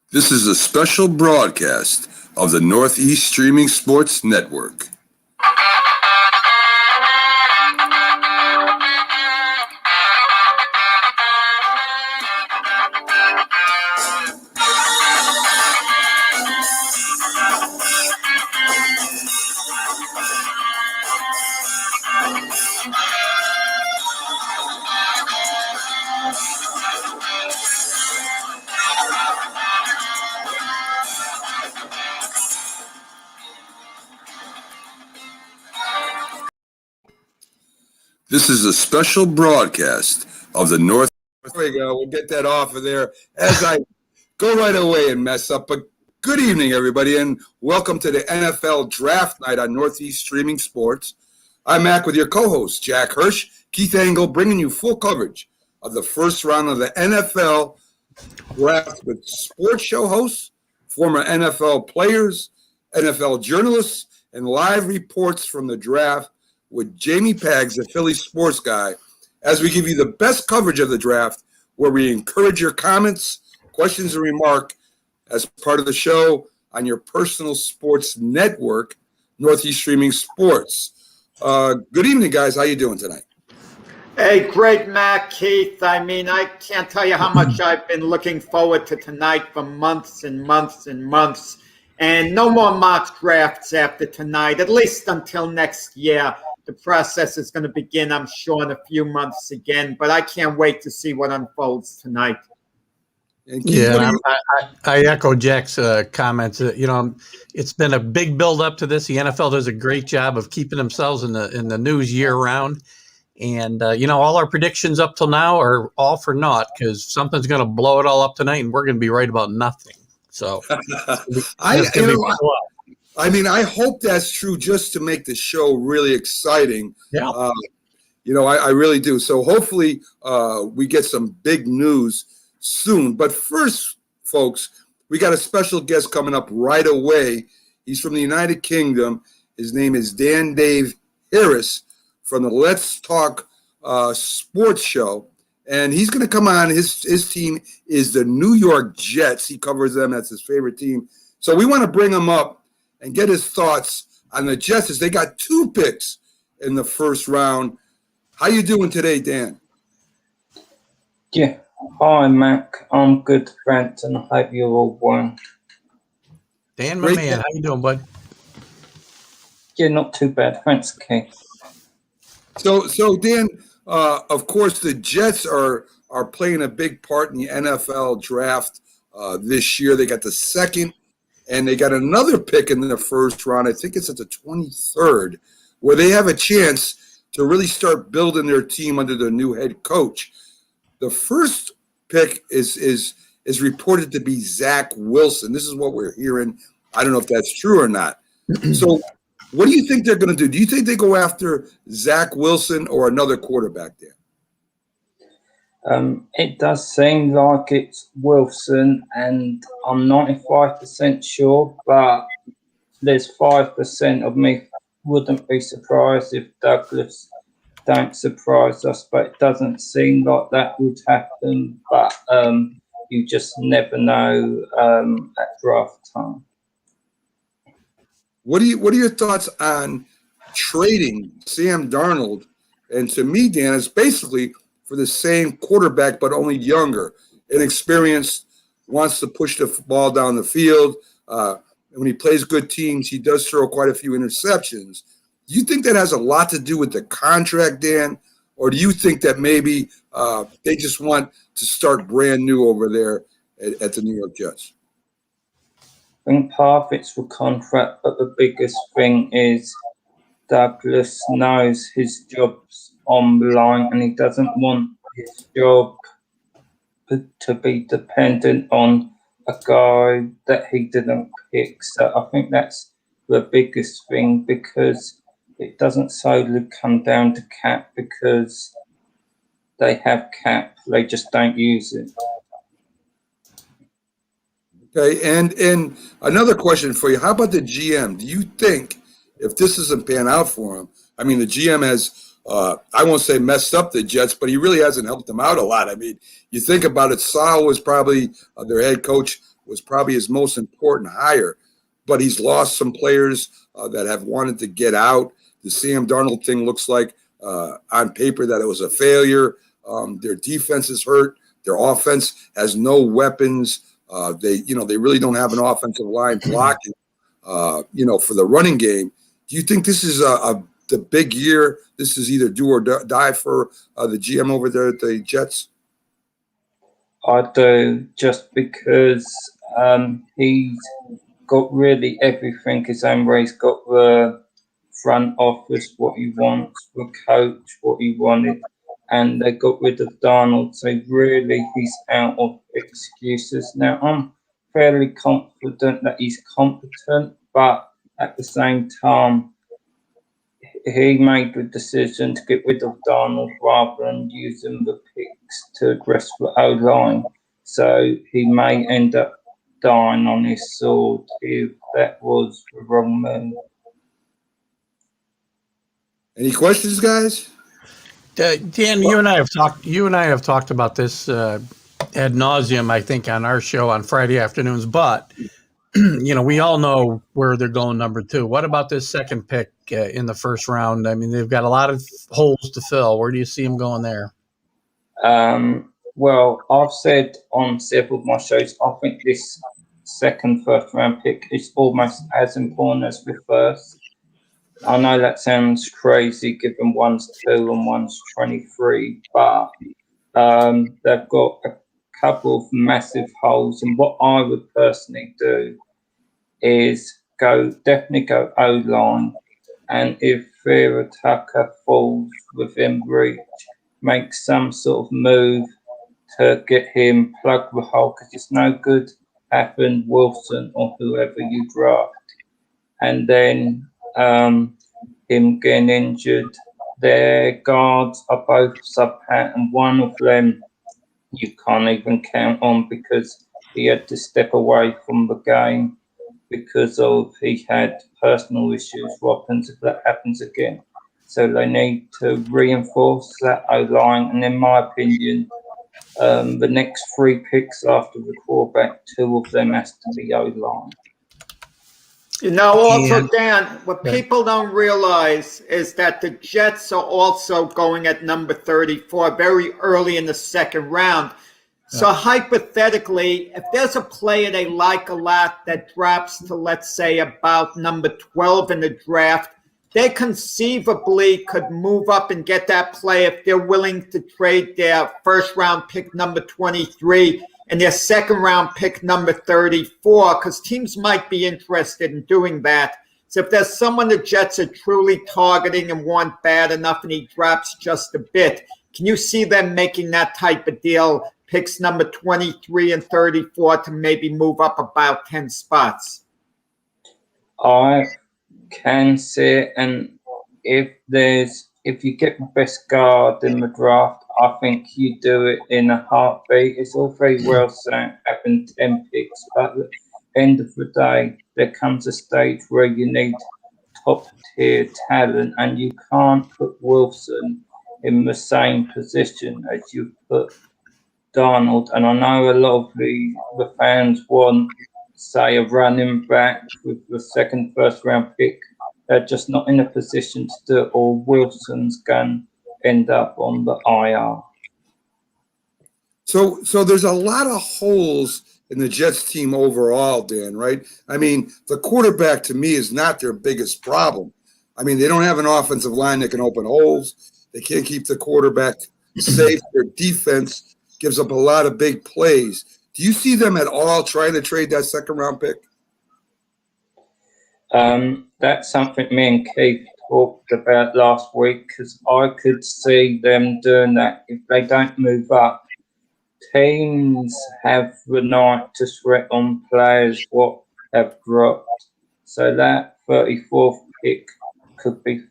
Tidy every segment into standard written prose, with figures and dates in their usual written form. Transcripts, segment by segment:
This is a special broadcast of the Northeast Streaming Sports Network. This is a special broadcast of the North. There we go. We'll get that off of there as I go right away and mess up. But good evening, everybody, and welcome to the NFL Draft Night on Northeast Streaming Sports. I'm Mac with your co-host, Jack Hirsch, Keith Angle, bringing you full coverage of the first round of the NFL Draft with sports show hosts, former NFL players, NFL journalists, and live reports from the draft with Jamie Pags, the Philly sports guy, as we give you the best coverage of the draft, where we encourage your comments, questions, and remark as part of the show on your personal sports network, Northeast Streaming Sports. Good evening, guys. How you doing tonight? Hey, great, Matt, Keith. I can't tell you how much I've been looking forward to tonight for months and months and months. And no more mock drafts after tonight, at least until next year. The process is going to begin, I'm sure, in a few months again. But I can't wait to see what unfolds tonight. Yeah, I echo Jack's comments. It's been a big build up to this. The NFL does a great job of keeping themselves in the news year round. And, all our predictions up till now are all for naught because something's going to blow it all up tonight and we're going to be right about nothing. So I hope that's true just to make the show really exciting. Yeah. I really do. So hopefully we get some big news soon. But first, folks, we got a special guest coming up right away. He's from the United Kingdom. His name is Dan Dave Harris from the Let's Talk Sports Show. And he's going to come on. His team is the New York Jets. He covers them. That's his favorite team. So we want to bring him up and get his thoughts on the Jets as they got 2 picks in the first round. How you doing today, Dan? Yeah. Hi, Mac. I'm good, friends, and I hope you're all well. Dan, my man, how you doing, bud? Yeah, not too bad. Thanks, Keith. So Dan, of course, the Jets are playing a big part in the NFL draft this year. They got the second, and they got another pick in the first round. I think it's at the 23rd, where they have a chance to really start building their team under their new head coach. The first pick is reported to be Zach Wilson. This is what we're hearing. I don't know if that's true or not. So what do you think they're going to do? Do you think they go after Zach Wilson or another quarterback there? It does seem like it's Wilson, and I'm 95% sure, but there's 5% of me wouldn't be surprised if Douglas don't surprise us, but it doesn't seem like that would happen. But you just never know at draft time. What are your thoughts on trading Sam Darnold? And to me, Dan, it's basically for the same quarterback, but only younger, inexperienced, wants to push the ball down the field. And when he plays good teams, he does throw quite a few interceptions. Do you think that has a lot to do with the contract, Dan? Or do you think that maybe they just want to start brand new over there at the New York Jets? I think part of it's for contract, but the biggest thing is Douglas knows his job's on the line and he doesn't want his job to be dependent on a guy that he didn't pick. So I think that's the biggest thing, because it doesn't solely come down to cap, because they have cap, they just don't use it. Okay, and another question for you. How about the GM? Do you think if this doesn't pan out for him, I mean, the GM has, I won't say messed up the Jets, but he really hasn't helped them out a lot. I mean, you think about it, Sal was probably their head coach was probably his most important hire, but he's lost some players that have wanted to get out. The Sam Darnold thing looks like on paper that it was a failure. Their defense is hurt. Their offense has no weapons. They really don't have an offensive line blocking, for the running game. Do you think this is the big year? This is either do or die for the GM over there at the Jets? I do, just because he's got really everything his own way. He's got the front office, what he wants, the coach, what he wanted, and they got rid of Darnold. So really, he's out of excuses. Now, I'm fairly confident that he's competent, but at the same time, he made the decision to get rid of Darnold rather than using the picks to address the O-line. So he may end up dying on his sword if that was the wrong move. Any questions, guys? Dan, you and I have talked about this ad nauseum, I think, on our show on Friday afternoons. But we all know where they're going number 2. What about this second pick in the first round? I mean, they've got a lot of holes to fill. Where do you see them going there? Well, I've said on several of my shows, I think this second first round pick is almost as important as the first. I know that sounds crazy given one's 2 and one's 23, but they've got a couple of massive holes. And what I would personally do is definitely go O-line. And if Vera Tucker falls within reach, make some sort of move to get him plug the hole, because it's no good having Wilson or whoever you draft. And then him getting injured. Their guards are both sub-pat, and one of them you can't even count on because he had to step away from the game because he had personal issues. What happens if that happens again? So they need to reinforce that O-line, and in my opinion, the next 3 picks after the quarterback, 2 of them has to be O-line. Also, Dan, what people don't realize is that the Jets are also going at number 34 very early in the second round. So hypothetically, if there's a player they like a lot that drops to, let's say, about number 12 in the draft, they conceivably could move up and get that player if they're willing to trade their first-round pick number 23 and their second-round pick number 34, because teams might be interested in doing that. So if there's someone the Jets are truly targeting and want bad enough and he drops just a bit, can you see them making that type of deal, picks number 23 and 34 to maybe move up about 10 spots? I can see it, and if you get the best guard in the draft, I think you do it in a heartbeat. It's all very well saying having 10 picks, but at the end of the day, there comes a stage where you need top tier talent, and you can't put Wilson in the same position as you put Darnold. And I know a lot of the fans want, say, a running back with the second first round pick. They're just not in a position to do it, or Wilson's going to end up on the IR. So there's a lot of holes in the Jets team overall, Dan, right? I mean, the quarterback to me is not their biggest problem. I mean, they don't have an offensive line that can open holes. They can't keep the quarterback safe. Their defense gives up a lot of big plays. Do you see them at all trying to trade that second round pick? That's something me and Keith talked about last week, because I could see them doing that if they don't move up. Teams have the night to sweat on players what have dropped. So that 34th pick could be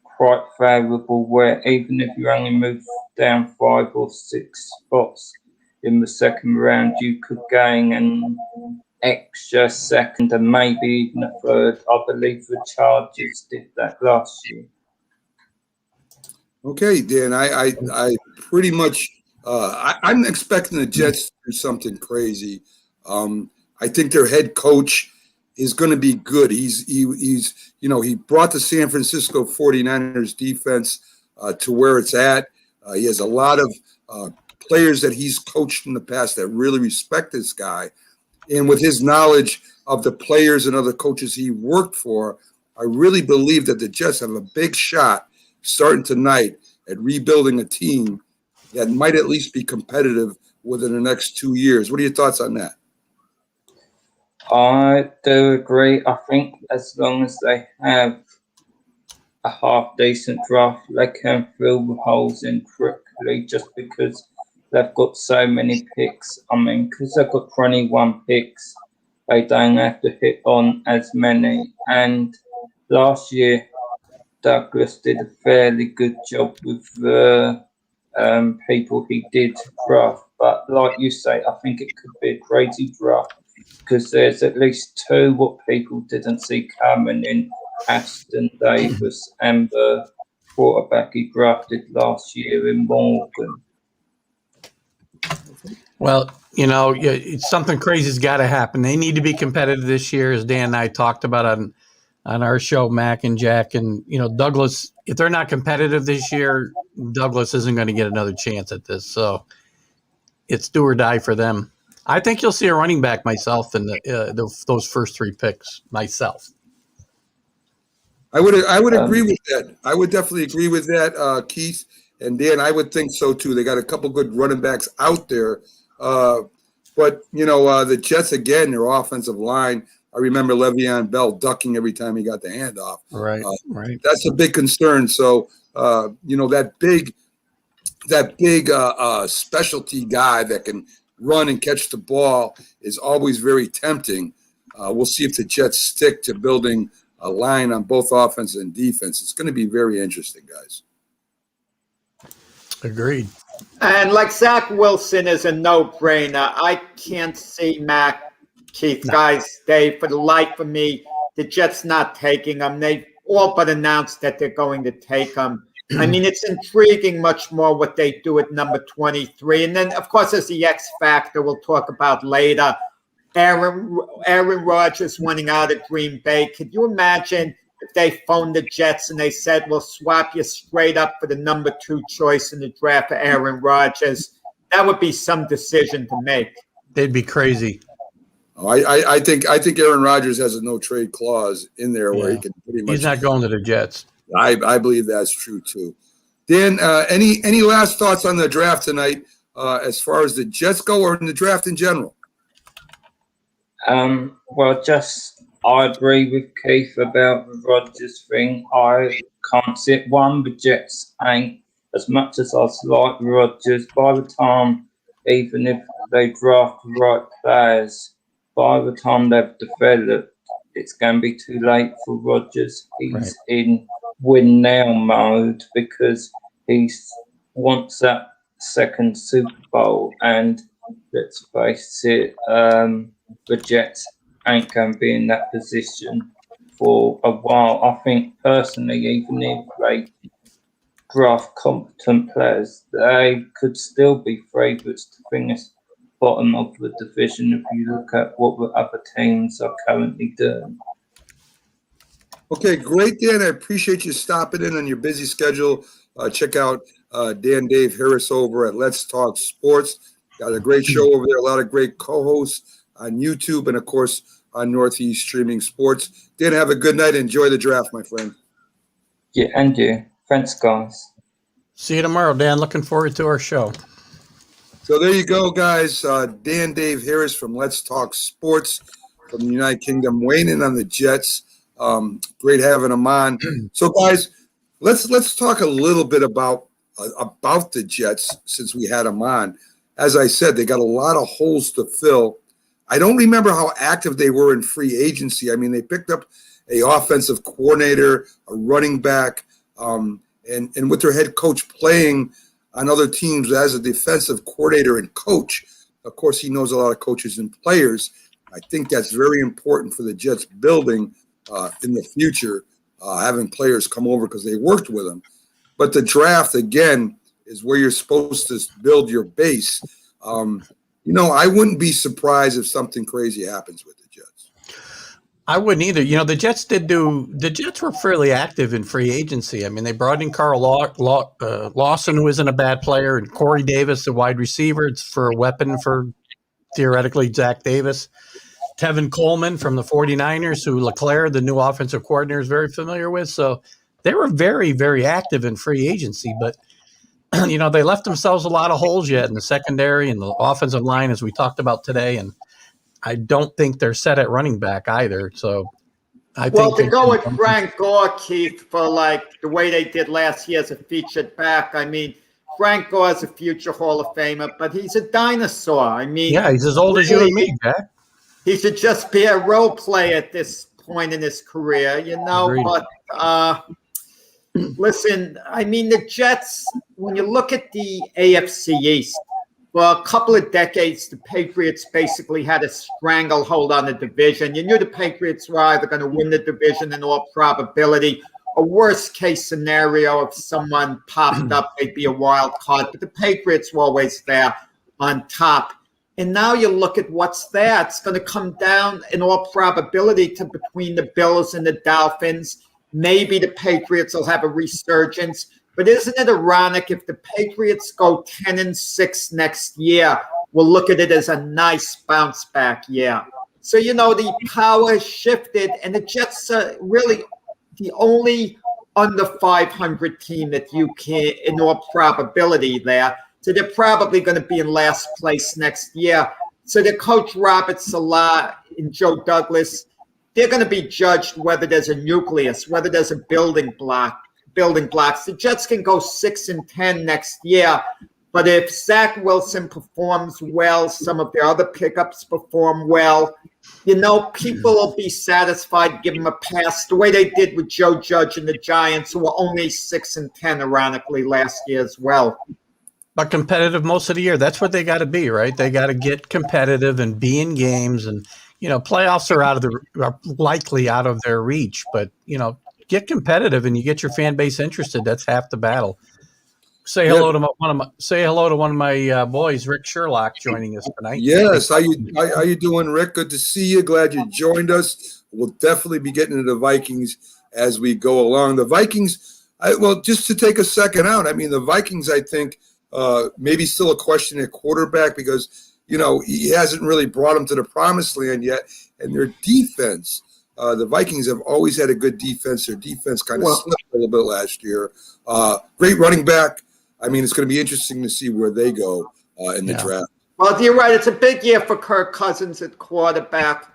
quite favourable, where even if you only move down 5 or 6 spots in the second round, you could gain an extra second and maybe even a third. I believe the Chargers did that last year. Okay, Dan, I I'm expecting the Jets to do something crazy. I think their head coach is going to be good. He's he brought the San Francisco 49ers defense to where it's at. He has a lot of players that he's coached in the past that really respect this guy. And with his knowledge of the players and other coaches he worked for, I really believe that the Jets have a big shot starting tonight at rebuilding a team that might at least be competitive within the next 2 years. What are your thoughts on that? I do agree. I think as long as they have a half decent draft, they can fill the holes in quickly just because they've got so many picks. I mean, because they've got 21 picks, they don't have to hit on as many. And last year, Douglas did a fairly good job with the people he did draft. But like you say, I think it could be a crazy draft because there's at least two what people didn't see coming in Aston Davis and the quarterback he drafted last year in Morgan. Well, something crazy's got to happen. They need to be competitive this year, as Dan and I talked about on our show, Mac and Jack. And, Douglas, if they're not competitive this year, Douglas isn't going to get another chance at this. So it's do or die for them. I think you'll see a running back myself in those first three picks myself. I would agree with that. I would definitely agree with that, Keith. And Dan, I would think so too. They got a couple good running backs out there. But the Jets, again, their offensive line, I remember Le'Veon Bell ducking every time he got the handoff. Right, right. That's a big concern. So, that big specialty guy that can run and catch the ball is always very tempting. We'll see if the Jets stick to building a line on both offense and defense. It's going to be very interesting, guys. Agreed. And like Zach Wilson is a no-brainer. I can't see Mac, Keith, guys, Dave, for the life of me, the Jets not taking him. They all but announced that they're going to take him. I mean, it's intriguing much more what they do at number 23. And then, of course, there's the X factor we'll talk about later. Aaron Rodgers winning out of Green Bay. Could you imagine if they phoned the Jets and they said, we'll swap you straight up for the number 2 choice in the draft for Aaron Rodgers? That would be some decision to make. They'd be crazy. Oh, I think Aaron Rodgers has a no trade clause in there where he can pretty much. He's not going to the Jets. I believe that's true too. Dan, any last thoughts on the draft tonight as far as the Jets go or in the draft in general? Well, I agree with Keith about the Rodgers thing. I can't see it. One, the Jets ain't, as much as I like Rodgers, by the time, even if they draft the right players, by the time they've developed, it's going to be too late for Rodgers. He's in win now mode because he wants that second Super Bowl. And let's face it, the Jets ain't going to be in that position for a while. I think personally, even if they draft competent players, they could still be favourites to finish bottom of the division if you look at what the other teams are currently doing. Okay, great, Dan. I appreciate you stopping in on your busy schedule. Check out Dave Harris over at Let's Talk Sports. Got a great show over there, a lot of great co-hosts on YouTube and, of course, on Northeast Streaming Sports. Dan, have a good night. Enjoy the draft, my friend. Yeah, and you. Thanks, guys. See you tomorrow, Dan. Looking forward to our show. So there you go, guys. Dave Harris from Let's Talk Sports from the United Kingdom, weighing in on the Jets. Great having him on. So, guys, let's talk a little bit about the Jets since we had him on. As I said, they got a lot of holes to fill. I don't remember how active they were in free agency. I mean, they picked up an offensive coordinator, a running back, and with their head coach playing on other teams as a defensive coordinator and coach. Of course, he knows a lot of coaches and players. I think that's very important for the Jets building in the future, having players come over because they worked with them. But the draft, again, is where you're supposed to build your base. I wouldn't be surprised if something crazy happens with the Jets. I wouldn't either. The Jets were fairly active in free agency. I mean, they brought in Carl Lawson, who isn't a bad player, and Corey Davis, the wide receiver. It's for a weapon for theoretically Zach Davis. Tevin Coleman from the 49ers, who LeClaire, the new offensive coordinator, is very familiar with. So they were very, very active in free agency, but they left themselves a lot of holes yet in the secondary and the offensive line, as we talked about today. And I don't think they're set at running back either. So I think to go with Frank Gore, Keith, for like the way they did last year as a featured back. I mean, Frank Gore is a future Hall of Famer, but he's a dinosaur. I mean, yeah, he's as old as you and me, Jack. He should just be a role player at this point in his career, Agreed. But listen, I mean, the Jets, when you look at the AFC East, for a couple of decades, the Patriots basically had a stranglehold on the division. You knew the Patriots were either going to win the division in all probability. A worst case scenario, if someone popped up, they'd be a wild card. But the Patriots were always there on top. And now you look at what's there. It's going to come down in all probability to between the Bills and the Dolphins. Maybe the Patriots will have a resurgence. But isn't it ironic if the Patriots go 10-6 next year, we'll look at it as a nice bounce back year. So, the power shifted, and the Jets are really the only under 500 team that you can, in all probability there. So they're probably going to be in last place next year. So the coach Robert Saleh and Joe Douglas, they're going to be judged whether there's a nucleus, whether there's a building blocks. The Jets can go 6-10 next year, but if Zach Wilson performs well, some of their other pickups perform well, people will be satisfied, give him a pass, the way they did with Joe Judge and the Giants, who were only 6-10, ironically, last year as well. But competitive most of the year. That's what they got to be, right? They got to get competitive and be in games, and playoffs are likely out of their reach. But get competitive and you get your fan base interested. That's half the battle. Say hello to one of my boys, Rick Sherlock, joining us tonight. Yes, how you doing, Rick? Good to see you. Glad you joined us. We'll definitely be getting into the Vikings as we go along. The Vikings, just to take a second out. I mean, the Vikings, I think. Maybe still a question at quarterback because, he hasn't really brought them to the promised land yet. And their defense, the Vikings have always had a good defense. Their defense kind of slipped a little bit last year. Great running back. I mean, it's going to be interesting to see where they go in the draft. Well, you're right. It's a big year for Kirk Cousins at quarterback.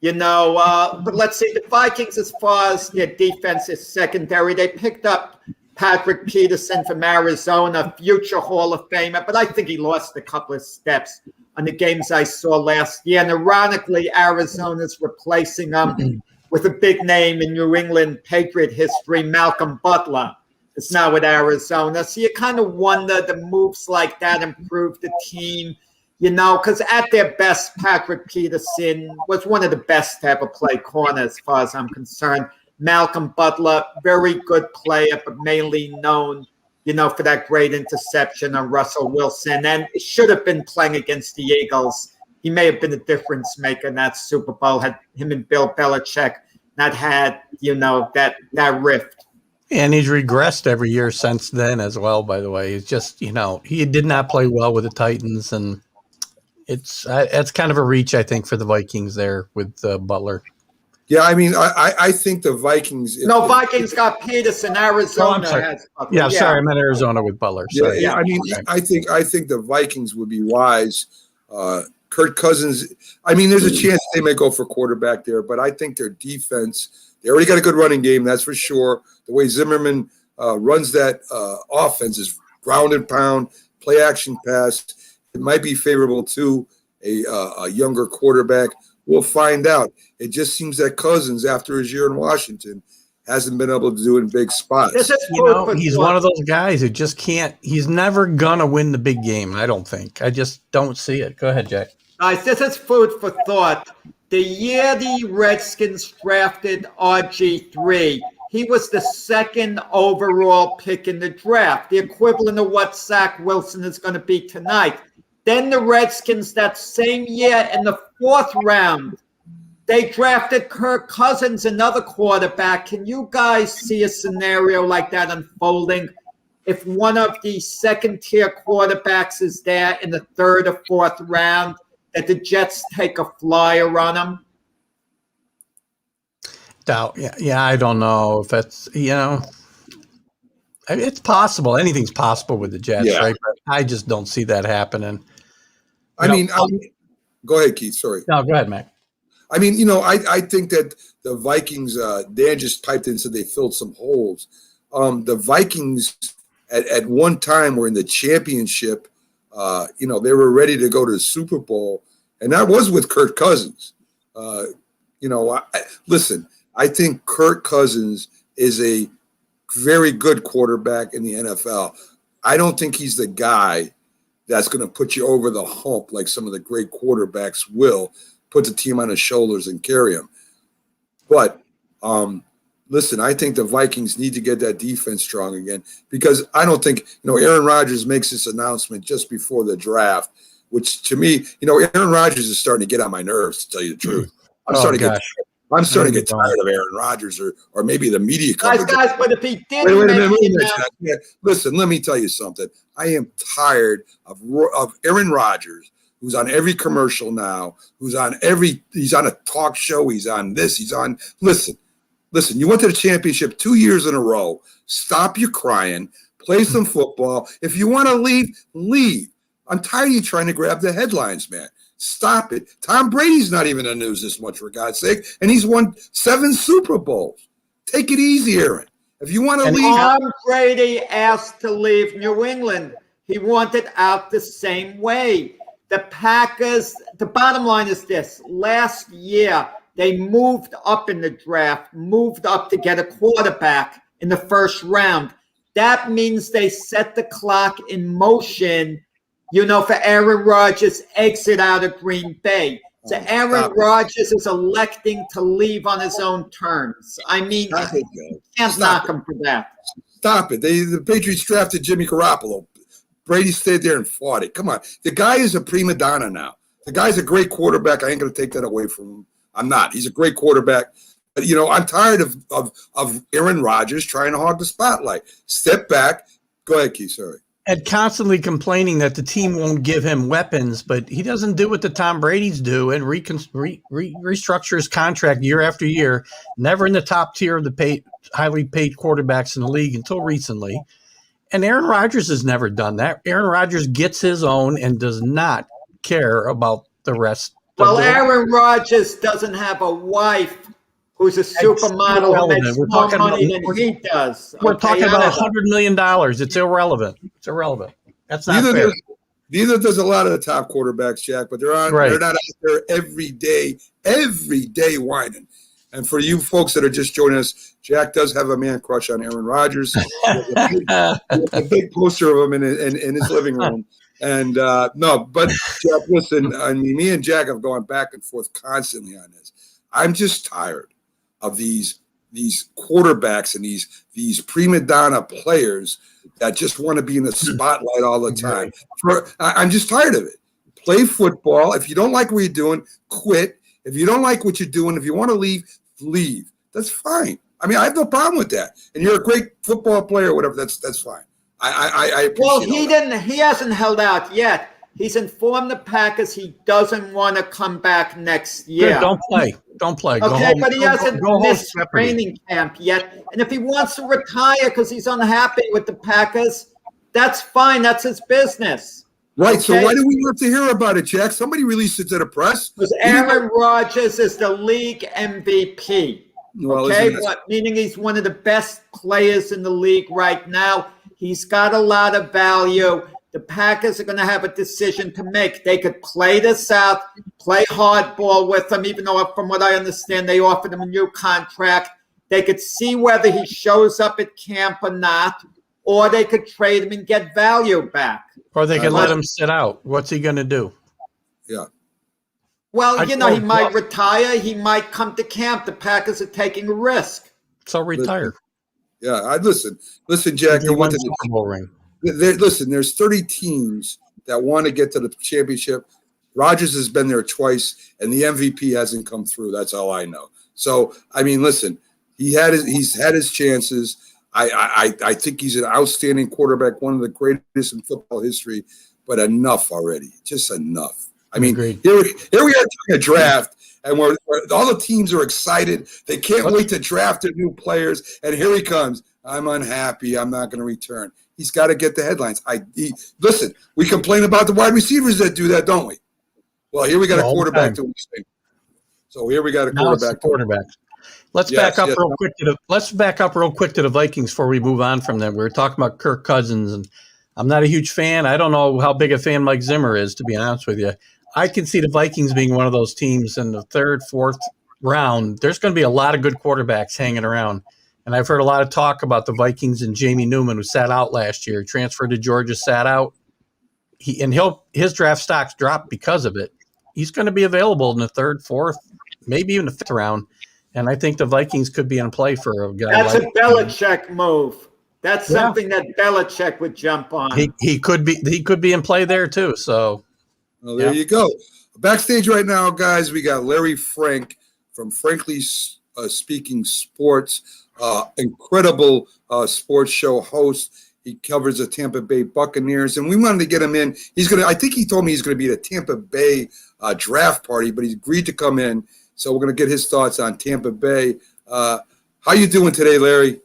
But let's see, the Vikings, as far as their defense is secondary, they picked up Patrick Peterson from Arizona, future Hall of Famer, but I think he lost a couple of steps on the games I saw last year. And ironically, Arizona's replacing him with a big name in New England Patriot history, Malcolm Butler. Is now with Arizona. So you kind of wonder, the moves like that improve the team, because at their best, Patrick Peterson was one of the best to ever play corner as far as I'm concerned. Malcolm Butler, very good player, but mainly known, for that great interception on Russell Wilson. And it should have been playing against the Eagles. He may have been a difference maker in that Super Bowl, had him and Bill Belichick not had, that rift. And he's regressed every year since then as well, by the way. It's just, he did not play well with the Titans. And it's kind of a reach, I think, for the Vikings there with Butler. Yeah, I mean, I think the Vikings. Vikings got Peterson. Arizona has. Yeah, sorry, I meant Arizona with Butler. Sorry. Yeah, I mean, I think the Vikings would be wise. Kirk Cousins. I mean, there's a chance they may go for quarterback there, but I think their defense. They already got a good running game, that's for sure. The way Zimmerman runs that offense is ground and pound, play action pass. It might be favorable to a younger quarterback. We'll find out. It just seems that Cousins, after his year in Washington, hasn't been able to do it in big spots. He's one of those guys who just can't. He's never going to win the big game, I don't think. I just don't see it. Go ahead, Jack. This is food for thought. The year the Redskins drafted RG3, he was the second overall pick in the draft, the equivalent of what Zach Wilson is going to be tonight. Then the Redskins that same year in the 4th round, they drafted Kirk Cousins, another quarterback. Can you guys see a scenario like that unfolding? If one of the second-tier quarterbacks is there in the 3rd or 4th round, that the Jets take a flyer on them? Yeah, I don't know if that's, it's possible. Anything's possible with the Jets, Yeah. right? But I just don't see that happening. I mean, go ahead, Keith. Sorry. No, go ahead, Mac. I mean, I think that the Vikings, Dan just piped in and said they filled some holes. The Vikings at one time were in the championship. They were ready to go to the Super Bowl, and that was with Kirk Cousins. Listen, I think Kirk Cousins is a very good quarterback in the NFL. I don't think he's the guy that's going to put you over the hump like some of the great quarterbacks will, put the team on his shoulders and carry him. But listen, I think the Vikings need to get that defense strong again, because I don't think, Aaron Rodgers makes this announcement just before the draft, which to me, Aaron Rodgers is starting to get on my nerves, to tell you the truth. I'm starting to get tired of Aaron Rodgers or maybe the media coverage. Guys, but if he did Listen, let me tell you something. I am tired of Aaron Rodgers, who's on every commercial now, he's on a talk show, he's on this, listen, you went to the championship 2 years in a row. Stop your crying, play some football. If you want to leave, leave. I'm tired of you trying to grab the headlines, man. Stop it. Tom Brady's not even in the news this much, for God's sake, and he's won 7 Super Bowls. Take it easy, Aaron. If you want to leave. Tom Brady asked to leave New England. He wanted out the same way. The Packers, the bottom line is this. Last year, they moved up in the draft, moved up to get a quarterback in the 1st round. That means they set the clock in motion, for Aaron Rodgers' exit out of Green Bay. So Aaron Rodgers is electing to leave on his own terms. I mean, you can't knock him for that. Stop it. The Patriots drafted Jimmy Garoppolo. Brady stayed there and fought it. Come on. The guy is a prima donna now. The guy's a great quarterback. I ain't going to take that away from him. I'm not. He's a great quarterback. But, I'm tired of Aaron Rodgers trying to hog the spotlight. Step back. Go ahead, Keith. Sorry. And constantly complaining that the team won't give him weapons, but he doesn't do what the Tom Brady's do and restructure his contract year after year, never in the top tier of the highly paid quarterbacks in the league until recently. And Aaron Rodgers has never done that. Aaron Rodgers gets his own and does not care about the rest. Well, Aaron Rodgers doesn't have a wife who's a supermodel who makes more money than he does. We're talking about $100 million. It's irrelevant. It's irrelevant. That's not fair. Neither does a lot of the top quarterbacks, Jack, but they're not out there every day whining. And for you folks that are just joining us, Jack does have a man crush on Aaron Rodgers. a big poster of him in his living room. And but Jack, listen, I mean, me and Jack have gone back and forth constantly on this. I'm just tired of these quarterbacks and these prima donna players that just want to be in the spotlight all the time. I'm just tired of it. Play football. If you don't like what you're doing, quit. If you don't like what you're doing, if you want to leave, leave. That's fine. I mean, I have no problem with that. And you're a great football player or whatever. That's fine. I appreciate he hasn't held out yet. He's informed the Packers he doesn't want to come back next year. Good, don't play. Okay, but he hasn't missed training camp yet. And if he wants to retire because he's unhappy with the Packers, that's fine. That's his business. Right. Okay? So why do we have to hear about it, Jack? Somebody released it to the press. Because Aaron Rodgers is the league MVP. Well, meaning he's one of the best players in the league right now. He's got a lot of value. The Packers are going to have a decision to make. They could play this out, play hardball with him, even though from what I understand, they offered him a new contract. They could see whether he shows up at camp or not, or they could trade him and get value back. Or they could let him sit out. What's he going to do? Yeah. Well, he might retire. He might come to camp. The Packers are taking a risk. So retire. Yeah, listen, Jack. You won the Super Bowl ring. Listen, there's 30 teams that want to get to the championship. Rodgers has been there twice, and the MVP hasn't come through. That's all I know. So, I mean, listen, he's had his chances. I think he's an outstanding quarterback, one of the greatest in football history, but enough already. Just enough. I mean, here we are doing a draft, and we're all the teams are excited. They can't wait to draft their new players, and here he comes. I'm unhappy. I'm not going to return. He's got to get the headlines. Listen, we complain about the wide receivers that do that, don't we? Well, here we got a quarterback to explain. So here we got a quarterback. Let's back up real quick to the Vikings before we move on from them. We were talking about Kirk Cousins, and I'm not a huge fan. I don't know how big a fan Mike Zimmer is, to be honest with you. I can see the Vikings being one of those teams in the third, fourth round. There's going to be a lot of good quarterbacks hanging around. And I've heard a lot of talk about the Vikings and Jamie Newman, who sat out last year, transferred to Georgia, sat out. His draft stocks dropped because of it. He's going to be available in the third, fourth, maybe even the fifth round. And I think the Vikings could be in play for a guy. That's a Belichick move. That's something that Belichick would jump on. He could be in play there too. So, well, there you go. Backstage right now, guys, we got Larry Frank from Frankly Speaking Sports, incredible sports show host. He covers the Tampa Bay Buccaneers, and we wanted to get him in. I think he told me he's going to be at a Tampa Bay draft party, but he's agreed to come in. So we're going to get his thoughts on Tampa Bay. How you doing today, Larry?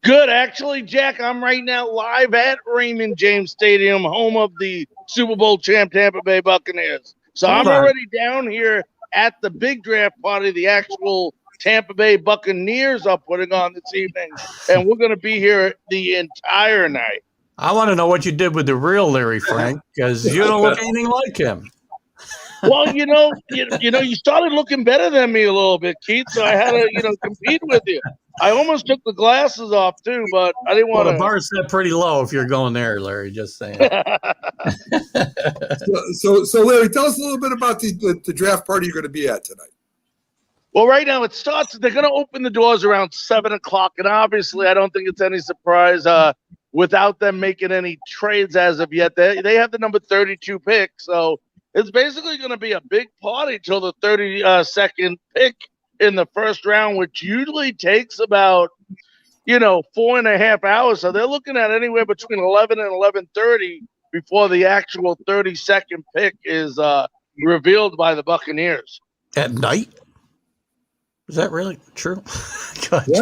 Good. Actually, Jack, I'm right now live at Raymond James Stadium, home of the Super Bowl champ Tampa Bay Buccaneers. So I'm already down here at the big draft party the actual Tampa Bay Buccaneers are putting on this evening, and we're going to be here the entire night. I want to know what you did with the real Larry Frank, because you don't look anything like him. Well, you started looking better than me a little bit, Keith. So I had to, compete with you. I almost took the glasses off too, but I didn't want to. The bar's set pretty low if you're going there, Larry. Just saying. So Larry, tell us a little bit about the draft party you're going to be at tonight. Well, right now it starts. They're going to open the doors around 7:00, and obviously, I don't think it's any surprise without them making any trades as of yet. They have the number 32 pick, so it's basically going to be a big party till the 32nd pick in the first round, which usually takes about 4.5 hours. So they're looking at anywhere between 11 and 11:30 before the actual 32nd pick is revealed by the Buccaneers. At night? Is that really true? What did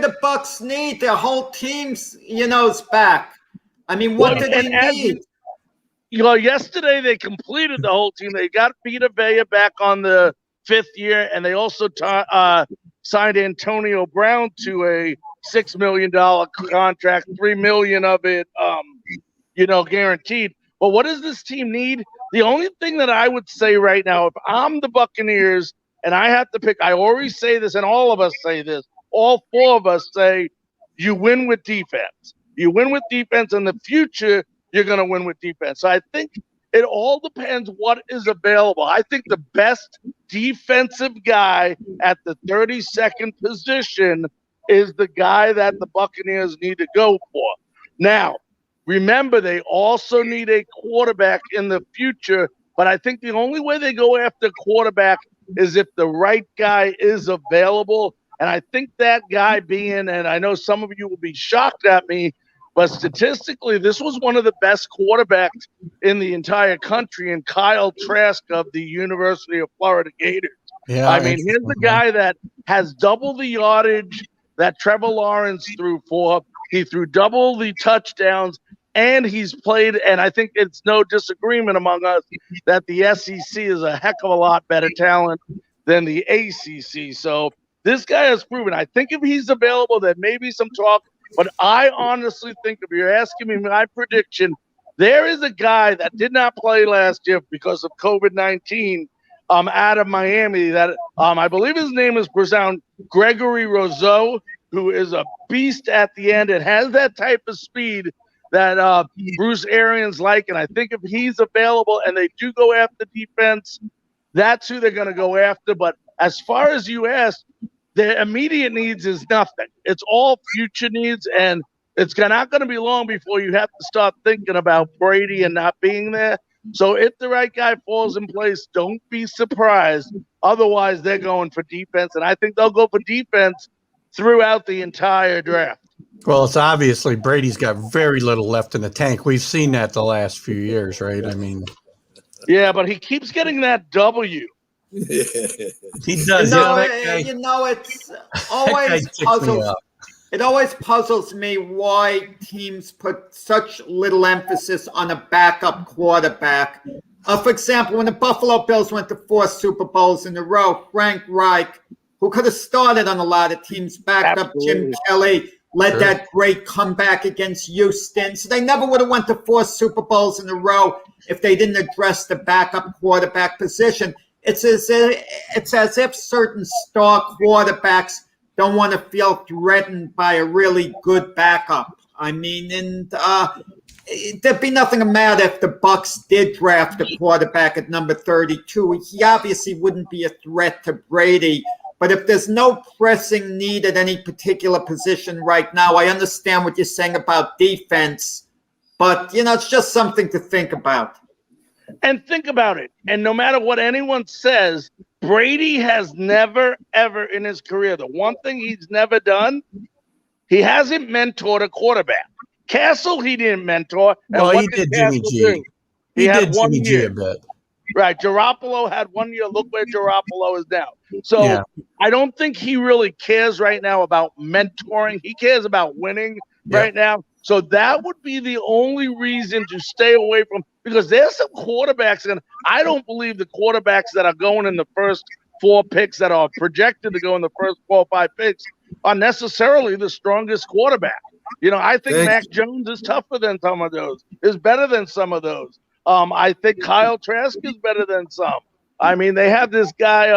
the Bucs need? Their whole team's, is back. I mean, what did they need? Yesterday they completed the whole team. They got Vita Vea back on the 5th year, and they also signed Antonio Brown to a $6 million contract, $3 million of it, guaranteed. But what does this team need? The only thing that I would say right now, if I'm the Buccaneers and I have to pick, I always say this, and all of us say this, all four of us say, you win with defense. You win with defense in the future, you're going to win with defense. So I think it all depends what is available. I think the best defensive guy at the 32nd position is the guy that the Buccaneers need to go for. Now, remember, they also need a quarterback in the future, but I think the only way they go after quarterback is if the right guy is available. And I think that guy being, and I know some of you will be shocked at me, but statistically, this was one of the best quarterbacks in the entire country, and Kyle Trask of the University of Florida Gators. Yeah, I mean, here's the guy that has double the yardage that Trevor Lawrence threw for. He threw double the touchdowns, and he's played, and I think it's no disagreement among us that the SEC is a heck of a lot better talent than the ACC. So this guy has proven. I think if he's available, there may be some talk. But I honestly think, if you're asking me my prediction, there is a guy that did not play last year because of COVID-19 out of Miami that I believe his name is pronounced Gregory Rousseau, who is a beast at the end and has that type of speed that Bruce Arians like. And I think if he's available and they do go after defense, that's who they're going to go after. But as far as you asked, their immediate needs is nothing. It's all future needs, and it's not going to be long before you have to start thinking about Brady and not being there. So if the right guy falls in place, don't be surprised. Otherwise, they're going for defense, and I think they'll go for defense throughout the entire draft. Well, it's obviously Brady's got very little left in the tank. We've seen that the last few years, right? I mean, yeah, but he keeps getting that W. He does. It's always puzzles. It always puzzles me why teams put such little emphasis on a backup quarterback. For example, when the Buffalo Bills went to 4 Super Bowls in a row, Frank Reich, who could have started on a lot of teams, backed up Jim Kelly, led that great comeback against Houston. So they never would have went to 4 Super Bowls in a row if they didn't address the backup quarterback position. It's as if certain star quarterbacks don't want to feel threatened by a really good backup. I mean, and there'd be nothing matter if the Bucs did draft a quarterback at number 32. He obviously wouldn't be a threat to Brady. But if there's no pressing need at any particular position right now, I understand what you're saying about defense. But, it's just something to think about. And think about it. And no matter what anyone says, Brady has never, ever in his career, the one thing he's never done, he hasn't mentored a quarterback. Castle, he didn't mentor. And well, he did Jimmy G. He had did 1 Jimmy year. G a bit. Right. Garoppolo had 1 year. Look where Garoppolo is now. So I don't think he really cares right now about mentoring. He cares about winning right now. So that would be the only reason to stay away from, because there's some quarterbacks, and I don't believe the quarterbacks that are going in the first 4 picks that are projected to go in the first 4 or 5 picks are necessarily the strongest quarterback. I think Mac Jones is tougher than some of those, is better than some of those. I think Kyle Trask is better than some. I mean, they have this guy,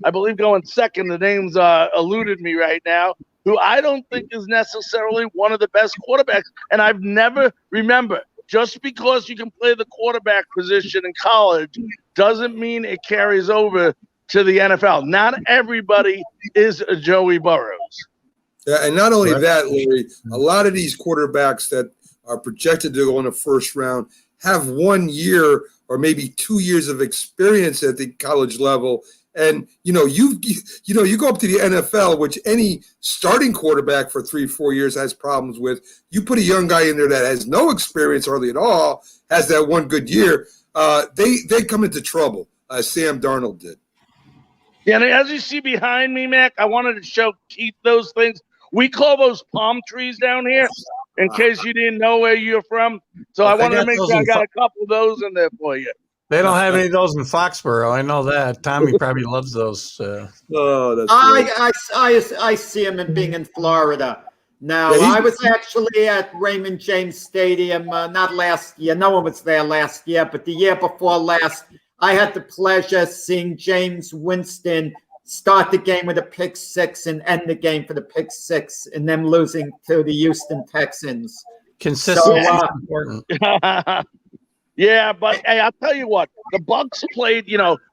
I believe, going second. The name's eluded me right now, who I don't think is necessarily one of the best quarterbacks. And I've never, remember, just because you can play the quarterback position in college doesn't mean it carries over to the NFL. Not everybody is a Joey Burrows. Yeah, and not only that, Larry, a lot of these quarterbacks that are projected to go in the first round have 1 year or maybe 2 years of experience at the college level. And, you go up to the NFL, which any starting quarterback for 3-4 years has problems with. You put a young guy in there that has no experience hardly at all, has that 1 good year, they come into trouble, as Sam Darnold did. Yeah, and as you see behind me, Mac, I wanted to show Keith those things. We call those palm trees down here, in case you didn't know where you're from. So I wanted to make sure I got a couple of those in there for you. They don't have any of those in Foxborough. I know that. Tommy probably loves those. Oh, that's I see him being in Florida. Now, I was actually at Raymond James Stadium, not last year. No one was there last year, but the year before last, I had the pleasure seeing James Winston start the game with a pick 6 and end the game for the pick 6 and them losing to the Houston Texans. Consistency is important. Yeah, but hey, I'll tell you what, the Bucs played,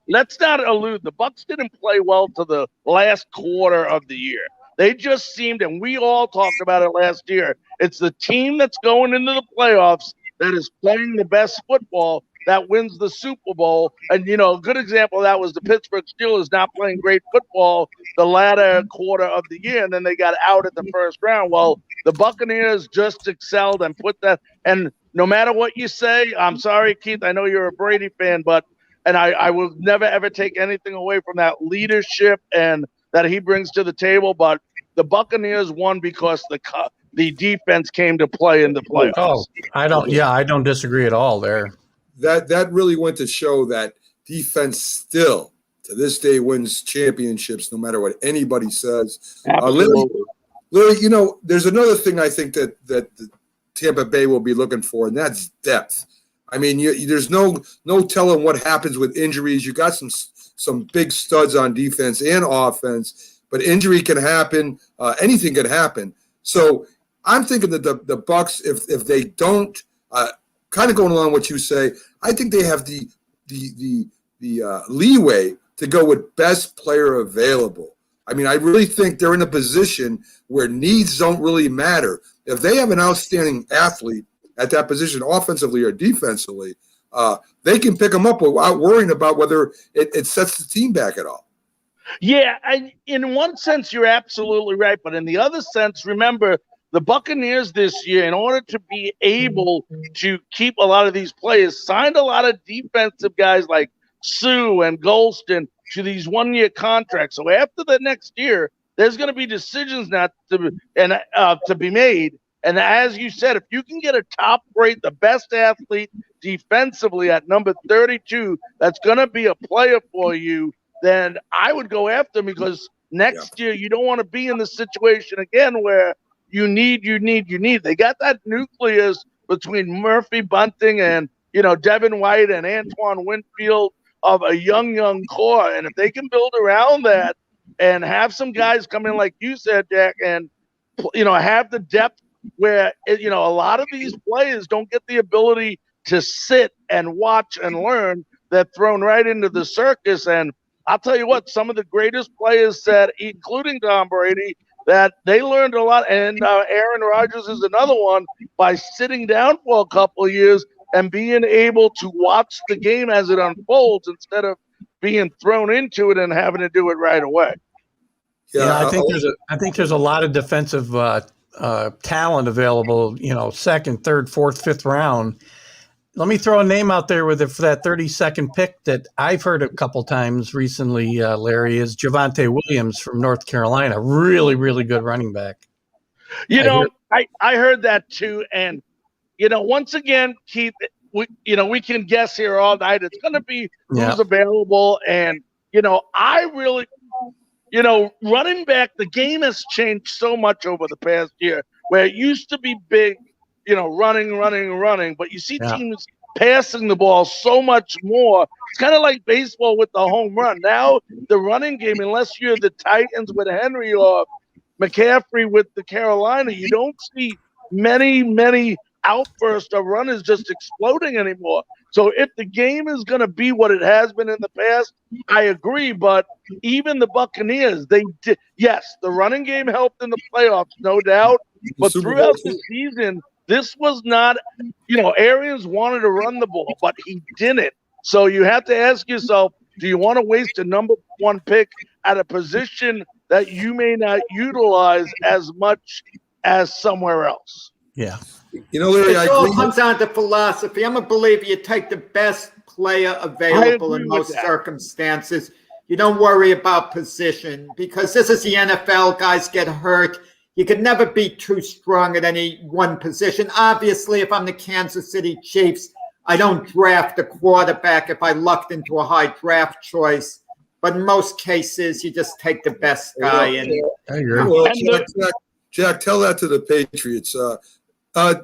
let's not allude, the Bucs didn't play well to the last quarter of the year. They just seemed, and we all talked about it last year, it's the team that's going into the playoffs that is playing the best football that wins the Super Bowl. And, a good example of that was the Pittsburgh Steelers not playing great football the latter quarter of the year, and then they got out at the first round. Well, the Buccaneers just excelled and put that – and no matter what you say, I'm sorry, Keith, I know you're a Brady fan, but – and I will never, ever take anything away from that leadership and that he brings to the table, but the Buccaneers won because the defense came to play in the playoffs. Oh, I don't disagree at all there. That really went to show that defense still, to this day, wins championships no matter what anybody says. Larry, there's another thing I think that the Tampa Bay will be looking for, and that's depth. I mean, there's no telling what happens with injuries. You got some big studs on defense and offense, but injury can happen. Anything can happen. So I'm thinking that the Bucs, if they don't, kind of going along what you say, I think they have the leeway to go with best player available. I mean, I really think they're in a position where needs don't really matter. If they have an outstanding athlete at that position, offensively or defensively, they can pick them up without worrying about whether it sets the team back at all. Yeah, in one sense, you're absolutely right. But in the other sense, remember, the Buccaneers this year, in order to be able to keep a lot of these players, signed a lot of defensive guys like Sue and Golston to these one-year contracts. So after the next year, there's going to be decisions to be made. And as you said, if you can get a top rate, the best athlete defensively at number 32, that's going to be a player for you, then I would go after him, because next year you don't want to be in the situation again where you need. They got that nucleus between Murphy Bunting and, Devin White and Antoine Winfield of a young core. And if they can build around that and have some guys come in, like you said, Jack, and, have the depth where, a lot of these players don't get the ability to sit and watch and learn. They're thrown right into the circus. And I'll tell you what, some of the greatest players said, including Tom Brady, that they learned a lot. And Aaron Rodgers is another one, by sitting down for a couple of years and being able to watch the game as it unfolds instead of being thrown into it and having to do it right away. Yeah, I think there's a lot of defensive talent available, second, third, fourth, fifth round. Let me throw a name out there for that 32nd pick that I've heard a couple times recently, Larry, is Javonte Williams from North Carolina. Really, really good running back. I heard that too. And, once again, Keith, we can guess here all night. It's going to be who's available. And, I really, running back, the game has changed so much over the past year, where it used to be big, running. But you see teams passing the ball so much more. It's kind of like baseball with the home run. Now the running game, unless you're the Titans with Henry or McCaffrey with the Carolina, you don't see many outbursts of runners just exploding anymore. So if the game is going to be what it has been in the past, I agree. But even the Buccaneers, yes, the running game helped in the playoffs, no doubt. But throughout the season, this was not, Arians wanted to run the ball, but he didn't. So you have to ask yourself, do you want to waste a number one pick at a position that you may not utilize as much as somewhere else? Yeah. Larry, it all comes down to philosophy. I'm a believer you take the best player available in most circumstances. You don't worry about position, because this is the NFL. Guys get hurt. You can never be too strong at any one position. Obviously, if I'm the Kansas City Chiefs, I don't draft a quarterback if I lucked into a high draft choice. But in most cases, you just take the best guy. I agree. Well, Jack, tell that to the Patriots.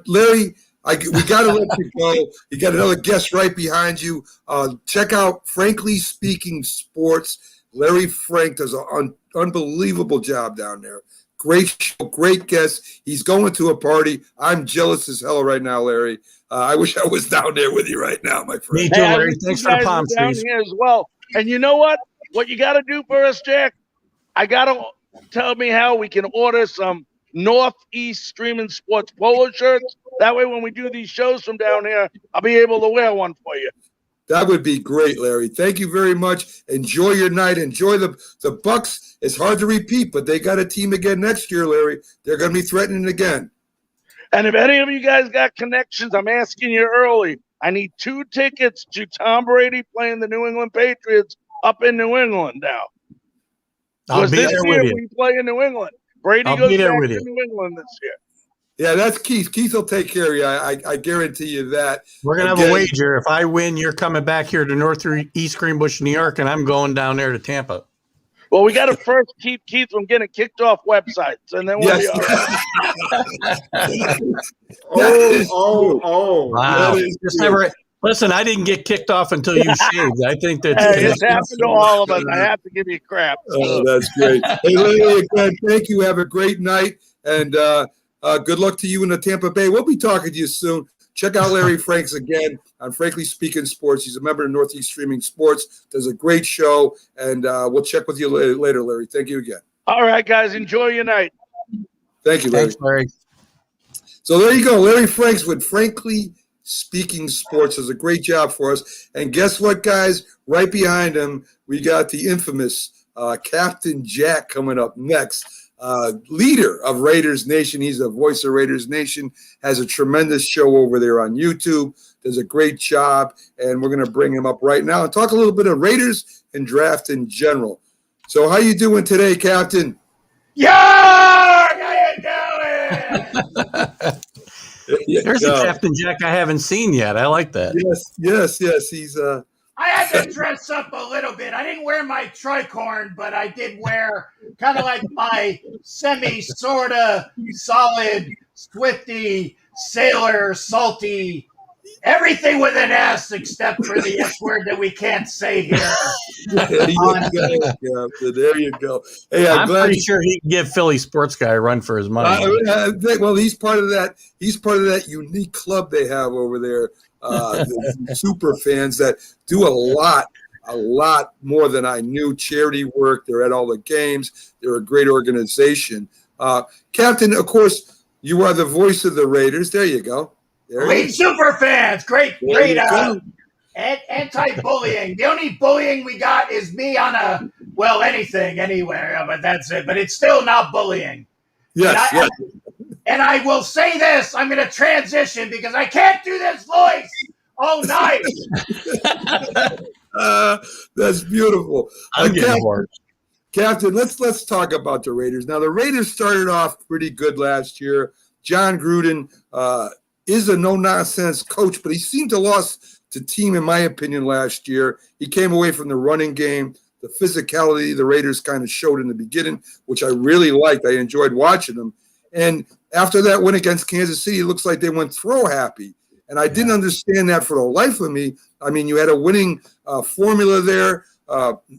Larry, we got to let you go. You got another guest right behind you. Check out Frankly Speaking Sports. Larry Frank does an unbelievable job down there. Great show, great guest. He's going to a party. I'm jealous as hell right now, Larry. I wish I was down there with you right now, my friend. Me too, Larry. Thanks for the palm trees. Here as well. And you know what? What you got to do for us, Jack? I got to tell me how we can order some Northeast Streaming Sports polo shirts. That way, when we do these shows from down here, I'll be able to wear one for you. That would be great, Larry. Thank you very much. Enjoy your night. Enjoy the Bucks. It's hard to repeat, but they got a team again next year, Larry. They're going to be threatening again. And if any of you guys got connections, I'm asking you early. I need 2 tickets to Tom Brady playing the New England Patriots up in New England now. I'll be this there year with you. we play in New England. Brady goes back to New England this year. Yeah, that's Keith. Keith will take care of you. I guarantee you that. We're going to have a wager. If I win, you're coming back here to Northeast Greenbush, New York, and I'm going down there to Tampa. Well, we got to first keep Keith from getting kicked off websites, and then we'll be all right. Wow. Just never. Listen, I didn't get kicked off until you shaved. I think that it's happened to all of us. I have to give you crap. Oh, that's great. Hey, Larry, again, thank you. Have a great night, and good luck to you in the Tampa Bay. We'll be talking to you soon. Check out Larry Franks again on Frankly Speaking Sports. He's a member of Northeast Streaming Sports, does a great show, and we'll check with you later, Larry. Thank you again. All right, guys, enjoy your night. Thank you, Larry. Thanks, Larry. So there you go. Larry Franks with Frankly Speaking Sports does a great job for us. And guess what, guys? Right behind him, we got the infamous Captain Jack coming up next. Leader of Raiders Nation. He's the voice of Raiders Nation, has a tremendous show over there on YouTube, does a great job, and we're going to bring him up right now and talk a little bit of Raiders and draft in general. So how you doing today, Captain? How you doing? There's a Captain Jack I haven't seen yet. I like that. Yes. He's I had to dress up a little bit. I didn't wear my tricorn, but I did wear kind of like my sort of solid, Swifty, sailor, salty, everything with an S except for the S word that we can't say here. there you go. Hey, I'm pretty sure he can give Philly Sports Guy a run for his money. Well, he's part of that. He's part of that unique club they have over there. The super fans that do a lot more than I knew. Charity work. They're at all the games. They're a great organization. Captain, of course, you are the voice of the Raiders. There you go. Great super fans. Great. Anti-bullying. The only bullying we got is me on anything anywhere, but that's it. But it's still not bullying. Yes. And I will say this, I'm going to transition because I can't do this voice all night. That's beautiful. Captain, let's talk about the Raiders. Now, the Raiders started off pretty good last year. John Gruden is a no-nonsense coach, but he seemed to lost the team, in my opinion, last year. He came away from the running game. The physicality the Raiders kind of showed in the beginning, which I really liked. I enjoyed watching them. And after that win against Kansas City, it looks like they went throw happy. And I didn't understand that for the life of me. I mean, you had a winning formula there.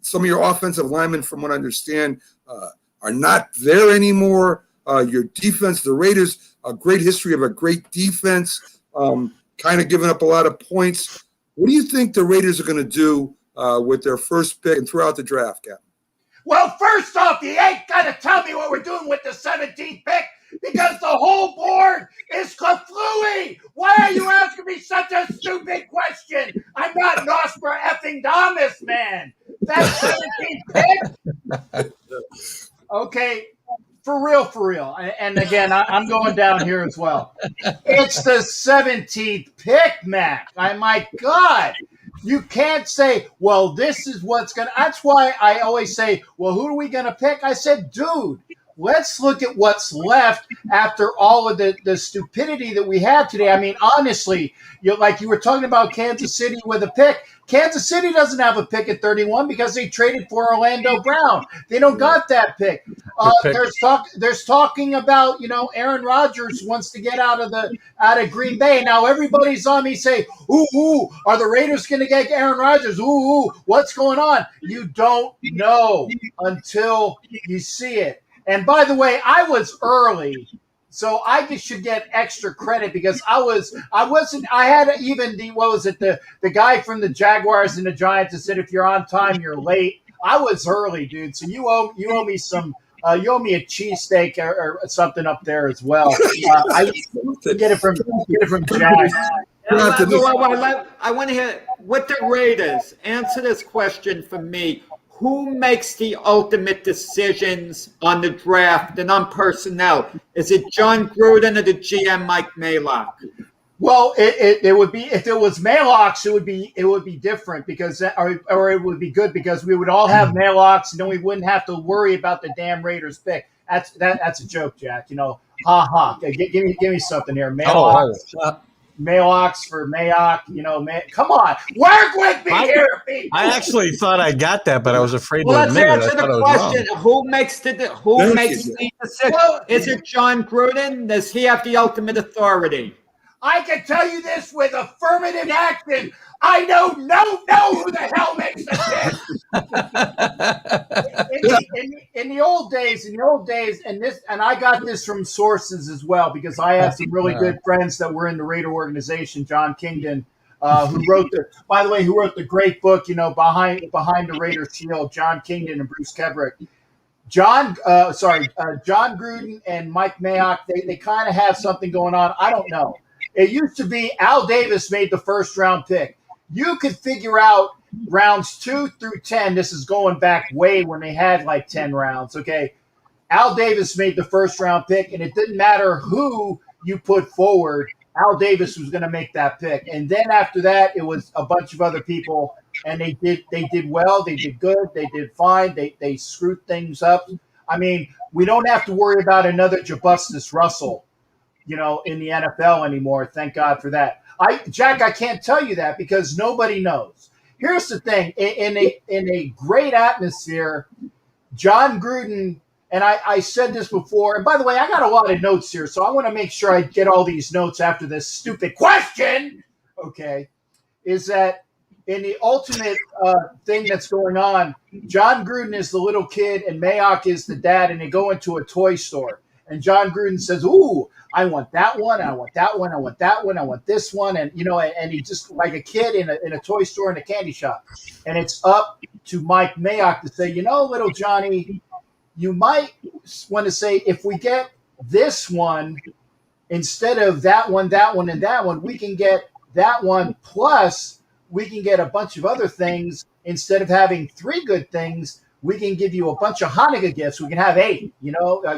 Some of your offensive linemen, from what I understand, are not there anymore. Your defense, the Raiders, a great history of a great defense, kind of giving up a lot of points. What do you think the Raiders are going to do with their first pick and throughout the draft, Captain? Well, first off, you ain't got to tell me what we're doing with the 17th pick because the whole board is kaflooey. Why are you asking me such a stupid question? I'm not Nostradamus, man. That 17th pick? Okay, for real. And again, I'm going down here as well. It's the 17th pick, Mac. My God. You can't say, well, this is what's going to – that's why I always say, well, who are we going to pick? I said, dude, let's look at what's left after all of the stupidity that we had today. I mean, honestly, like you were talking about Kansas City with a pick. Kansas City doesn't have a pick at 31 because they traded for Orlando Brown. They don't got that pick. There's talking about, Aaron Rodgers wants to get out of Green Bay. Now everybody's on me say, ooh, are the Raiders going to get Aaron Rodgers? Ooh, what's going on? You don't know until you see it. And by the way, I was early. So I just should get extra credit because I had even the guy from the Jaguars and the Giants that said, if you're on time, you're late. I was early, dude. So you owe me some, you owe me a cheesesteak or something up there as well. I get it from Jack. I want to hear, with the Raiders, answer this question for me. Who makes the ultimate decisions on the draft and on personnel? Is it John Gruden or the GM Mike Mayock? Well, it would be, if it was Maylocks, it would be different because or it would be good because we would all have Maylocks and then we wouldn't have to worry about the damn Raiders pick. That's a joke, Jack. Give me something here. Maylocks for Mayock, come on, work with me here, people. I actually thought I got that, but I was afraid to let's admit it. answer the question: Who makes the decision? Is it John Gruden? Does he have the ultimate authority? I can tell you this with affirmative action. I know who the hell makes the pick. In the old days, and I got this from sources as well because I have some really good friends that were in the Raider organization. John Kingdon, who wrote the great book, behind the Raider Shield. John Kingdon and Bruce Kebrick. John Gruden and Mike Mayock, they kind of have something going on. I don't know. It used to be Al Davis made the first round pick. You could figure out rounds 2 through 10. This is going back way when they had like 10 rounds. Okay. Al Davis made the first round pick, and it didn't matter who you put forward. Al Davis was going to make that pick. And then after that, it was a bunch of other people, and they did well. They did good. They did fine. They screwed things up. I mean, we don't have to worry about another Jabustus Russell, in the NFL anymore. Thank God for that. Jack, I can't tell you that because nobody knows. Here's the thing. In a great atmosphere, John Gruden, and I said this before, and by the way, I got a lot of notes here, so I want to make sure I get all these notes after this stupid question, okay, is that in the ultimate thing that's going on, John Gruden is the little kid and Mayock is the dad, and they go into a toy store. And John Gruden says, ooh, I want that one, I want that one, I want that one, I want this one. And, and he just like a kid in a toy store in a candy shop. And it's up to Mike Mayock to say, little Johnny, you might want to say, if we get this one, instead of that one, and that one, we can get that one plus we can get a bunch of other things. Instead of having 3 good things, we can give you a bunch of Hanukkah gifts. We can have 8,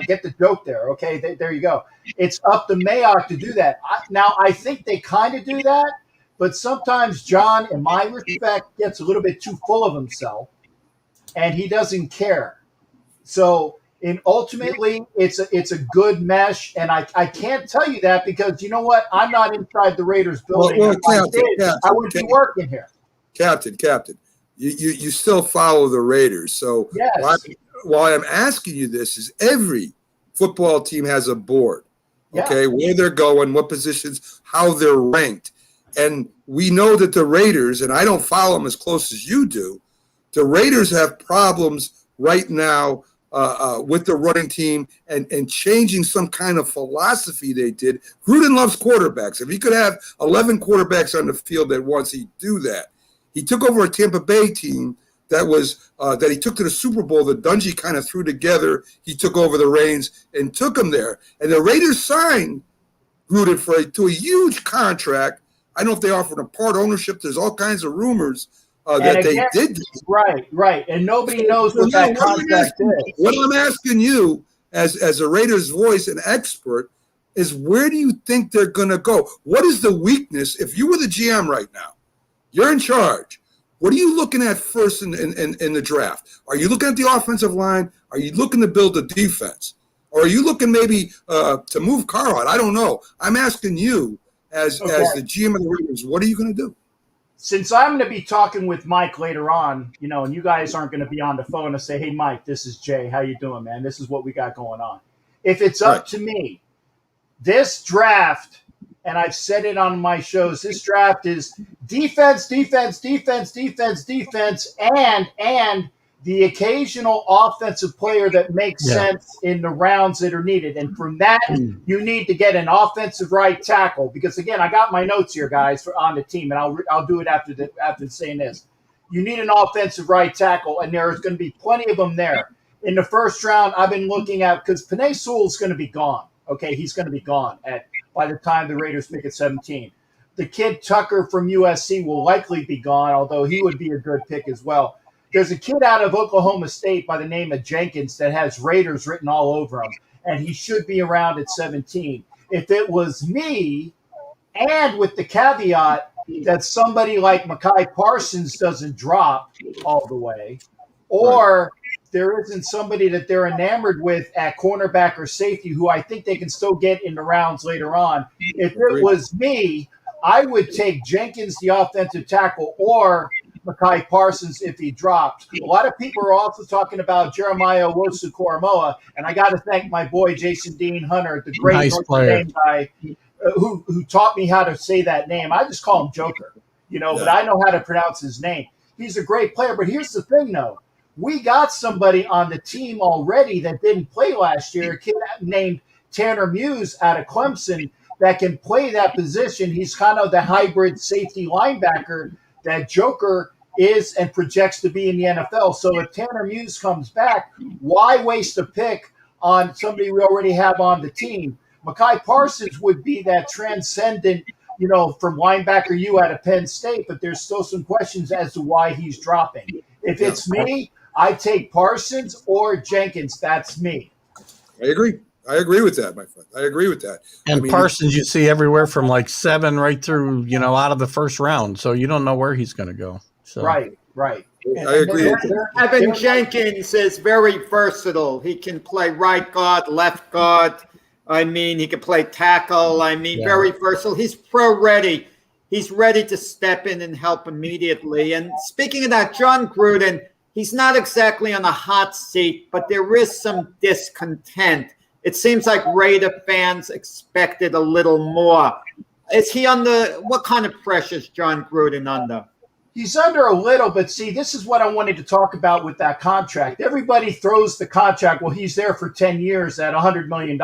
get the joke there. Okay, there you go. It's up to Mayock to do that. Now, I think they kind of do that, but sometimes John, in my respect, gets a little bit too full of himself, and he doesn't care. So, ultimately, it's a good mesh, and I can't tell you that because you know what? I'm not inside the Raiders building. Well, if I did, I would be working here. Captain, you still follow the Raiders. So yes. Why I'm asking you this is every football team has a board, okay, where they're going, what positions, how they're ranked. And we know that the Raiders, and I don't follow them as close as you do, the Raiders have problems right now with the running team and changing some kind of philosophy they did. Gruden loves quarterbacks. If he could have 11 quarterbacks on the field at once, he'd do that. He took over a Tampa Bay team that was that he took to the Super Bowl that Dungy kind of threw together. He took over the reins and took him there. And the Raiders signed Gruden to a huge contract. I don't know if they offered him part ownership. There's all kinds of rumors that they did. Right. And nobody knows what that contract is. What I'm asking you as a Raiders voice and expert is where do you think they're going to go? What is the weakness? If you were the GM right now, you're in charge. What are you looking at first in the draft? Are you looking at the offensive line? Are you looking to build a defense? Or are you looking maybe to move Carr out? I don't know. I'm asking you as the GM of the Raiders, what are you going to do? Since I'm going to be talking with Mike later on, and you guys aren't going to be on the phone and say, hey, Mike, this is Jay. How you doing, man? This is what we got going on. If it's up to me, this draft – and I've said it on my shows, this draft is defense, and the occasional offensive player that makes sense in the rounds that are needed. And from that, you need to get an offensive right tackle. Because, again, I got my notes here, guys, on the team, and I'll do it after saying this. You need an offensive right tackle, and there's going to be plenty of them there. In the first round, I've been looking at – because Penei Sewell's going to be gone. Okay, he's going to be gone by the time the Raiders pick at 17. The kid Tucker from USC will likely be gone, although he would be a good pick as well. There's a kid out of Oklahoma State by the name of Jenkins that has Raiders written all over him, and he should be around at 17. If it was me, and with the caveat that somebody like Mekhi Parsons doesn't drop all the way, or there isn't somebody that they're enamored with at cornerback or safety who I think they can still get in the rounds later on. If it was me, I would take Jenkins, the offensive tackle, or Mekhi Parsons if he dropped. A lot of people are also talking about Jeremiah Owusu-Koramoah, and I got to thank my boy Jason Dean Hunter, the great Notre Dame guy, who taught me how to say that name. I just call him Joker, but I know how to pronounce his name. He's a great player, but here's the thing, though. We got somebody on the team already that didn't play last year, a kid named Tanner Muse out of Clemson that can play that position. He's kind of the hybrid safety linebacker that Joker is and projects to be in the NFL. So if Tanner Muse comes back, why waste a pick on somebody we already have on the team? Mekhi Parsons would be that transcendent, from linebacker U out of Penn State, but there's still some questions as to why he's dropping. If it's me, I take Parsons or Jenkins. That's me. I agree. I agree with that, my friend. I agree with that. And Parsons, you see everywhere from like 7 right through, out of the first round. So you don't know where he's going to go. So. Right. I agree. Evan Jenkins is very versatile. He can play right guard, left guard. He can play tackle. Very versatile. He's pro ready. He's ready to step in and help immediately. And speaking of that, John Gruden, he's not exactly on a hot seat, but there is some discontent. It seems like Raider fans expected a little more. Is he under – what kind of pressure is John Gruden under? He's under a little, but see, this is what I wanted to talk about with that contract. Everybody throws the contract. Well, he's there for 10 years at $100 million.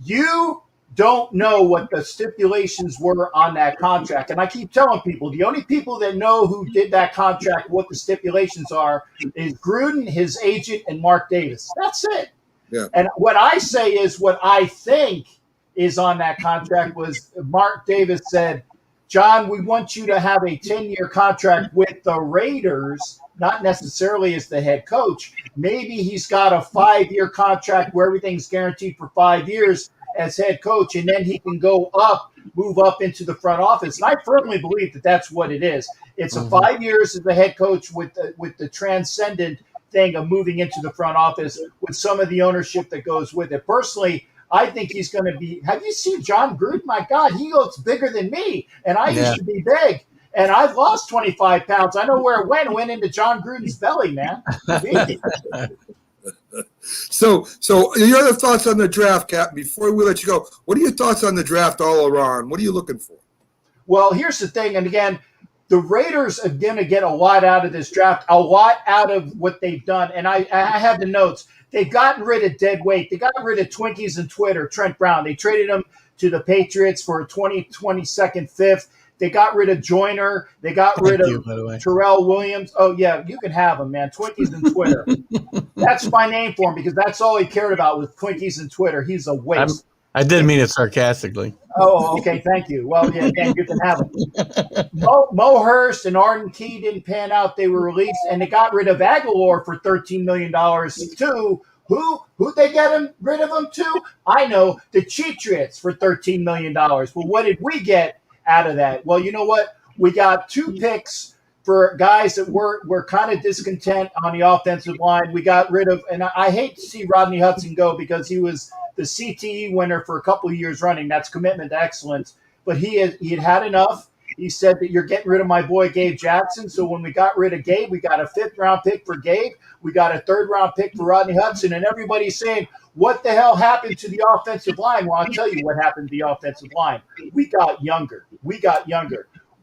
You don't know what the stipulations were on that contract. And I keep telling people, the only people that know who did that contract, what the stipulations are, is Gruden, his agent, and Mark Davis. That's it. Yeah. And what I say is what I think is on that contract was Mark Davis said, John, we want you to have a 10-year contract with the Raiders, not necessarily as the head coach. Maybe he's got a 5-year contract where everything's guaranteed for 5 years as head coach, and then he can move up into the front office. And I firmly believe that that's what it is. It's a 5 years as the head coach with the transcendent thing of moving into the front office with some of the ownership that goes with it. Personally, I think he's going to be – have you seen John Gruden? My God, he looks bigger than me, and I used to be big. And I've lost 25 pounds. I know where it went. It went into John Gruden's belly, man. So your other thoughts on the draft, Cap, before we let you go, what are your thoughts on the draft all around? What are you looking for? Well, here's the thing. And again, the Raiders are going to get a lot out of this draft, a lot out of what they've done. And I have the notes. They've gotten rid of dead weight. They got rid of Twinkies and Twitter, Trent Brown. They traded him to the Patriots for a 22nd, 5th. They got rid of Joyner. They got rid of Terrell Williams. Oh, yeah, you can have him, man. Twinkies and Twitter. That's my name for him because that's all he cared about was Twinkies and Twitter. He's a waste. I did mean it sarcastically. Oh, okay. Thank you. Well, yeah, again, you can have him. Mo Hurst and Arden Key didn't pan out. They were released, and they got rid of Aguilar for $13 million too. Who'd they get rid of him to? I know, the Cheatriots for $13 million. Well, what did we get out of that? Well, you know what? We got 2 picks for guys that were kind of discontent on the offensive line. We got rid of, and I hate to see Rodney Hudson go because he was the CTE winner for a couple of years running. That's commitment to excellence. But he had enough. He said that you're getting rid of my boy Gabe Jackson. So when we got rid of Gabe, we got a 5th-round pick for Gabe. We got a 3rd-round pick for Rodney Hudson. And everybody's saying, what the hell happened to the offensive line? Well, I'll tell you what happened to the offensive line. We got younger. We got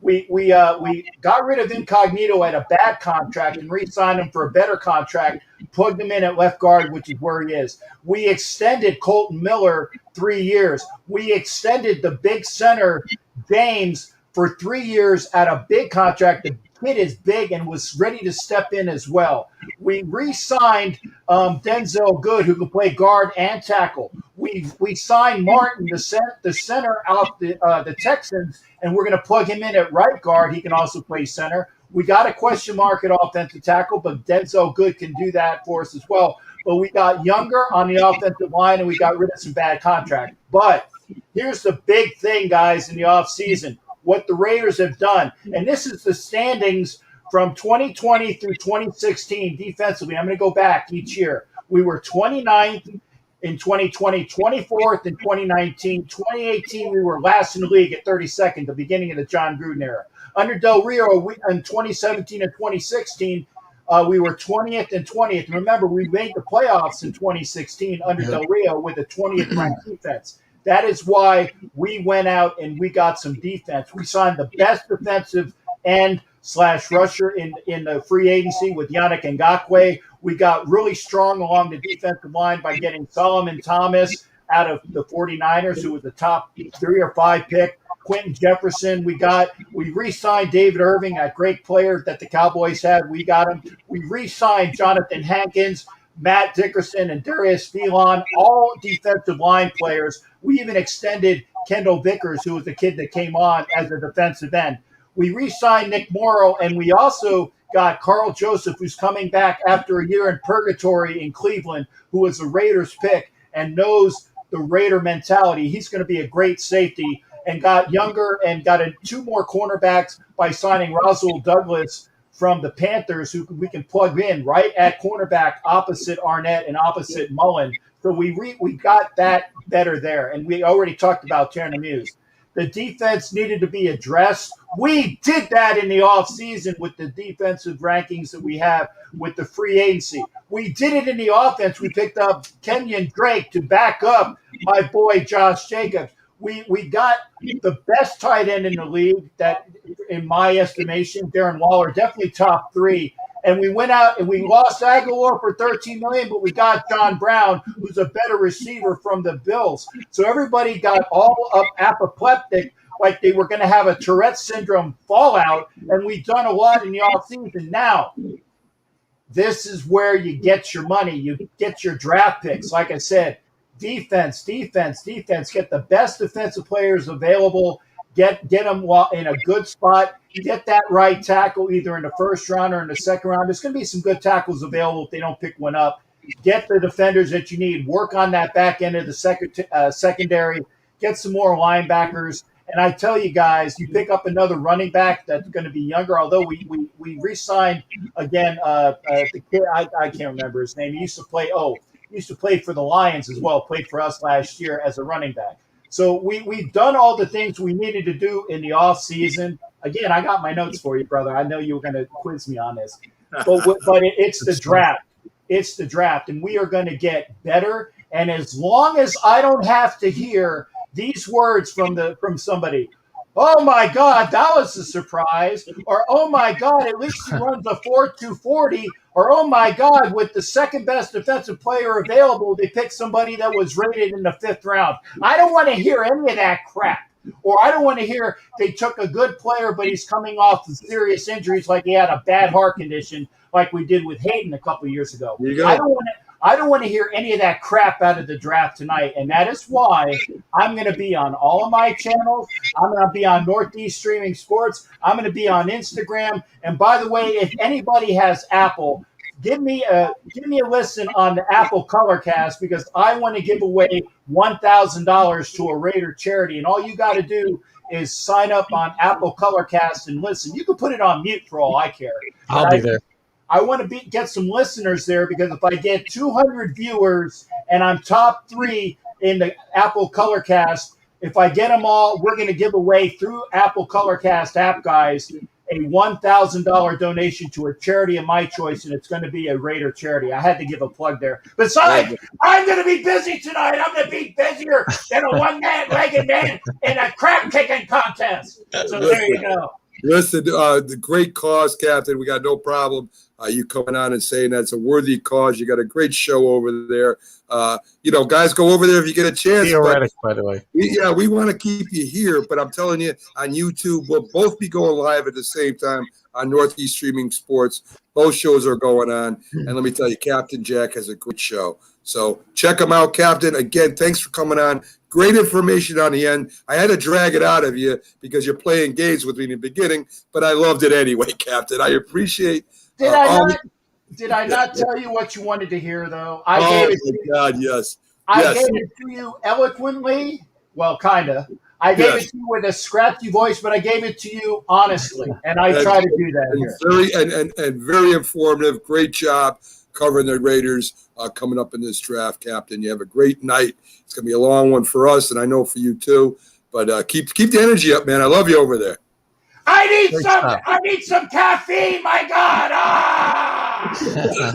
rid of Incognito at a bad contract and re-signed him for a better contract, plugged him in at left guard, which is where he is. We extended Colton Miller 3 years. We extended the big center, James, for 3 years at a big contract. The kid is big and was ready to step in as well. We re-signed Denzel Good, who can play guard and tackle. We signed Martin, the center out the Texans, and we're going to plug him in at right guard. He can also play center. We got a question mark at offensive tackle, but Denzel Good can do that for us as well. But we got younger on the offensive line, and we got rid of some bad contracts. But here's the big thing, guys, in the offseason, what the Raiders have done. And this is the standings from 2020 through 2016 defensively. I'm going to go back each year. We were 29th in 2020, 24th in 2019. 2018, we were last in the league at 32nd, the beginning of the John Gruden era. Under Del Rio, in 2017 and 2016, we were 20th and 20th. Remember, we made the playoffs in 2016 under Del Rio with a 20th ranked defense. That is why we went out and we got some defense. We signed the best defensive end / rusher in the free agency with Yannick Ngakoue. We got really strong along the defensive line by getting Solomon Thomas out of the 49ers, who was the top 3 or 5 pick. Quentin Jefferson. We re-signed David Irving, a great player that the Cowboys had. We got him. We re-signed Jonathan Hankins, Matt Dickerson, and Darius Phelan, all defensive line players. We even extended Kendall Vickers, who was the kid that came on as a defensive end. We re-signed Nick Morrow, and we also got Carl Joseph, who's coming back after a year in purgatory in Cleveland, who was a Raiders pick and knows the Raider mentality. He's going to be a great safety, and got younger and got 2 more cornerbacks by signing Rasul Douglas from the Panthers, who we can plug in right at cornerback opposite Arnett and opposite Mullen. So we got that better there. And we already talked about Turner Muse. The defense needed to be addressed. We did that in the offseason with the defensive rankings that we have with the free agency. We did it in the offense. We picked up Kenyon Drake to back up my boy Josh Jacobs. We got the best tight end in the league, that, in my estimation, Darren Waller, definitely top 3. And we went out and we lost Aguilar for $13 million, but we got John Brown, who's a better receiver from the Bills. So everybody got all up apoplectic, like they were going to have a Tourette syndrome fallout. And we've done a lot in the offseason. Now, this is where you get your money. You get your draft picks. Like I said, defense. Get the best defensive players available. Get them in a good spot. Get that right tackle either in the first round or in the second round. There's going to be some good tackles available if they don't pick one up. Get the defenders that you need. Work on that back end of the secondary. Get some more linebackers. And I tell you guys, you pick up another running back that's going to be younger. Although we re-signed again the kid, I can't remember his name. He used to play for the Lions as well. Played for us last year as a running back. So we've done all the things we needed to do in the off season. Again, I got my notes for you, brother. I know you were going to quiz me on this, but it's the draft. It's the draft, and we are going to get better. And as long as I don't have to hear these words from somebody, oh my God, that was a surprise, or oh my God, at least he runs a 4.240, or oh my God, with the second best defensive player available, they picked somebody that was rated in the 5th round. I don't want to hear any of that crap. Or I don't want to hear they took a good player, but he's coming off of serious injuries, like he had a bad heart condition, like we did with Hayden a couple of years ago. There you go. I don't want to hear any of that crap out of the draft tonight, and that is why I'm going to be on all of my channels. I'm going to be on Northeast Streaming Sports. I'm going to be on Instagram. And by the way, if anybody has Apple, give me a listen on the Apple Colorcast, because I want to give away $1,000 to a Raider charity, and all you got to do is sign up on Apple Colorcast and listen. You can put it on mute for all I care. I'll be there. I want to get some listeners there, because if I get 200 viewers and I'm top 3 in the Apple Colorcast, if I get them all, we're going to give away through Apple Colorcast app, guys, a $1,000 donation to a charity of my choice, and it's going to be a Raider charity. I had to give a plug there. Besides, I'm going to be busy tonight. I'm going to be busier than a one-legged man in a crap kicking contest. So there you go. Listen, the great cause, Captain. We got no problem. You coming on and saying that's a worthy cause. You got a great show over there. Guys, go over there if you get a chance. Theoretic, by the way. We want to keep you here, but I'm telling you, on YouTube, we'll both be going live at the same time on Northeast Streaming Sports. Both shows are going on. And let me tell you, Captain Jack has a great show. So check him out, Captain. Again, thanks for coming on. Great information on the end. I had to drag it out of you because you're playing games with me in the beginning, but I loved it anyway, Captain. I appreciate Did I not tell you what you wanted to hear, though? I gave it to you eloquently. Well, kind of. I gave it to you with a scratchy voice, but I gave it to you honestly, and I try to do that here. Very informative. Great job covering the Raiders coming up in this draft, Captain. You have a great night. It's going to be a long one for us, and I know for you too. But keep the energy up, man. I love you over there. I need some caffeine, my God.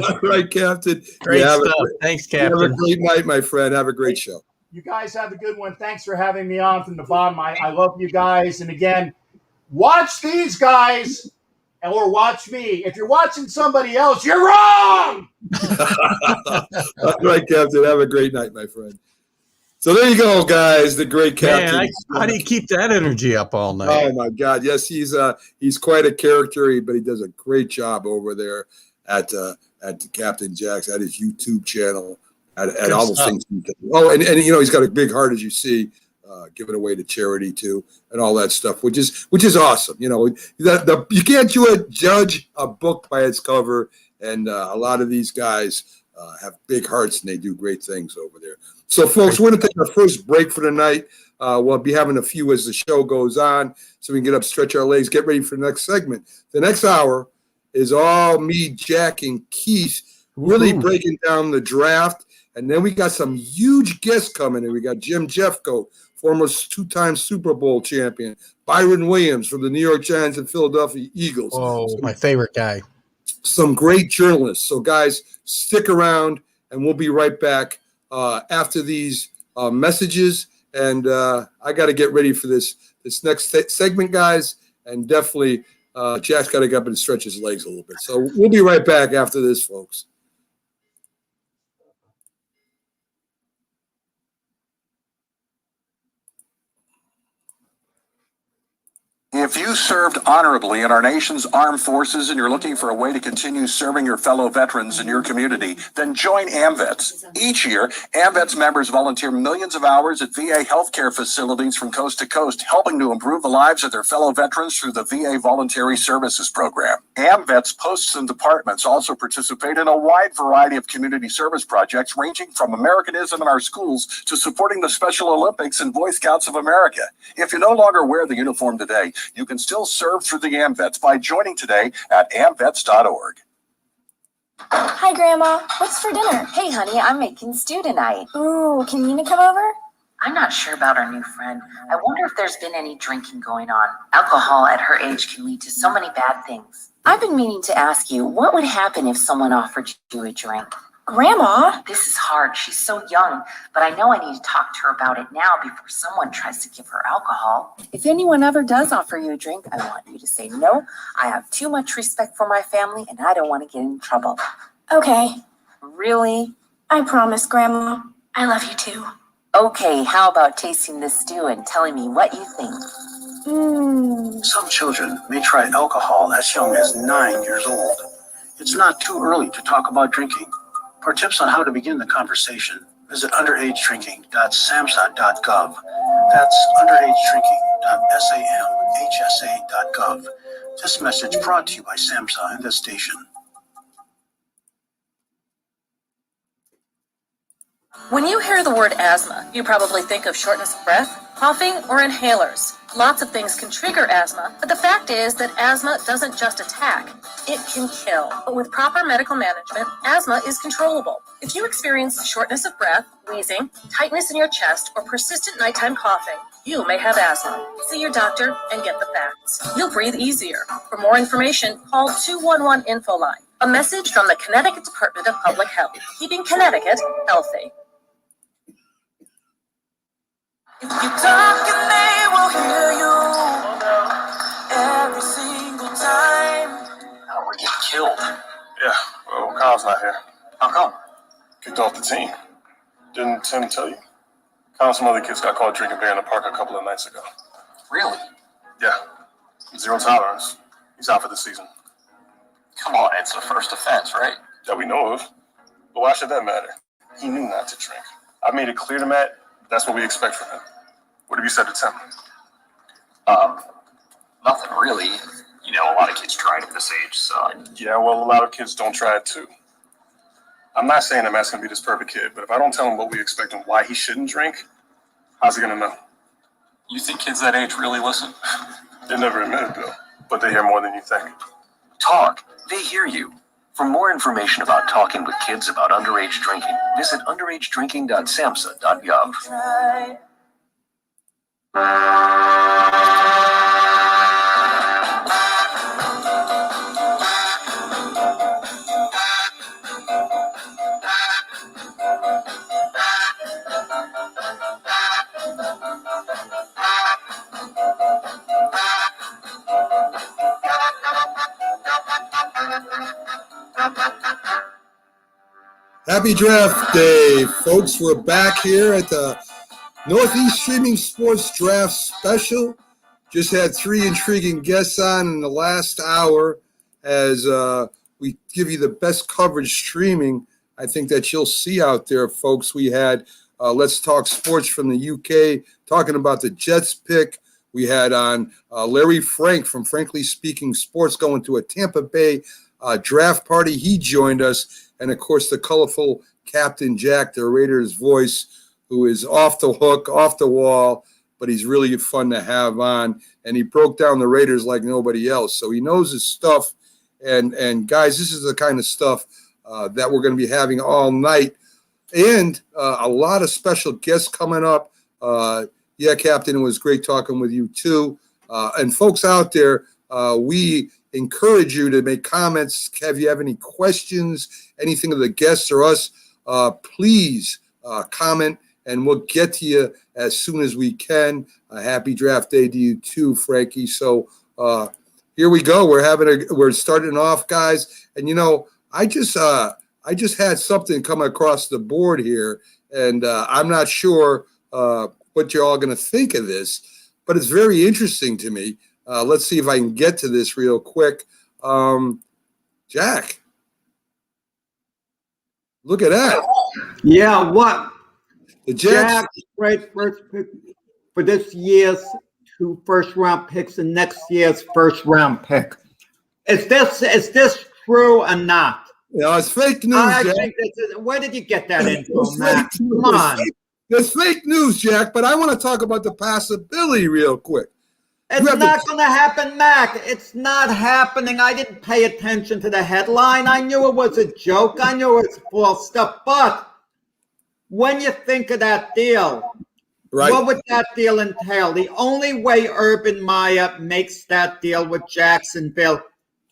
All right, Captain. Great stuff. Thanks, Captain. Have a great night, my friend. Have a great show. You guys have a good one. Thanks for having me on from the bottom. I love you guys. And again, watch these guys or watch me. If you're watching somebody else, you're wrong. All right, Captain. Have a great night, my friend. So there you go, guys. The great captain. Man, how do you keep that energy up all night? Oh my God! Yes, he's quite a character, but he does a great job over there at Captain Jack's, at his YouTube channel, at all the things he does. Oh, and he's got a big heart, as you see, giving away to charity too, and all that stuff, which is awesome. You can't judge a book by its cover, and a lot of these guys have big hearts and they do great things over there. So, folks, we're going to take our first break for the night. We'll be having a few as the show goes on, so we can get up, stretch our legs, get ready for the next segment. The next hour is all me, Jack, and Keith really breaking down the draft. And then we got some huge guests coming in. We got Jim Jeffcoat, former two-time Super Bowl champion, Byron Williams from the New York Giants and Philadelphia Eagles. Oh, my favorite guy. Some great journalists. So, guys, stick around, and we'll be right back after these messages. And I got to get ready for this next segment, guys. And definitely Jack's got to get up and stretch his legs a little bit. So we'll be right back after this, folks. If you served honorably in our nation's armed forces and you're looking for a way to continue serving your fellow veterans in your community, then join AMVETS. Each year, AMVETS members volunteer millions of hours at VA healthcare facilities from coast to coast, helping to improve the lives of their fellow veterans through the VA Voluntary Services Program. AMVETS posts and departments also participate in a wide variety of community service projects, ranging from Americanism in our schools to supporting the Special Olympics and Boy Scouts of America. If you no longer wear the uniform today, you can still serve through the AMVETS by joining today at amvets.org. Hi, Grandma. What's for dinner? Hey, honey, I'm making stew tonight. Ooh, can Nina come over? I'm not sure about our new friend. I wonder if there's been any drinking going on. Alcohol at her age can lead to so many bad things. I've been meaning to ask you, what would happen if someone offered you a drink? Grandma? This is hard. She's so young, but I know I need to talk to her about it now before someone tries to give her alcohol. If anyone ever does offer you a drink, I want you to say no. I have too much respect for my family, and I don't want to get in trouble. Okay. Really? I promise, Grandma. I love you too. Okay, how about tasting this stew and telling me what you think? Some children may try alcohol as young as 9 years old. It's not too early to talk about drinking. For tips on how to begin the conversation, visit underagedrinking.samhsa.gov. That's underagedrinking.samhsa.gov. This message brought to you by SAMHSA and this station. When you hear the word asthma, you probably think of shortness of breath, coughing, or inhalers. Lots of things can trigger asthma, but the fact is that asthma doesn't just attack, it can kill. But with proper medical management, asthma is controllable. If you experience shortness of breath, wheezing, tightness in your chest, or persistent nighttime coughing, you may have asthma. See your doctor and get the facts. You'll breathe easier. For more information, call 211-INFO-LINE. A message from the Connecticut Department of Public Health, keeping Connecticut healthy. If you talk and they will hear you every single time. Oh, we're getting killed. Yeah, well, Kyle's not here. How come? Kicked off the team. Didn't Tim tell you? Kyle and some other kids got caught drinking beer in the park a couple of nights ago. Really? Yeah. 0 tolerance. He's out for the season. Come on, it's the first offense, right? That we know of. But why should that matter? He knew not to drink. I made it clear to Matt, that's what we expect from him. What have you said to Tim? Nothing really. You know, a lot of kids try it at this age, so. Yeah, well, a lot of kids don't try it too. I'm not saying that Matt's going to be this perfect kid, but if I don't tell him what we expect and why he shouldn't drink, how's he going to know? You think kids that age really listen? They never admit it, though, but they hear more than you think. Talk. They hear you. For more information about talking with kids about underage drinking, visit underagedrinking.samhsa.gov. Happy draft day, folks. We're back here at the Northeast Streaming Sports Draft Special. Just had 3 intriguing guests on in the last hour as we give you the best coverage streaming I think that you'll see out there, folks. We had Let's Talk Sports from the UK talking about the Jets pick. We had on Larry Frank from Frankly Speaking Sports going to a Tampa Bay draft party. He joined us. And, of course, the colorful Captain Jack, the Raiders voice, who is off the hook, off the wall, but he's really fun to have on. And he broke down the Raiders like nobody else. So he knows his stuff. And guys, this is the kind of stuff that we're going to be having all night. And a lot of special guests coming up. Yeah, Captain, it was great talking with you too. And folks out there, we encourage you to make comments. If you have any questions, anything of the guests or us, please comment, and we'll get to you as soon as we can. Happy draft day to you too, Frankie. So here we go. We're starting off, guys. And you know, I just had something come across the board here, and I'm not sure what you're all going to think of this, but it's very interesting to me. Let's see if I can get to this real quick. Jack, look at that. Yeah, what? The Jets. Jack, great first pick for this year's 2 first-round picks and next year's first-round pick. Is this true or not? Yeah, it's fake news, Jack. Where did you get that info, Matt? Come on. It's fake news, Jack, but I want to talk about the possibility real quick. It's not going to happen, Mac. It's not happening. I didn't pay attention to the headline. I knew it was a joke. I knew it was false stuff. But when you think of that deal, right, what would that deal entail? The only way Urban Meyer makes that deal with Jacksonville,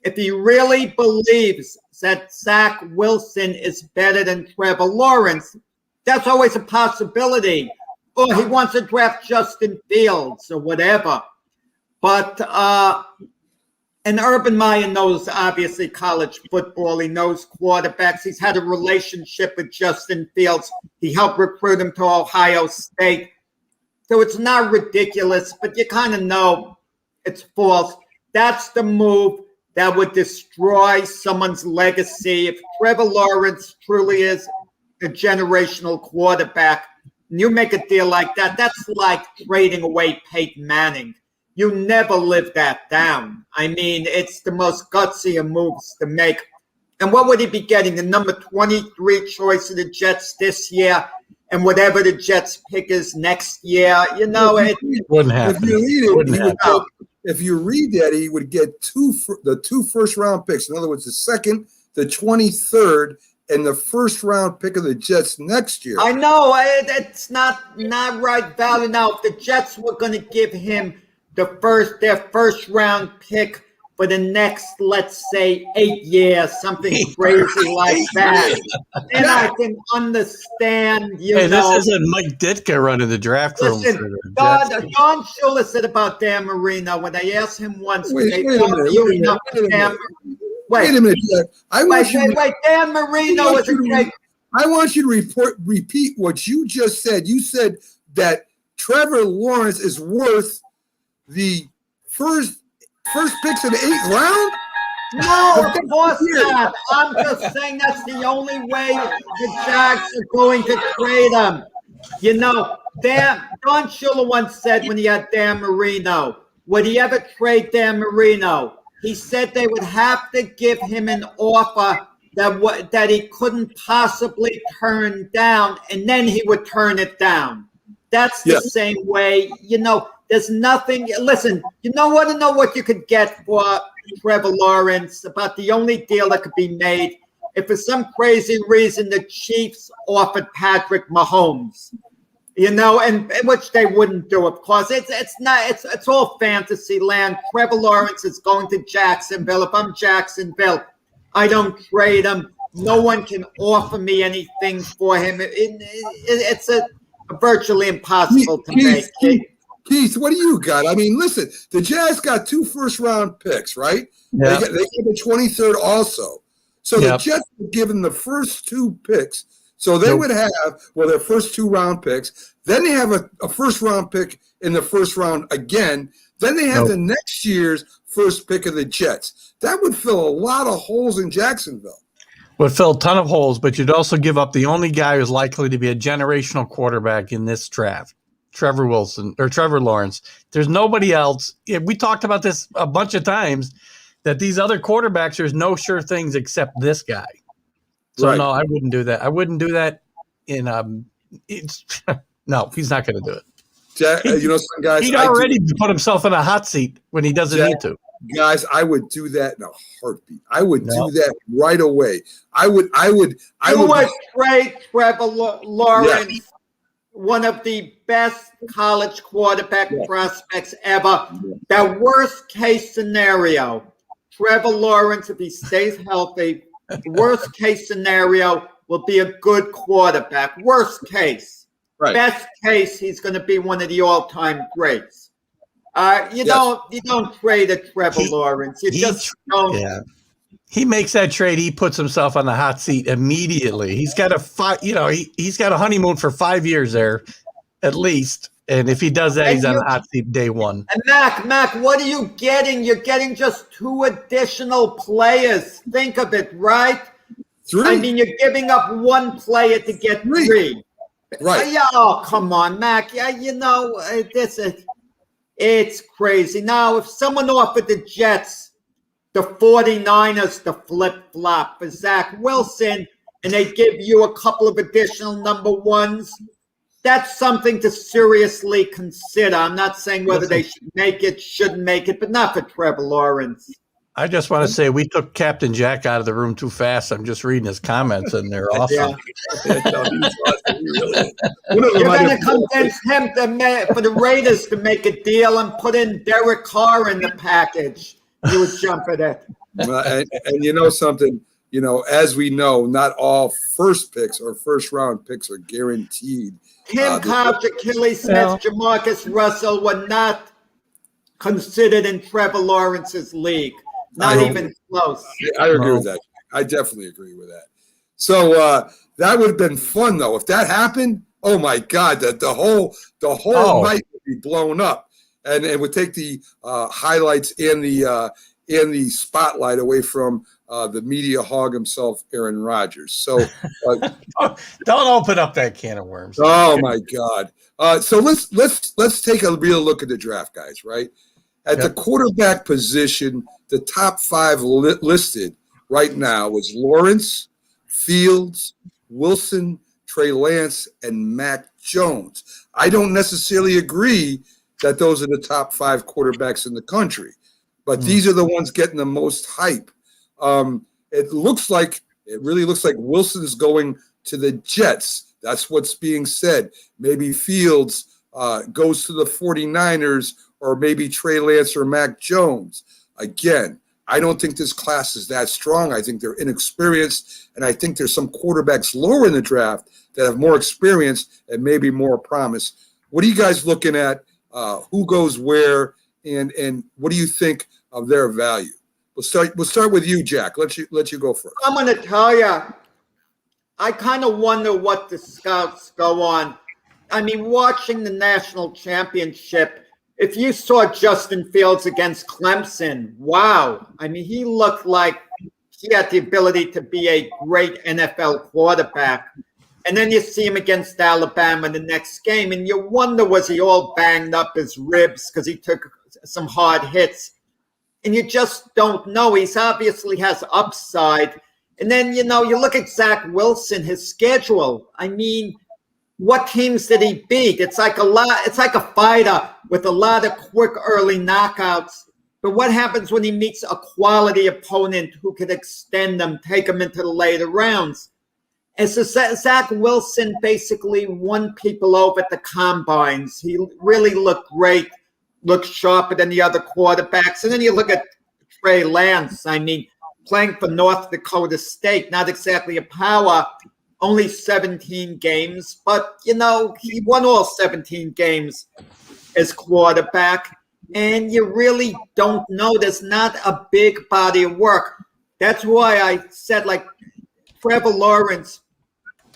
if he really believes that Zach Wilson is better than Trevor Lawrence, that's always a possibility. Or he wants to draft Justin Fields or whatever. But and Urban Meyer knows, obviously, college football. He knows quarterbacks. He's had a relationship with Justin Fields. He helped recruit him to Ohio State. So it's not ridiculous, but you kind of know it's false. That's the move that would destroy someone's legacy. If Trevor Lawrence truly is a generational quarterback, and you make a deal like that, that's like trading away Peyton Manning. You never live that down. I mean, it's the most gutsy of moves to make. And what would he be getting? The number 23 choice of the Jets this year, and whatever the Jets pick is next year. You know, it wouldn't happen. If you read that, he would get the 2 first-round picks. In other words, the second, the 23rd, and the first-round pick of the Jets next year. I know. It's not right value. Now, if the Jets were going to give him their first-round pick for the next, let's say, 8 years, something crazy like that, then I can understand, this isn't Mike Ditka running the draft room. Listen, Don Shula said about Dan Marino when they asked him once. Wait a minute. Dan Marino is a great. I want you to repeat what you just said. You said that Trevor Lawrence is worth the first picks in the 8th round? No, of course not. I'm just saying that's the only way the Jags are going to trade him. You know, Don Shula once said when he had Dan Marino, would he ever trade Dan Marino? He said they would have to give him an offer that he couldn't possibly turn down, and then he would turn it down. That's the same way, you know. There's nothing. Listen, you want to know what you could get for Trevor Lawrence? About the only deal that could be made if for some crazy reason the Chiefs offered Patrick Mahomes, and which they wouldn't do, of course. It's all fantasy land. Trevor Lawrence is going to Jacksonville. If I'm Jacksonville, I don't trade him. No one can offer me anything for him. It's virtually impossible to make. Keith, what do you got? I mean, listen, the Jazz got 2 first-round picks, right? Yeah. They got the 23rd also. So the Jets were given the first 2 picks. So they Nope. would have, well, their first 2 round picks. Then they have a first round pick in the first round again. Then they have Nope. the next year's first pick of the Jets. That would fill a lot of holes in Jacksonville. Would fill a ton of holes, but you'd also give up the only guy who's likely to be a generational quarterback in this draft, Trevor Lawrence. There's nobody else. We talked about this a bunch of times, that these other quarterbacks, there's no sure things except this guy. So Right. no, I wouldn't do that. I wouldn't do that no, he's not going to do it. You know, some guys. He'd I do- already put himself in a hot seat when he doesn't need to. Guys, I would do that in a heartbeat. I would No. do that right away. I would Trade Trevor Lawrence, one of the best college quarterback prospects ever. The worst case scenario, Trevor Lawrence, if he stays healthy, worst case scenario will be a good quarterback. Worst case. Right. Best case, he's going to be one of the all-time greats. You don't trade a Trevor Lawrence. You just don't. Yeah. He makes that trade. He puts himself on the hot seat immediately. He's got he's got a honeymoon for 5 years there, at least. And if he does that, he's on the hot seat day one. And Mac, what are you getting? You're getting just 2 additional players. Think of it, right? 3. I mean, you're giving up 1 player to get 3. Right. Yeah, oh, come on, Mac. Yeah, you know, it's crazy. Now, if someone offered the Jets, the 49ers to flip-flop for Zach Wilson, and they give you a couple of additional number 1s, that's something to seriously consider. I'm not saying whether they should make it, shouldn't make it, but not for Trevor Lawrence. I just want to say we took Captain Jack out of the room too fast. I'm just reading his comments, and they're awesome. You're going to convince him for the Raiders to make a deal and put in Derek Carr in the package. You would jump at it. And you know something, you know, as we know, not all first picks or first round picks are guaranteed. Tim Couch, Achilles Smith, Jamarcus Russell were not considered in Trevor Lawrence's league. Not even close. I agree with that. I definitely agree with that. So that would have been fun, though. If that happened, oh my God, the whole night would be blown up, and it would take the highlights and the spotlight away from the media hog himself, Aaron Rodgers. So don't open up that can of worms. Oh my God. So let's take a real look at the draft, guys. Right at the quarterback position, the top 5 listed right now is Lawrence, Fields, Wilson, Trey Lance, and Mac Jones. I don't necessarily agree that those are the top 5 quarterbacks in the country, but these are the ones getting the most hype. It really looks like Wilson's going to the Jets. That's what's being said. Maybe Fields goes to the 49ers, or maybe Trey Lance or Mac Jones. Again, I don't think this class is that strong. I think they're inexperienced, and I think there's some quarterbacks lower in the draft that have more experience and maybe more promise. What are you guys looking at? Who goes where, and what do you think of their value? We'll start with you, Jack. Let you go first. I'm going to tell you, I kind of wonder what the scouts go on. I mean, watching the national championship, if you saw Justin Fields against Clemson, wow. I mean, he looked like he had the ability to be a great NFL quarterback. And then you see him against Alabama the next game, and you wonder, was he all banged up his ribs because he took some hard hits? And you just don't know. He's obviously has upside. And then, you know, you look at Zach Wilson, his schedule. I mean, what teams did he beat? It's like a fighter with a lot of quick early knockouts. But what happens when he meets a quality opponent who could extend them, take them into the later rounds? And so Zach Wilson basically won people over at the combines. He really looked great, looked sharper than the other quarterbacks. And then you look at Trey Lance. I mean, playing for North Dakota State, not exactly a power, only 17 games. But, you know, he won all 17 games as quarterback. And you really don't know. There's not a big body of work. That's why I said, like, Trevor Lawrence,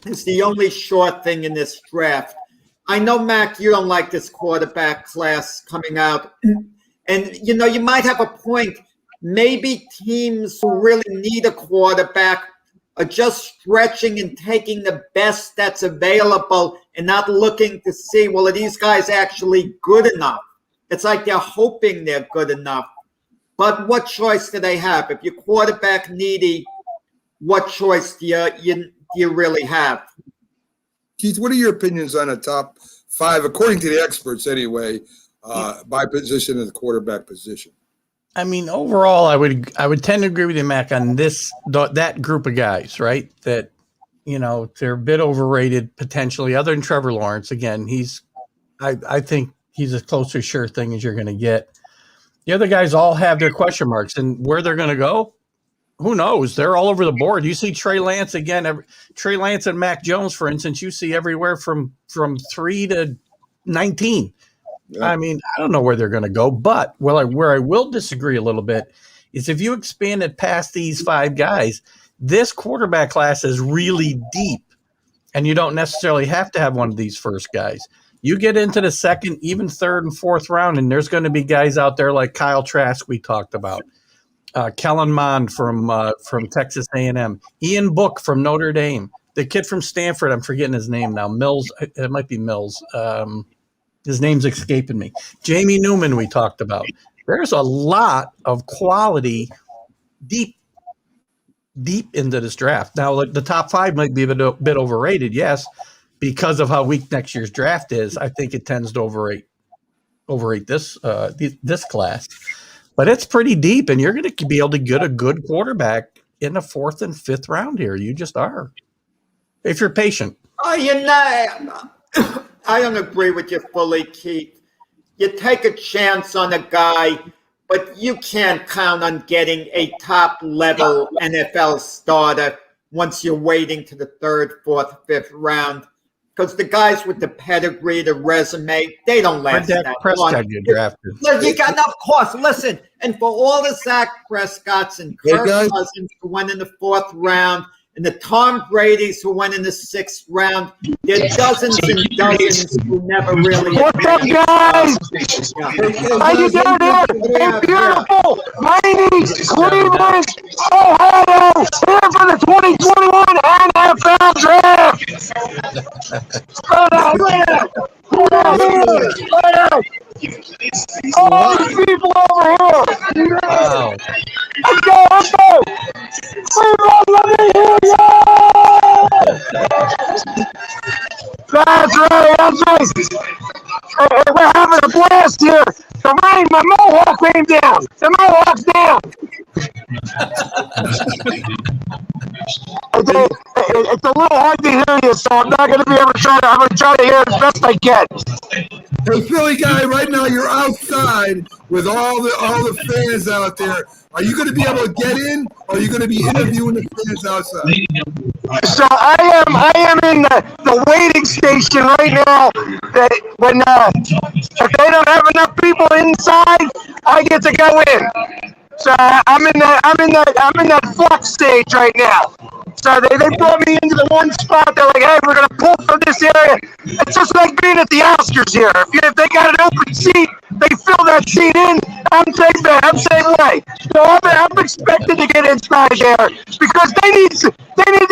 is the only sure thing in this draft. I know, Mac, you don't like this quarterback class coming out. And, you know, you might have a point. Maybe teams who really need a quarterback are just stretching and taking the best that's available and not looking to see, well, are these guys actually good enough? It's like they're hoping they're good enough. But what choice do they have? If you're quarterback needy, what choice do you really have? Keith, what are your opinions on the top 5, according to the experts anyway, by position in the quarterback position? I mean, overall, I would tend to agree with you, Mac, on that group of guys, right? That, you know, they're a bit overrated potentially, other than Trevor Lawrence. Again, I think he's as close to a sure thing as you're going to get. The other guys all have their question marks, and where they're going to go, who knows? They're all over the board. You see Trey Lance again, Trey Lance and Mac Jones, for instance, you see everywhere from 3 to 19. Yeah. I mean, I don't know where they're going to go, but where I will disagree a little bit is if you expand it past these 5 guys, this quarterback class is really deep, and you don't necessarily have to have one of these first guys. You get into the second, even third and fourth round, and there's going to be guys out there like Kyle Trask we talked about, Kellen Mond from Texas A&M, Ian Book from Notre Dame, the kid from Stanford, I'm forgetting his name now, Mills, it might be Mills. His name's escaping me. Jamie Newman we talked about. There's a lot of quality deep into this draft. Now, the top 5 might be a bit overrated, yes, because of how weak next year's draft is. I think it tends to overrate this class. But it's pretty deep, and you're going to be able to get a good quarterback in the 4th and 5th round here. You just are, if you're patient. Oh, you know, I don't agree with you fully, Keith. You take a chance on a guy, but you can't count on getting a top-level NFL starter once you're waiting to the 3rd, 4th, 5th round. Because the guys with the pedigree, the resume, they don't last that long. Get drafted. You got enough course. Listen, and for all the Zach Prescotts and Kirk Cousins who went in the 4th round, and the Tom Brady's who went in the 6th round, there are dozens and dozens who never really. What's up, guys? How you doing here? Hey, beautiful, rainy Cleveland, Ohio, here for the 2021 NFL Draft. Right out. All these people over here. Wow. Let's go. Cleveland, let me hear you. That's right. Hey, we're having a blast here. The rain, my mohawk came down. The mohawk's down. It's a little hard to hear you, so I'm not going to be able to try to. I'm going to try to hear as best I can. Hey, Philly guy, right now you're outside with all the fans out there. Are you going to be able to get in, or are you going to be interviewing the fans outside? So I am in the waiting station right now. If they don't have enough people inside, I get to go in. So I'm in that flux stage right now. So they brought me into the one spot. They're like, hey, we're gonna pull from this area. It's just like being at the Oscars here. If they got an open seat, they fill that seat in. I'm same way. So I'm expected to get inside there because they need to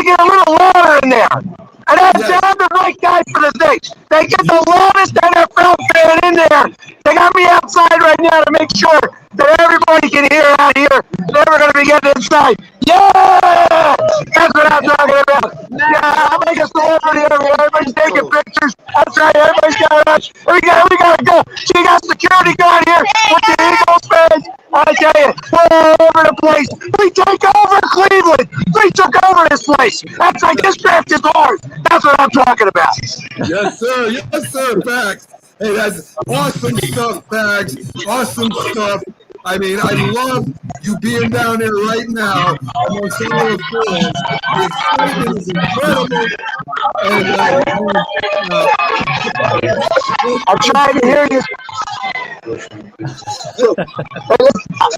get a little louder in there. And they have the right guy for the thing. They get the loudest NFL fan in there. They got me outside right now to make sure that everybody can hear out here. They're going to be getting inside. Yeah! That's what I'm talking about. Yeah, I'm like a celebrity everywhere. Everybody's taking pictures. That's right. Everybody's got us. We gotta go. She got security guard here with the Eagles fans. I tell you, we're all over the place. We take over Cleveland. We took over this place. That's like this draft is ours. That's what I'm talking about. Yes, sir. Yes, sir. Facts. Hey, that's awesome stuff, Bags. Awesome stuff. I mean, I love you being down there right now amongst all the fans. The excitement is incredible. And, I'm trying to hear you.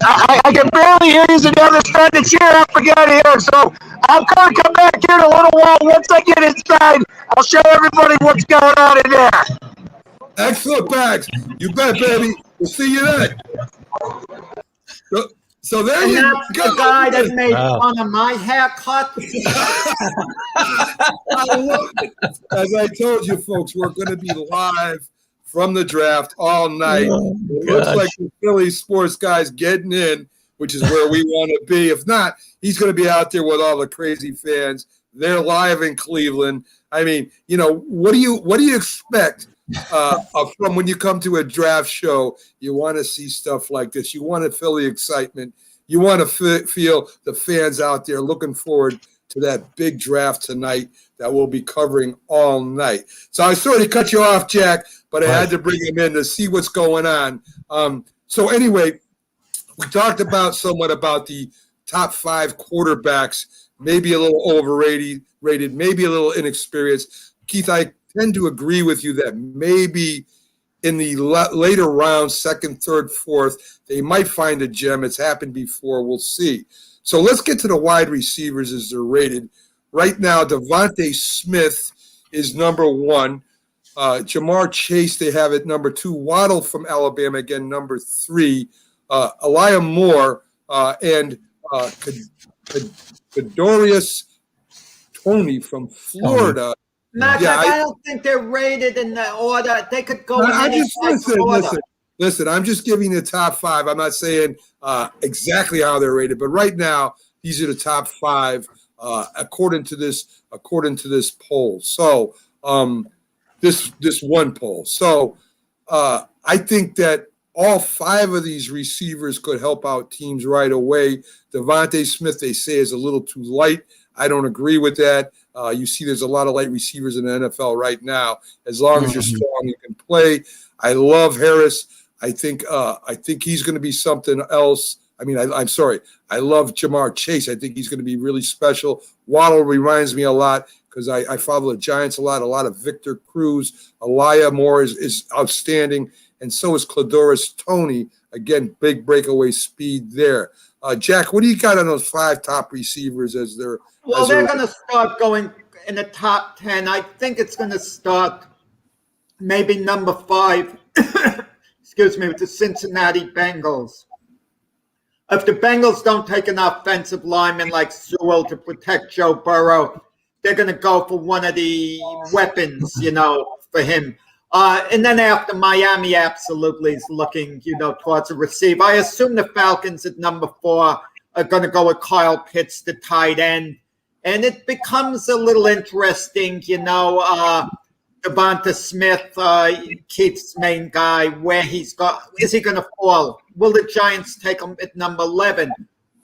I can barely hear you, and the other's trying to cheer up again here. So I'm going to come back here in a little wall. Once I get inside, I'll show everybody what's going on in there. Excellent, Bags. You bet, baby. We'll see you then. So there And you that's go. the guy that made Wow. fun of my haircut. I love it. As I told you, folks, we're going to be live from the draft all night. Oh, It looks gosh. like the Philly sports guys getting in, which is where we want to be. If not, he's going to be out there with all the crazy fans. They're live in Cleveland. I mean, you know, what do you expect from when you come to a draft show? You want to see stuff like this. You want to feel the excitement. You want to feel the fans out there looking forward to that big draft tonight that we'll be covering all night. So I sort of cut you off, Jack, but I had to bring him in to see what's going on. So anyway, we talked about somewhat about the top 5 quarterbacks, maybe a little overrated, maybe a little inexperienced. Keith, I tend to agree with you that maybe in the later rounds, 2nd, 3rd, 4th, they might find a gem. It's happened before. We'll see. So let's get to the wide receivers as they're rated. Right now, Devontae Smith is number 1. Jamar Chase, they have at number 2. Waddle from Alabama, again, number 3. Elijah Moore and Kadarius Toney from Florida. Matt, Yeah, I don't think they're rated in the order. They could go in I any just type of order. listen. I'm just giving the top 5. I'm not saying exactly how they're rated, but right now these are the top 5 according to this poll. So this one poll. So I think that all 5 of these receivers could help out teams right away. Devontae Smith, they say, is a little too light. I don't agree with that. You see there's a lot of light receivers in the NFL right now. As long as you're strong, you can play. I love Harris. I think he's going to be something else. I mean, I'm sorry. I love Jamar Chase. I think he's going to be really special. Waddle reminds me a lot because I follow the Giants a lot of Victor Cruz. Elijah Moore is outstanding, and so is Kadarius Toney. Again, big breakaway speed there. Jack, what do you got on those 5 top receivers as they're – Well, they're going to start going in the top 10. I think it's going to start maybe number 5, excuse me, with the Cincinnati Bengals. If the Bengals don't take an offensive lineman like Sewell to protect Joe Burrow, they're going to go for one of the weapons, for him. And then after Miami absolutely is looking, towards a receiver. I assume the Falcons at number 4 are going to go with Kyle Pitts, the tight end. And it becomes a little interesting, Devonta Smith, Keith's main guy, where he's got. Is he going to fall? Will the Giants take him at number 11?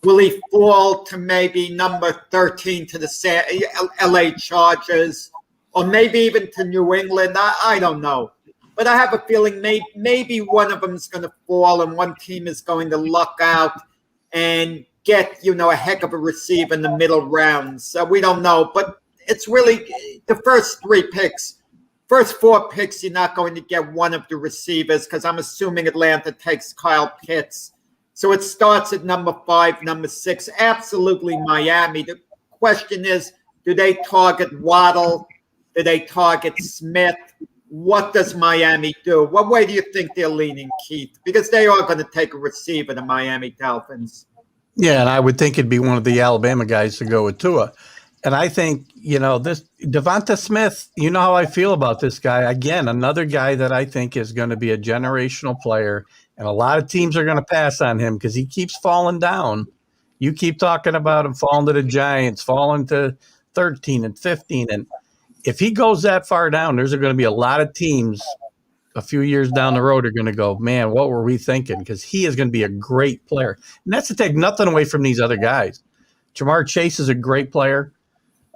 Will he fall to maybe number 13 to the LA Chargers? Or maybe even to New England? I don't know. But I have a feeling maybe one of them is going to fall and one team is going to luck out and get, a heck of a receiver in the middle rounds. So we don't know. But it's really the first 3 picks. First 4 picks, you're not going to get one of the receivers because I'm assuming Atlanta takes Kyle Pitts. So it starts at number 5, number 6. Absolutely Miami. The question is, do they target Waddle? Do they target Smith? What does Miami do? What way do you think they're leaning, Keith? Because they are going to take a receiver, the Miami Dolphins. Yeah, and I would think it'd be one of the Alabama guys to go with Tua. And I think, this Devonta Smith, you know how I feel about this guy. Again, another guy that I think is going to be a generational player. And a lot of teams are going to pass on him because he keeps falling down. You keep talking about him falling to the Giants, falling to 13 and 15. And if he goes that far down, there's going to be a lot of teams a few years down the road are going to go, man, what were we thinking? Because he is going to be a great player. And that's to take nothing away from these other guys. Jamar Chase is a great player.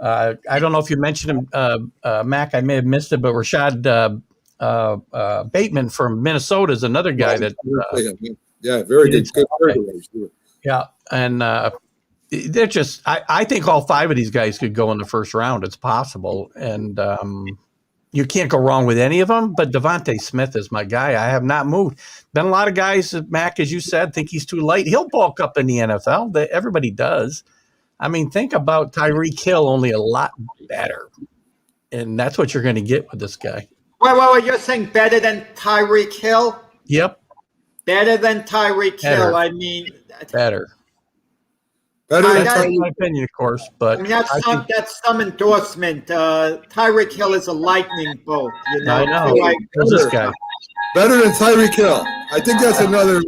I don't know if you mentioned him, Mac. I may have missed it, but Rashad Bateman from Minnesota is another guy that. Very good. Yeah, and they're just. I think all 5 of these guys could go in the first round. It's possible, and you can't go wrong with any of them. But Devontae Smith is my guy. I have not moved. Been a lot of guys, Mac, as you said, think he's too light. He'll bulk up in the NFL. Everybody does. I mean, think about Tyreek Hill, only a lot better. And that's what you're going to get with this guy. Wait, you're saying better than Tyreek Hill? Yep. Better than Tyreek Hill. I mean, better. That's my opinion, of course, but I mean, that's some endorsement. Tyreek Hill is a lightning bolt. You know, I know. Who's this guy? Better than Tyreek Hill. I think that's another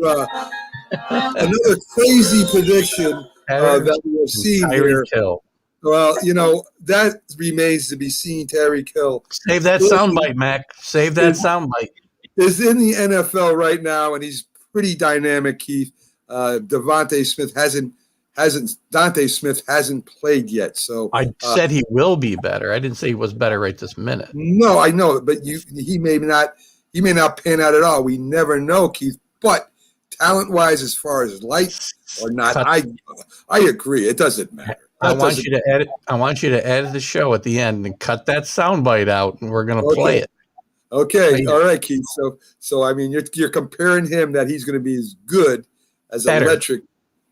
crazy prediction that we're seeing here. Hill. Well, you know, that remains to be seen. Tyreek Hill. Save that soundbite, Mac. Save that soundbite. Is in the NFL right now, and he's pretty dynamic, Keith. Dante Smith hasn't played yet. So I said he will be better. I didn't say he was better right this minute. No, I know, but he may not pan out at all. We never know, Keith. But talent-wise, as far as light or not, I agree. It doesn't matter. I want you to edit the show at the end and cut that soundbite out, and we're going to play it. Okay, all right, Keith. So I mean, you're comparing him that he's going to be as good as Electric.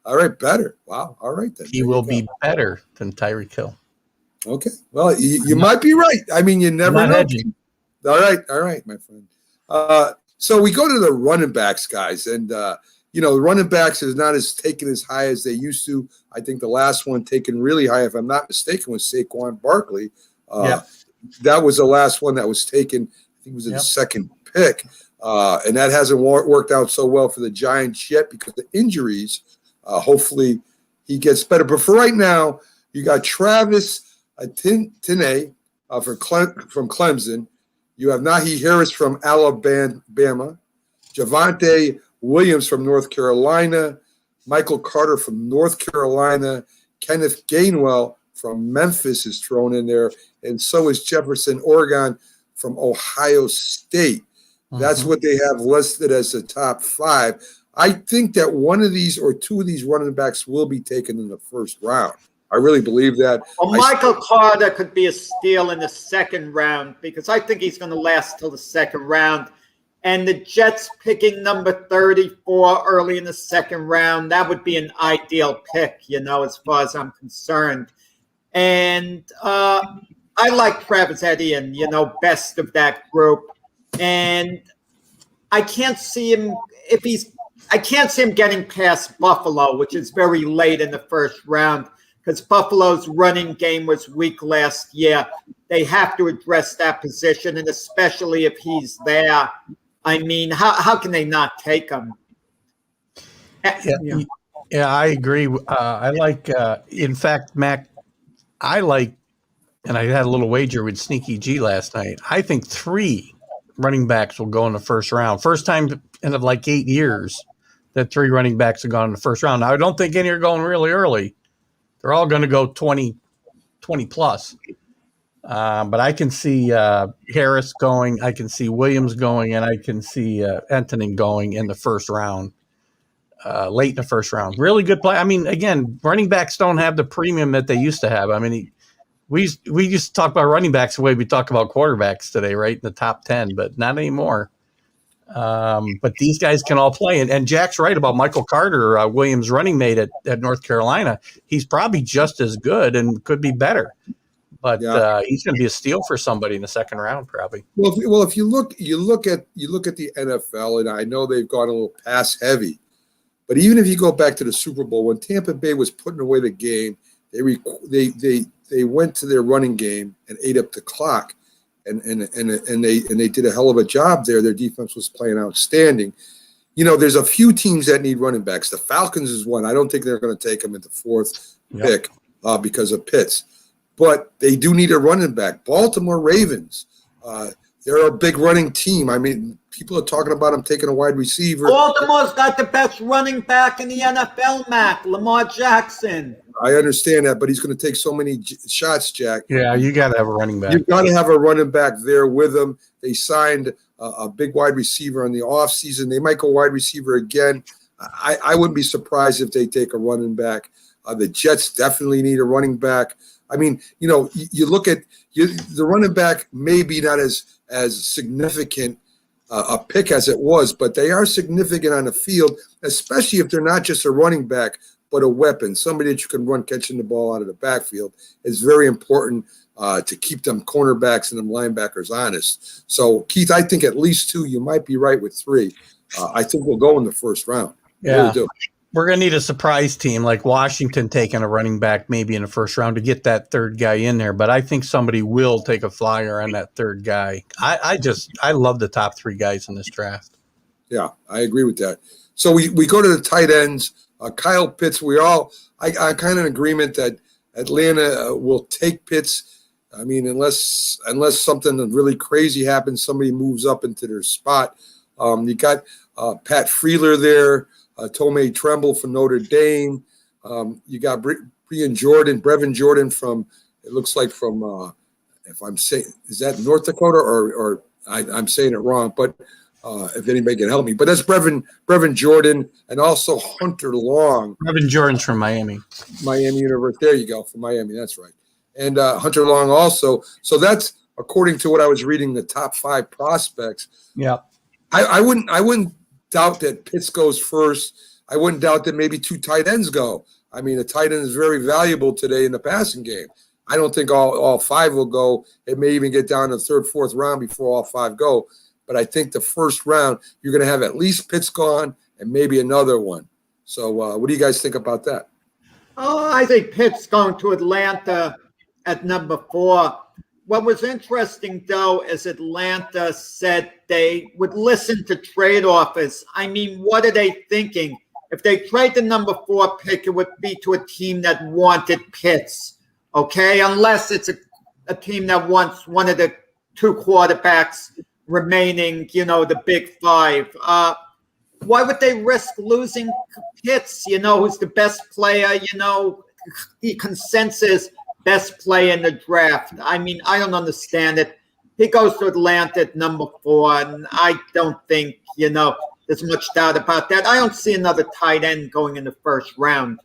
All right, better. Wow. All right then. He will be better than Tyreek Hill. Okay. Well, you might be right. I mean, you never know. All right, my friend. So we go to the running backs, guys, and the running backs is not as taken as high as they used to. I think the last one taken really high, if I'm not mistaken, was Saquon Barkley. That was the last one that was taken. I think it was in the second pick, and that hasn't worked out so well for the Giants yet because of injuries. Hopefully he gets better. But for right now, you got Travis Tinay from Clemson. You have Najee Harris from Alabama. Javonte Williams from North Carolina. Michael Carter from North Carolina. Kenneth Gainwell from Memphis is thrown in there. And so is Jefferson Oregon from Ohio State. That's what they have listed as the top 5. I think that one of these or two of these running backs will be taken in the first round. I really believe that. Well, Michael Carter could be a steal in the second round because I think he's going to last till the second round. And the Jets picking number 34 early in the second round, that would be an ideal pick, as far as I'm concerned. And I like Travis Etienne, best of that group. And I can't see him getting past Buffalo, which is very late in the first round because Buffalo's running game was weak last year. They have to address that position, and especially if he's there. I mean, how can they not take him? Yeah, I agree. I like, in fact, Mac, and I had a little wager with Sneaky G last night. I think 3 running backs will go in the first round. First time in like 8 years that 3 running backs have gone in the first round. Now, I don't think any are going really early. They're all going to go 20 plus. But I can see Harris going. I can see Williams going, and I can see Anthony going in the first round, late in the first round. Really good play. I mean, again, running backs don't have the premium that they used to have. I mean, we used to talk about running backs the way we talk about quarterbacks today, right, in the top 10, but not anymore. But these guys can all play. And Jack's right about Michael Carter, Williams' running mate at North Carolina. He's probably just as good and could be better. But he's going to be a steal for somebody in the second round, probably. Well, if you look at the NFL, and I know they've gone a little pass heavy, but even if you go back to the Super Bowl when Tampa Bay was putting away the game, they went to their running game and ate up the clock, and they did a hell of a job there. Their defense was playing outstanding. There's a few teams that need running backs. The Falcons is one. I don't think they're going to take them at the 4th pick because of Pitts. But they do need a running back. Baltimore Ravens, they're a big running team. I mean, people are talking about them taking a wide receiver. Baltimore's got the best running back in the NFL, Mac, Lamar Jackson. I understand that, but he's going to take so many shots, Jack. Yeah, you got to have a running back. You've got to have a running back there with him. They signed a big wide receiver in the offseason. They might go wide receiver again. I wouldn't be surprised if they take a running back. The Jets definitely need a running back. I mean, you look at the running back, maybe not as significant a pick as it was, but they are significant on the field, especially if they're not just a running back, but a weapon, somebody that you can run catching the ball out of the backfield is very important to keep them cornerbacks and them linebackers honest. So, Keith, I think at least 2. You might be right with 3. I think we'll go in the first round. Yeah. Really do. We're going to need a surprise team like Washington taking a running back maybe in the first round to get that third guy in there. But I think somebody will take a flyer on that third guy. I love the top 3 guys in this draft. Yeah, I agree with that. So we go to the tight ends. Kyle Pitts, I'm kind of in agreement that Atlanta will take Pitts. I mean, unless something really crazy happens, somebody moves up into their spot. You got Pat Freeler there. Tomei Tremble from Notre Dame. You got Brevin Jordan from, it looks like from, if I'm saying, is that North Dakota or I'm saying it wrong, but if anybody can help me. But that's Brevin Jordan and also Hunter Long. Brevin Jordan's from Miami University. There you go, from Miami. That's right. And Hunter Long also. So that's, according to what I was reading, the top 5 prospects. Yeah. I wouldn't doubt that Pitts goes first. I wouldn't doubt that maybe 2 tight ends go. I mean, a tight end is very valuable today in the passing game. I don't think all 5 will go. It may even get down to the 3rd, 4th round before all 5 go. But I think the first round, you're going to have at least Pitts gone and maybe another one. So what do you guys think about that? Oh, I think Pitt's going to Atlanta at number 4. What was interesting, though, is Atlanta said they would listen to trade offers. I mean, what are they thinking? If they trade the number 4 pick, it would be to a team that wanted Pitts, okay? Unless it's a team that wants one of the 2 quarterbacks remaining, the big 5. Why would they risk losing Pitts, who's the best player, the consensus best player in the draft? I mean, I don't understand it. He goes to Atlanta at number 4, and I don't think, there's much doubt about that. I don't see another tight end going in the first round.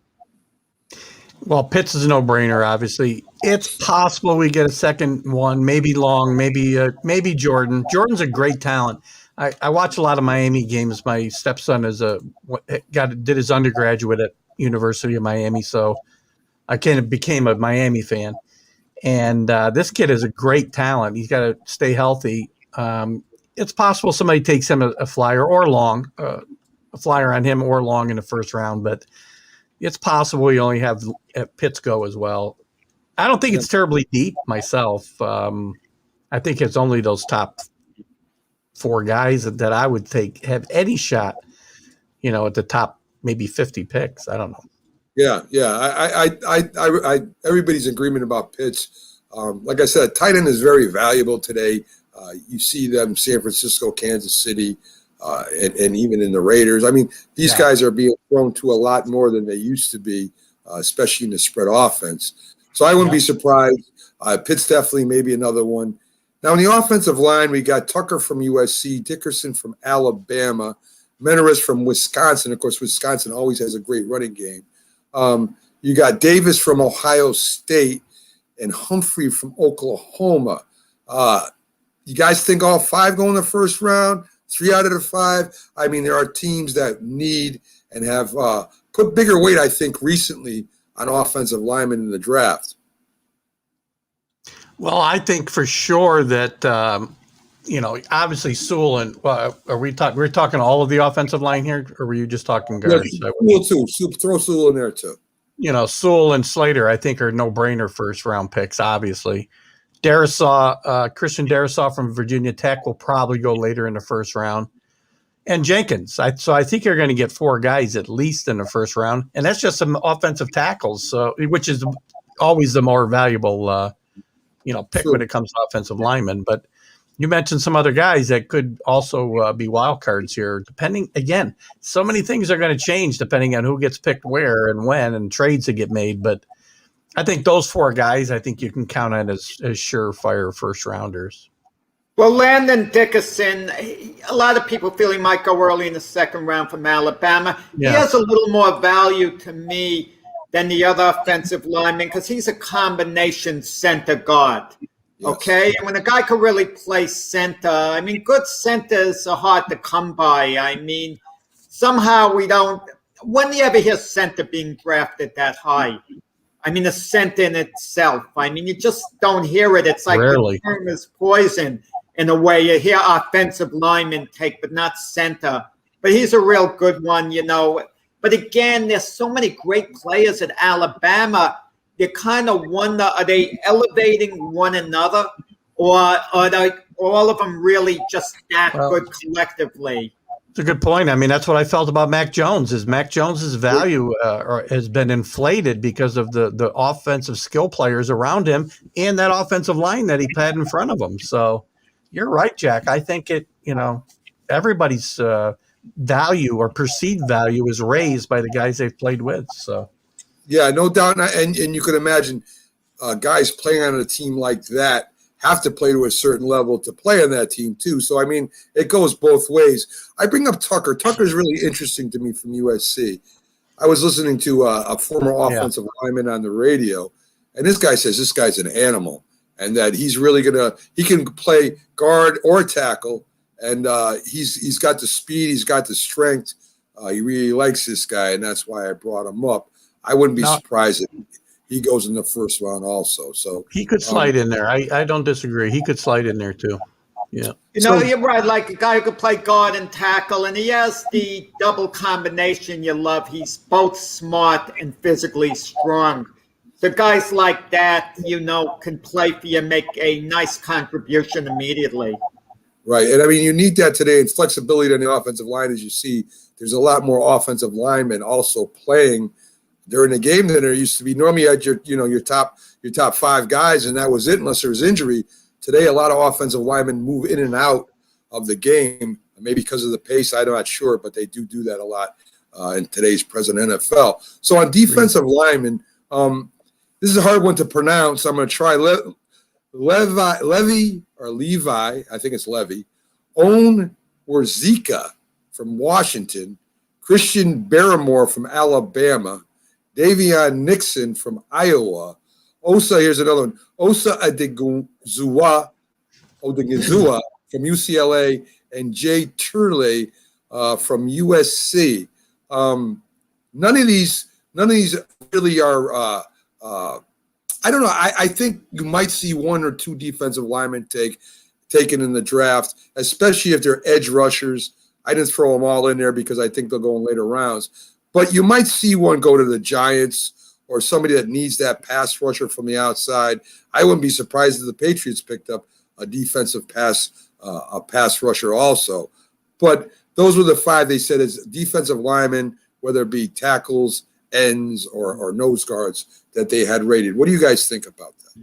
Well, Pitts is a no-brainer, obviously. It's possible we get a second one, maybe Long, maybe Jordan. Jordan's a great talent. I watch a lot of Miami games. My stepson did his undergraduate at University of Miami, so I kind of became a Miami fan. And this kid is a great talent. He's got to stay healthy. It's possible somebody takes him a flyer or Long, a flyer on him or Long in the first round, but it's possible you only have Pitts go as well. I don't think it's terribly deep myself. I think it's only those top 4 guys that I would have any shot, at the top maybe 50 picks. I don't know. Yeah. I everybody's in agreement about Pitts. Like I said, tight end is very valuable today. You see them, San Francisco, Kansas City, and even in the Raiders. I mean, these guys are being thrown to a lot more than they used to be, especially in the spread offense. So I wouldn't be surprised. Pitts definitely maybe another one. Now, in the offensive line, we got Tucker from USC, Dickerson from Alabama, Menares from Wisconsin. Of course, Wisconsin always has a great running game. You got Davis from Ohio State and Humphrey from Oklahoma. You guys think all 5 go in the first round? 3 out of the 5? I mean, there are teams that need and have put bigger weight, I think, recently on offensive linemen in the draft. Well, I think for sure that, obviously Sewell and we're talking all of the offensive line here, or were you just talking guards? Yeah, Sewell too. Throw Sewell in there too. Sewell and Slater, I think, are no-brainer first-round picks, obviously. Christian Darrisaw from Virginia Tech will probably go later in the first round. And Jenkins. So I think you're going to get 4 guys at least in the first round. And that's just some offensive tackles, which is always the more valuable pick when it comes to offensive linemen. But you mentioned some other guys that could also be wild cards here. Depending, again, so many things are going to change depending on who gets picked where and when and trades that get made. But I think those 4 guys, I think you can count on as surefire first rounders. Well, Landon Dickerson, a lot of people feel he might go early in the second round from Alabama. Yeah. He has a little more value to me than the other offensive linemen because he's a combination center guard. Yes. Okay, and when a guy can really play center, I mean, good centers are hard to come by. I mean, somehow we don't when do you ever hear center being drafted that high? I mean, the center in itself. I mean, you just don't hear it. It's like Rarely. the term is poison in a way. You hear offensive lineman take, but not center. But he's a real good one, you know. But again, there's so many great players at Alabama. You kind of wonder, are they elevating one another, or are they, all of them really just that good collectively? It's a good point. I mean, that's what I felt about Mac Jones. Is Mac Jones's value has been inflated because of the offensive skill players around him and that offensive line that he had in front of him. So you're right, Jack. I think everybody's value or perceived value is raised by the guys they've played with. So yeah, no doubt. And you can imagine guys playing on a team like that have to play to a certain level to play on that team too. So, I mean, it goes both ways. I bring up Tucker. Tucker's really interesting to me from USC. I was listening to a former offensive lineman on the radio, and this guy says this guy's an animal and that he's really he can play guard or tackle, and he's got the speed, he's got the strength. He really likes this guy, and that's why I brought him up. I wouldn't be surprised if he goes in the first round also. So he could slide in there. I don't disagree. He could slide in there too. Yeah. You know, you're right. Like a guy who could play guard and tackle, and he has the double combination you love. He's both smart and physically strong. So guys like that, you know, can play for you, make a nice contribution immediately. Right. And I mean, you need that today, and flexibility on the offensive line. As you see, there's a lot more offensive linemen also playing during the game than there used to be. Normally you had your top five guys, and that was it unless there was injury. Today, a lot of offensive linemen move in and out of the game, maybe because of the pace. I'm not sure, but they do that a lot in today's present NFL. So on defensive linemen, this is a hard one to pronounce. I'm going to try Levi, I think it's Levy, Onwuzurike from Washington, Christian Barmore from Alabama, Davion Nixon from Iowa, here's another one, Osa Odigizua from UCLA, and Jay Turley from USC. None of these really are. I don't know. I think you might see one or two defensive linemen taken in the draft, especially if they're edge rushers. I didn't throw them all in there because I think they'll go in later rounds. But you might see one go to the Giants or somebody that needs that pass rusher from the outside. I wouldn't be surprised if the Patriots picked up a defensive pass rusher also. But those were the five they said as defensive linemen, whether it be tackles, ends, or nose guards that they had rated. What do you guys think about that?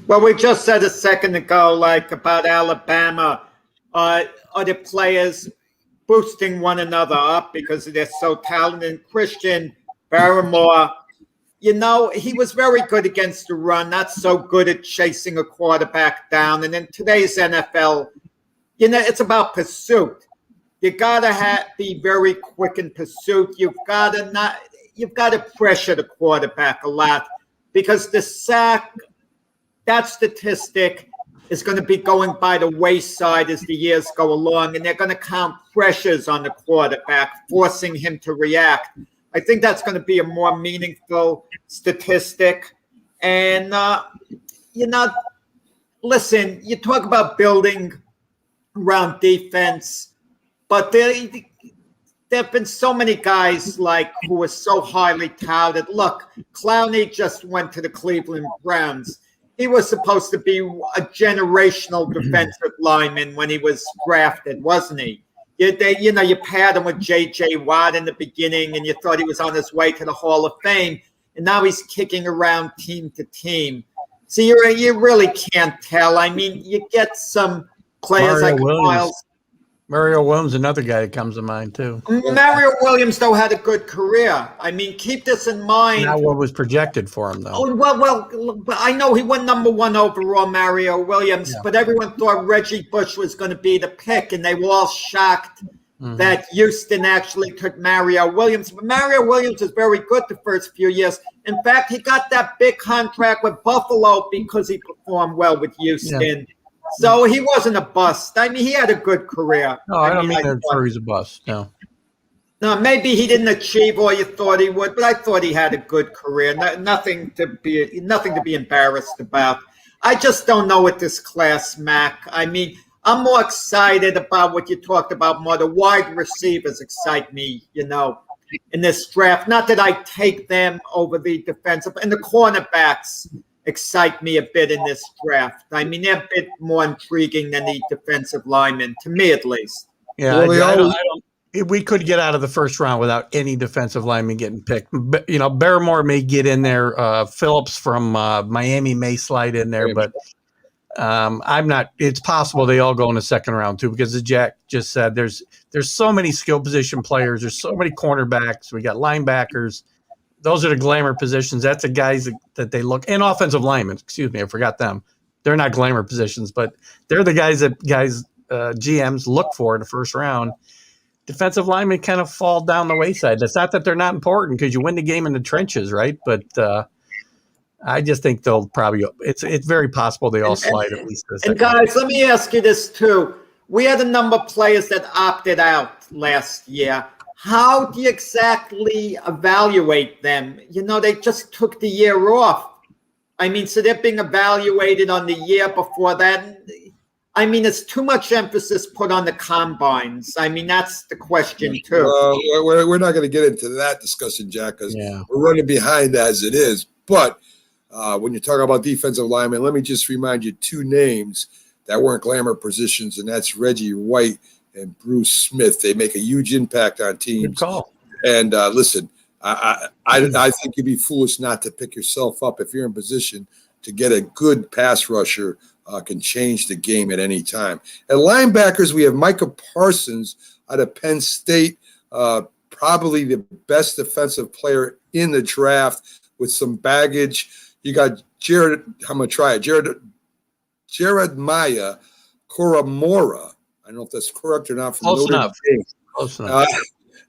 Well, we just said a second ago, like about Alabama, are the players boosting one another up because they're so talented. Christian Barmore, you know, he was very good against the run, not so good at chasing a quarterback down. And in today's NFL, you know, it's about pursuit. You gotta be very quick in pursuit. You've got to pressure the quarterback a lot because the sack, that statistic is going to be going by the wayside as the years go along, and they're going to count pressures on the quarterback, forcing him to react. I think that's going to be a more meaningful statistic. And, you know, listen, you talk about building around defense, but there have been so many guys who are so highly touted. Look, Clowney just went to the Cleveland Browns. He was supposed to be a generational defensive lineman when he was drafted, wasn't he? You paired him with J.J. Watt in the beginning, and you thought he was on his way to the Hall of Fame, and now he's kicking around team to team. So you really can't tell. I mean, you get some players Mario Williams, another guy that comes to mind too. Mario Williams, though, had a good career. I mean, keep this in mind. Not what was projected for him, though. Oh, well, I know he went number 1 overall, Mario Williams, but everyone thought Reggie Bush was going to be the pick, and they were all shocked that Houston actually took Mario Williams. But Mario Williams was very good the first few years. In fact, he got that big contract with Buffalo because he performed well with Houston. Yeah. So he wasn't a bust. I mean, he had a good career. No, I don't mean that he's a bust. No. No, maybe he didn't achieve all you thought he would, but I thought he had a good career. Nothing to be embarrassed about. I just don't know with this class, Mac. I mean, I'm more excited about what you talked about more. The wide receivers excite me, in this draft. Not that I take them over the defensive, and the cornerbacks excite me a bit in this draft. I mean, they're a bit more intriguing than the defensive linemen, to me at least. Yeah, Well, we could get out of the first round without any defensive lineman getting picked. Barrymore may get in there. Phillips from Miami may slide in there, but I'm not. It's possible they all go in the second round too, because as Jack just said, there's so many skill position players. There's so many cornerbacks. We got linebackers. Those are the glamour positions. That's the guys that they look, and offensive linemen. Excuse me, I forgot them. They're not glamour positions, but they're the guys that GMs look for in the first round. Defensive linemen kind of fall down the wayside. It's not that they're not important, because you win the game in the trenches, right? But I just think they'll probably. It's very possible they all slide at least. And guys, let me ask you this too. We had a number of players that opted out last year. How do you exactly evaluate them? They just took the year off. I mean, so they're being evaluated on the year before that. I mean, it's too much emphasis put on the combines. I mean, that's the question too. We're not going to get into that discussion, Jack, because we're running behind as it is. But when you're talking about defensive linemen, let me just remind you two names that weren't glamour positions, and that's Reggie White and Bruce Smith. They make a huge impact on teams. Good call. And listen, I think you'd be foolish not to pick yourself up if you're in position to get a good pass rusher. Can change the game at any time. At linebackers, we have Micah Parsons out of Penn State, probably the best defensive player in the draft with some baggage. You got Jeremiah Koromora. I don't know if that's correct or not. From Close Notre enough. Dame. Close enough.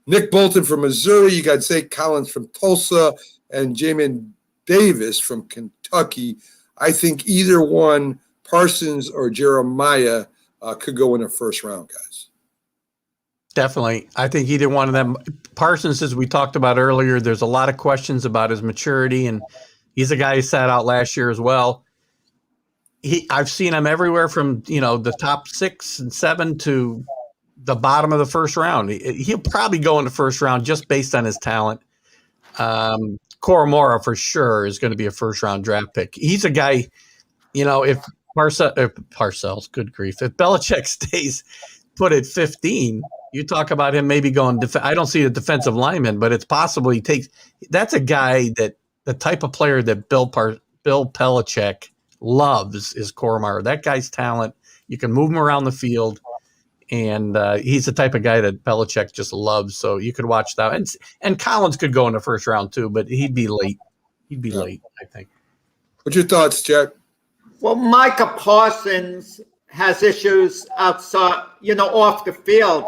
Nick Bolton from Missouri. You got Zay Collins from Tulsa and Jamin Davis from Kentucky. I think either one, Parsons or Jeremiah, could go in the first round, guys. Definitely. I think either one of them. Parsons, as we talked about earlier, there's a lot of questions about his maturity, and he's a guy who sat out last year as well. I've seen him everywhere from, the top 6 and 7 to the bottom of the first round. He'll probably go in the first round just based on his talent. Koromora for sure is going to be a first round draft pick. He's a guy, if Parcells, good grief, if Belichick stays put at 15, you talk about him maybe going. I don't see a defensive lineman, but it's possible he takes. That's a guy that the type of player that Bill Belichick loves is Koromora. That guy's talent. You can move him around the field. And he's the type of guy that Belichick just loves. So you could watch that. And Collins could go in the first round too, but he'd be late. Late, I think. What's your thoughts, Jack? Well, Micah Parsons has issues outside, off the field.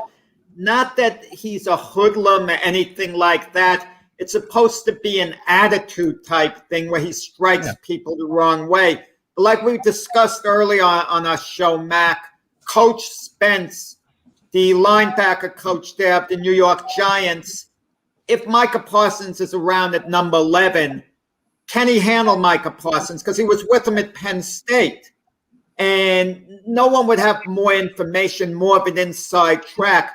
Not that he's a hoodlum or anything like that. It's supposed to be an attitude type thing where he strikes people the wrong way. But like we discussed earlier on our show, Mac, Coach Spence, the linebacker coach there of the New York Giants, if Micah Parsons is around at number 11, can he handle Micah Parsons? Because he was with him at Penn State. And no one would have more information, more of an inside track.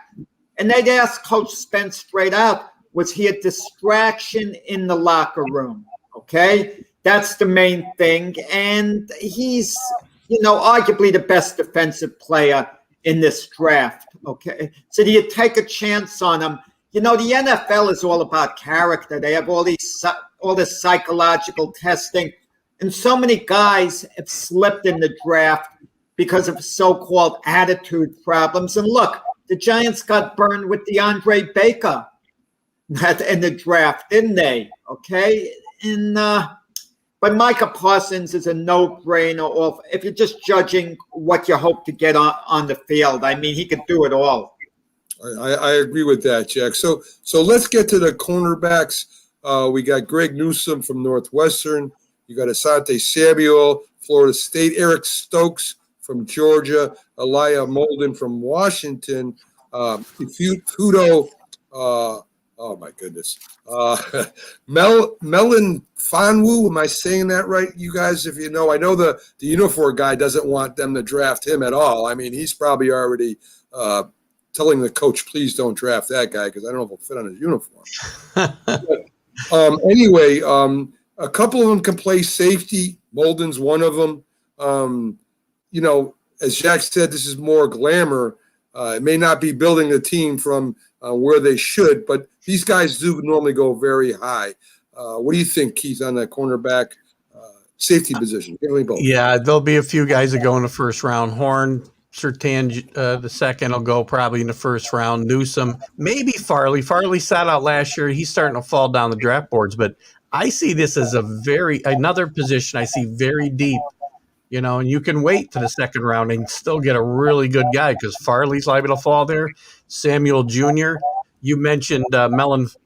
And they'd ask Coach Spence straight out, was he a distraction in the locker room? Okay? That's the main thing. And he's, arguably the best defensive player in this draft. Okay? So do you take a chance on him? The NFL is all about character. They have all this psychological testing. And so many guys have slipped in the draft because of so-called attitude problems. And look, the Giants got burned with DeAndre Baker in the draft, didn't they? Okay? But Micah Parsons is a no-brainer if you're just judging what you hope to get on the field. I mean, he could do it all. I agree with that, Jack. So let's get to the cornerbacks. We got Greg Newsome from Northwestern. You got Asante Samuel, Florida State. Eric Stokes from Georgia. Elijah Molden from Washington. Fudo Oh my goodness. Melon Fanwu, am I saying that right, you guys? If you know, I know the uniform guy doesn't want them to draft him at all. I mean, he's probably already telling the coach, please don't draft that guy because I don't know if he'll fit on his uniform. But, anyway, a couple of them can play safety. Molden's one of them. You know, as Jack said, this is more glamour. It may not be building the team from where they should, but these guys do normally go very high. What do you think, Keith, on that cornerback safety position? Yeah, there'll be a few guys that go in the first round. Horn, Surtain, the second will go probably in the first round. Newsome, maybe Farley. Farley sat out last year. He's starting to fall down the draft boards, but I see this as another position I see very deep. You know, and you can wait to the second round and still get a really good guy because Farley's liable to fall there. Samuel Jr. You mentioned Melanfanu.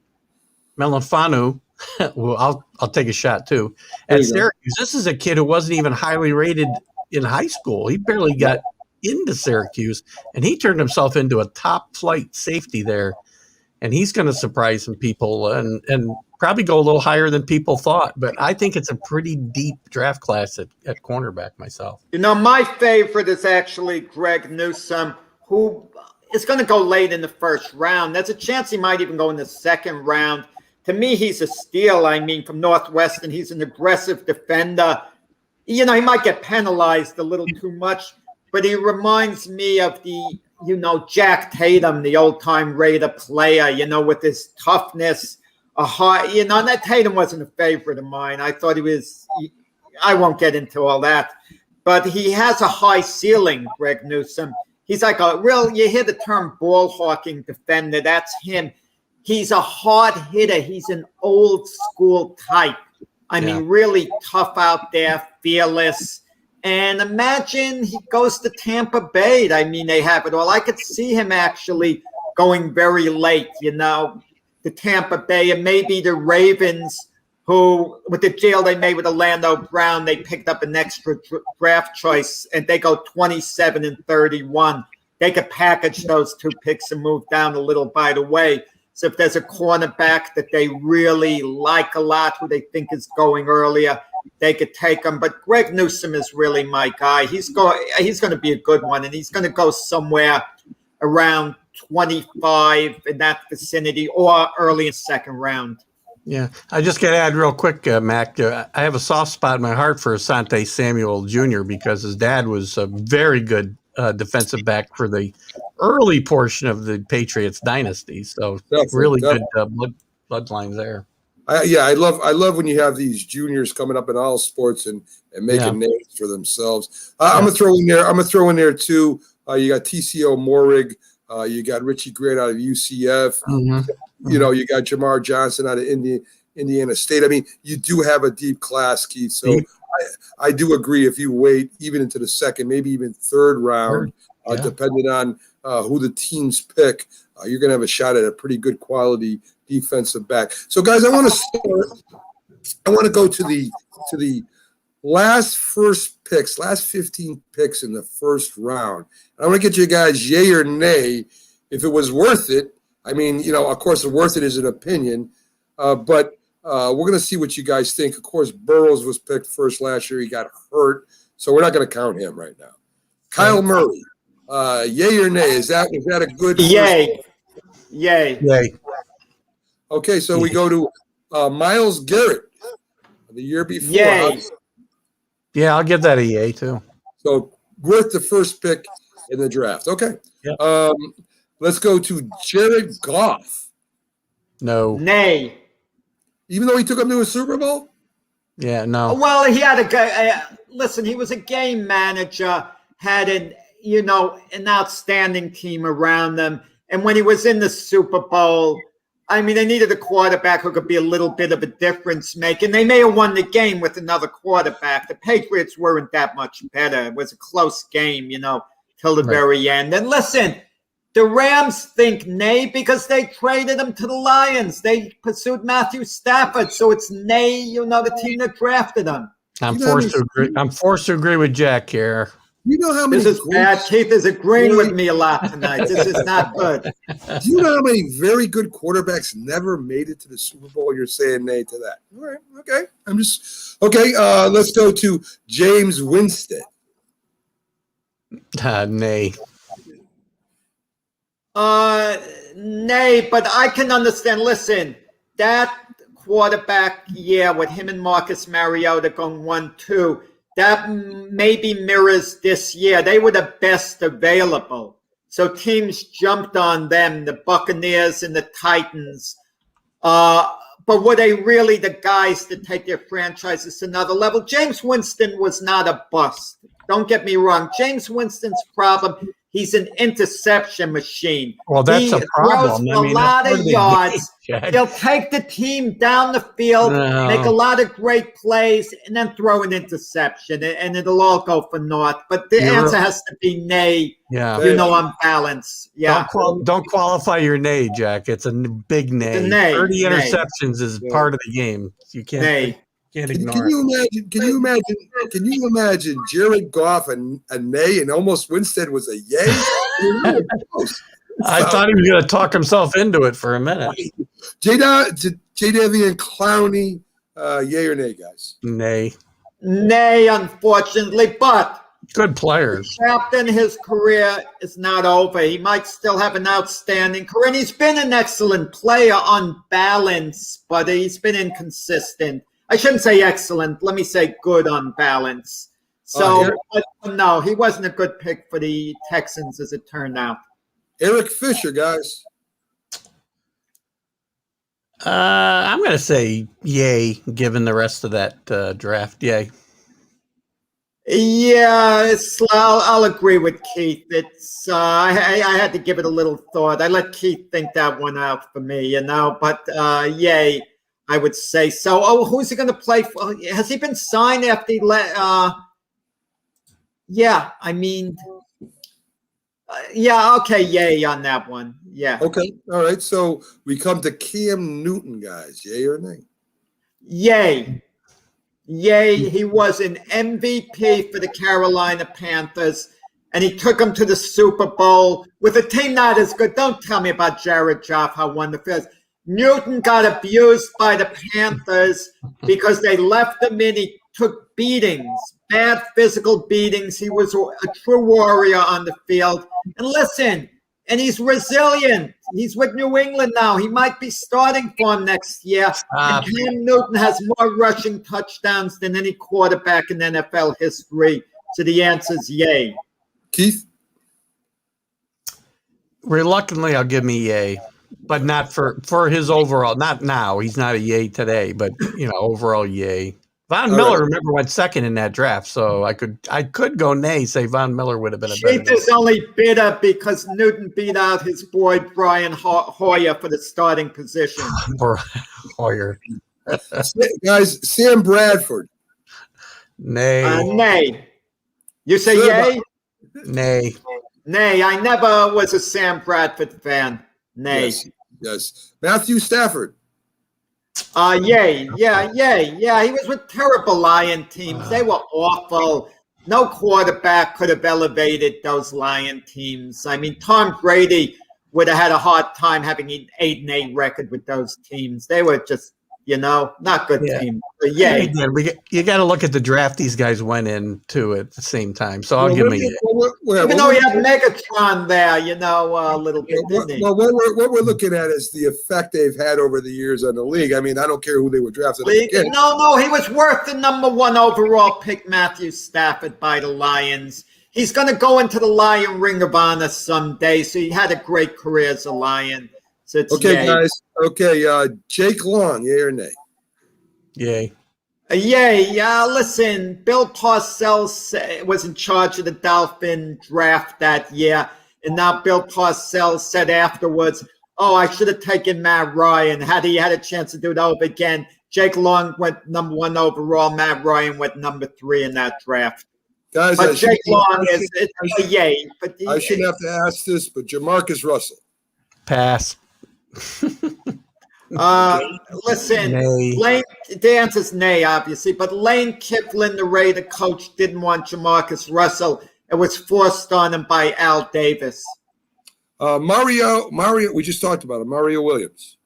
Well, I'll take a shot too. At Syracuse, this is a kid who wasn't even highly rated in high school. He barely got into Syracuse, and he turned himself into a top flight safety there. And he's going to surprise some people and probably go a little higher than people thought. But I think it's a pretty deep draft class at cornerback myself. You know, my favorite is actually Greg Newsome, who is going to go late in the first round. There's a chance he might even go in the second round. To me, he's a steal. I mean, from Northwestern, he's an aggressive defender. You know, he might get penalized a little too much, but he reminds me of Jack Tatum, the old-time Raider player, with his toughness. That Tatum wasn't a favorite of mine. I thought I won't get into all that. But he has a high ceiling, Greg Newsome. He's like you hear the term ball hawking defender. That's him. He's a hard hitter. He's an old school type. I mean, really tough out there, fearless. And imagine he goes to Tampa Bay. I mean, they have it all. I could see him actually going very late, to Tampa Bay, and maybe the Ravens, who, with the deal they made with Orlando Brown, they picked up an extra draft choice, and they go 27 and 31. They could package those two picks and move down a little by the way. So if there's a cornerback that they really like a lot, who they think is going earlier, they could take him. But Greg Newsome is really my guy. He's going to be a good one, and he's going to go somewhere around 25 in that vicinity or early in second round. Yeah, I just got to add real quick, Mac. I have a soft spot in my heart for Asante Samuel Jr. because his dad was a very good defensive back for the early portion of the Patriots dynasty. So really good bloodlines there. I love when you have these juniors coming up in all sports and making names for themselves. I'm gonna throw in there too. You got TCO Morrig. You got Richie Grant out of UCF. Mm-hmm. You got Jamar Johnson out of Indiana State. I mean, you do have a deep class, Keith. So I do agree. If you wait even into the second, maybe even third round, depending on who the teams pick, you're going to have a shot at a pretty good quality defensive back. So, guys, I want to go to the last 15 picks in the first round. I want to get you guys yay or nay if it was worth it. I mean, of course, worth it is an opinion, but we're going to see what you guys think. Of course, Burrows was picked first last year. He got hurt, so we're not going to count him right now. Kyle Murray, yay or nay? Is that a good? Yay. Yay. Okay, so we go to Myles Garrett the year before. Yay. Yeah, I'll give that a yay too. So worth the first pick in the draft. Okay. Yep. Let's go to Jared Goff. No. Nay. Even though he took him to a Super Bowl? Yeah, no. Well, he had listen, he was a game manager, had an outstanding team around them. And when he was in the Super Bowl, I mean, they needed a quarterback who could be a little bit of a difference maker. And they may have won the game with another quarterback. The Patriots weren't that much better. It was a close game, till the very end. And listen, the Rams think nay because they traded him to the Lions. They pursued Matthew Stafford. So it's nay, the team that drafted him. I'm forced to agree with Jack here. You know how many This is bad. great- Keith is agreeing with me a lot tonight. This is not good. Do you know how many very good quarterbacks never made it to the Super Bowl? You're saying nay to that. All right, okay. Let's go to James Winstead. Nay. Nay, but I can understand. Listen, that quarterback year with him and Marcus Mariota going 1-2, that maybe mirrors this year. They were the best available. So teams jumped on them, the Buccaneers and the Titans. But were they really the guys to take their franchises to another level? James Winston was not a bust. Don't get me wrong. James Winston's problem, he's an interception machine. Well, that's he a problem. throws a lot of yards. Jack. He'll take the team down the field, No. make a lot of great plays, and then throw an interception, and it'll all go for naught. But the You're- answer has to be nay. Yeah. You know, on balance. Yeah. Don't qualify your nay, Jack. It's a big nay. It's a nay. 30 Nay. interceptions is part of the game. You can't Nay. can't Can ignore it. you imagine Jared Goff and a nay and almost Winstead was a yay? I thought he was going to talk himself into it for a minute. J.W. and Clowney, yay or nay, guys? Nay. Nay, unfortunately, but Good players. Captain, his career is not over. He might still have an outstanding career. And he's been an excellent player on balance, but he's been inconsistent. I shouldn't say excellent. Let me say good on balance. So, but no, he wasn't a good pick for the Texans as it turned out. Eric Fisher, guys. I'm going to say yay, given the rest of that draft. Yay. Yeah, I'll agree with Keith. It's I had to give it a little thought. I let Keith think that one out for me, you know. But yay, I would say so. Oh, who's he going to play for? Has he been signed after he let? Yeah, I mean, yeah, okay, yay on that one. Yeah. Okay, all right. So we come to Cam Newton, guys. Yay or nay? Yay. Yay, he was an MVP for the Carolina Panthers, and he took them to the Super Bowl with a team not as good. Don't tell me about Jared Goff, how wonderful it is. Newton got abused by the Panthers because they left him in. He took beatings, bad physical beatings. He was a true warrior on the field. And listen, and he's resilient. He's with New England now. He might be starting for him next year. And Cam Newton has more rushing touchdowns than any quarterback in NFL history. So the answer is yay. Keith? Reluctantly, I'll give me yay, but not for his overall. Not now. He's not a yay today, but overall yay. Von Miller, remember, went second in that draft, so I could go nay, say Von Miller would have been a better. Keith is only bitter because Newton beat out his boy Brian Hoyer for the starting position. Hoyer. Guys, Sam Bradford. Nay. Nay. You say yay? Nay. Nay. I never was a Sam Bradford fan. Nay. Yes. Matthew Stafford. Yay. Yeah, yay. Yeah, he was with terrible Lion teams. They were awful. No quarterback could have elevated those Lion teams. I mean, Tom Brady would have had a hard time having an 8-8 record with those teams. They were just, not good teams. But yay. Again, you got to look at the draft these guys went into at the same time. So I'll give me it. Even though he had Megatron there, a little bit, didn't he? Well, what we're looking at is the effect they've had over the years on the league. I mean, I don't care who they were drafted. No, he was worth the number 1 overall pick, Matthew Stafford, by the Lions. He's going to go into the Lion Ring of Honor someday, so he had a great career as a Lion. So it's okay, yay. guys. Okay, Jake Long, yay or nay? Yay. Yay. Yeah, listen, Bill Parcells was in charge of the Dolphin draft that year, and now Bill Parcells said afterwards, I should have taken Matt Ryan. Had he had a chance to do it over again, Jake Long went number 1 overall. Matt Ryan went number 3 in that draft. Guys, but Jake Long is a yay. But I shouldn't have to ask this, but Jamarcus Russell. Pass. Listen, Lane, the answer's nay, obviously, but Lane Kifflin, the Raider coach, didn't want Jamarcus Russell It was forced on him by Al Davis. Mario, we just talked about him, Mario Williams.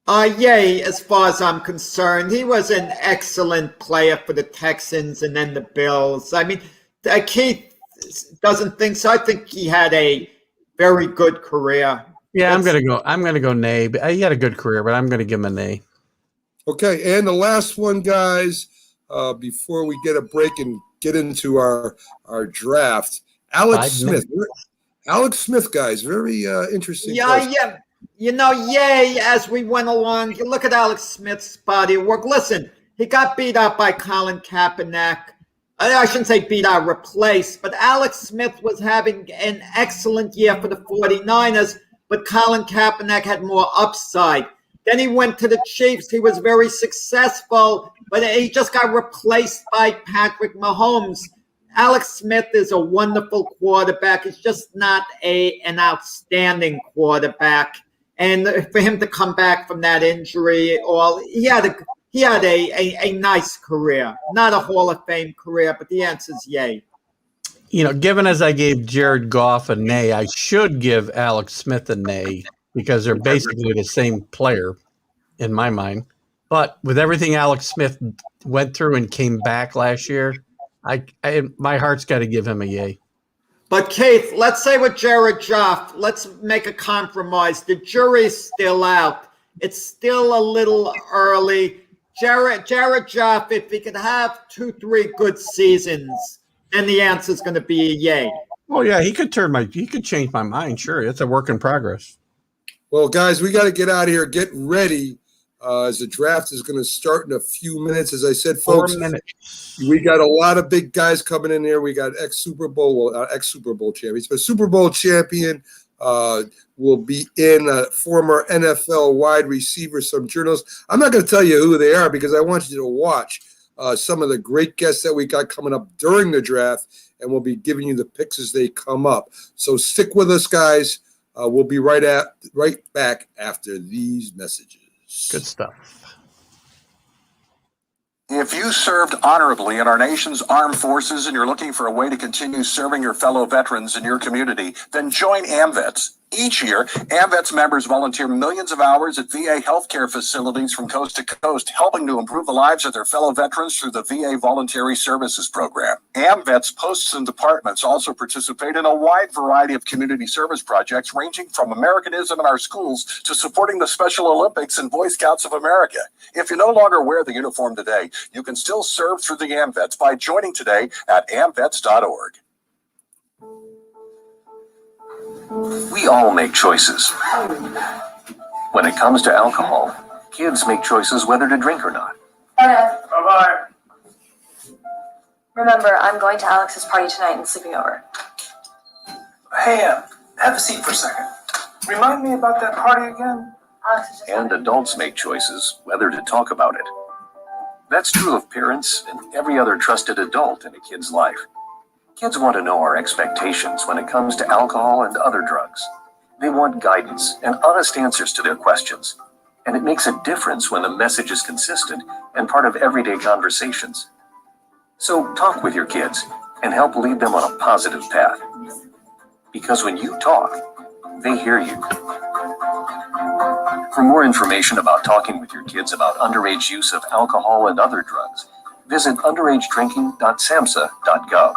Yay, as far as I'm concerned. He was an excellent player for the Texans and then the Bills. I mean, Keith doesn't think so. I think he had a very good career. Yeah, I'm gonna go nay. He had a good career, but I'm gonna give him a nay. Okay, and the last one, guys, before we get a break and get into our draft, Alex Smith. Alex Smith, guys, very interesting. Yeah. You know, yay, as we went along, you look at Alex Smith's body of work. Listen, he got beat up by Colin Kaepernick. I shouldn't say beat out, replaced, but Alex Smith was having an excellent year for the 49ers, but Colin Kaepernick had more upside. Then he went to the Chiefs. He was very successful, but he just got replaced by Patrick Mahomes. Alex Smith is a wonderful quarterback. He's just not an outstanding quarterback. And for him to come back from that injury, he had a nice career. Not a Hall of Fame career, but the answer is yay. You know, given as I gave Jared Goff a nay, I should give Alex Smith a nay because they're basically the same player in my mind. But with everything Alex Smith went through and came back last year, my heart's got to give him a yay. But Keith, let's say with Jared Goff, let's make a compromise. The jury's still out. It's still a little early. Jared Goff, if he could have 2-3 good seasons, then the answer is going to be a yay. Oh yeah, he could change my mind. Sure, it's a work in progress. Well, guys, we got to get out of here. Get ready. As the draft is going to start in a few minutes. As I said, folks, 4 minutes. We got a lot of big guys coming in here. We got ex-Super Bowl champions, but Super Bowl champion will be in former NFL wide receiver, some journalists. I'm not going to tell you who they are because I want you to watch some of the great guests that we got coming up during the draft, and we'll be giving you the picks as they come up. So stick with us, guys. We'll be right back after these messages. Good stuff. If you served honorably in our nation's armed forces and you're looking for a way to continue serving your fellow veterans in your community, then join AMVETS. Each year, AMVETS members volunteer millions of hours at VA healthcare facilities from coast to coast, helping to improve the lives of their fellow veterans through the VA Voluntary Services Program. AMVETS posts and departments also participate in a wide variety of community service projects, ranging from Americanism in our schools to supporting the Special Olympics and Boy Scouts of America. If you no longer wear the uniform today, you can still serve through the AMVETS by joining today at amvets.org. We all make choices. When it comes to alcohol, kids make choices whether to drink or not. Anna, Bye-bye. remember, I'm going to Alex's party tonight and sleeping over. Hey, have a seat for a second. Remind me about that party again? Alex is just And adults make choices whether to talk about it. That's true of parents and every other trusted adult in a kid's life. Kids want to know our expectations when it comes to alcohol and other drugs. They want guidance and honest answers to their questions. And it makes a difference when the message is consistent and part of everyday conversations. So talk with your kids and help lead them on a positive path. Because when you talk, they hear you. For more information about talking with your kids about underage use of alcohol and other drugs, visit underagedrinking.samhsa.gov.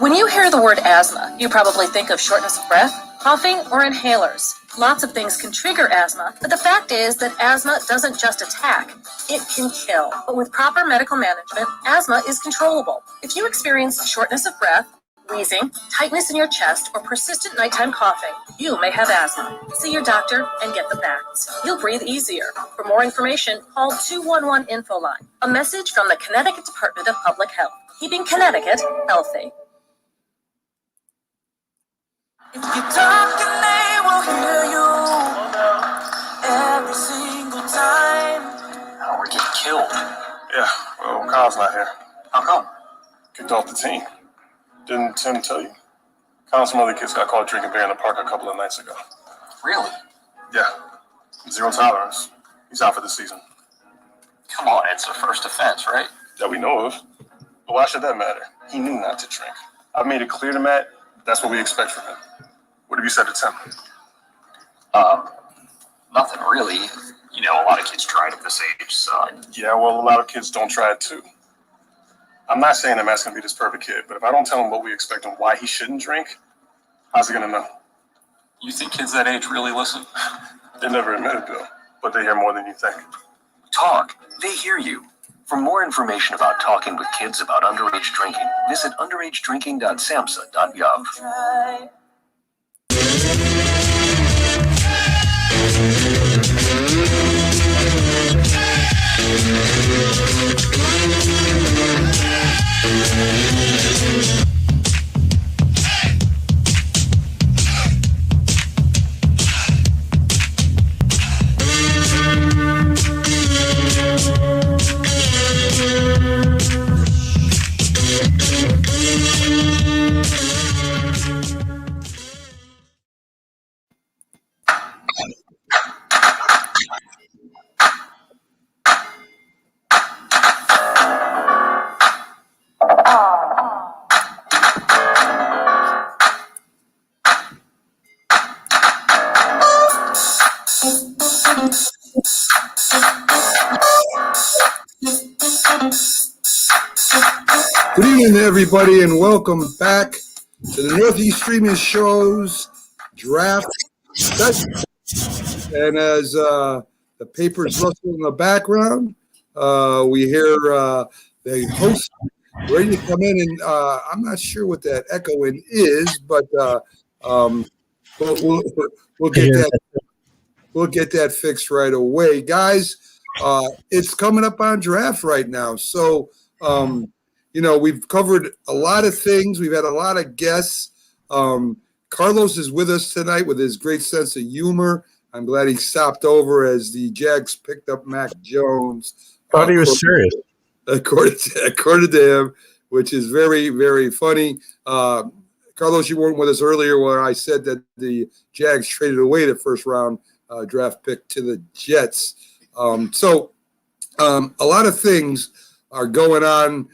When you hear the word asthma, you probably think of shortness of breath, coughing, or inhalers. Lots of things can trigger asthma, but the fact is that asthma doesn't just attack, it can kill. But with proper medical management, asthma is controllable. If you experience shortness of breath, wheezing, tightness in your chest, or persistent nighttime coughing, you may have asthma. See your doctor and get the facts. You'll breathe easier. For more information, call 211-INFO-LINE. A message from the Connecticut Department of Public Health, keeping Connecticut healthy. If you talk and they will hear you every single time. Oh, we're getting killed. Yeah, well, Kyle's not here. How come? Kicked off the team. Didn't Tim tell you? Kyle and some other kids got caught drinking beer in the park a couple of nights ago. Really? Yeah. Zero tolerance. He's out for the season. Come on, it's a first offense, right? That we know of. But why should that matter? He knew not to drink. I've made it clear to Matt, that's what we expect from him. What have you said to Tim? Nothing really. You know, a lot of kids try it at this age, so. Yeah, well, a lot of kids don't try it too. I'm not saying that Matt's gonna be this perfect kid, but if I don't tell him what we expect and why he shouldn't drink, how's he gonna know? You think kids that age really listen? They never admit it, Bill, but they hear more than you think. Talk. They hear you. For more information about talking with kids about underage drinking, visit underagedrinking.samhsa.gov. Good evening, everybody, and welcome back to the Northeast Streaming Show's draft session. And as the papers rustle in the background, we hear the host ready to come in, and I'm not sure what that echoing is, but we'll get that. We'll get that fixed right away, guys. It's coming up on draft right now, so. You know, we've covered a lot of things. We've had a lot of guests. Carlos is with us tonight with his great sense of humor. I'm glad he stopped over as the Jags picked up Mac Jones. Thought he was serious. According to him, which is very, very funny. Carlos, you weren't with us earlier where I said that the Jags traded away the first round draft pick to the Jets. So a lot of things are going on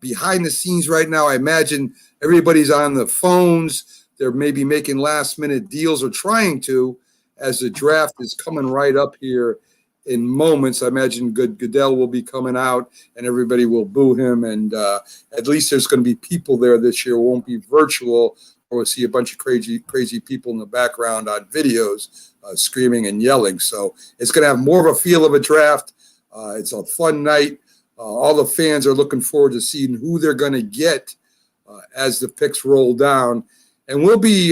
behind the scenes right now. I imagine everybody's on the phones. They're maybe making last minute deals or trying to, as the draft is coming right up here in moments. I imagine Goodell will be coming out and everybody will boo him. And at least there's going to be people there this year. It won't be virtual, or we'll see a bunch of crazy people in the background on videos screaming and yelling. So it's going to have more of a feel of a draft. It's a fun night. All the fans are looking forward to seeing who they're going to get as the picks roll down, and we'll be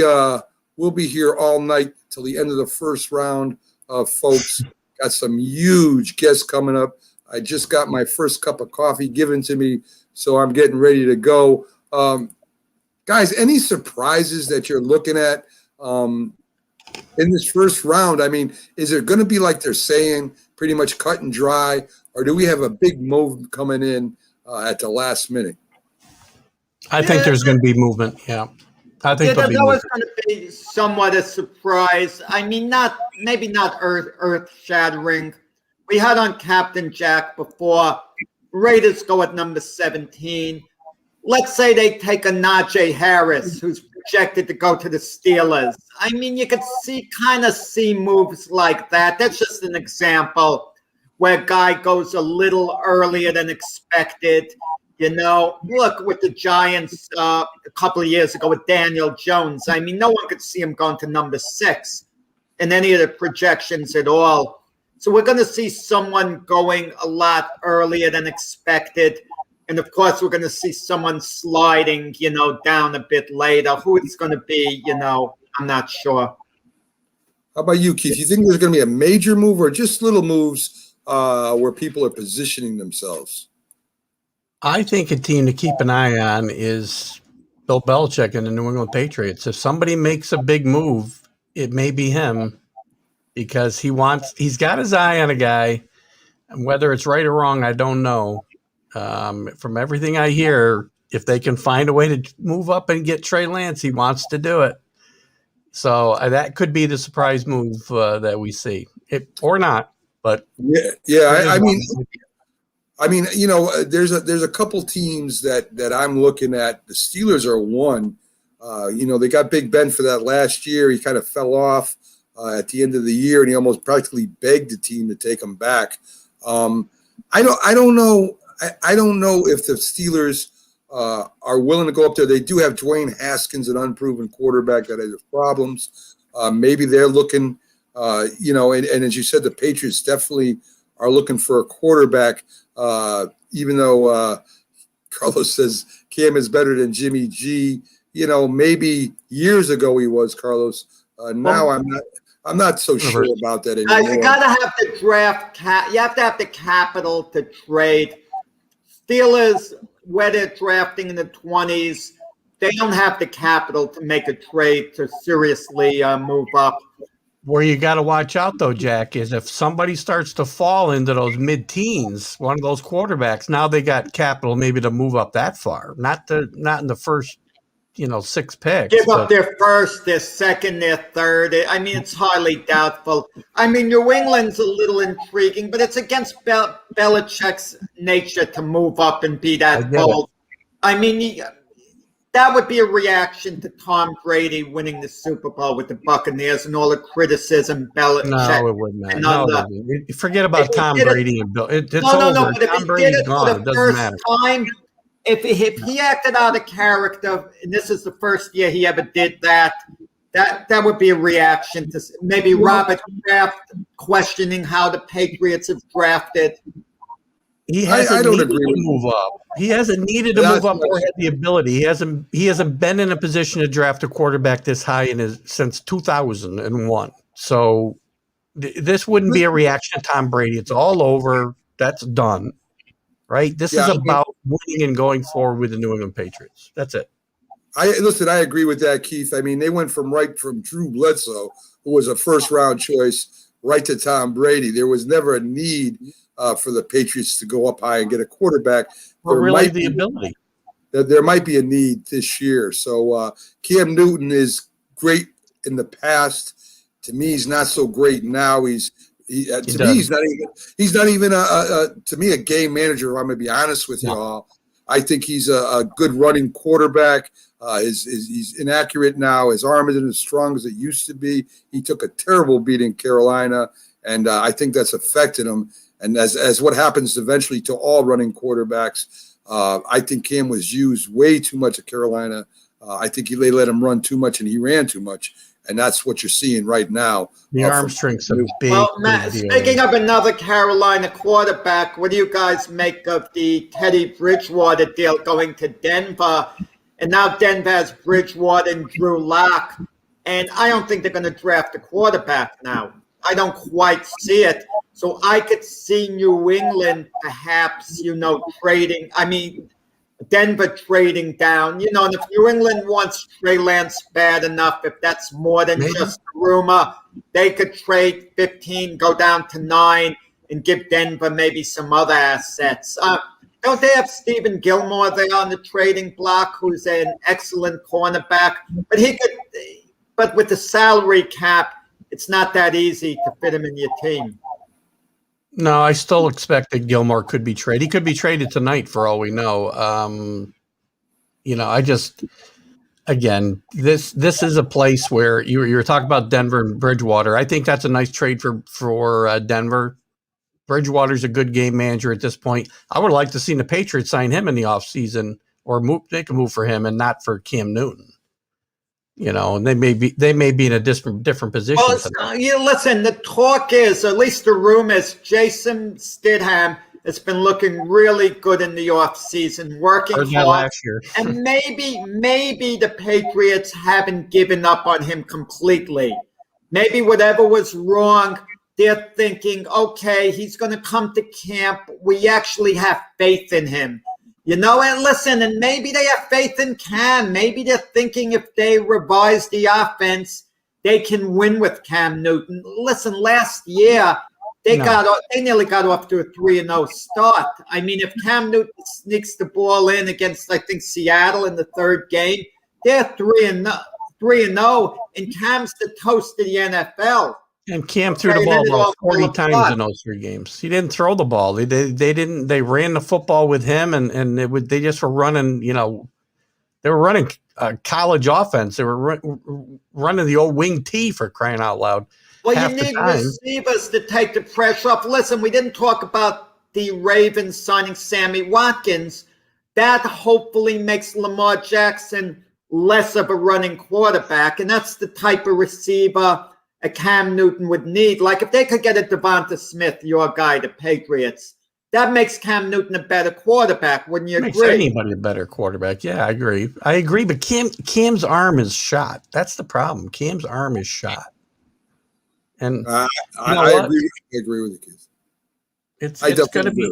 here all night till the end of the first round. Folks, got some huge guests coming up. I just got my first cup of coffee given to me, so I'm getting ready to go. Guys, any surprises that you're looking at in this first round? I mean, is it going to be like they're saying, pretty much cut and dry? Or do we have a big move coming in at the last minute? I think there's going to be movement. Yeah, I think there's always going to be somewhat a surprise. I mean, maybe not earth shattering. We had on Captain Jack before. Raiders go at number 17. Let's say they take a Najee Harris, who's projected to go to the Steelers. I mean, you could kind of see moves like that. That's just an example where a guy goes a little earlier than expected. You know, look with the Giants a couple of years ago with Daniel Jones. I mean, no one could see him going to number 6 in any of the projections at all. So we're going to see someone going a lot earlier than expected. And, of course, we're going to see someone sliding, you know, down a bit later. Who it's going to be, you know, I'm not sure. How about you, Keith? You think there's going to be a major move or just little moves where people are positioning themselves? I think a team to keep an eye on is Bill Belichick and the New England Patriots. If somebody makes a big move, it may be him because he's got his eye on a guy. And whether it's right or wrong, I don't know. From everything I hear, if they can find a way to move up and get Trey Lance, he wants to do it. So that could be the surprise move that we see, or not. But yeah. I mean, I mean, there's a couple teams that I'm looking at. The Steelers are one. They got Big Ben for that last year. He kind of fell off at the end of the year, and he almost practically begged the team to take him back. I don't know. I don't know if the Steelers are willing to go up there. They do have Dwayne Haskins, an unproven quarterback that has problems. Maybe they're looking, and as you said, the Patriots definitely are looking for a quarterback, even though Carlos says Cam is better than Jimmy G. Maybe years ago he was, Carlos. Now I'm not so sure about that anymore. You gotta have the draft you have to have the capital to trade. Steelers, where they're drafting in the 20s, they don't have the capital to make a trade to seriously move up. Where you got to watch out, though, Jack, is if somebody starts to fall into those mid-teens, one of those quarterbacks, now they got capital maybe to move up that far. Not in the first, 6 picks. Give up their first, their second, their third. I mean, it's highly doubtful. I mean, New England's a little intriguing, but it's against Belichick's nature to move up and be that bold. I mean, that would be a reaction to Tom Brady winning the Super Bowl with the Buccaneers and all the criticism Belichick. No, it would not. No, forget about Tom Brady and Bill. It's over. No. But if Tom he Brady's did it gone. for It the doesn't first matter. time, if he acted out of character, and this is the first year he ever did that, that would be a reaction to maybe Robert Kraft questioning how the Patriots have drafted. He hasn't needed to move up. He hasn't needed to move up or had the ability. He hasn't been in a position to draft a quarterback this high since 2001. So this wouldn't be a reaction to Tom Brady. It's all over. That's done. Right? This is about winning and going forward with the New England Patriots. That's it. I agree with that, Keith. I mean, they went from Drew Bledsoe, who was a first-round choice, right to Tom Brady. There was never a need for the Patriots to go up high and get a quarterback. Ability. There might be a need this year. So Cam Newton is great in the past. To me, he's not so great now. He's not even a game manager. I'm going to be honest with you all. I think he's a good running quarterback. He's inaccurate now. His arm isn't as strong as it used to be. He took a terrible beating in Carolina, and I think that's affected him. And as what happens eventually to all running quarterbacks, I think Cam was used way too much at Carolina. I think they let him run too much, and he ran too much. And that's what you're seeing right now. The arm strength's a big, Matt, speaking of another Carolina quarterback, what do you guys make of the Teddy Bridgewater deal going to Denver? And now Denver has Bridgewater and Drew Lock. And I don't think they're going to draft a quarterback now. I don't quite see it. So I could see New England perhaps, trading. I mean, Denver trading down, and if New England wants Trey Lance bad enough, if that's more than just a rumor, they could trade 15, go down to 9, and give Denver maybe some other assets. Don't they have Stephen Gilmore there on the trading block, who's an excellent cornerback? But with the salary cap, it's not that easy to fit him in your team. No, I still expect that Gilmore could be traded. He could be traded tonight for all we know. Again, this is a place where you're talking about Denver and Bridgewater. I think that's a nice trade for Denver. Bridgewater's a good game manager at this point. I would like to see the Patriots sign him in the offseason or make a move for him and not for Cam Newton. And they may be in a different position. Well, listen, the talk is, or at least the rumors, Jason Stidham has been looking really good in the offseason, working hard. Last year. And maybe the Patriots haven't given up on him completely. Maybe whatever was wrong, they're thinking, okay, he's going to come to camp. We actually have faith in him. And listen, and maybe they have faith in Cam. Maybe they're thinking if they revise the offense, they can win with Cam Newton. Listen, last year, they nearly got off to a 3-0 start. I mean, if Cam Newton sneaks the ball in against, I think, Seattle in the third game, they're 3-0, and Cam's the toast of the NFL. And Cam threw the ball about 40 times in those 3 games. He didn't throw the ball. They didn't. They ran the football with him, and they just were running. They were running college offense. They were running the old wing T, for crying out loud. Well, you need receivers to take the pressure off. Listen, we didn't talk about the Ravens signing Sammy Watkins. That hopefully makes Lamar Jackson less of a running quarterback, and that's the type of receiver a Cam Newton would need. Like if they could get a Devonta Smith, your guy, the Patriots, that makes Cam Newton a better quarterback. Wouldn't you agree? Makes anybody a better quarterback. Yeah, I agree. But Cam's arm is shot. That's the problem. Cam's arm is shot. And I agree with you, Keith. It's going to be.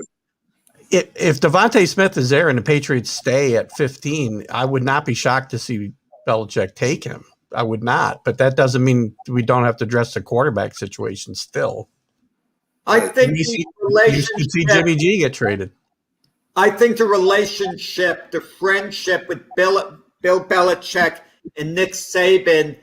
If Devontae Smith is there and the Patriots stay at 15, I would not be shocked to see Belichick take him. I would not, but that doesn't mean we don't have to address the quarterback situation still. I think you see Jimmy G get traded. I think the relationship, the friendship with Bill Belichick and Nick Saban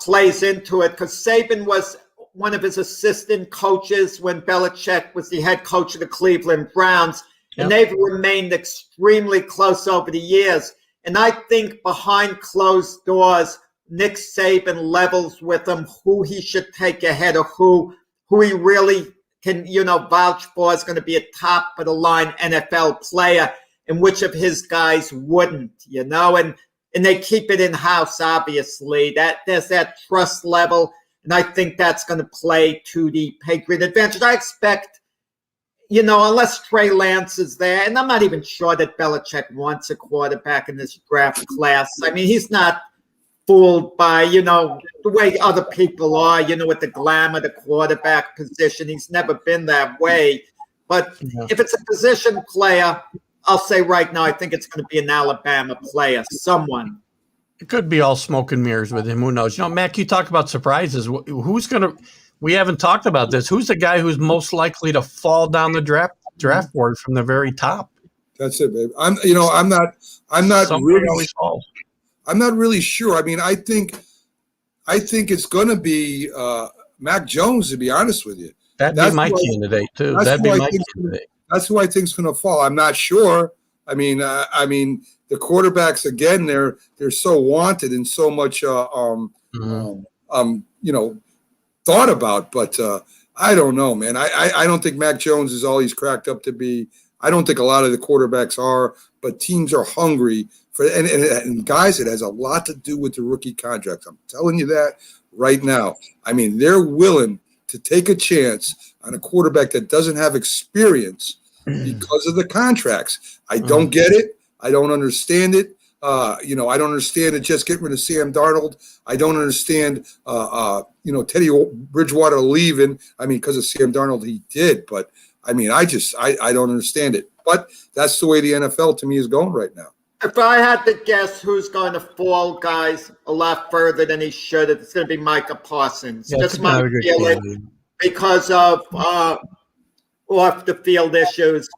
plays into it, because Saban was one of his assistant coaches when Belichick was the head coach of the Cleveland Browns, and they've remained extremely close over the years. And I think behind closed doors, Nick Saban levels with him who he should take ahead of who he really can, vouch for is going to be a top of the line NFL player, and which of his guys wouldn't, and they keep it in house. Obviously, that there's that trust level, and I think that's going to play to the Patriot advantage. I expect, unless Trey Lance is there, and I'm not even sure that Belichick wants a quarterback in this draft class. I mean, he's not fooled by, the way other people are, with the glamour, the quarterback position. He's never been that way. But if it's a position player, I'll say right now, I think it's going to be an Alabama player, someone. It could be all smoke and mirrors with him. Who knows? Mac, you talk about surprises. Who's going to – we haven't talked about this. Who's the guy who's most likely to fall down the draft board from the very top? That's it, babe. I'm not really sure. I mean, I think it's going to be Mac Jones, to be honest with you. That'd be my candidate too. That'd be my candidate. That's who I think is going to fall. I'm not sure. I mean, the quarterbacks again, they're so wanted and so much, thought about. But I don't know, man. I don't think Mac Jones is all he's cracked up to be. I don't think a lot of the quarterbacks are. But teams are hungry for, and guys, it has a lot to do with the rookie contracts. I'm telling you that right now. I mean, they're willing to take a chance on a quarterback that doesn't have experience because of the contracts. I don't get it. I don't understand it. I don't understand it. Just get rid of Sam Darnold. I don't understand, Teddy Bridgewater leaving. I mean, because of Sam Darnold, he did. But, I mean, I don't understand it. But that's the way the NFL, to me, is going right now. If I had to guess who's going to fall, guys, a lot further than he should, it's going to be Micah Parsons. Yeah, just my feeling because of off-the-field issues.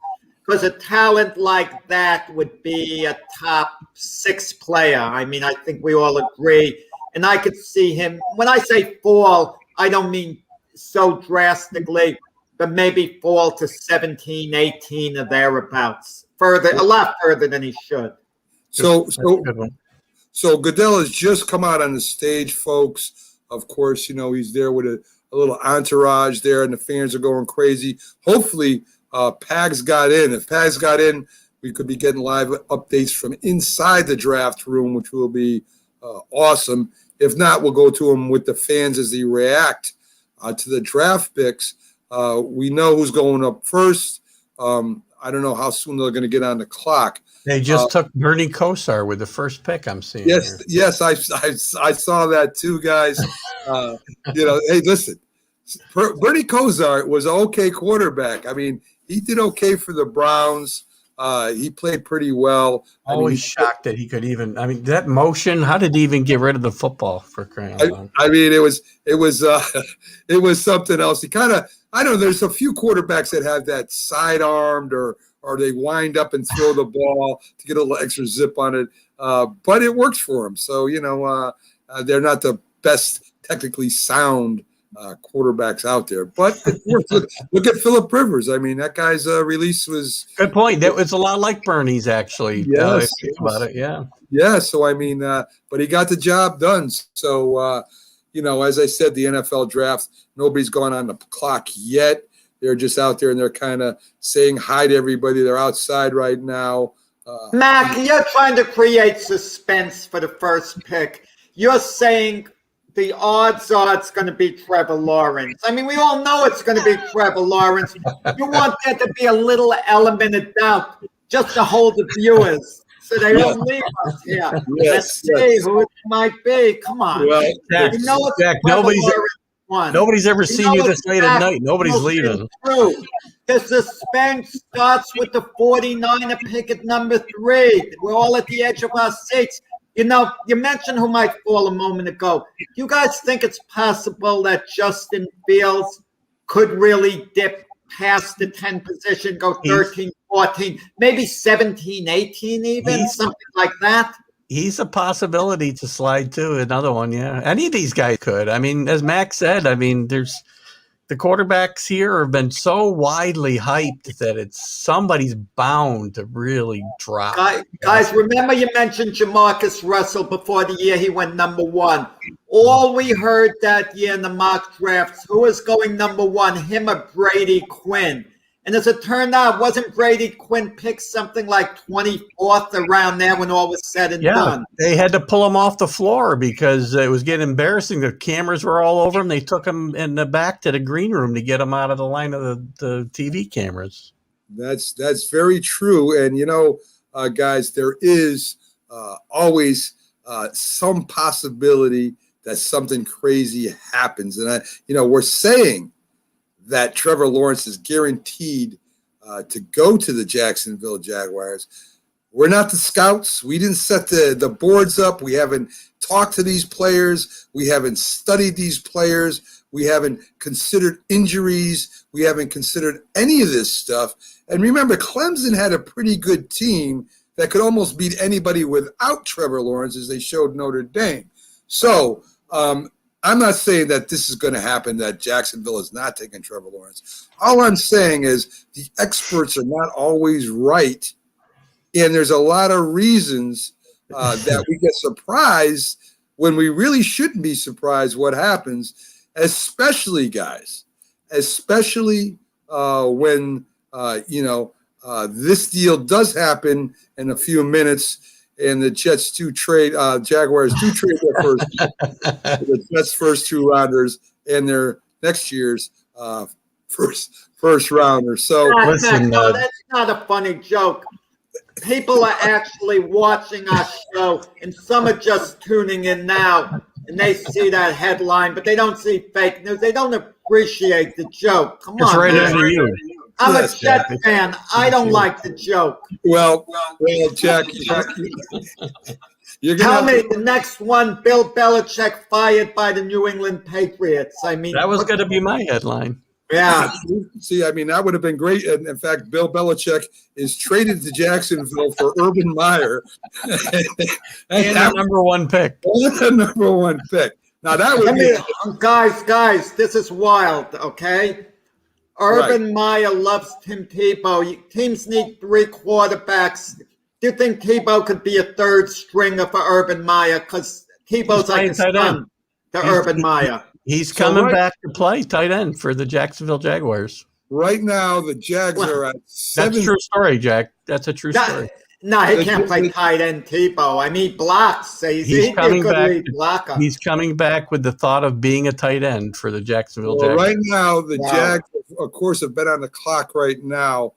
Because a talent like that would be a top 6 player. I mean, I think we all agree. And I could see him. When I say fall, I don't mean so drastically, but maybe fall to 17, 18 or thereabouts. A lot further than he should. So Goodell has just come out on the stage, folks. Of course, he's there with a little entourage there, and the fans are going crazy. Hopefully, Pags got in. If Pags got in, we could be getting live updates from inside the draft room, which will be awesome. If not, we'll go to him with the fans as they react to the draft picks. We know who's going up first. I don't know how soon they're going to get on the clock. They just took Bernie Kosar with the first pick, I'm seeing. Yes, I saw that too, guys. Hey, listen, Bernie Kosar was an okay quarterback. I mean, he did okay for the Browns. He played pretty well. Always shocked that he could even. I mean, that motion. How did he even get rid of the football for crying out loud? I mean, it was something else. He kind of. I don't know. There's a few quarterbacks that have that side-armed or they wind up and throw the ball to get a little extra zip on it. But it works for them. So they're not the best technically sound quarterbacks out there. But look at Phillip Rivers. I mean, that guy's release was good point. That was a lot like Bernie's, actually. Yes, if you think about it, yeah. Yeah. So I mean, but he got the job done. So as I said, the NFL draft, nobody's gone on the clock yet. They're just out there and they're kind of saying hi to everybody. They're outside right now. Mac, you're trying to create suspense for the first pick. You're saying the odds are it's going to be Trevor Lawrence. I mean, we all know it's going to be Trevor Lawrence. You want there to be a little element of doubt just to hold the viewers so they don't leave us here. Let's see who it might be. Come on. Well, Jack, nobody's ever seen you this late at night. Nobody's leaving. True. The suspense starts with the 49er pick at number 3. We're all at the edge of our seats. You mentioned who might fall a moment ago. You guys think it's possible that Justin Fields could really dip past the 10 position, go 13, 14, maybe 17, 18 even, something like that? He's a possibility to slide to another one, yeah. Any of these guys could. I mean, as Max said, there's the quarterbacks here have been so widely hyped that somebody's bound to really drop. Guys, remember you mentioned Jamarcus Russell before the year he went number 1. All we heard that year in the mock drafts, who was going number 1, him or Brady Quinn? And as it turned out, wasn't Brady Quinn picked something like 24th around there when all was said and done? They had to pull him off the floor because it was getting embarrassing. The cameras were all over him. They took him in the back to the green room to get him out of the line of the TV cameras. That's very true. And, guys, there is always some possibility that something crazy happens. And, we're saying that Trevor Lawrence is guaranteed to go to the Jacksonville Jaguars. We're not the scouts. We didn't set the boards up. We haven't talked to these players. We haven't studied these players. We haven't considered injuries. We haven't considered any of this stuff. And remember, Clemson had a pretty good team that could almost beat anybody without Trevor Lawrence, as they showed Notre Dame. So, I'm not saying that this is going to happen, that Jacksonville is not taking Trevor Lawrence. All I'm saying is the experts are not always right, and there's a lot of reasons that we get surprised when we really shouldn't be surprised what happens, especially, guys, when, this deal does happen in a few minutes. And the Jets Jaguars do trade their the Jets' first 2 rounders and their next year's first rounder. So listen, that's not a funny joke. People are actually watching our show, and some are just tuning in now, and they see that headline, but they don't see fake news. They don't appreciate the joke. Come on, right man. under you. I'm a Jets fan. I don't like the joke. Well, Jack, you're tell me the next one, Bill Belichick fired by the New England Patriots. I mean, that was going to be my headline. Yeah. See, that would have been great. And in fact, Bill Belichick is traded to Jacksonville for Urban Meyer. and the number 1 pick. The number 1 pick. Now, that would be... Guys, this is wild, okay? Urban Meyer loves Tim Tebow. Teams need 3 quarterbacks. Do you think Tebow could be a 3rd stringer for Urban Meyer? Because Tebow's like a son to Urban Meyer. He's coming back to play tight end for the Jacksonville Jaguars. Right now, the Jags are at 7. That's a true story, Jack. That's a true story. No, he can't play tight end Tebow. I mean, blocks. He's coming back. Blocker. He's coming back with the thought of being a tight end for the Jacksonville Jaguars. Right now, the Jags, of course, have been on the clock right now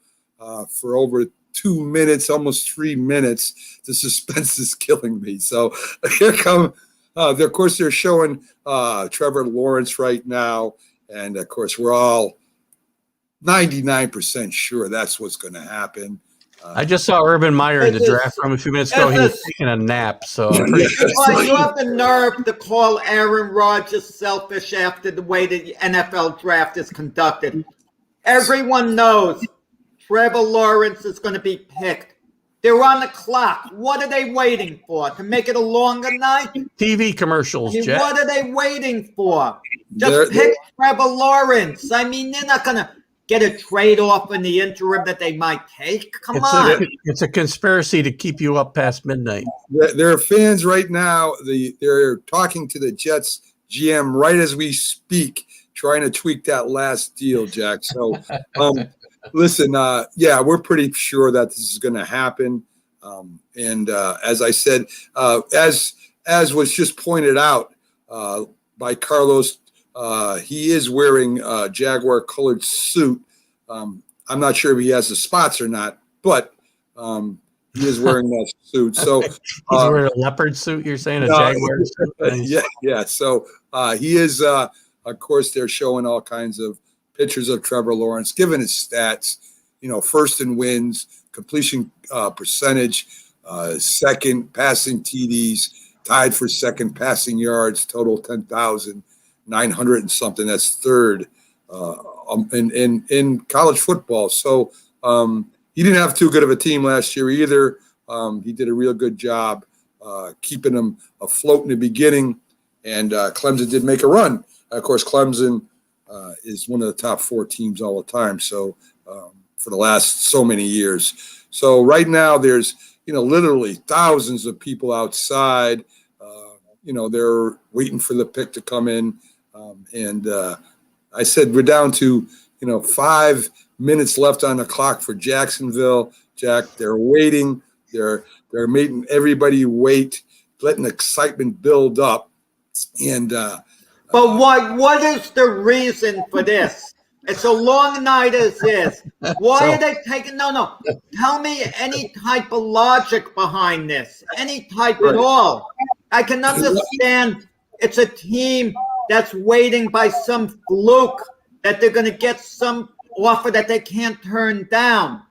for over 2 minutes, almost 3 minutes. The suspense is killing me. So here come. Of course, they're showing Trevor Lawrence right now, and of course, we're all 99% sure that's what's going to happen. I just saw Urban Meyer in the draft room a few minutes ago. He was taking a nap. So you have the nerve to call Aaron Rodgers selfish after the way the NFL draft is conducted. Everyone knows Trevor Lawrence is going to be picked They're on the clock. What are they waiting for? To make it a longer night? TV commercials, I mean, Jack. what are they waiting for? Just pick Trevor Lawrence. I mean, they're not going to get a trade off in the interim that they might take. Come on. It's a conspiracy to keep you up past midnight. There are fans right now. They're talking to the Jets GM right as we speak, trying to tweak that last deal, Jack. So, listen, yeah, we're pretty sure that this is going to happen. And as I said, as was just pointed out by Carlos, he is wearing a Jaguar colored suit. I'm not sure if he has the spots or not, but he is wearing that suit. So he's wearing a leopard suit. You're saying a Jaguar suit? Yeah. So he is. Of course, they're showing all kinds of pictures of Trevor Lawrence, given his stats. First in wins, completion percentage, second passing TDs, tied for second passing yards, total 10,900 and something. That's third in college football. So he didn't have too good of a team last year either. He did a real good job keeping them afloat in the beginning, and Clemson did make a run. Of course, Clemson is one of the top 4 teams all the time. So for the last so many years. So right now there's, literally thousands of people outside. They're waiting for the pick to come in. And I said, we're down to, 5 minutes left on the clock for Jacksonville. Jack, they're waiting. They're making everybody wait, letting excitement build up. And but what is the reason for this? It's a long night as this. Why are they taking? No. Tell me any type of logic behind this. Any type at all. I can understand it's a team that's waiting by some fluke that they're going to get some offer that they can't turn down.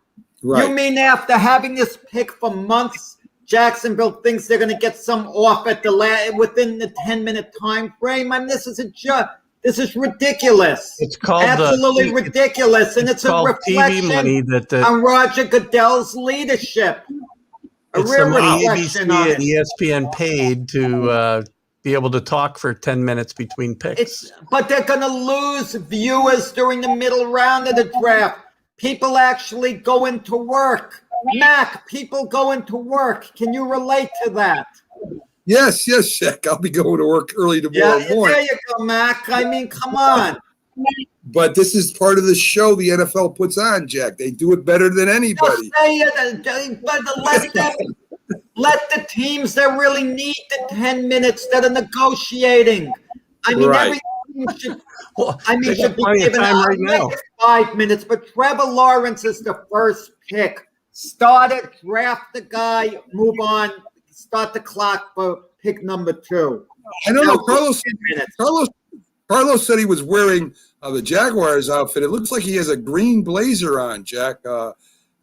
Right. You mean after having this pick for months, Jacksonville thinks they're going to get some off at within the 10-minute time frame? I mean, this is a joke. This is ridiculous. It's called absolutely ridiculous, and it's a reflection on Roger Goodell's leadership. It's the money ABC and ESPN paid to be able to talk for 10 minutes between picks. But they're going to lose viewers during the middle round of the draft. People actually go into work. Mac, people go into work. Can you relate to that? Yes, Shaq. I'll be going to work early tomorrow morning. There you go, Mac. I mean, come on. But this is part of the show the NFL puts on, Jack. They do it better than anybody. But let the teams that really need the 10 minutes that are negotiating. I mean, everything should be given out right now. 5 minutes. But Trevor Lawrence is the first pick. Start it, draft the guy, move on, start the clock for pick number 2. I don't know. Carlos said he was wearing the Jaguars outfit. It looks like he has a green blazer on, Jack.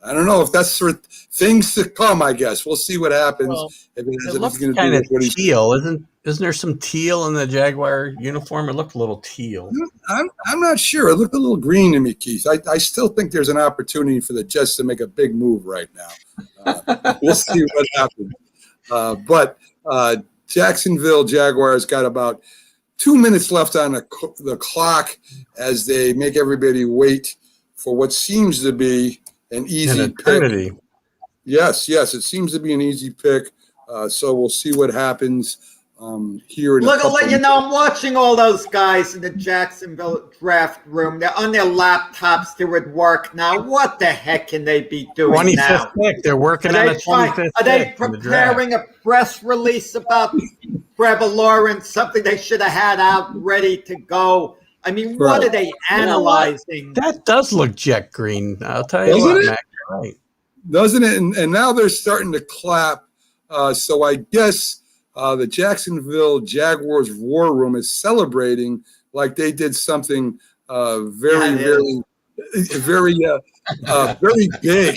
I don't know if that's for things to come, I guess. We'll see what happens. Well, it looks kind of teal. Isn't there some teal in the Jaguar uniform? It looked a little teal. I'm not sure. It looked a little green to me, Keith. I still think there's an opportunity for the Jets to make a big move right now. We'll see what happens. But Jacksonville Jaguars got about 2 minutes left on the clock as they make everybody wait for what seems to be an easy pick. Yes, it seems to be an easy pick. So we'll see what happens here. I'm watching all those guys in the Jacksonville draft room. They're on their laptops. They're at work now. What the heck can they be doing 25th now? Pick. They're working on a 25th Are they preparing a press release about Trevor Lawrence, something they should have had out ready to go? I mean, what are they analyzing? That does look jet green. I'll tell you what, Mac. Right. Doesn't it? And now they're starting to clap. So I guess the Jacksonville Jaguars war room is celebrating like they did something very big.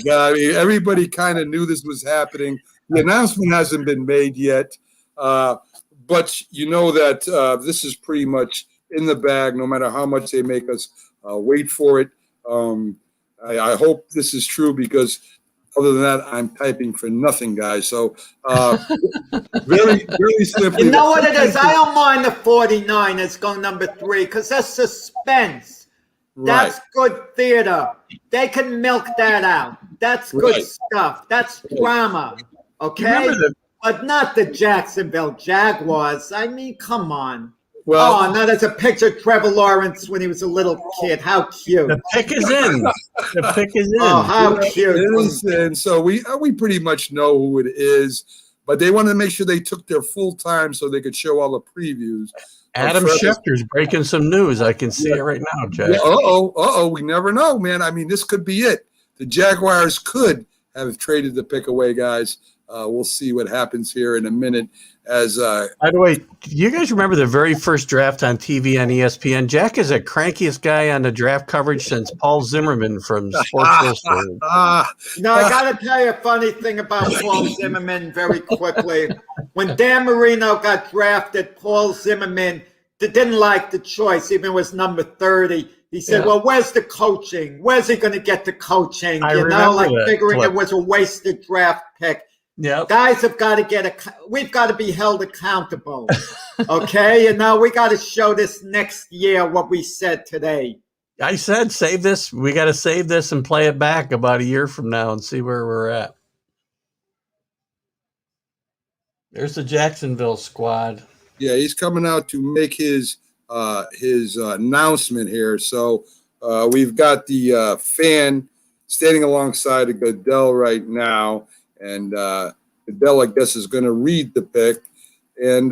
I mean, everybody kind of knew this was happening. The announcement hasn't been made yet, but you know that this is pretty much in the bag, no matter how much they make us wait for it. I hope this is true because Other than that, I'm typing for nothing, guys. So very simply. You know what it is? I don't mind the 49ers going number 3 because that's suspense. That's good theater. They can milk that out. That's good stuff. That's drama. Okay? But not the Jacksonville Jaguars. I mean, come on. Well, now there's a picture of Trevor Lawrence when he was a little kid. How cute. The pick is in. The pick is in. Oh, how cute. It is in. So we pretty much know who it is, but they wanted to make sure they took their full time so they could show all the previews. Adam Schefter's breaking some news. I can see it right now, Jack. Yeah, we never know, man. I mean, this could be it. The Jaguars could have traded the pick away, guys. We'll see what happens here in a minute. By the way, do you guys remember the very first draft on TV on ESPN? Jack is the crankiest guy on the draft coverage since Paul Zimmerman from Sports Illustrated. No, I got to tell you a funny thing about Paul Zimmerman very quickly. When Dan Marino got drafted, Paul Zimmerman didn't like the choice, even was number 30. He said, well, where's the coaching? Where's he going to get the coaching? Figuring it was a wasted draft pick. Yeah, guys have got to we've got to be held accountable. Okay. And now we got to show this next year what we said today. I said, save this. We got to save this and play it back about a year from now and see where we're at. There's the Jacksonville squad. Yeah, he's coming out to make his announcement here. So we've got the fan standing alongside of Goodell right now. And Goodell, I guess, is going to read the pick. And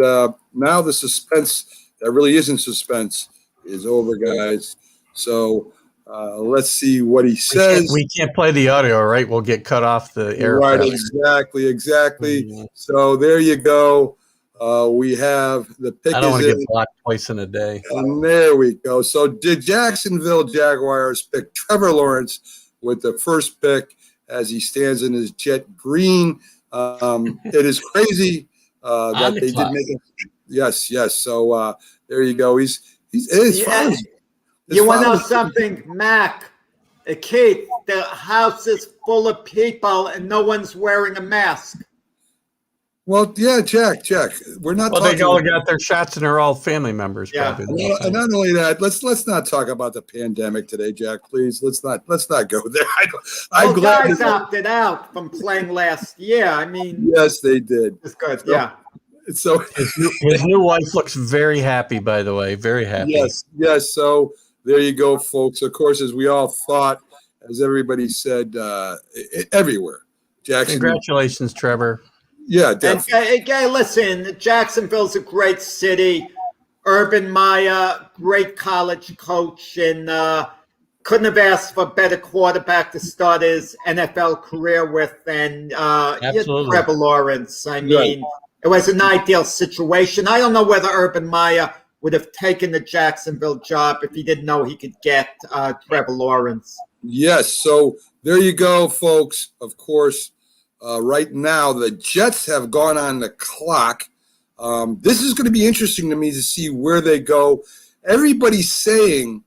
now the suspense that really isn't suspense is over, guys. So let's see what he says. We can't play the audio, right? We'll get cut off the air. Right, exactly. Mm-hmm. So there you go. We have the pick. I don't want to get blocked twice in a day. And there we go. So did Jacksonville Jaguars pick Trevor Lawrence with the first pick as he stands in his jet green? It is crazy that they did make it. Yes. So there you go. It's fun. You want to know something, Mac? Keith, the house is full of people and no one's wearing a mask. Well, yeah, Jack. We're not. Well, they all got their shots and they're all family members. Yeah. Probably. Well, not only that, let's not talk about the pandemic today, Jack. Please, let's not go there. I'm glad guys opted out from playing last year. I mean, yes, they did. It's good. Yeah. So his new wife looks very happy. By the way, very happy. Yes. So there you go, folks. Of course, as we all thought, as everybody said, everywhere. Jackson. Congratulations, Trevor. Yeah, definitely. And, listen, Jacksonville's a great city. Urban Meyer, great college coach, and couldn't have asked for a better quarterback to start his NFL career with than Trevor Lawrence. I mean, it was an ideal situation. I don't know whether Urban Meyer would have taken the Jacksonville job if he didn't know he could get Trevor Lawrence. Yes, so there you go, folks. Of course, right now the Jets have gone on the clock. This is going to be interesting to me to see where they go. Everybody's saying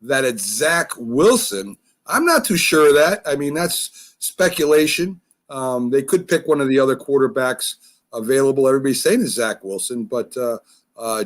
that it's Zach Wilson. I'm not too sure of that. I mean, that's speculation. They could pick one of the other quarterbacks available. Everybody's saying it's Zach Wilson, but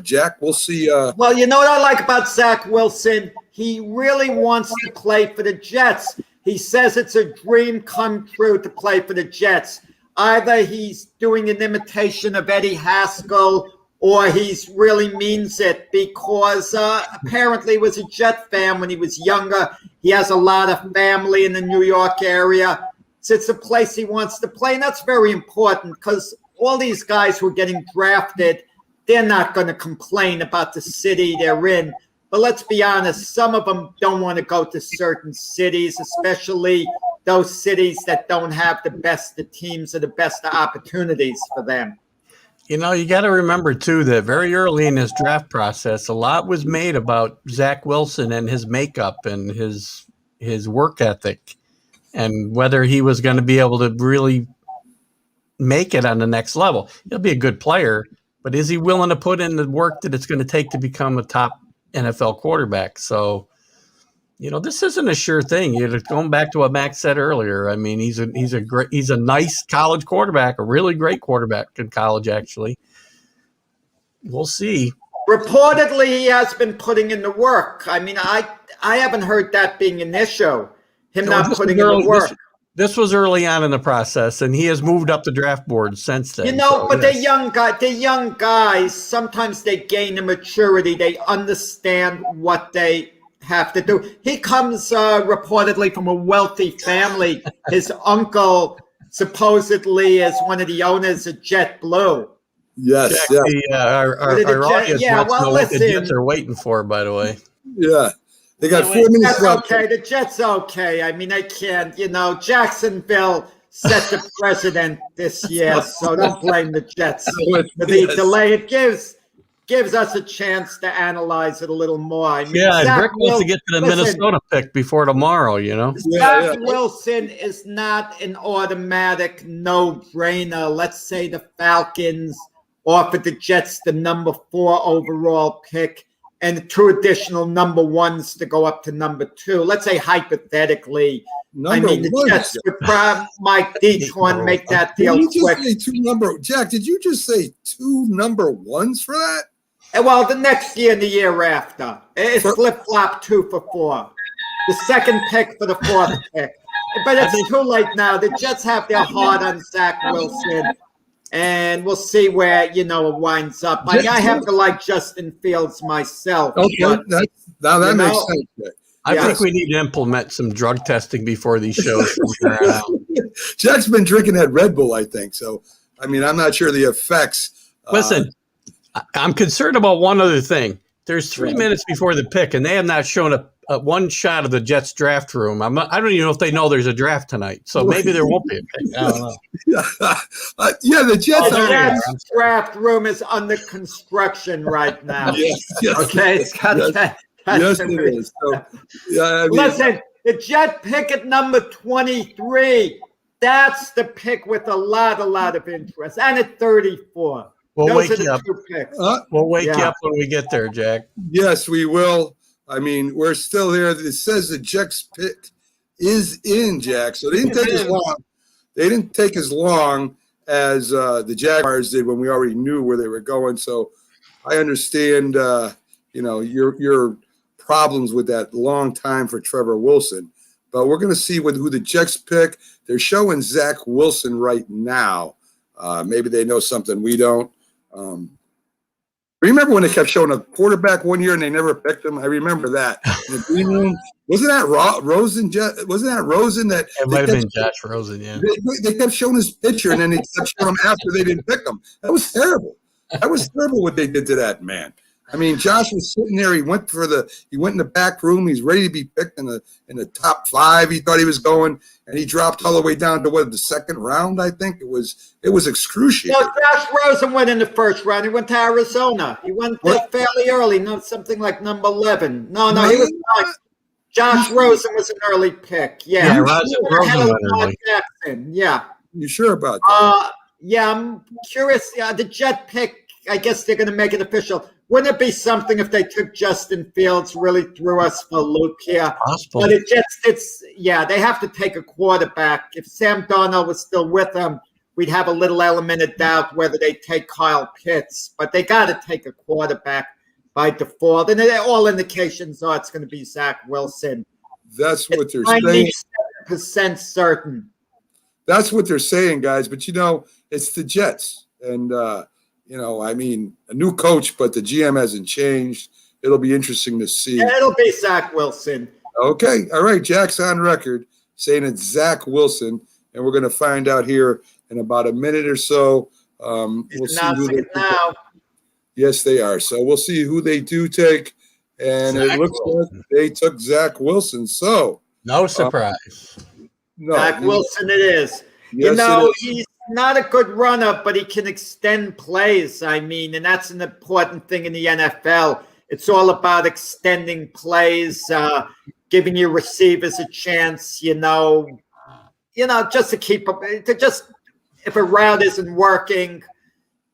Jack, we'll see. Well, you know what I like about Zach Wilson? He really wants to play for the Jets. He says it's a dream come true to play for the Jets. Either he's doing an imitation of Eddie Haskell or he's really means it because apparently he was a Jet fan when he was younger. He has a lot of family in the New York area. So it's a place he wants to play, and that's very important because all these guys who are getting drafted, they're not going to complain about the city they're in. But let's be honest, some of them don't want to go to certain cities, especially those cities that don't have the best of teams or the best of opportunities for them. You know, you got to remember, too, that very early in his draft process, a lot was made about Zach Wilson and his makeup and his work ethic and whether he was going to be able to really make it on the next level. He'll be a good player, but is he willing to put in the work that it's going to take to become a top NFL quarterback? So this isn't a sure thing. Going back to what Max said earlier. I mean, he's a nice college quarterback, a really great quarterback in college, actually. We'll see. Reportedly, he has been putting in the work. I mean, I haven't heard that being an issue. Him not putting in the work. This was early on in the process, and he has moved up the draft board since then. But they're young guys. Sometimes they gain a maturity. They understand what they have to do. He comes reportedly from a wealthy family. His uncle supposedly is one of the owners of JetBlue. Yes, Jack, our audience wants to know what the Jets are waiting for, by the way. Yeah. They got 4 minutes That's left. okay. The Jets okay. I mean, they can't. Jacksonville set the precedent this year, so don't blame the Jets for the delay. It gives us a chance to analyze it a little more. I mean, Rick wants to get to the Minnesota pick before tomorrow, Zach Wilson is not an automatic no-brainer. Let's say the Falcons offered the Jets the number 4 overall pick and 2 additional number 1s to go up to number 2. Let's say hypothetically. The Jets would Mike Detroit make that deal quick. Jack, did you just say 2 number 1s for that? Well, the next year and the year after. It's flip-flop 2 for 4. The second pick for the 4th pick. But it's too late now. The Jets have their heart on Zach Wilson. And we'll see where, it winds up. I have to like Justin Fields myself. Okay, that makes sense. I think we need to implement some drug testing before these shows. Jack's been drinking that Red Bull, I think. So, I mean, I'm not sure the effects. Listen, I'm concerned about one other thing. There's 3 minutes before the pick, and they have not shown a one shot of the Jets draft room. I don't even know if they know there's a draft tonight, so maybe there won't be a pick. I don't know. The Jets draft room is under construction right now. Yes, okay, it's got that. Yes, it is. So, listen, the Jet pick at number 23. That's the pick with a lot of interest, and at 34. We'll wake you up. We'll wake you up when we get there, Jack. Yes, we will. I mean, we're still there. It says the Jets pick is in, Jack. So they didn't take as long. They didn't take as long as the Jaguars did when we already knew where they were going. So I understand, your problems with that long time for Trevor Wilson. But we're going to see who the Jets pick. They're showing Zach Wilson right now. Maybe they know something we don't. Remember when they kept showing a quarterback one year and they never picked him? I remember that. In the green room. Wasn't that Rosen? Wasn't that Rosen? That it might have been Josh Rosen. Yeah. They kept showing his picture and then they kept showing him after they didn't pick him. That was terrible. That was terrible what they did to that man. I mean, Josh was sitting there. He went in the back room. He's ready to be picked in the top 5. He thought he was going, and he dropped all the way down to the second round. I think it was excruciating. No, Josh Rosen went in the first round. He went to Arizona. He went fairly early, something like number 11. No, he was not. Josh Rosen was an early pick. Yeah, Rosen went early. Jackson. Yeah. You sure about that? Yeah, I'm curious. The Jet pick, I guess they're going to make it official. Wouldn't it be something if they took Justin Fields, really threw us for a loop here? Possible. But they have to take a quarterback. If Sam Darnold was still with them, we'd have a little element of doubt whether they take Kyle Pitts. But they got to take a quarterback by default. And all indications are it's going to be Zach Wilson. That's what they're saying. 97% certain. That's what they're saying, guys. But, it's the Jets. And, I mean, a new coach, but the GM hasn't changed. It'll be interesting to see. Yeah, it'll be Zach Wilson. Okay. All right. Jack's on record saying it's Zach Wilson, and we're going to find out here in about a minute or so. We'll see who they now. Yes, they are. So we'll see who they do take, and Zach it looks Wilson. like they took Zach Wilson. So no surprise. Zach Wilson it is. Yes, he's not a good runner, but he can extend plays. I mean, and that's an important thing in the NFL. It's all about extending plays, giving your receivers a chance, just to keep up, if a route isn't working,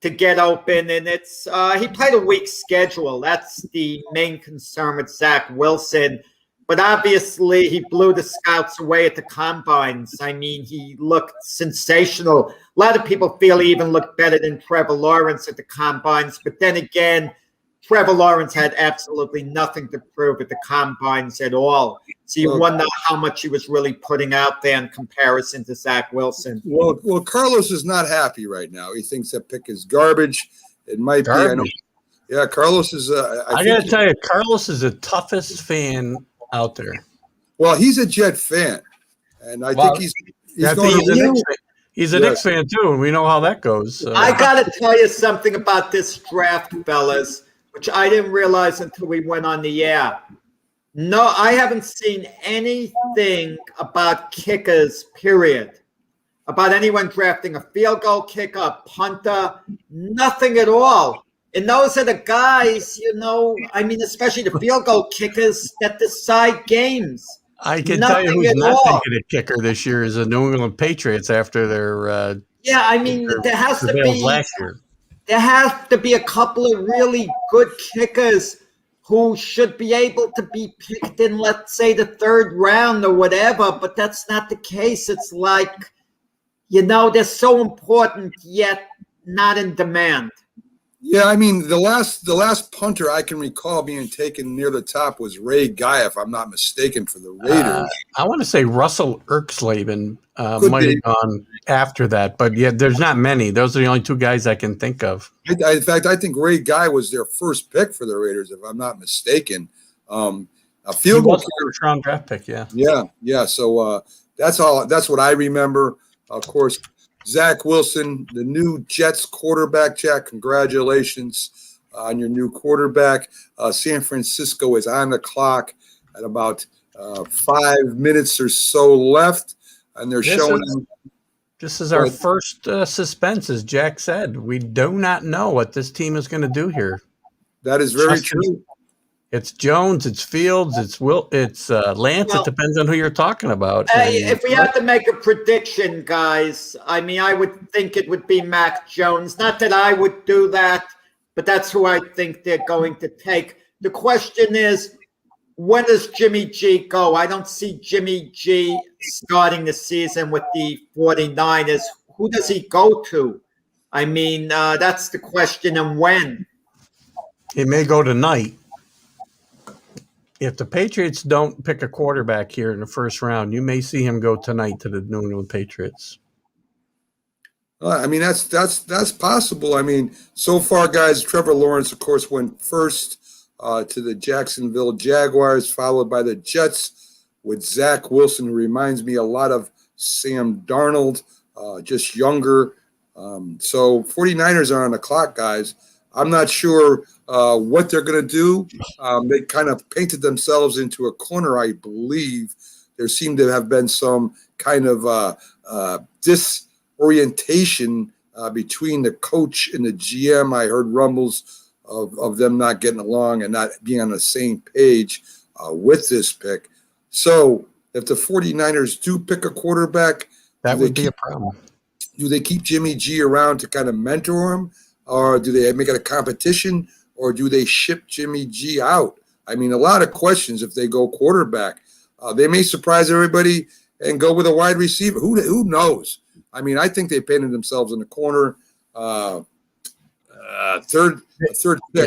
to get open. And he played a weak schedule. That's the main concern with Zach Wilson. But obviously, he blew the scouts away at the combines. I mean, he looked sensational. A lot of people feel he even looked better than Trevor Lawrence at the combines. But then again, Trevor Lawrence had absolutely nothing to prove at the combines at all. So you wonder how much he was really putting out there in comparison to Zach Wilson. Well, Carlos is not happy right now. He thinks that pick is garbage. It might Garbage. be. Yeah, Carlos is. I got to tell you, Carlos is the toughest fan out there. Well, he's a Jet fan, and I think he's he's a Knicks fan too, and we know how that goes. So. I got to tell you something about this draft, fellas, which I didn't realize until we went on the air. No, I haven't seen anything about kickers, period. About anyone drafting a field goal kicker, a punter, nothing at all. And those are the guys, I mean, especially the field goal kickers that decide games. I can tell you who's not taking a kicker this year is the New England Patriots after their I mean, there has to be last year. There have to be a couple of really good kickers who should be able to be picked in, let's say, the third round or whatever, but that's not the case. It's like, they're so important yet not in demand. Yeah, I mean, the last punter I can recall being taken near the top was Ray Guy, if I'm not mistaken, for the Raiders. I want to say Russell Erxleben might have gone after that, but yeah, there's not many. Those are the only two guys I can think of. In fact, I think Ray Guy was their first pick for the Raiders, if I'm not mistaken. A field goal first round draft pick, yeah. Yeah. So that's all. That's what I remember. Of course, Zach Wilson, the new Jets quarterback. Jack, congratulations on your new quarterback. San Francisco is on the clock at about 5 minutes or so left, and they're showing. This is our first suspense, as Jack said. We do not know what this team is going to do here. That is very true. It's Jones, it's Fields, it's Lance. It depends on who you're talking about. If we have to make a prediction, guys, I mean, I would think it would be Mac Jones. Not that I would do that, but that's who I think they're going to take. The question is, when does Jimmy G go? I don't see Jimmy G starting the season with the 49ers. Who does he go to? I mean, that's the question, and when? He may go tonight. If the Patriots don't pick a quarterback here in the first round, you may see him go tonight to the New England Patriots. I mean, that's possible. I mean, so far, guys, Trevor Lawrence, of course, went first to the Jacksonville Jaguars, followed by the Jets with Zach Wilson, who reminds me a lot of Sam Darnold, just younger. So 49ers are on the clock, guys. I'm not sure what they're going to do. They kind of painted themselves into a corner, I believe. There seemed to have been some kind of disorientation between the coach and the GM. I heard rumbles of them not getting along and not being on the same page with this pick. So if the 49ers do pick a quarterback, that would be a problem. Do they keep Jimmy G around to kind of mentor him? Or do they make it a competition, or do they ship Jimmy G out? I mean, a lot of questions if they go quarterback. They may surprise everybody and go with a wide receiver. Who knows? I mean, I think they painted themselves in the corner. Third pick. Yeah.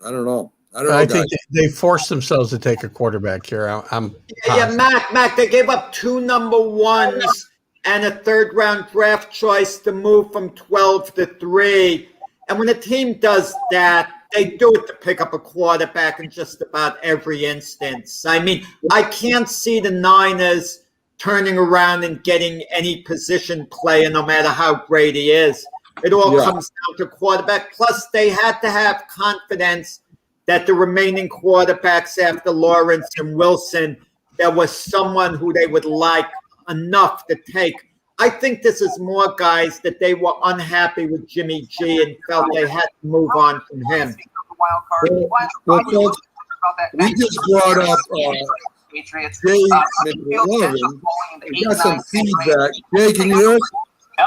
I don't know. I think they forced themselves to take a quarterback here. Mac, they gave up 2 number ones and a third-round draft choice to move from 12 to 3. And when a team does that, they do it to pick up a quarterback in just about every instance. I mean, I can't see the Niners turning around and getting any position player, no matter how great he is. It all comes down to quarterback. Plus, they had to have confidence that the remaining quarterbacks after Lawrence and Wilson, there was someone who they would like enough to take. I think this is more, guys, that they were unhappy with Jimmy G and felt they had to move on from him. Well, folks, we just brought up Jay McLovin. We got some feedback. Jay, can you hear us?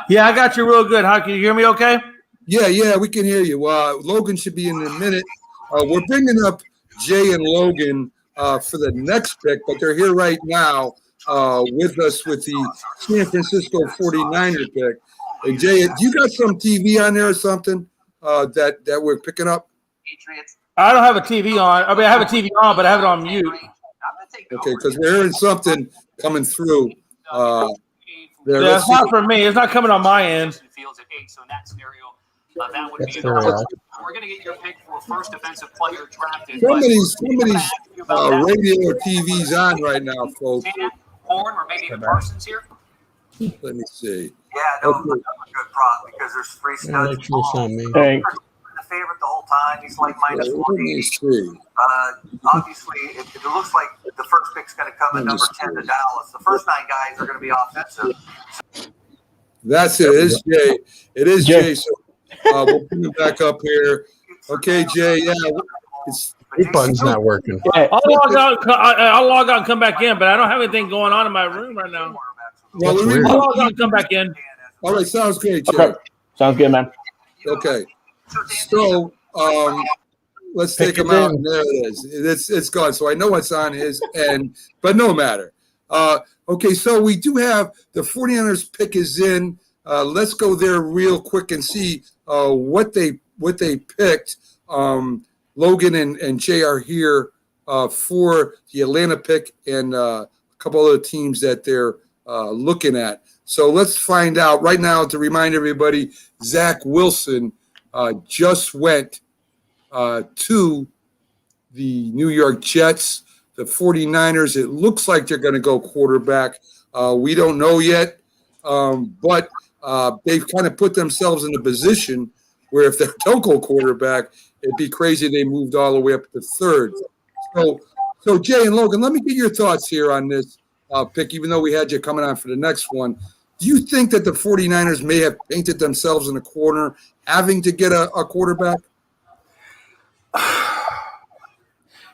Yeah, I got you real good. How can you hear me okay? Yeah, we can hear you. Logan should be in a minute. We're bringing up Jay and Logan for the next pick, but they're here right now with us with the San Francisco 49er pick. And Jay, do you got some TV on there or something that we're picking up? I don't have a TV on. I mean, I have a TV on, but I have it on mute. Okay, because we're hearing something coming through. Yeah, it's not for me. It's not coming on my end. That would be we're going to get your pick for first defensive player drafted. Somebody's radio or TV's on right now, folks. Horn or maybe even Parsons here. Let me see. Yeah, that's a good prop because there's three studs. Make sure it's not me. The favorite the whole time. He's like minus Let 180. me see. Obviously, it looks like the first pick's going to come at number 10 to Dallas. The first 9 guys are going to be offensive. That's it. It is Jay. It is Jay. So we'll put him back up here. Okay, Jay. Yeah, Your button's not working. I'll log out and come back in, but I don't have anything going on in my room right now. well, I'll log out and come back in. all right, sounds great, Jay. Okay. Sounds good, man. Okay. So let's take him out. There it is. It's gone. So I know what's on his end, but no matter. Okay, so we do have the 49ers pick is in. Let's go there real quick and see what they picked. Logan and Jay are here for the Atlanta pick and a couple other teams that they're looking at. So let's find out right now. To remind everybody, Zach Wilson just went to the New York Jets. The 49ers, it looks like they're going to go quarterback. We don't know yet, but they've kind of put themselves in a position where if they don't go quarterback, it'd be crazy they moved all the way up to third. So Jay and Logan, let me get your thoughts here on this pick, even though we had you coming on for the next one. Do you think that the 49ers may have painted themselves in a corner having to get a quarterback?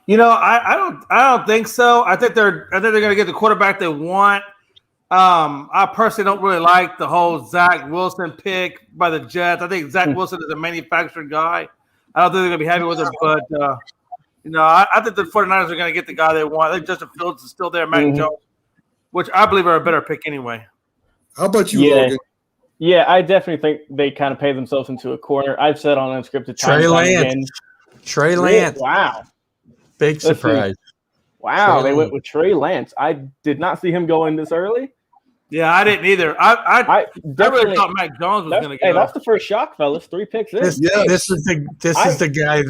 You know, I don't think so. I think they're going to get the quarterback they want. I personally don't really like the whole Zach Wilson pick by the Jets. I think Zach Wilson is a manufactured guy. I don't think they're going to be happy with him, but you know, I think the 49ers are going to get the guy they want. I think Justin Fields is still there, Mac Jones, which I believe are a better pick anyway. How about you, Logan? Yeah, I definitely think they kind of pay themselves into a corner. I've said on Unscripted Trey Lance. Wow. Big surprise. Wow, they went with Trey Lance. I did not see him going this early. Yeah, I didn't either. I really thought Mac Jones was going to get. Hey, that's the first shock, fellas. 3 picks in. This is the guy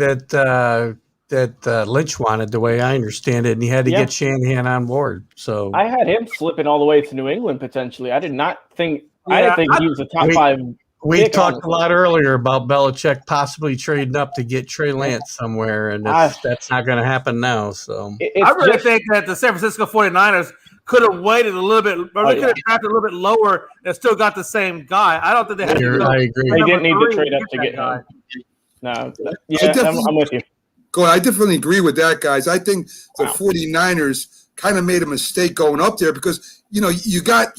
that Lynch wanted, the way I understand it, and he had to get Shanahan on board. So I had him slipping all the way to New England potentially. I didn't think he was a top 5. We talked a lot earlier about Belichick possibly trading up to get Trey Lance somewhere, and that's not going to happen now. So I really think that the San Francisco 49ers could have waited a little bit, or they could have drafted a little bit lower and still got the same guy. I don't think they had to. I agree. They didn't need to trade up to get him. No, I'm with you. Go ahead. I definitely agree with that, guys. I think the 49ers kind of made a mistake going up there because, you know, you got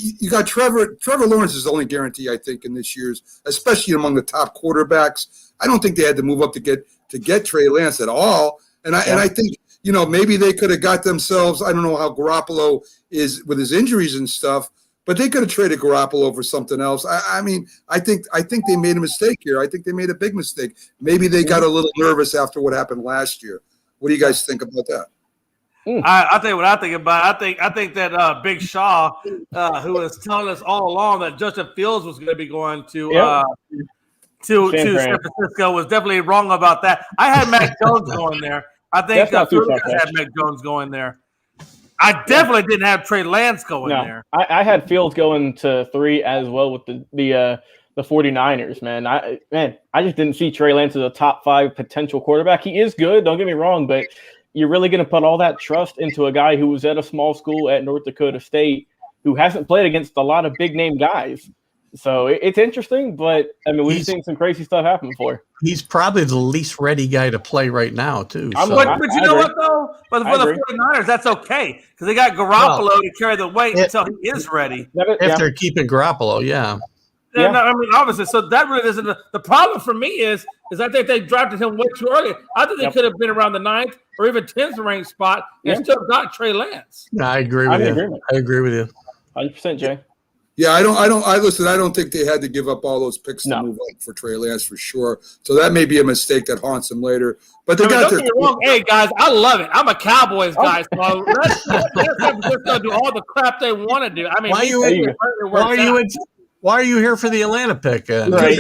Trevor Lawrence is the only guarantee, I think, in this year's, especially among the top quarterbacks. I don't think they had to move up to get Trey Lance at all. And I think, you know, maybe they could have got themselves, I don't know how Garoppolo is with his injuries and stuff, but they could have traded Garoppolo for something else. I mean, I think they made a mistake here. I think they made a big mistake. Maybe they got a little nervous after what happened last year. What do you guys think about that? I think what I think about. I think that Big Shaw, who was telling us all along that Justin Fields was going to be going to San Francisco, was definitely wrong about that. I had Mac Jones going there. I think Fields had Mac Jones going there. I definitely didn't have Trey Lance going there. I had Fields going to 3 as well with the 49ers, man. I just didn't see Trey Lance as a top 5 potential quarterback. He is good, don't get me wrong, but you're really going to put all that trust into a guy who was at a small school at North Dakota State who hasn't played against a lot of big-name guys. So it's interesting, but, I mean, we've seen some crazy stuff happen before. He's probably the least ready guy to play right now, too. But you know what, though? But for the 49ers, that's okay because they got Garoppolo to carry the weight until he is ready. If they're keeping Garoppolo, I mean, obviously. So that really isn't the problem for me is is I think they drafted him way too early. I think they could have been around the 9th or even 10th range spot and still got Trey Lance. No, I agree with you. I agree with you. 100%, Jay. Yeah, I don't think they had to give up all those picks to move up for Trey Lance for sure. So that may be a mistake that haunts them later. But they got don't get me wrong. Hey guys, I love it. I'm a Cowboys guy, so let's just go do all the crap they want to do. I mean, why are you here for the Atlanta pick? I gotta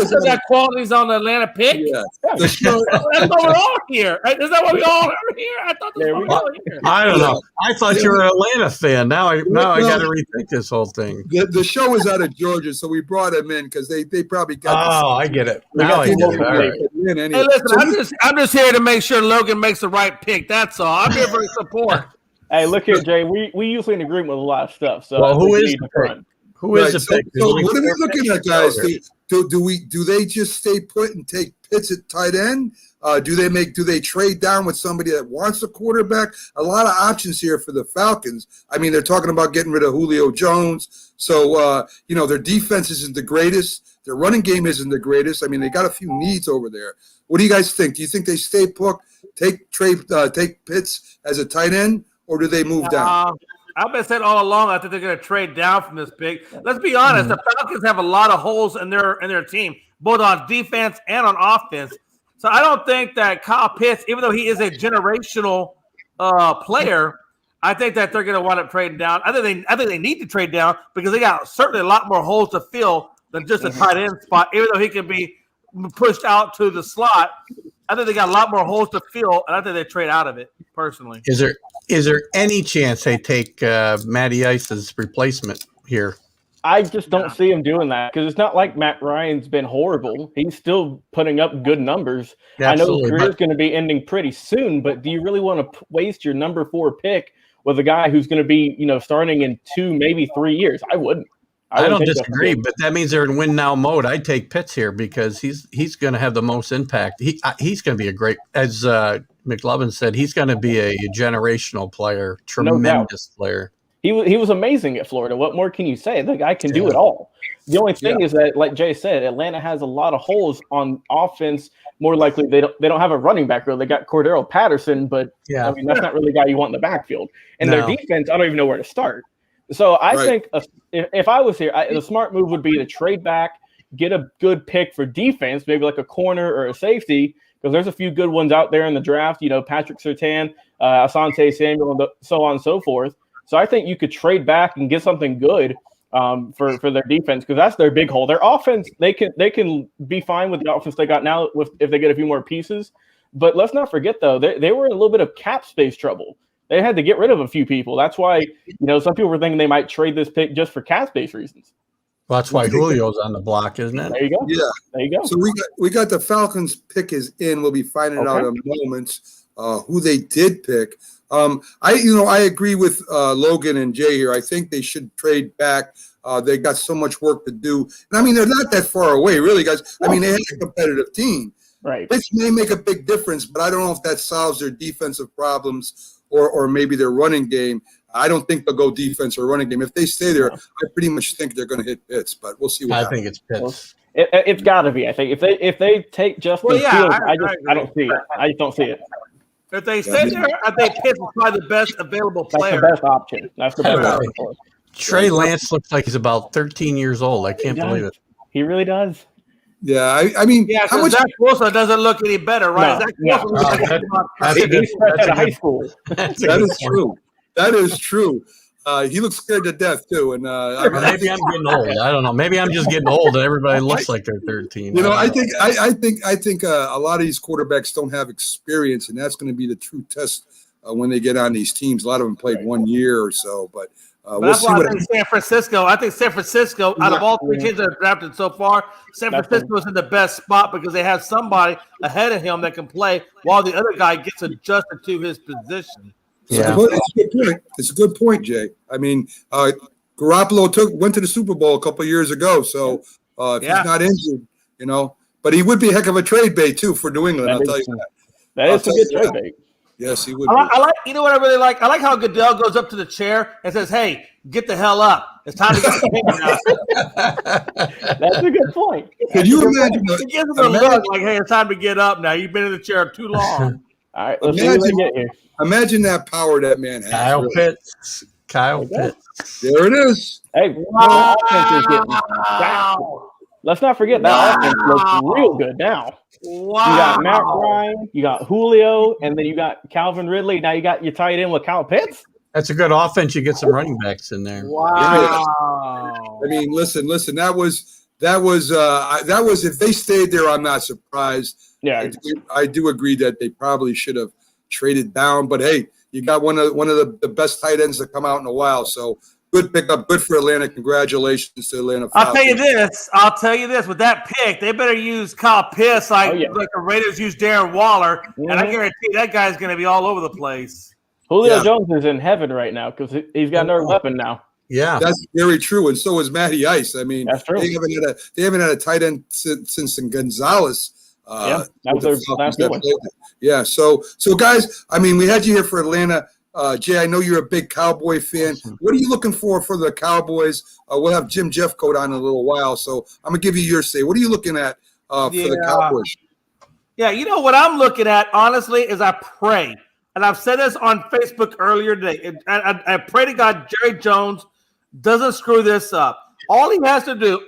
say that quality's on the Atlanta pick. Yeah. That's what we're all here. Is that what we all are here? I thought that's what we all here. I don't know. I thought you were an Atlanta fan. Now I got to rethink this whole thing. The show is out of Georgia, so we brought him in because they probably got. I get it. Now I get it. All right. Hey, listen, I'm just here to make sure Logan makes the right pick. That's all. I'm here for support. Hey, look here, Jay. We usually in agreement with a lot of stuff. So who is the pick? Who is the pick? So what are we looking at, guys? Do they just stay put and take Pitts at tight end? Do they trade down with somebody that wants a quarterback? A lot of options here for the Falcons. I mean, they're talking about getting rid of Julio Jones. So their defense isn't the greatest. Their running game isn't the greatest. I mean, they got a few needs over there. What do you guys think? Do you think they stay put, take Pitts as a tight end? Or do they move down? I've been saying all along, I think they're going to trade down from this pick. Let's be honest, the Falcons have a lot of holes in their team, both on defense and on offense. So I don't think that Kyle Pitts, even though he is a generational player, I think that they're going to wind up trading down. I think they need to trade down because they got certainly a lot more holes to fill than just a tight end spot, even though he can be pushed out to the slot. I think they got a lot more holes to fill, and I think they trade out of it, personally. Is there any chance they take Matty Ice's replacement here? I just don't see him doing that because it's not like Matt Ryan's been horrible. He's still putting up good numbers. I know his career's going to be ending pretty soon, but do you really want to waste your number 4 pick with a guy who's going to be, starting in 2, maybe 3 years? I wouldn't. I don't disagree, but that means they're in win now mode. I'd take Pitts here because he's going to have the most impact. He's going to be a great, as McLovin said, he's going to be a generational player, tremendous player. He was amazing at Florida. What more can you say? The guy can do it all. The only thing is that, like Jay said, Atlanta has a lot of holes on offense. More likely, they don't have a running back really. They got Cordero Patterson, but I mean that's not really the guy you want in the backfield. And their defense, I don't even know where to start. So I think if I was here, the smart move would be to trade back, get a good pick for defense, maybe like a corner or a safety, because there's a few good ones out there in the draft. Patrick Surtain, Asante Samuel, and so on and so forth. So I think you could trade back and get something good for their defense because that's their big hole. Their offense, they can be fine with the offense they got now if they get a few more pieces. But let's not forget though, they were in a little bit of cap space trouble. They had to get rid of a few people. That's why, some people were thinking they might trade this pick just for cap space reasons. Well, that's why Julio's on the block, isn't it? There you go. Yeah. There you go. So we got the Falcons pick is in. We'll be finding out in moments who they did pick. I agree with Logan and Jay here. I think they should trade back. They got so much work to do. And I mean, they're not that far away, really, guys. I mean, they have a competitive team. Right. Which may make a big difference, but I don't know if that solves their defensive problems or maybe their running game. I don't think they'll go defense or running game. If they stay there, I pretty much think they're going to hit Pitts, but we'll see what happens. I think it's Pitts. It's got to be. I think if they take Justin Fields, I don't see it. I just don't see it. If they stay there, I think Pitts is probably the best available player. That's the best option. That's the best option for us. Trey Lance looks like he's about 13 years old. I can't believe it. He really does. Yeah, I mean, how much Zach Wilson doesn't look any better, right? No, He's fresh out of high school. That is true. That is true. He looks scared to death too, and maybe I'm getting old. I don't know. Maybe I'm just getting old, and everybody looks like they're 13. I think a lot of these quarterbacks don't have experience, and that's going to be the true test when they get on these teams. A lot of them played 1 year or so, but we'll see what happens. San Francisco. I think San Francisco, out of all 3 teams that have drafted so far, San Francisco is in the best spot because they have somebody ahead of him that can play while the other guy gets adjusted to his position. Yeah. It's a good point, Jay. I mean, Garoppolo went to the Super Bowl a couple of years ago, so if he's not injured, but he would be a heck of a trade bait too for New England. I'll tell you that. That is a good trade bait. Yes, he would. I like. You know what I really like? I like how Goodell goes up to the chair and says, "Hey, get the hell up! It's time to get the pin now." That's a good point. Can you imagine? He gives him a look like, "Hey, it's time to get up now. You've been in the chair too long." All right, let's see what we get here. Imagine that power that man has. Kyle really. Pitts. Kyle Pitts. There it is. Hey, wow. Offense is getting back. Let's not forget that offense looks real good now. Wow. You got Matt Ryan, you got Julio, and then you got Calvin Ridley. Now you got your tight end with Kyle Pitts. That's a good offense. You get some running backs in there. Wow. I mean, listen. That was if they stayed there, I'm not surprised. Yeah, I do agree that they probably should have traded down. But hey, you got one of the best tight ends to come out in a while. So good pickup, good for Atlanta. Congratulations to Atlanta Falcons. I'll tell you this. With that pick, they better use Kyle Pitts like the Raiders use Darren Waller, and I guarantee that guy's going to be all over the place. Julio Jones is in heaven right now because he's got another weapon now. Yeah, that's very true, and so is Matty Ice. I mean, that's true. They haven't had a tight end since Gonzalez. That was their last one. Yeah, so guys, I mean, we had you here for Atlanta. Jay, I know you're a big Cowboy fan. What are you looking for the Cowboys? We'll have Jim Jeffcoat on in a little while, so I'm gonna give you your say. What are you looking at for the Cowboys? Yeah, you know what I'm looking at, honestly, is I pray, and I've said this on Facebook earlier today. I pray to God Jerry Jones doesn't screw this up. All he has to do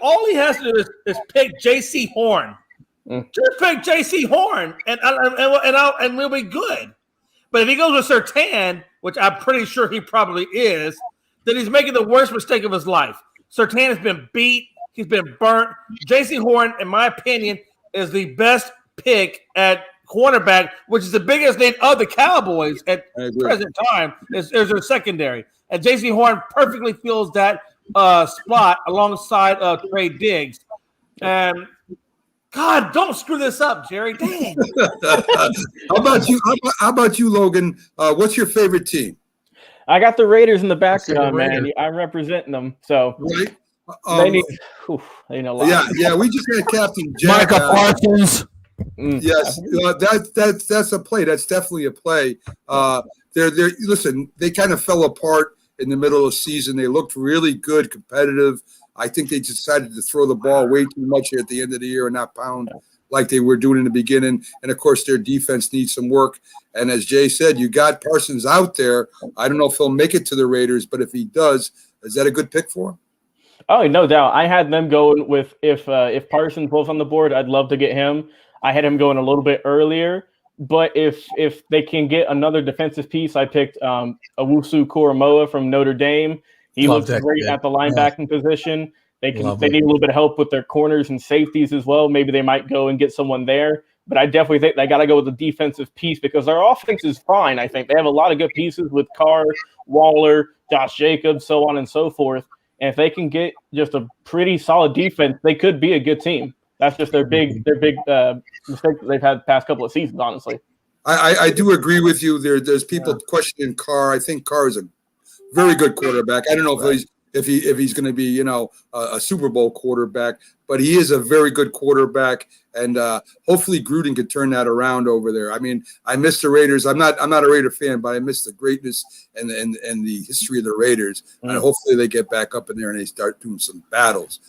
is pick J.C. Horn. Just pick J.C. Horn, and we'll be good. But if he goes with Surtain, which I'm pretty sure he probably is, then he's making the worst mistake of his life. Surtain has been beat. He's been burnt. J.C. Horn, in my opinion, is the best pick at cornerback, which is the biggest need of the Cowboys at present time, is their secondary. And J.C. Horn perfectly fills that spot alongside Trey Diggs. And God, don't screw this up, Jerry. Dang. How about you, Logan? What's your favorite team? I got the Raiders in the background, man. I'm representing them, so right. They need a lot. Yeah. We just had Captain Jack. Micah Parsons. Yes, that's a play. That's definitely a play. Listen, they kind of fell apart in the middle of the season. They looked really good, competitive. I think they decided to throw the ball way too much here at the end of the year and not pound like they were doing in the beginning. And, of course, their defense needs some work. And as Jay said, you got Parsons out there. I don't know if he'll make it to the Raiders, but if he does, is that a good pick for him? Oh, no doubt. I had them going with if Parsons was on the board, I'd love to get him. I had him going a little bit earlier. But if they can get another defensive piece, I picked Owusu Koromoa from Notre Dame. He looks great at the linebacking position. They need a little bit of help with their corners and safeties as well. Maybe they might go and get someone there. But I definitely think they got to go with the defensive piece because their offense is fine. I think they have a lot of good pieces with Carr, Waller, Josh Jacobs, so on and so forth. And if they can get just a pretty solid defense, they could be a good team. That's just their big mistake that they've had the past couple of seasons, honestly. I do agree with you. There's people questioning Carr. I think Carr is a very good quarterback. I don't know if he's going to be, a Super Bowl quarterback, but he is a very good quarterback, and hopefully Gruden could turn that around over there. I mean, I miss the Raiders. I'm not a Raider fan, but I miss the greatness and the history of the Raiders. And hopefully they get back up in there and they start doing some battles.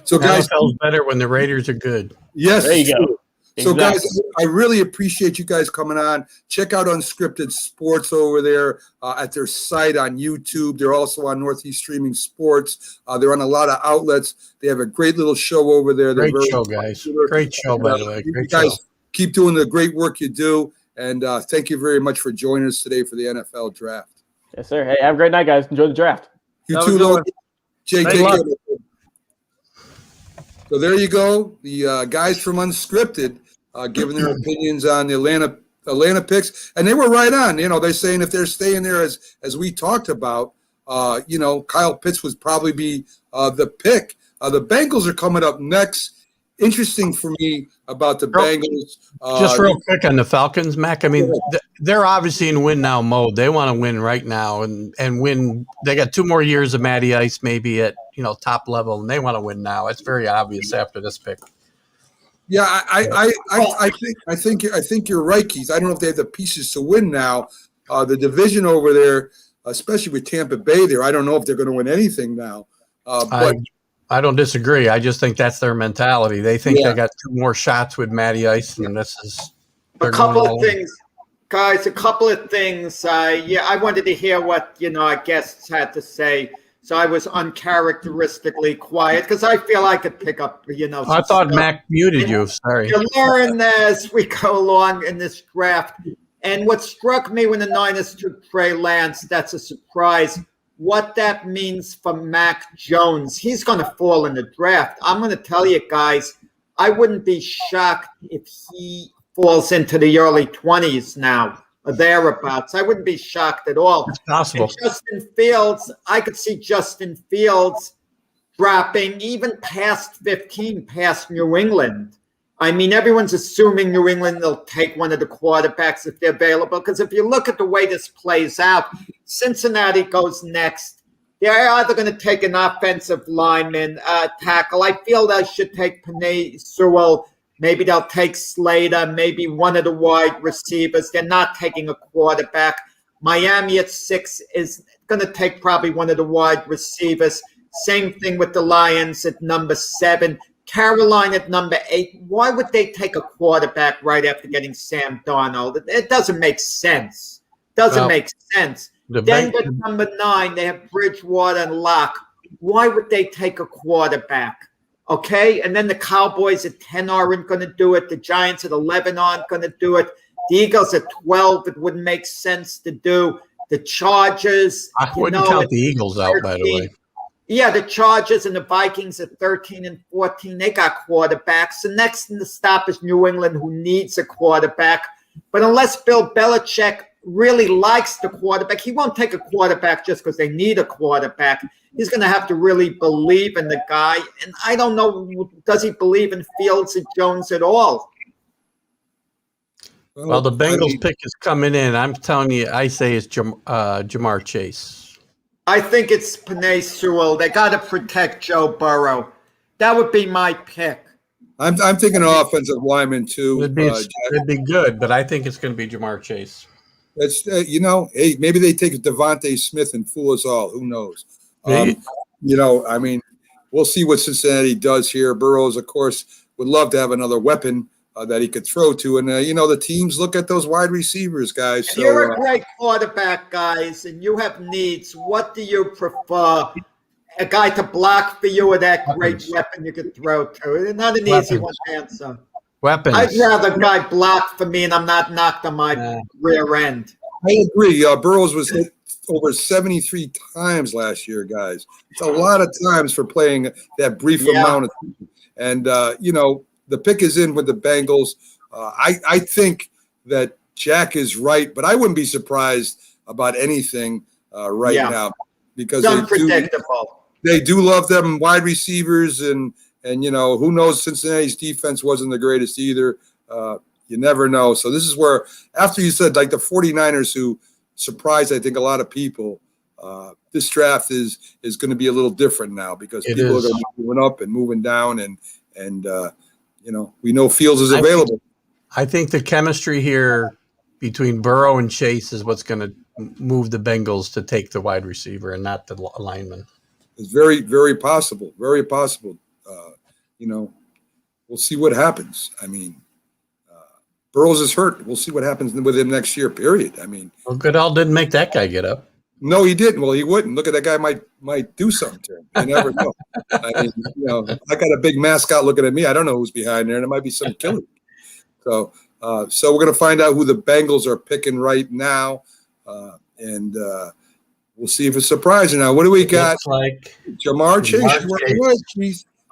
So guys, feels better when the Raiders are good. Yes, there you go. So, guys, I really appreciate you guys coming on. Check out Unscripted Sports over there at their site on YouTube. They're also on Northeast Streaming Sports. They're on a lot of outlets. They have a great little show over there. Great show, guys. Great show, by the way. Great show. Guys, keep doing the great work you do. And thank you very much for joining us today for the NFL Draft. Yes, sir. Hey, have a great night, guys. Enjoy the draft. You too, Logan. Jay, take care. So there you go. The guys from Unscripted. Giving their opinions on the Atlanta picks, and they were right on. They're saying if they're staying there as we talked about, Kyle Pitts would probably be the pick. The Bengals are coming up next. Interesting for me about the Bengals. Just real quick on the Falcons, Mac. I mean, they're obviously in win now mode. They want to win right now and win. They got 2 more years of Matty Ice maybe at top level, and they want to win now. It's very obvious after this pick. Yeah, I think you're right, Keith. I don't know if they have the pieces to win now. The division over there, especially with Tampa Bay there, I don't know if they're going to win anything now. But I don't disagree. I just think that's their mentality. They think Yeah. they got 2 more shots with Matty Ice, and this is A couple of things, guys. A couple of things. I wanted to hear what our guests had to say. So I was uncharacteristically quiet because I feel I could pick up. I thought Mac muted you. Sorry. You learn as we go along in this draft. And what struck me when the Niners took Trey Lance, that's a surprise. What that means for Mac Jones, he's going to fall in the draft. I'm going to tell you guys, I wouldn't be shocked if he falls into the early 20s now, or thereabouts. I wouldn't be shocked at all. It's possible. And Justin Fields, I could see Justin Fields dropping even past 15, past New England. I mean, everyone's assuming New England will take one of the quarterbacks if they're available. Because if you look at the way this plays out, Cincinnati goes next. They're either going to take an offensive lineman, tackle. I feel they should take Penei Sewell. Maybe they'll take Slater, maybe one of the wide receivers. They're not taking a quarterback. Miami at 6 is going to take probably one of the wide receivers. Same thing with the Lions at number 7. Carolina at number 8. Why would they take a quarterback right after getting Sam Darnold? It doesn't make sense. Doesn't make sense. Denver at number 9. They have Bridgewater and Locke. Why would they take a quarterback? Okay, and then the Cowboys at 10 aren't going to do it. The Giants at 11 aren't going to do it. The Eagles at 12, it wouldn't make sense to do. The Chargers. I wouldn't count the Eagles out, by the way. Yeah, the Chargers and the Vikings at 13 and 14, they got quarterbacks. The next in the stop is New England, who needs a quarterback. But unless Bill Belichick really likes the quarterback, he won't take a quarterback just because they need a quarterback. He's going to have to really believe in the guy. And I don't know, does he believe in Fields and Jones at all? Well, the Bengals pick is coming in. I'm telling you, I say it's Jamar Chase. I think it's Penei Sewell. They got to protect Joe Burrow. That would be my pick. I'm thinking offensive lineman too. It'd be good, but I think it's going to be Jamar Chase. It's hey, maybe they take Devontae Smith and fool us all. Who knows? I mean, we'll see what Cincinnati does here. Burrows, of course, would love to have another weapon that he could throw to. And, the teams look at those wide receivers, guys. If you're a great quarterback, guys, and you have needs, what do you prefer? A guy to block for you or that great weapon you can throw to? Not an easy one to answer. Weapons. I'd rather a guy block for me and I'm not knocked on my rear end. I agree. Burrows was hit over 73 times last year, guys. It's a lot of times for playing that brief amount of time. And, the pick is in with the Bengals. I think that Jack is right, but I wouldn't be surprised about anything now because they do love them wide receivers and who knows, Cincinnati's defense wasn't the greatest either. You never know. So this is where, after you said like the 49ers who surprised, I think, a lot of people, this draft is going to be a little different now because people are going to be moving up and moving down and we know Fields is available. I think the chemistry here between Burrow and Chase is what's going to move the Bengals to take the wide receiver and not the lineman. It's very, very possible. Very possible. We'll see what happens. I mean, Burrows is hurt. We'll see what happens with him next year, period. I mean. Well, Goodell didn't make that guy get up. No, he didn't. Well, he wouldn't. Look at that guy might do something to him. You never know. I mean, I got a big mascot looking at me. I don't know who's behind there, and it might be some killer. So we're going to find out who the Bengals are picking right now, and we'll see if it's surprising. Now, what do we got? Looks like Jamar Chase.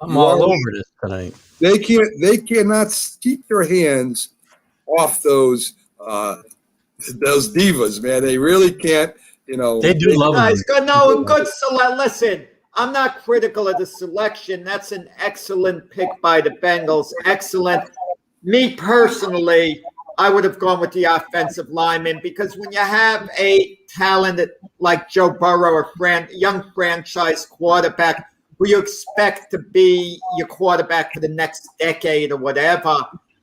I'm all over this tonight. They cannot keep their hands off those divas, man. They really can't. They do love guys. Good select. Listen, I'm not critical of the selection. That's an excellent pick by the Bengals. Excellent. Me personally, I would have gone with the offensive lineman because when you have a talented like Joe Burrow, young franchise quarterback, who you expect to be your quarterback for the next decade or whatever,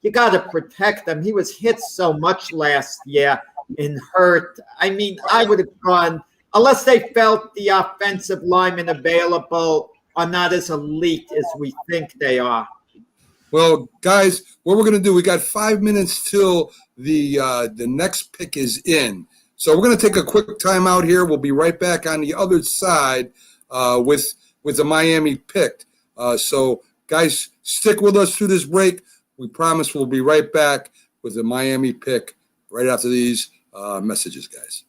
you got to protect him. He was hit so much last year and hurt. I mean, I would have gone, unless they felt the offensive linemen available are not as elite as we think they are. Well, guys, what we're going to do, we got 5 minutes till the next pick is in. So we're going to take a quick timeout here. We'll be right back on the other side with the Miami pick. So, guys, stick with us through this break. We promise we'll be right back with the Miami pick right after these messages, guys.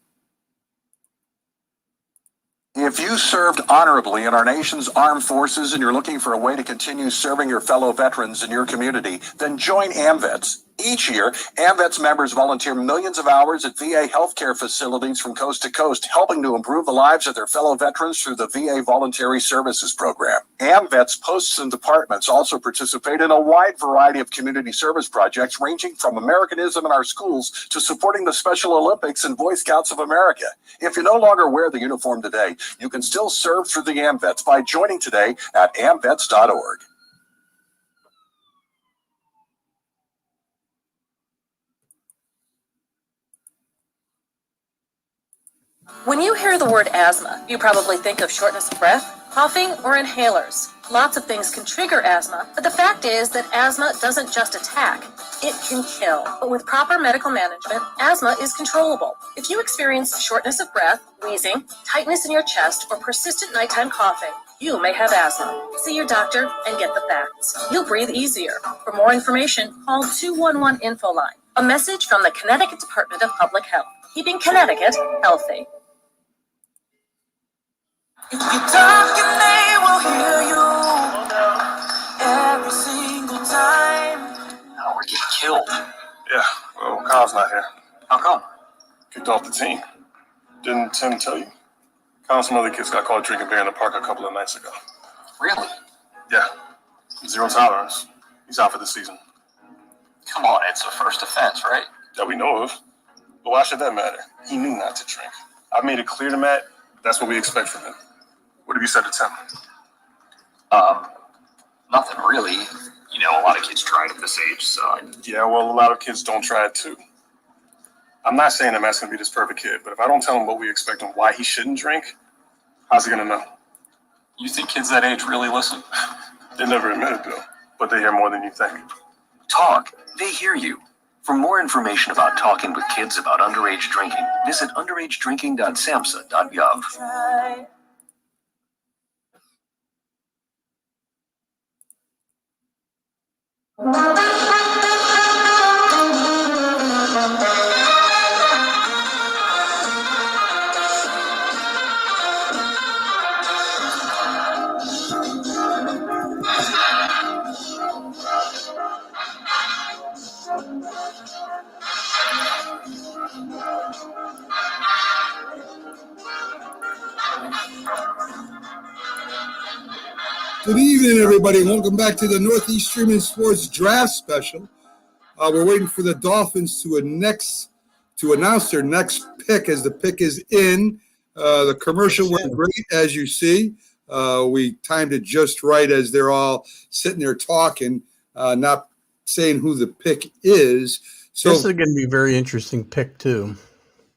If you served honorably in our nation's armed forces and you're looking for a way to continue serving your fellow veterans in your community, then join AMVETS. Each year, AMVETS members volunteer millions of hours at VA healthcare facilities from coast to coast, helping to improve the lives of their fellow veterans through the VA Voluntary Services Program. AMVETS posts and departments also participate in a wide variety of community service projects, ranging from Americanism in our schools to supporting the Special Olympics and Boy Scouts of America. If you no longer wear the uniform today, you can still serve through the AMVETS by joining today at amvets.org. When you hear the word asthma, you probably think of shortness of breath, coughing, or inhalers. Lots of things can trigger asthma, but the fact is that asthma doesn't just attack, it can kill. But with proper medical management, asthma is controllable. If you experience shortness of breath, wheezing, tightness in your chest, or persistent nighttime coughing, you may have asthma. See your doctor and get the facts. You'll breathe easier. For more information, call 211 Infoline. A message from the Connecticut Department of Public Health, keeping Connecticut healthy. If you talk and they will hear you every single time. Now we're getting killed. Yeah, well, Kyle's not here. How come? Kicked off the team. Didn't Tim tell you? Kyle and some other kids got caught drinking beer in the park a couple of nights ago. Really? Yeah. Zero tolerance. He's out for the season. Come on, it's a first offense, right? That we know of. But why should that matter? He knew not to drink. I've made it clear to Matt, that's what we expect from him. What have you said to Tim? Nothing really. You know, a lot of kids try it at this age, so. Yeah, well, a lot of kids don't try it too. I'm not saying that Matt's going to be this perfect kid, but if I don't tell him what we expect and why he shouldn't drink, how's he going to know? You think kids that age really listen? They never admit it, Bill, but they hear more than you think. Talk. They hear you. For more information about talking with kids about underage drinking, visit underagedrinking.samhsa.gov. Good evening, everybody. Welcome back to the Northeast Streaming Sports Draft Special. We're waiting for the Dolphins to announce their next pick as the pick is in. The commercial went great, as you see. We timed it just right as they're all sitting there talking, not saying who the pick is. So this is going to be a very interesting pick, too.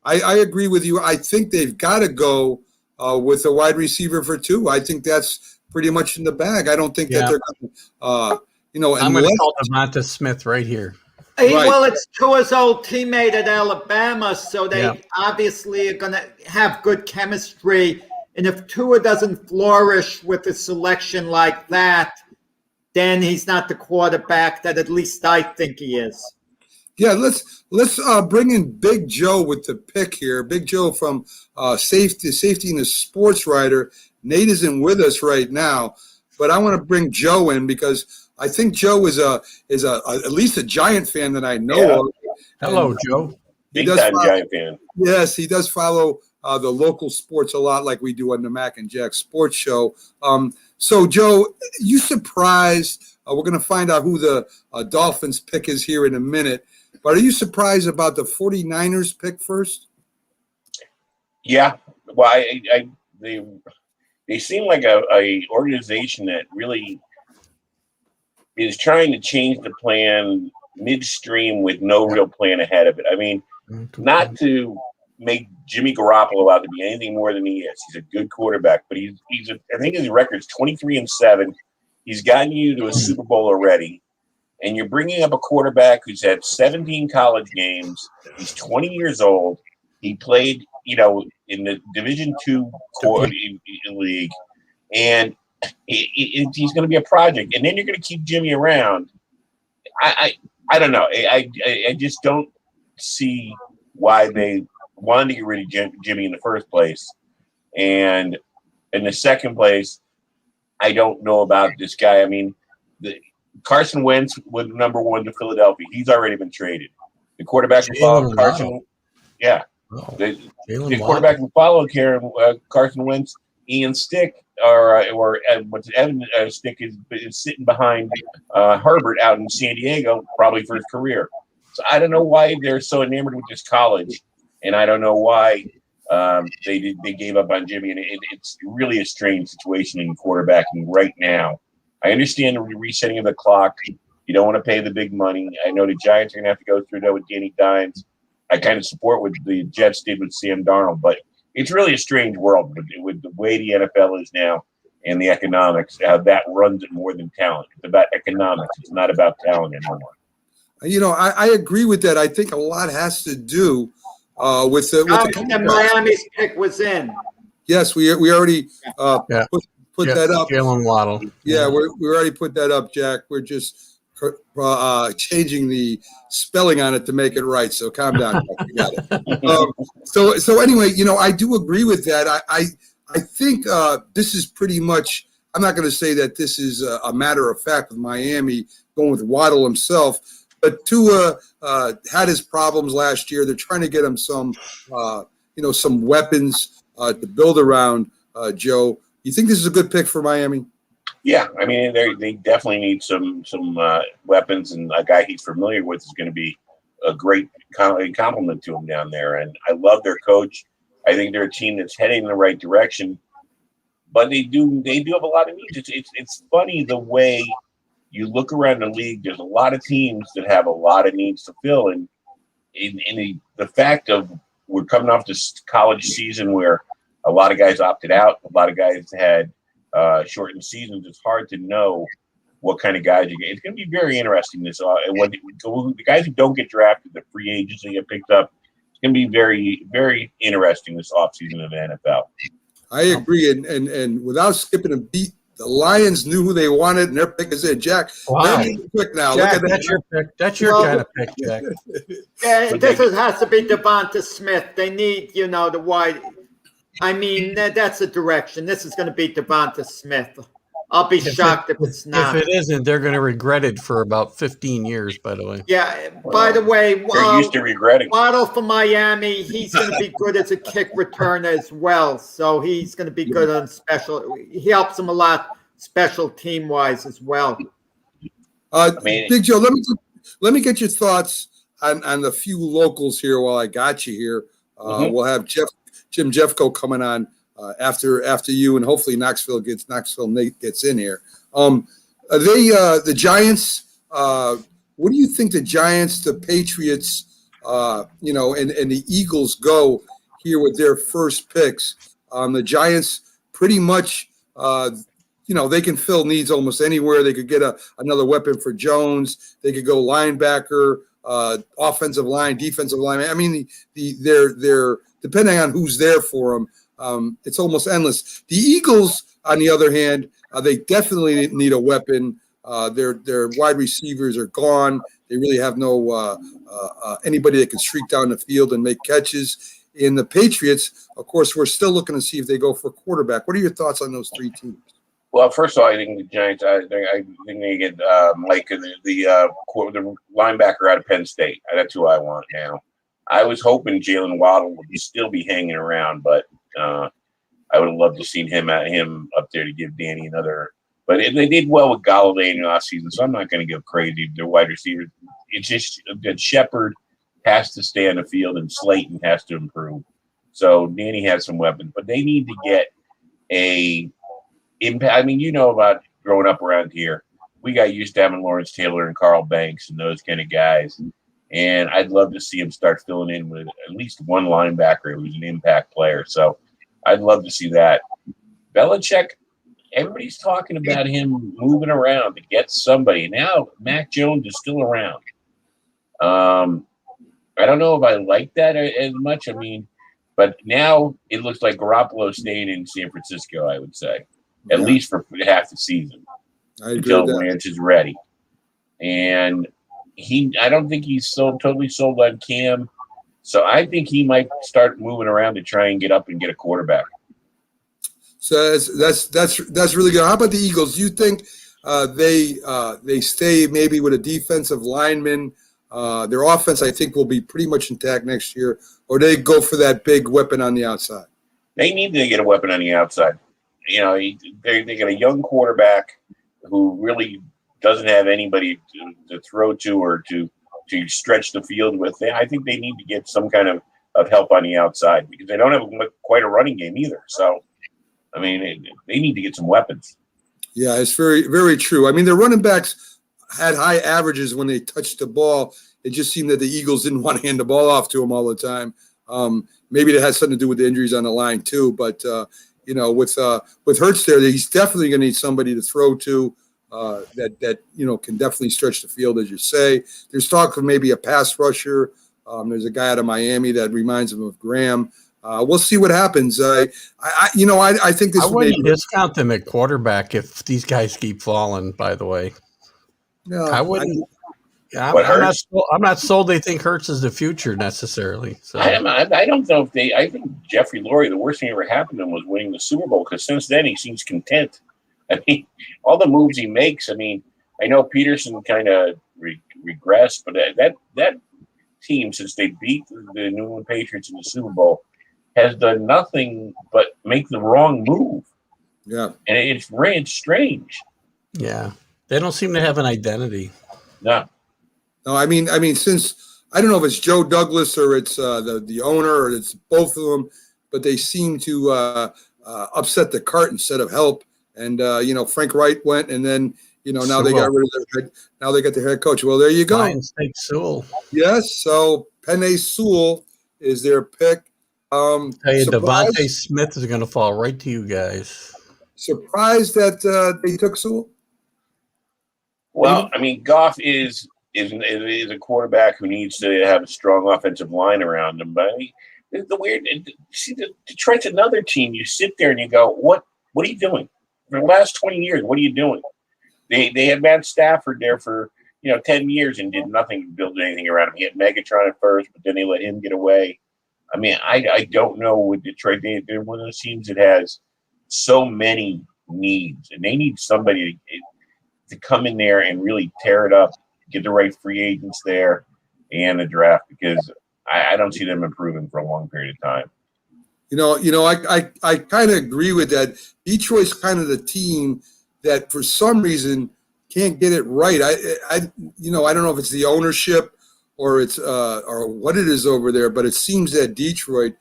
I agree with you. I think they've got to go with a wide receiver for 2. I think that's pretty much in the bag. I don't think that they're going to, I'm going to call Devonta Smith right here. Hey, well, it's Tua's old teammate at Alabama, so they obviously are going to have good chemistry. And if Tua doesn't flourish with a selection like that, then he's not the quarterback that at least I think he is. Yeah, let's bring in Big Joe with the pick here. Big Joe from Safety and the Sports Writer. Nate isn't with us right now, but I want to bring Joe in because I think Joe is at least a Giant fan that I know of. Hello, And, Joe. Big time Giant fan. Yes, he does follow the local sports a lot, like we do on the Mac and Jack Sports Show. So, Joe, you surprised? We're going to find out who the Dolphins pick is here in a minute. But are you surprised about the 49ers pick first? Yeah. Well, they seem like a organization that really is trying to change the plan midstream with no real plan ahead of it. I mean, not to make Jimmy Garoppolo out to be anything more than he is. He's a good quarterback, but I think his record's 23-7. He's gotten you to a Super Bowl already, and you're bringing up a quarterback who's had 17 college games. He's 20 years old. He played, in the Division II league, and he's going to be a project. And then you're going to keep Jimmy around. I don't know. I just don't see why they wanted to get rid of Jimmy in the first place. And in the second place, I don't know about this guy. I mean, Carson Wentz was number one to Philadelphia. He's already been traded. The quarterback who followed Carson, the quarterback who followed Carson Wentz, Ian Stick, Evan Stick is sitting behind Herbert out in San Diego, probably for his career. So I don't know why they're so enamored with this college, and I don't know why they gave up on Jimmy. And it's really a strange situation in quarterbacking right now. I understand the resetting of the clock. You don't want to pay the big money. I know the Giants are going to have to go through that with Danny Dimes. I kind of support what the Jets did with Sam Darnold, but it's really a strange world with the way the NFL is now and the economics, how that runs it more than talent. It's about economics. It's not about talent anymore. I agree with that. I think a lot has to do with the Miami's pick was in. Yes, we already put that up. Jalen Waddle. Yeah, we already put that up, Jack. We're just changing the spelling on it to make it right. So calm down. Jack. You got it. So anyway, I do agree with that. I think this is pretty much. I'm not going to say that this is a matter of fact with Miami going with Waddle himself. But Tua had his problems last year. They're trying to get him some weapons to build around. Joe, you think this is a good pick for Miami? Yeah, I mean they definitely need some weapons, and a guy he's familiar with is going to be a great compliment to him down there. And I love their coach. I think they're a team that's heading in the right direction, but they do have a lot of needs. It's funny the way you look around the league. There's a lot of teams that have a lot of needs to fill, and in the fact of we're coming off this college season where a lot of guys opted out, a lot of guys had shortened seasons. It's hard to know what kind of guys you get. It's going to be very interesting. The guys who don't get drafted, the free agents that get picked up, it's going to be very, very interesting this offseason of the NFL. I agree, and without skipping a beat, the Lions knew who they wanted, and their pick is in. Jack, wow. Quick now. Jack, look at that's your pick. That's your kind of pick, Jack. Has to be Devonta Smith. They need, the wide. I mean, that's the direction. This is going to be Devonta Smith. I'll be shocked if it's not. If it isn't, they're going to regret it for about 15 years, by the way. Yeah, by the way, they're used to regretting. Waddle for Miami, he's going to be good as a kick returner as well. So he's going to be good on special. He helps them a lot special team-wise as well. Big Joe, let me get your thoughts on the few locals here while I got you here. We'll have Jim Jeffco coming on after you, and hopefully Knoxville Nate gets in here. The Giants. What do you think the Giants, the Patriots, and the Eagles go here with their first picks? The Giants pretty much, they can fill needs almost anywhere. They could get another weapon for Jones. They could go linebacker, offensive line, defensive line. I mean, they're depending on who's there for them. It's almost endless. The Eagles, on the other hand, they definitely need a weapon. Their wide receivers are gone. They really have no anybody that can streak down the field and make catches. In the Patriots, of course, we're still looking to see if they go for quarterback. What are your thoughts on those three teams? Well, first of all, I think the Giants. I think they get Mike, the linebacker out of Penn State. That's who I want now. I was hoping Jalen Waddle would still be hanging around, but I would have loved to see him up there to give Danny another. But they did well with Golladay in the offseason, so I'm not going to go crazy. Their wide receivers. It's just that Shepard has to stay on the field and Slayton has to improve. So Danny has some weapons, but they need to get a impact. I mean, you know about growing up around here. We got used to having Lawrence Taylor and Carl Banks and those kind of guys. And I'd love to see him start filling in with at least one linebacker who's an impact player. So I'd love to see that. Belichick, everybody's talking about him moving around to get somebody. Now Mac Jones is still around. I don't know if I like that as much. I mean, but now it looks like Garoppolo staying in San Francisco, I would say, at least for half the season until Lance is ready. And I don't think he's totally sold on Cam. So I think he might start moving around to try and get up and get a quarterback. So that's really good. How about the Eagles? Do you think they stay maybe with a defensive lineman? Their offense, I think, will be pretty much intact next year, or they go for that big weapon on the outside? They need to get a weapon on the outside. You know, they got a young quarterback who really doesn't have anybody to throw to or to stretch the field with. I think they need to get some kind of help on the outside because they don't have quite a running game either. So, I mean, they need to get some weapons. Yeah, it's very, very true. I mean, their running backs had high averages when they touched the ball. It just seemed that the Eagles didn't want to hand the ball off to them all the time. Maybe that has something to do with the injuries on the line too. But you know, with Hurts there, he's definitely going to need somebody to throw to that you know can definitely stretch the field, as you say. There's talk of maybe a pass rusher. There's a guy out of Miami that reminds him of Graham. We'll see what happens. I think this. I wouldn't discount them at quarterback if these guys keep falling. By the way, no, I wouldn't. I'm not sold. They think Hurts is the future necessarily. So. I don't know if I think Jeffrey Lurie, the worst thing ever happened to him was winning the Super Bowl because since then he seems content. I mean, all the moves he makes. I mean, I know Peterson kind of regressed, but that team since they beat the New England Patriots in the Super Bowl has done nothing but make the wrong move. Yeah, and it's strange. Yeah, they don't seem to have an identity. No. No, I mean, since I don't know if it's Joe Douglas or it's the owner or it's both of them, but they seem to upset the cart instead of help. And you know, Frank Wright went, and then you know now they got rid of now they got their head coach. Well, there you go. Lions take Sewell. Yes, so Penei Sewell is their pick. Tell you, Devontae Smith is going to fall right to you guys. Surprised that they took Sewell. Well, I mean, Goff is a quarterback who needs to have a strong offensive line around him. But I mean, the weird, see, Detroit's another team. You sit there and you go, what are you doing? For the last 20 years, what are you doing? They had Matt Stafford there for 10 years and did nothing to build anything around him. He had Megatron at first, but then they let him get away. I mean, I don't know with Detroit. They're one of those teams that has so many needs, and they need somebody to come in there and really tear it up. Get the right free agents there and the draft because I don't see them improving for a long period of time. I kind of agree with that. Detroit's kind of the team that for some reason can't get it right. I don't know if it's the ownership or it's or what it is over there, but it seems that Detroit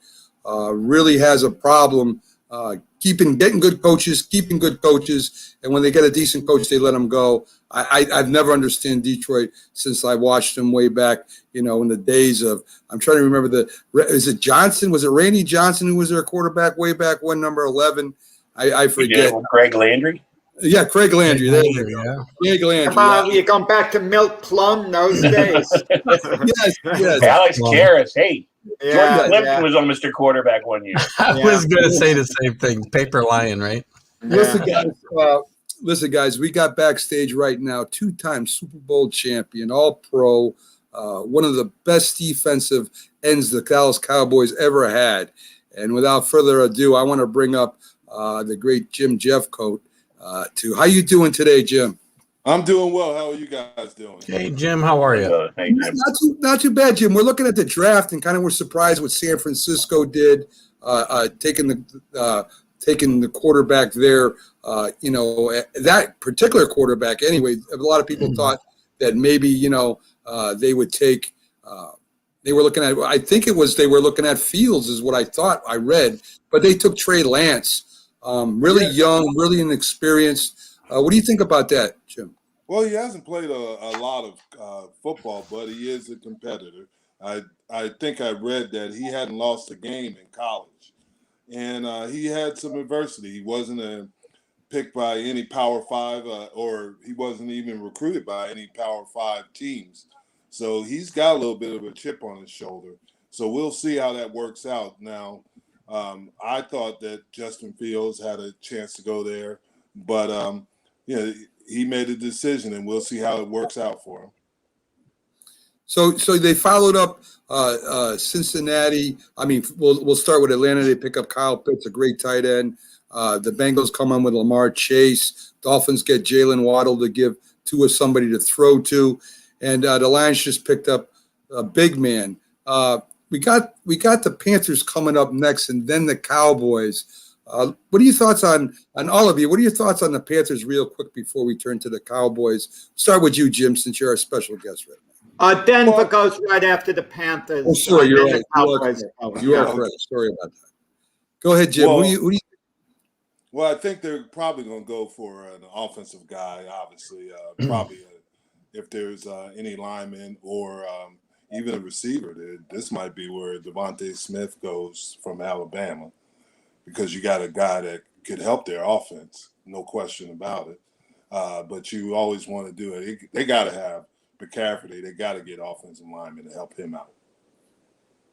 really has a problem keeping good coaches, and when they get a decent coach, they let them go. I've never understood Detroit since I watched them way back, in the days of, I'm trying to remember is it Johnson? Was it Randy Johnson who was their quarterback way back when, number 11? I forget. Craig Landry? Yeah, Craig Landry. There you go. Craig Landry. Come on, you're going back to Milt Plum those days. Yes. Alex Karras, hey. Yeah, Jordan Clemson was on Mr. Quarterback one year. I was going to say the same thing. Paper Lion, right? Listen, guys, we got backstage right now. 2-time Super Bowl champion, All-Pro, one of the best defensive ends the Dallas Cowboys ever had. And without further ado, I want to bring up the great Jim Jeffcoat. How you doing today, Jim? I'm doing well. How are you guys doing? Hey, Jim, how are you? Not too bad, Jim. We're looking at the draft and kind of we're surprised what San Francisco did, taking the quarterback there. That particular quarterback. Anyway, a lot of people thought that maybe they would take. They were looking at. I think it was they were looking at Fields, is what I thought I read, but they took Trey Lance. Really young, really inexperienced. What do you think about that, Jim? Well, he hasn't played a lot of football, but he is a competitor. I think I read that he hadn't lost a game in college, and he had some adversity. He wasn't picked by any Power Five, or he wasn't even recruited by any Power Five teams. So he's got a little bit of a chip on his shoulder. So we'll see how that works out. Now, I thought that Justin Fields had a chance to go there, but he made a decision, and we'll see how it works out for him. So they followed up Cincinnati. I mean, we'll start with Atlanta. They pick up Kyle Pitts, a great tight end. The Bengals come on with Lamar Chase. Dolphins get Jalen Waddle to give to somebody to throw to, and the Lions just picked up a big man. We got the Panthers coming up next, and then the Cowboys. What are your thoughts on all of you? What are your thoughts on the Panthers, real quick, before we turn to the Cowboys? Start with you, Jim, since you're our special guest right now. Denver goes right after the Panthers. Oh, sorry, you're then right. the Cowboys. You are correct. Sorry about that. Go ahead, Jim. Well, who do you Well, I think they're probably going to go for an offensive guy, obviously. Probably if there's any lineman or even a receiver, this might be where Devontae Smith goes from Alabama, because you got a guy that could help their offense, no question about it. But you always want to do it. They got to have McCaffrey. They got to get offensive linemen to help him out.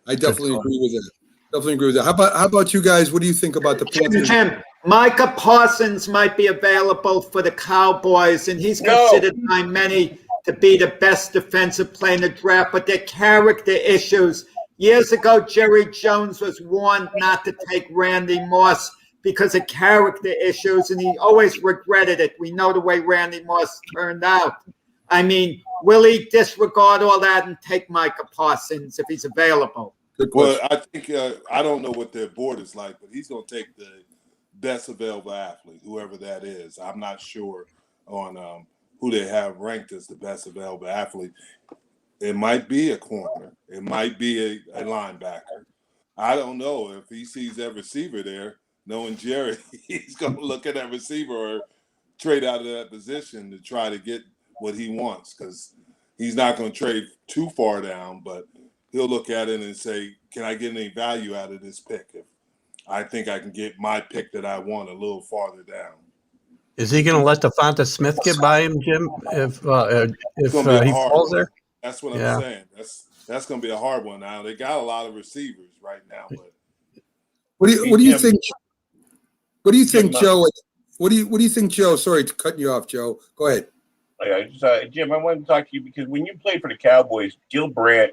I definitely agree with that. Definitely agree with that. How about you guys? What do you think about the Panthers? Jim, Micah Parsons might be available for the Cowboys, and he's considered by many to be the best defensive player in the draft, but their character issues. Years ago, Jerry Jones was warned not to take Randy Moss because of character issues, and he always regretted it. We know the way Randy Moss turned out. I mean, will he disregard all that and take Micah Parsons if he's available? Well, I think I don't know what their board is like, but he's going to take the best available athlete, whoever that is. I'm not sure on who they have ranked as the best available athlete. It might be a corner. It might be a linebacker. I don't know. If he sees that receiver there, knowing Jerry, he's going to look at that receiver or trade out of that position to try to get what he wants, because he's not going to trade too far down, but he'll look at it and say, can I get any value out of this pick? If I think I can get my pick that I want a little farther down. Is he going to let Devonta Smith get by him, Jim, if he falls there? That's what I'm saying. That's going to be a hard one. Now they got a lot of receivers right now, but what do you think? What do you think, Joe? What do you think, Joe? Sorry to cut you off, Joe. Go ahead. Jim, I wanted to talk to you because when you played for the Cowboys, Gil Brandt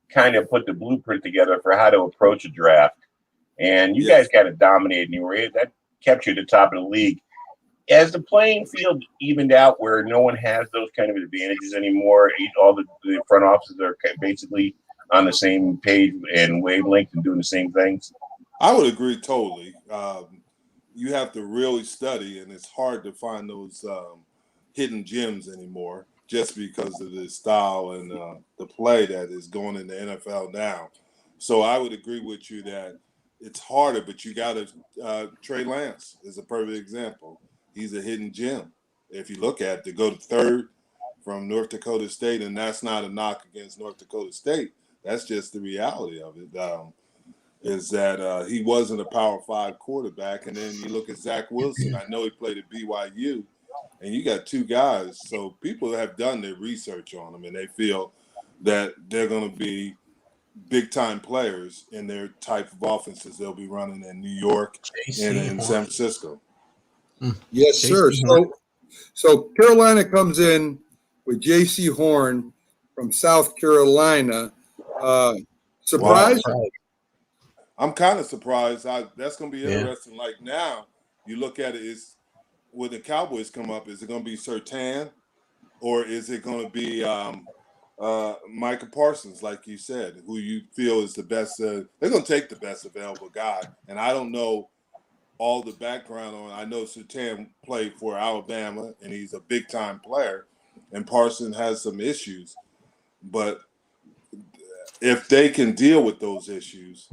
kind of put the blueprint together for how to approach a draft, and you guys kind of dominated. And that kept you at the top of the league. As the playing field evened out, where no one has those kind of advantages anymore, all the front offices are basically on the same page and wavelength and doing the same things. I would agree totally. You have to really study, and it's hard to find those hidden gems anymore, just because of the style and the play that is going in the NFL now. So I would agree with you that it's harder, but you got to Trey Lance is a perfect example. He's a hidden gem. If you look at it, to go to third from North Dakota State, and that's not a knock against North Dakota State. That's just the reality of it, is that he wasn't a Power 5 quarterback. And then you look at Zach Wilson. I know he played at BYU, and you got two guys. So people have done their research on them, and they feel that they're going to be big-time players in their type of offenses they'll be running in New York and in San Francisco. Yes, sir. So Carolina comes in with J.C. Horn from South Carolina. Surprise? Wow. I'm kind of surprised. That's going to be interesting. Like now, you look at it, is when the Cowboys come up, is it going to be Surtain, or is it going to be Micah Parsons, like you said, who you feel is the best? They're going to take the best available guy, and I don't know all the background on. I know Surtain played for Alabama, and he's a big-time player, and Parsons has some issues. But if they can deal with those issues,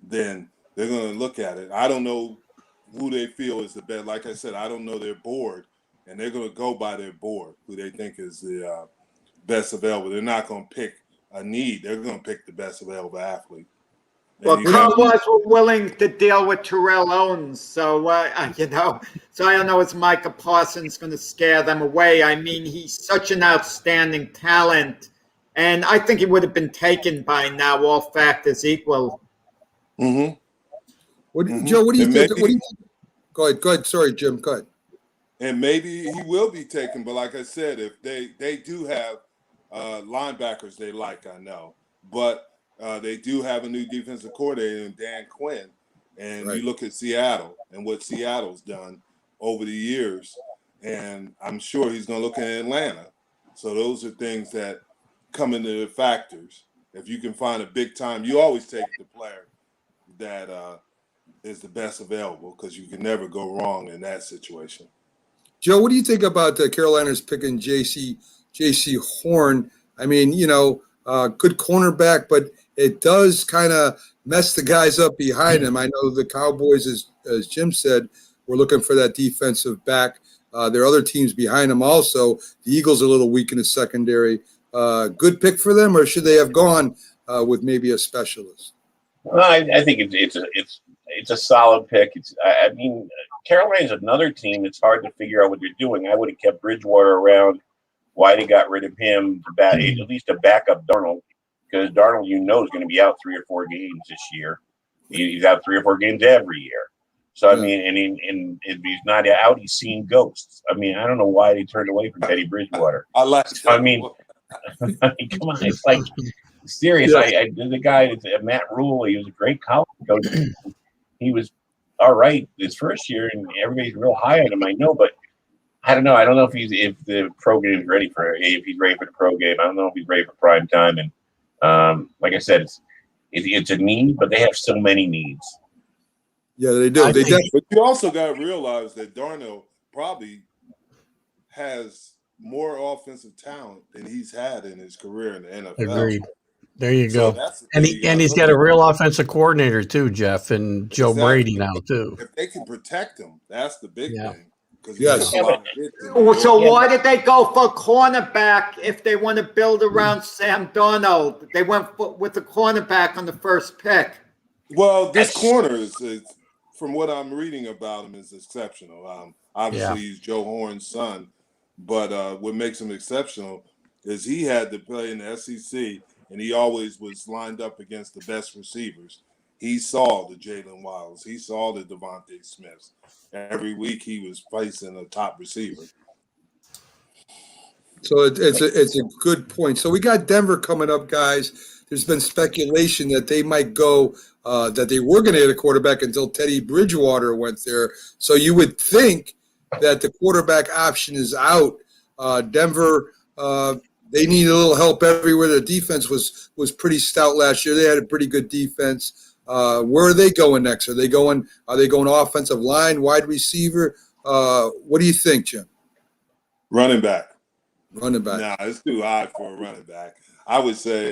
then they're going to look at it. I don't know who they feel is the best. Like I said, I don't know their board, and they're going to go by their board, who they think is the best available. They're not going to pick a need. They're going to pick the best available athlete. Well, Cowboys were willing to deal with Terrell Owens, so so I don't know if Micah Parsons going to scare them away. I mean, he's such an outstanding talent, and I think he would have been taken by now, all factors equal. Mm-hmm. Joe, what do you think? Go ahead. Sorry, Jim. Go ahead. And maybe he will be taken, but like I said, if they do have linebackers they like, I know, but they do have a new defensive coordinator in Dan Quinn, and you look at Seattle and what Seattle's done over the years, and I'm sure he's going to look at Atlanta. So those are things that come into the factors. If you can find a big time, you always take the player that is the best available, because you can never go wrong in that situation. Joe, what do you think about Carolina's picking J.C. Horn? I mean, good cornerback, but it does kind of mess the guys up behind him. I know the Cowboys, as Jim said, were looking for that defensive back. There are other teams behind him also. The Eagles are a little weak in the secondary. Good pick for them, or should they have gone with maybe a specialist? Well, I think it's a solid pick. I mean, Carolina's another team. It's hard to figure out what they're doing. I would have kept Bridgewater around. Why they got rid of him? At least to back up Darnold, because Darnold, is going to be out 3 or 4 games this year. He's out 3 or 4 games every year. So I mean, and if he's not out, he's seeing ghosts. I mean, I don't know why they turned away from Teddy Bridgewater. I like. I mean, come on, it's like serious. I the guy, Matt Rule. He was a great college coach. He was all right this first year, and everybody's real high on him. I know, but I don't know. I don't know if the pro game is ready if he's ready for the pro game. I don't know if he's ready for prime time. And like I said, it's a need, but they have so many needs. Yeah, they do. But you also got to realize that Darnold probably has more offensive talent than he's had in his career in the NFL. Agreed. There you go. So and he's got a real offensive coordinator too, Jeff, and Joe Brady now too. If they can protect him, that's the big thing. Yes. So why did they go for cornerback if they want to build around Sam Darnold? They went with the cornerback on the first pick. Well, this corner is from what I'm reading about him, is exceptional. Obviously, he's Joe Horn's son, but what makes him exceptional is he had to play in the SEC, and he always was lined up against the best receivers. He saw the Jalen Wilds. He saw the Devontae Smiths. Every week he was facing a top receiver. So it's a good point. So we got Denver coming up, guys. There's been speculation that they might go, that they were going to get a quarterback until Teddy Bridgewater went there. So you would think that the quarterback option is out. Denver, they need a little help everywhere. The defense was pretty stout last year. They had a pretty good defense. Where are they going next? Are they going offensive line, wide receiver? What do you think, Jim? Running back. Nah, it's too high for a running back. I would say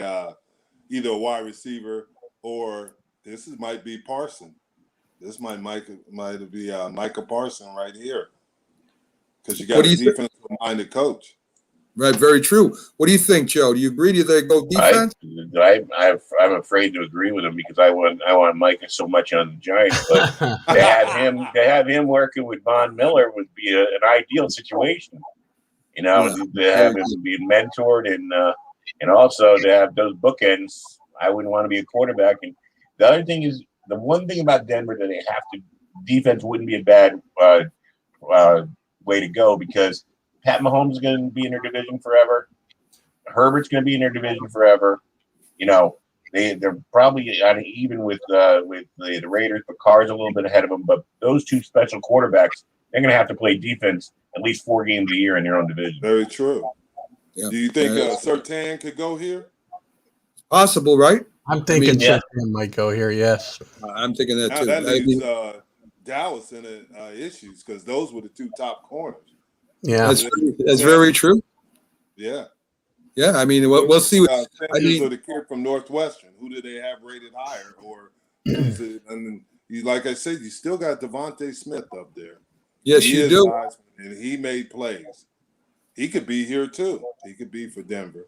either a wide receiver, or might be Parson. This might be Micah Parson right here, because you got a defensive-minded coach. Right, very true. What do you think, Joe? Do you agree? Do they go defense? I'm afraid to agree with him, because I want Micah so much on the Giants, but to have him working with Von Miller would be an ideal situation. To have him being mentored and also to have those bookends. I wouldn't want to be a quarterback. And the other thing is, the one thing about Denver that they have to, defense wouldn't be a bad way to go, because Pat Mahomes is going to be in their division forever. Herbert's going to be in their division forever. They're probably even with the Raiders. The Cards a little bit ahead of them, but those two special quarterbacks, they're going to have to play defense at least 4 games a year in their own division. Very true. Yeah. Do you think Surtain could go here? Possible, right? I'm thinking Surtain might go here. Yes, I'm thinking that too. That leaves Dallas in issues, because those were the 2 top corners. Yeah, that's very true. Yeah. Yeah, I mean, we'll see. Or the kid from Northwestern, who do they have rated higher? Or, and like I said, you still got Devontae Smith up there. Yes, He you is do. Heisman, and he made plays. He could be here too. He could be for Denver.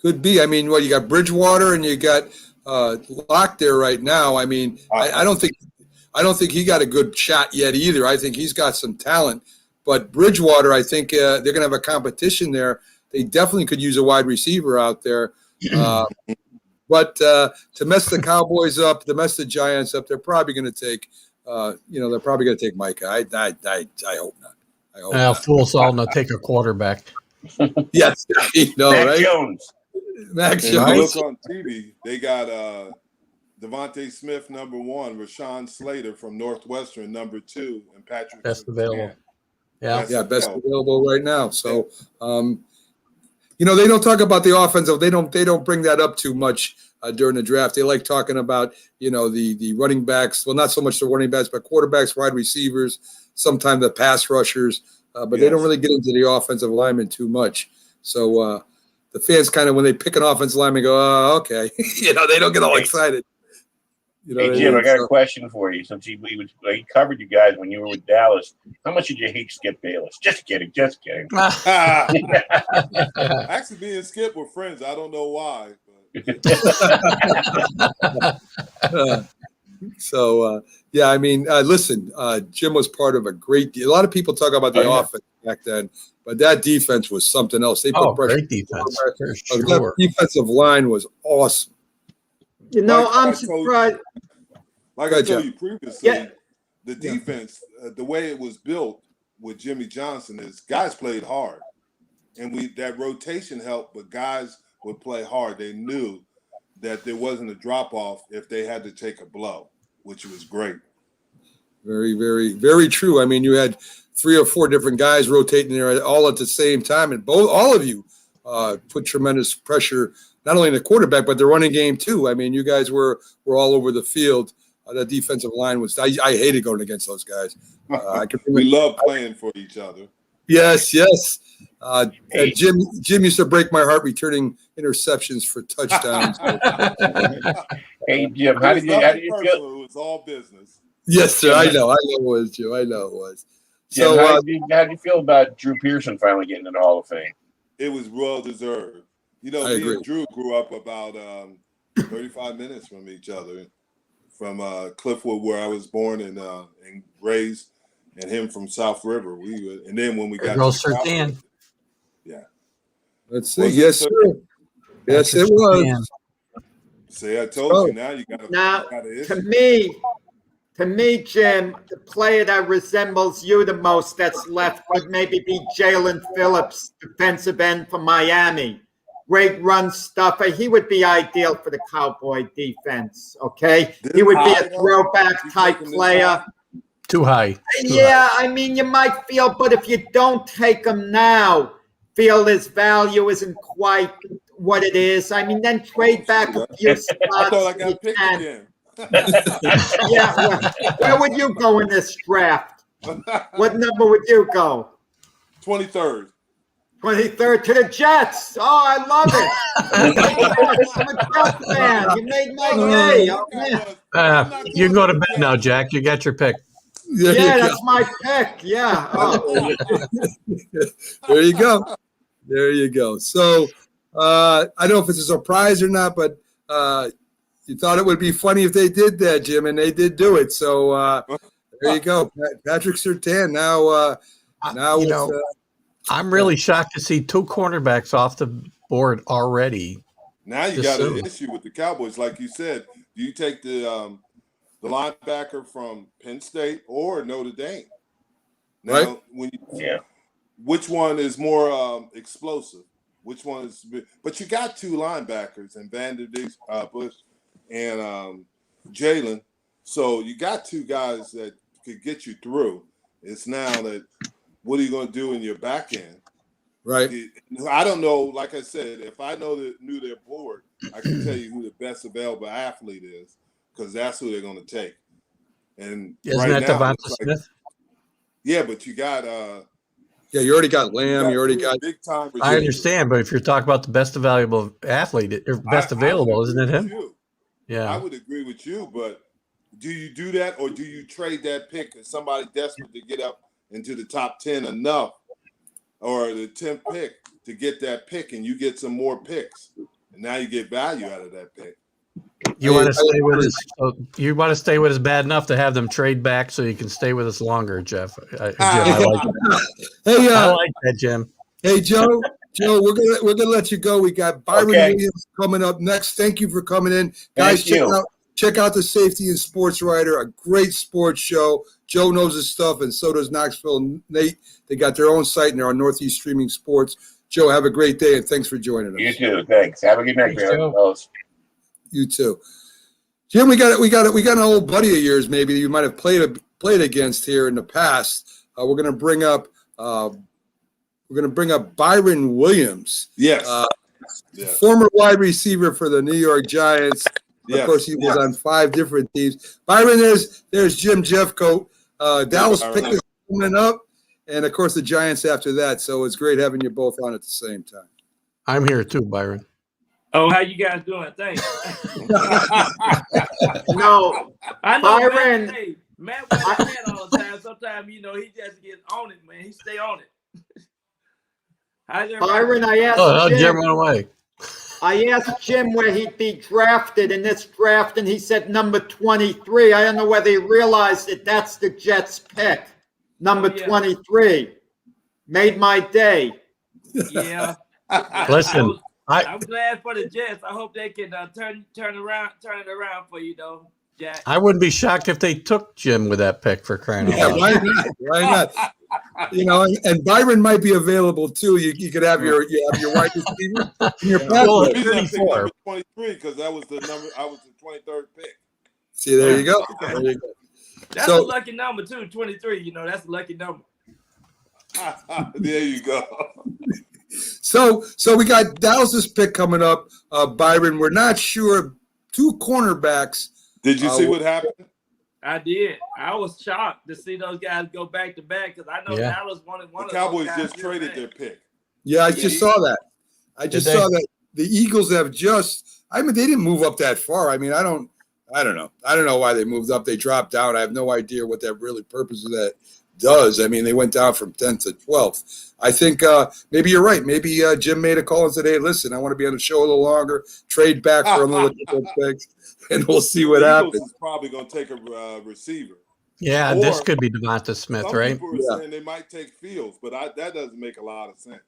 Could be. I mean, you got Bridgewater and you got Locke there right now. I mean, I don't think he got a good shot yet either. I think he's got some talent, but Bridgewater, I think they're going to have a competition there. They definitely could use a wide receiver out there. But to mess the Cowboys up, to mess the Giants up, they're probably going to take, they're probably going to take Micah. I hope not. I hope not. Fool Salna take a quarterback. Yes, Mac right? Jones. Mac And Jones. look on TV, they got Devontae Smith, number 1, Rashawn Slater from Northwestern, number 2, and Patrick Best Surtain. available. Yeah, Best available right now. So, they don't talk about the offensive. They don't bring that up too much during the draft. They like talking about, the running backs. Well, not so much the running backs, but quarterbacks, wide receivers, sometimes the pass rushers. But they don't really get into the offensive lineman too much. So the fans kind of, when they pick an offensive lineman, go, oh, okay. They don't get all excited. Hey, Jim, I got a question for you. Since he covered you guys when you were with Dallas, how much did you hate Skip Bayless? Just kidding. Actually, me and Skip were friends. I don't know why. Listen, Jim was part of a great deal. A lot of people talk about the offense back then, but that defense was something else. They put pressure. Great defense. For sure. That defensive line was awesome. I'm surprised. Like I told you previously, the defense, the way it was built with Jimmy Johnson is guys played hard. And that rotation helped, but guys would play hard. They knew that there wasn't a drop-off if they had to take a blow, which was great. Very, very, very true. I mean, you had 3 or 4 different guys rotating there all at the same time, and all of you put tremendous pressure, not only in the quarterback, but the running game too. I mean, you guys were all over the field. That defensive line was – I hated going against those guys. We love playing for each other. Yes. And Jim used to break my heart returning interceptions for touchdowns. Hey, Jim, how did you feel? It was all business. Yes, sir. I know it was, Jim. I know it was. Jim, So, how did you feel about Drew Pearson finally getting in the Hall of Fame? It was well deserved. I me agree. and Drew grew up about 35 minutes from each other, from Cliffwood, where I was born and raised, and him from South River. And then when we got to Surtain. Let's see. Yes, sir. Yes, it was. See, I told you. Now you got to me, Jim, the player that resembles you the most that's left would maybe be Jalen Phillips, defensive end for Miami. Great run stuffer. He would be ideal for the Cowboy defense, okay? He would be a throwback type player. Too high. I mean, you might feel, but if you don't take him now, feel his value isn't quite what it is. I mean, then trade back a few spots. I thought I got picked again. Where would you go in this draft? What number would you go? 23rd. 23rd to the Jets. Oh, I love it. I'm a Jets fan. You made my day. You can go to bed now, Jack. You got your pick. Yeah, that's my pick. Yeah. Oh. There you go. So I don't know if it's a surprise or not, but you thought it would be funny if they did that, Jim, and they did do it. So there you go. Patrick Surtain now I'm really shocked to see 2 cornerbacks off the board already. Now you got an issue with the Cowboys. Like you said, do you take the linebacker from Penn State or Notre Dame? Now, which one is more explosive? Which one is? But you got 2 linebackers, and Bush and Jalen. So you got 2 guys that could get you through. It's now that what are you going to do in your back end? Right. I don't know. Like I said, if I knew their board, I can tell you who the best available athlete is, because that's who they're going to take. And isn't that Devonta Smith? Yeah, but you got you already got Lamb. You already got big time. I understand, but if you're talking about the best available athlete, or best available, isn't it him? I Yeah, would agree with you, but do you do that, or do you trade that pick to somebody desperate to get up into the top 10 enough, or the 10th pick to get that pick, and you get some more picks, and now you get value out of that pick? You want to stay with us? You want to stay with us bad enough to have them trade back so you can stay with us longer, Jeff? Jim, I like that. Hey, I like that, Jim. Hey, Joe. Joe, we're gonna let you go. We got Byron Williams coming up next. Thank you for coming in, guys. Check out the Safety and Sports Writer, a great sports show. Joe knows his stuff, and so does Knoxville and Nate. They got their own site, and they're on Northeast Streaming Sports. Joe, have a great day, and thanks for joining us. You too. Thanks. Have a good night, fellas. You too, Jim. We got an old buddy of yours, maybe you might have played against here in the past. We're gonna bring up Byron Williams. Yes. Former wide receiver for the New York Giants. Of course, he was on 5 different teams. Byron, there's Jim Jeffcoat. Dallas picked us coming up, and of course the Giants after that. So it's great having you both on at the same time. I'm here too, Byron. Oh, how you guys doing? Thanks. No, I know Byron. Matt Matt all the time. Sometimes he just gets on it, man. He stay on it. Byron, I asked Jim went away. I asked Jim where he'd be drafted in this draft, and he said number 23. I don't know whether he realized that that's the Jets pick. Number 23. Made my day. Yeah. Listen, I'm glad for the Jets. I hope they can turn it around for you, though, Jack. I wouldn't be shocked if they took Jim with that pick for crying out loud. Why not? Why not? And Byron might be available too. You could have your wide receiver and your pass. 34. 23 because that was the number. I was the 23rd pick. See, there you go. Okay. There you go. That's a lucky number too. 23. That's a lucky number. There you go. So we got Dallas's pick coming up. Byron, we're not sure. 2 cornerbacks. Did you see what happened? I did. I was shocked to see those guys go back to back because I know Dallas wanted one. The Cowboys just traded their pick. Yeah, I just saw that. I just saw that the Eagles have just. I mean, they didn't move up that far. I mean, I don't know. I don't know why they moved up. They dropped down. I have no idea what that really purpose of that does. I mean, they went down from 10th to 12th. I think maybe you're right. Maybe Jim made a call and said, "Hey, listen, I want to be on the show a little longer. Trade back for another couple picks." And we'll see what happens. Is probably going to take a receiver. Yeah, this could be Devonta Smith, right? People are saying they might take Fields, but that doesn't make a lot of sense.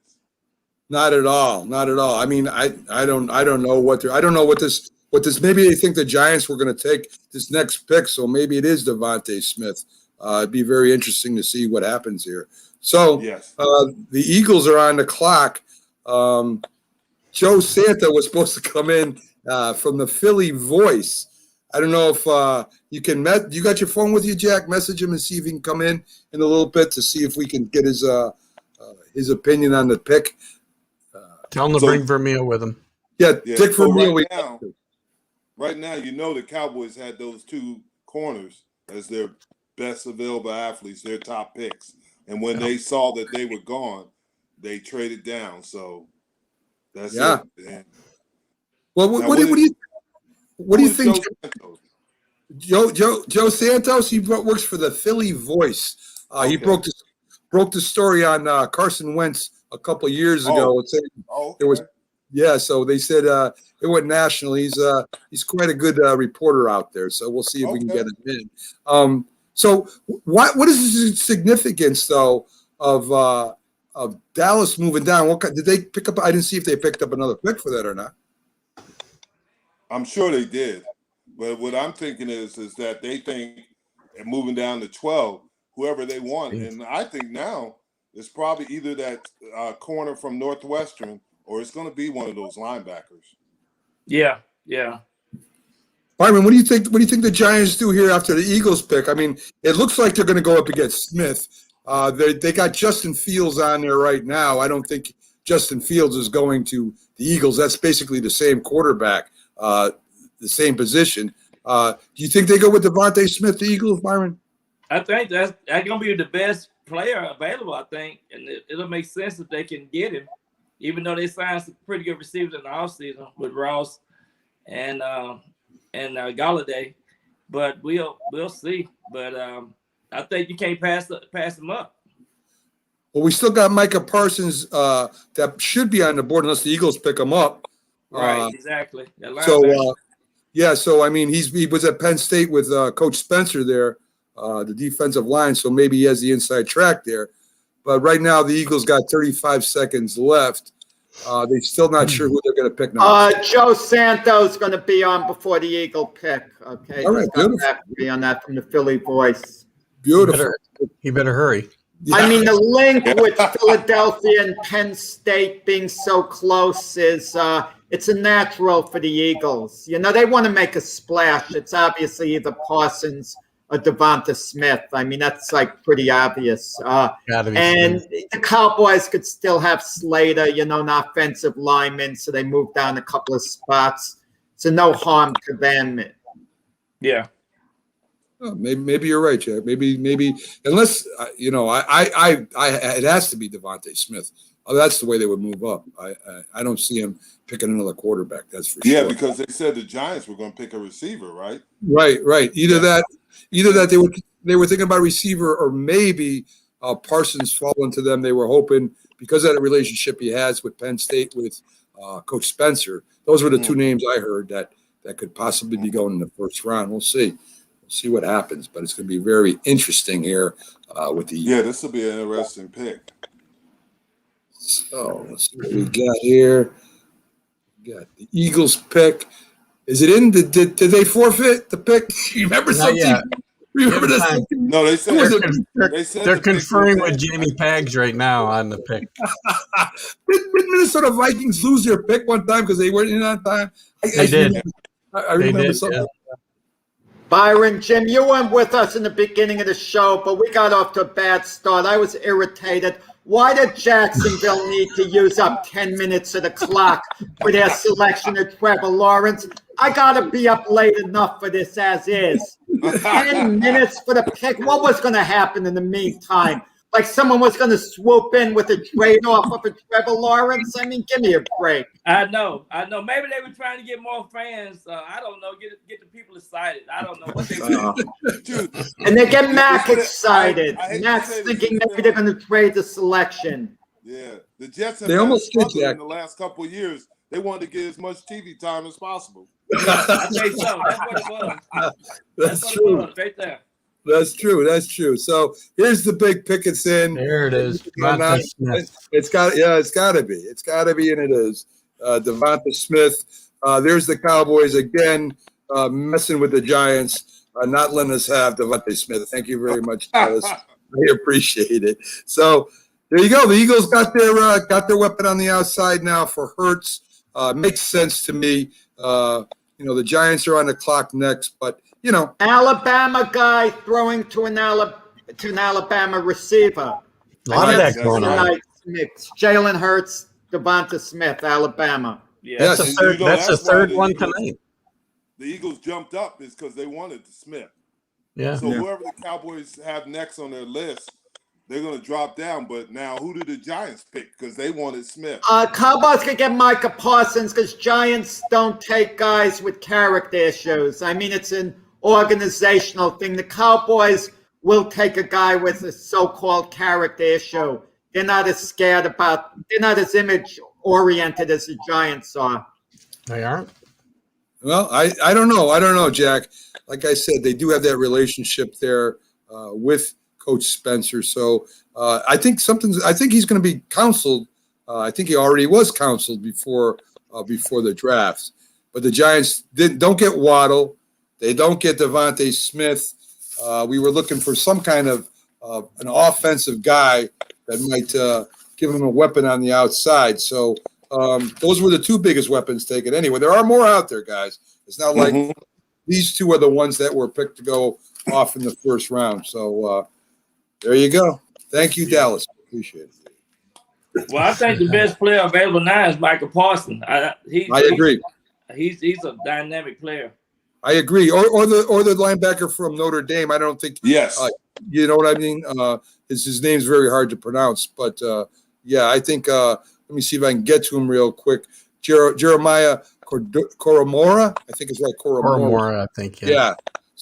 Not at all. Not at all. I mean, I don't know what this. Maybe they think the Giants were going to take this next pick, so maybe it is Devonta Smith. It'd be very interesting to see what happens here. So the Eagles are on the clock. Joe Santa was supposed to come in from the Philly Voice. I don't know if you can you got your phone with you, Jack? Message him and see if he can come in a little bit to see if we can get his opinion on the pick. Tell him to bring Vermeil with him. Yeah, Dick Vermeil. Right now, the Cowboys had those 2 corners as their best available athletes, their top picks. And when they saw that they were gone, they traded down. So that's it. And well, what do you think? Joe Santos, he works for the Philly Voice. He broke the story on Carson Wentz a couple of years ago. It was so they said it went national. He's quite a good reporter out there. So we'll see if we can get him in. So what is the significance though of Dallas moving down? Did they pick up? I didn't see if they picked up another pick for that or not. I'm sure they did, but what I'm thinking is that they think moving down to 12, whoever they want, and I think now it's probably either that corner from Northwestern or it's going to be one of those linebackers. Yeah. Byron, what do you think? What do you think the Giants do here after the Eagles pick? I mean, it looks like they're going to go up against Smith. They got Justin Fields on there right now. I don't think Justin Fields is going to the Eagles. That's basically the same quarterback. The same position. Do you think they go with Devonta Smith, the Eagles, Byron? I think that's going to be the best player available, I think. And it'll make sense if they can get him, even though they signed some pretty good receivers in the offseason with Ross and Galladay. but we'll see. But I think you can't pass him up. Well, we still got Micah Parsons that should be on the board unless the Eagles pick him up. Right, exactly. That So, linebacker. yeah, so I mean, he was at Penn State with Coach Spencer there, the defensive line, so maybe he has the inside track there. But right now, the Eagles got 35 seconds left. They're still not sure who they're going to pick now. Joe Santos going to be on before the Eagle pick. Okay, All right, just got beautiful. back to me on that from the Philly Voice. Beautiful. He better hurry. I mean, the link with Philadelphia and Penn State being so close is it's a natural for the Eagles. You know, they want to make a splash. It's obviously either Parsons or Devonta Smith. I mean, that's like pretty obvious. And the Cowboys could still have Slater, you know, an offensive lineman, so they moved down a couple of spots. So no harm to them. Yeah. Oh, maybe you're right, Jack. Maybe unless you know, it has to be Devontae Smith. Oh, that's the way they would move up. I don't see him picking another quarterback. That's for Yeah, sure. because they said the Giants were going to pick a receiver, right? Right. Either that they were thinking about receiver, or maybe Parsons falling to them. They were hoping because of that relationship he has with Penn State with Coach Spencer. Those were the two names I heard that could possibly be going in the first round. We'll see. See what happens, but it's going to be very interesting here with the. Yeah, this will be an interesting pick. So let's see what we got here. We got the Eagles pick. Is it in? Did they forfeit the pick? You remember Not something? yet. Remember this? No, they said They're conferring with Jamie Pags right now on the pick. Didn't Minnesota Vikings lose their pick one time because they weren't in on time? They did. I remember They did, something. yeah. Byron, Jim, you weren't with us in the beginning of the show, but we got off to a bad start. I was irritated. Why did Jacksonville need to use up 10 minutes of the clock for their selection of Trevor Lawrence? I got to be up late enough for this as is. 10 minutes for the pick. What was going to happen in the meantime? Like someone was going to swoop in with a trade-off of a Trevor Lawrence? I mean, give me a break. I know. Maybe they were trying to get more fans. I don't know. Get the people excited. I don't know what they were. And they get Mac excited. Mac's thinking maybe they're going to trade the selection. Yeah, the Jets have They almost did, struggled Jack. in the last couple of years. They wanted to get as much TV time as possible. I think so. That's what it was. That's what true. it was right there. That's true. So here's the big pick. It's in. There it is. And, Devonta Smith. it's got to be. It's got to be, and it is. Devonta Smith. There's the Cowboys again, messing with the Giants, not letting us have Devonta Smith. Thank you very much, Dallas. I appreciate it. So there you go. The Eagles got their weapon on the outside now for Hurts. Makes sense to me. The Giants are on the clock next, but Alabama guy throwing to an Alabama receiver. A lot of that going on. Mix. Jalen Hurts, Devonta Smith, Alabama. Yeah. That's the third why one the Eagles- tonight. The Eagles jumped up is because they wanted Smith. Yeah. So whoever the Cowboys have next on their list, they're going to drop down. But now, who did the Giants pick? Because they wanted Smith. Cowboys could get Micah Parsons because Giants don't take guys with character issues. I mean, it's an organizational thing. The Cowboys will take a guy with a so-called character issue. They're not as they're not as image-oriented as the Giants are. They aren't? Well, I don't know, Jack. Like I said, they do have that relationship there with Coach Spencer. So I think he's going to be counseled. I think he already was counseled before the draft. But the Giants don't get Waddle. They don't get Devontae Smith. We were looking for some kind of an offensive guy that might give him a weapon on the outside. So those were the two biggest weapons taken. Anyway, there are more out there, guys. It's not like these two are the ones that were picked to go off in the first round. So there you go. Thank you, Dallas. Appreciate it. Well, I think the best player available now is Michael Parsons. I agree. He's a dynamic player. I agree. Or the linebacker from Notre Dame. I don't think. Yes. You know what I mean? His name's very hard to pronounce, but yeah, I think. Let me see if I can get to him real quick. Jeremiah Koromora, I think it's right. Koromora, I think. Yeah.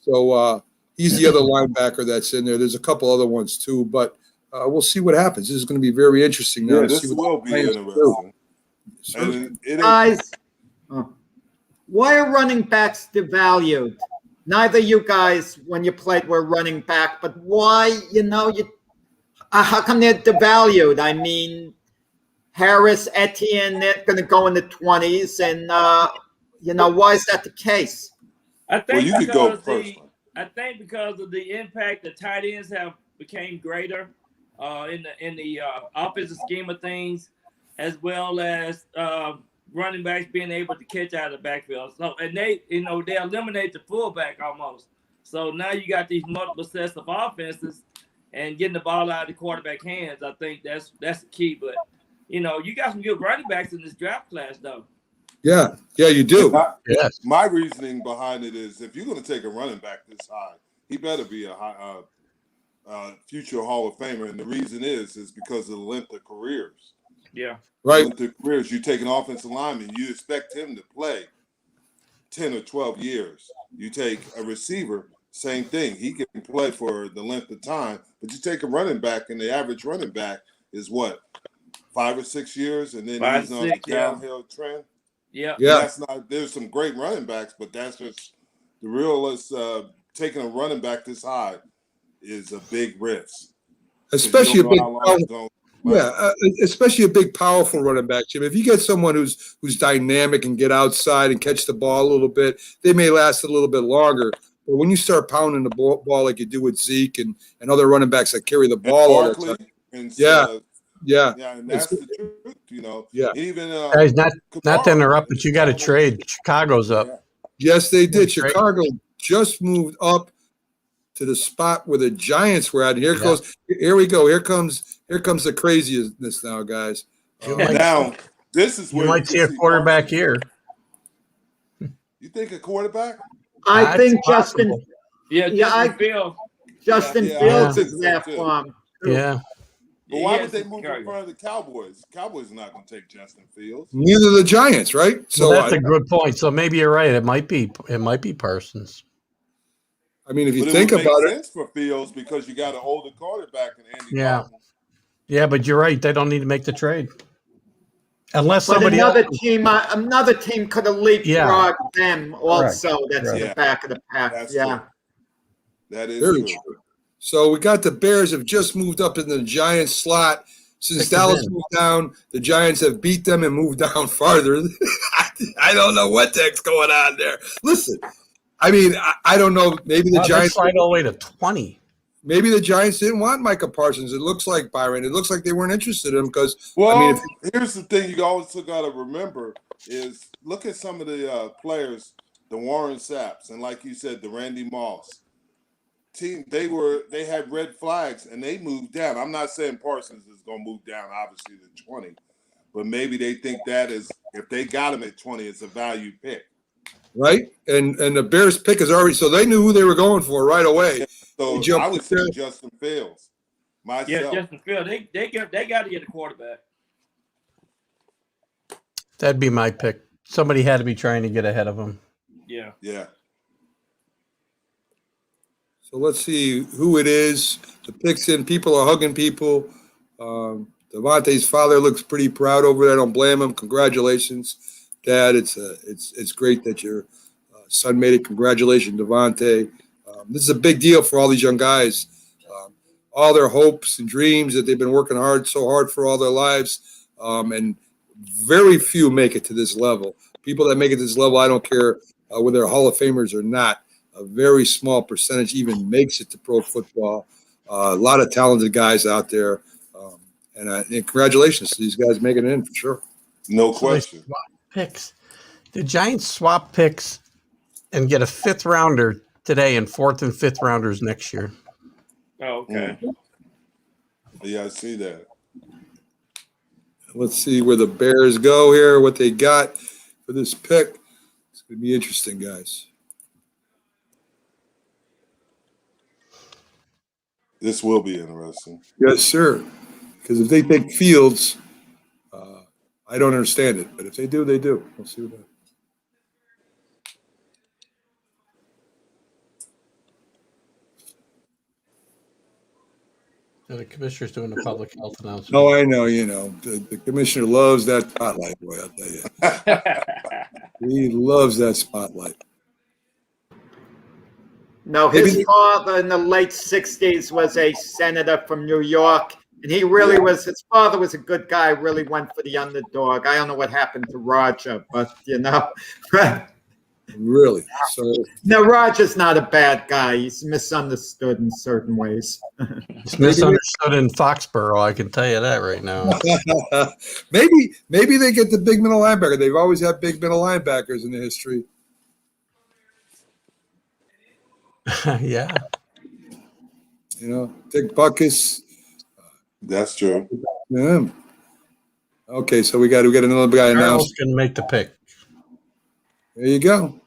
So he's the other linebacker that's in there. There's a couple other ones too, but we'll see what happens. This is going to be very interesting now Yeah, to this see what will the be Lions do. interesting. And it Guys, why are running backs devalued? Neither you guys, when you played, were running back, but why, how come they're devalued? I mean, Harris, Etienne, they're going to go in the 20s, and, why is that the case? I think you could go because because of the impact the tight ends have became greater in the offensive scheme of things, as well as running backs being able to catch out of the backfield. So, and they eliminate the fullback almost. So now you got these multiple sets of offenses, and getting the ball out of the quarterback hands. I think that's the key. But you got some good running backs in this draft class, though. Yeah, you do. Yes. My reasoning behind it is if you're going to take a running back this high, he better be a future Hall of Famer. And the reason is because of the length of careers. Yeah. Right. Length of careers. You take an offensive lineman, you expect him to play 10 or 12 years. You take a receiver, same thing. He can play for the length of time. But you take a running back, and the average running back is what? 5 or 6 years, and then he's on the downhill trend. Yeah. That's not. There's some great running backs, but that's just the realist. Taking a running back this high is a big risk, especially especially a big, powerful running back, Jim. If you get someone who's dynamic and get outside and catch the ball a little bit, they may last a little bit longer. But when you start pounding the ball like you do with Zeke and other running backs that carry the ball all the time, and that's the truth. Yeah. Even guys, not to interrupt, but you got to trade. Chicago's up. Yes, they did. Chicago just moved up to the spot where the Giants were at. And here we go. Here comes the craziness now, guys. Now this is you where might see a quarterback here. You think a quarterback? I think Justin. Fields. Justin Fields is there for him. Yeah. But why would they move in front of the Cowboys? Cowboys are not going to take Justin Fields. Neither the Giants, right? So that's a good point. So maybe you're right. It might be Parsons. I mean, if you but think it would about make it, sense for Fields because you got an older quarterback in Andy Dalton. Yeah, but you're right. They don't need to make the trade unless but somebody another else. team could have leapfrogged them also. Right. That's in the back of the pack. That's true. That is very true. So we got the Bears have just moved up in the Giants slot. Since Dallas moved down, the Giants have beat them and moved down farther. I don't know what the heck's going on there. Listen, I mean, I don't know. Maybe the Giants slide all the way to 20. Maybe the Giants didn't want Micah Parsons. It looks like, Byron. It looks like they weren't interested in him because, here's the thing you also got to remember is look at some of the players, the Warren Sapps, and like you said, the Randy Moss team. They had red flags and they moved down. I'm not saying Parsons is going to move down, obviously, to 20, but maybe they think that is if they got him at 20, it's a value pick. Right, and the Bears pick is already so they knew who they were going for right away. So I would say Justin Fields. Myself. Yeah, Justin Fields. They got to get a quarterback. That'd be my pick. Somebody had to be trying to get ahead of him. Yeah. Yeah. So let's see who it is. The pick's in. People are hugging people. Devontae's father looks pretty proud over there. I don't blame him. Congratulations, Dad. It's great that your son made it. Congratulations, Devontae. This is a big deal for all these young guys. All their hopes and dreams that they've been working so hard for all their lives, and very few make it to this level. People that make it to this level, I don't care whether they're Hall of Famers or not, a very small percentage even makes it to pro football. A lot of talented guys out there, and congratulations to these guys making it in for sure. No question. Picks. The Giants swap picks and get a 5th rounder today and 4th and 5th rounders next year. Oh, okay. Yeah, I see that. Let's see where the Bears go here, what they got for this pick. It's going to be interesting, guys. This will be interesting. Yes, sir. Because if they take Fields, I don't understand it. But if they do, they do. We'll see what happens. The commissioner's doing a public health announcement. No, I know, the commissioner loves that spotlight, boy, I'll tell you. He loves that spotlight. No, his father in the late 60s was a senator from New York, and he really was, his father was a good guy, really went for the underdog. I don't know what happened to Roger, but, Really? So no, Roger's not a bad guy. He's misunderstood in certain ways. It's misunderstood in Foxborough, I can tell you that right now. maybe they get the big middle linebacker. They've always had big middle linebackers in the history. Yeah. Dick Butkus. That's true. Yeah. Okay, so we got another guy now. Carlos can make the pick. There you go.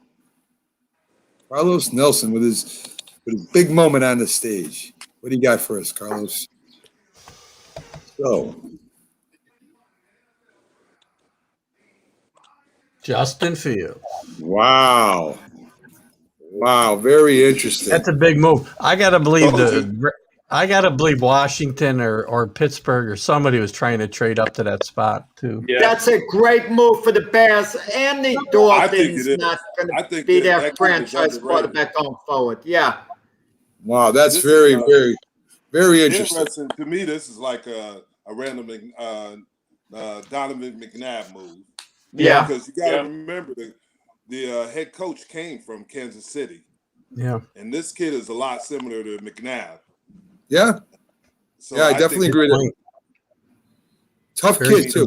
Carlos Nelson with his big moment on the stage. What do you got for us, Carlos? So, Justin Fields. Wow, very interesting. That's a big move. I gotta believe Washington or Pittsburgh or somebody was trying to trade up to that spot too. Yeah. That's a great move for the Bears. Andy Dalton's not going to be their franchise quarterback going forward. Yeah. Wow, that's very, very, very interesting. To me, this is like a random Donovan McNabb move. Yeah. Because you got to remember the head coach came from Kansas City. Yeah. And this kid is a lot similar to McNabb. Yeah. So I definitely agree with that. Tough kid, too.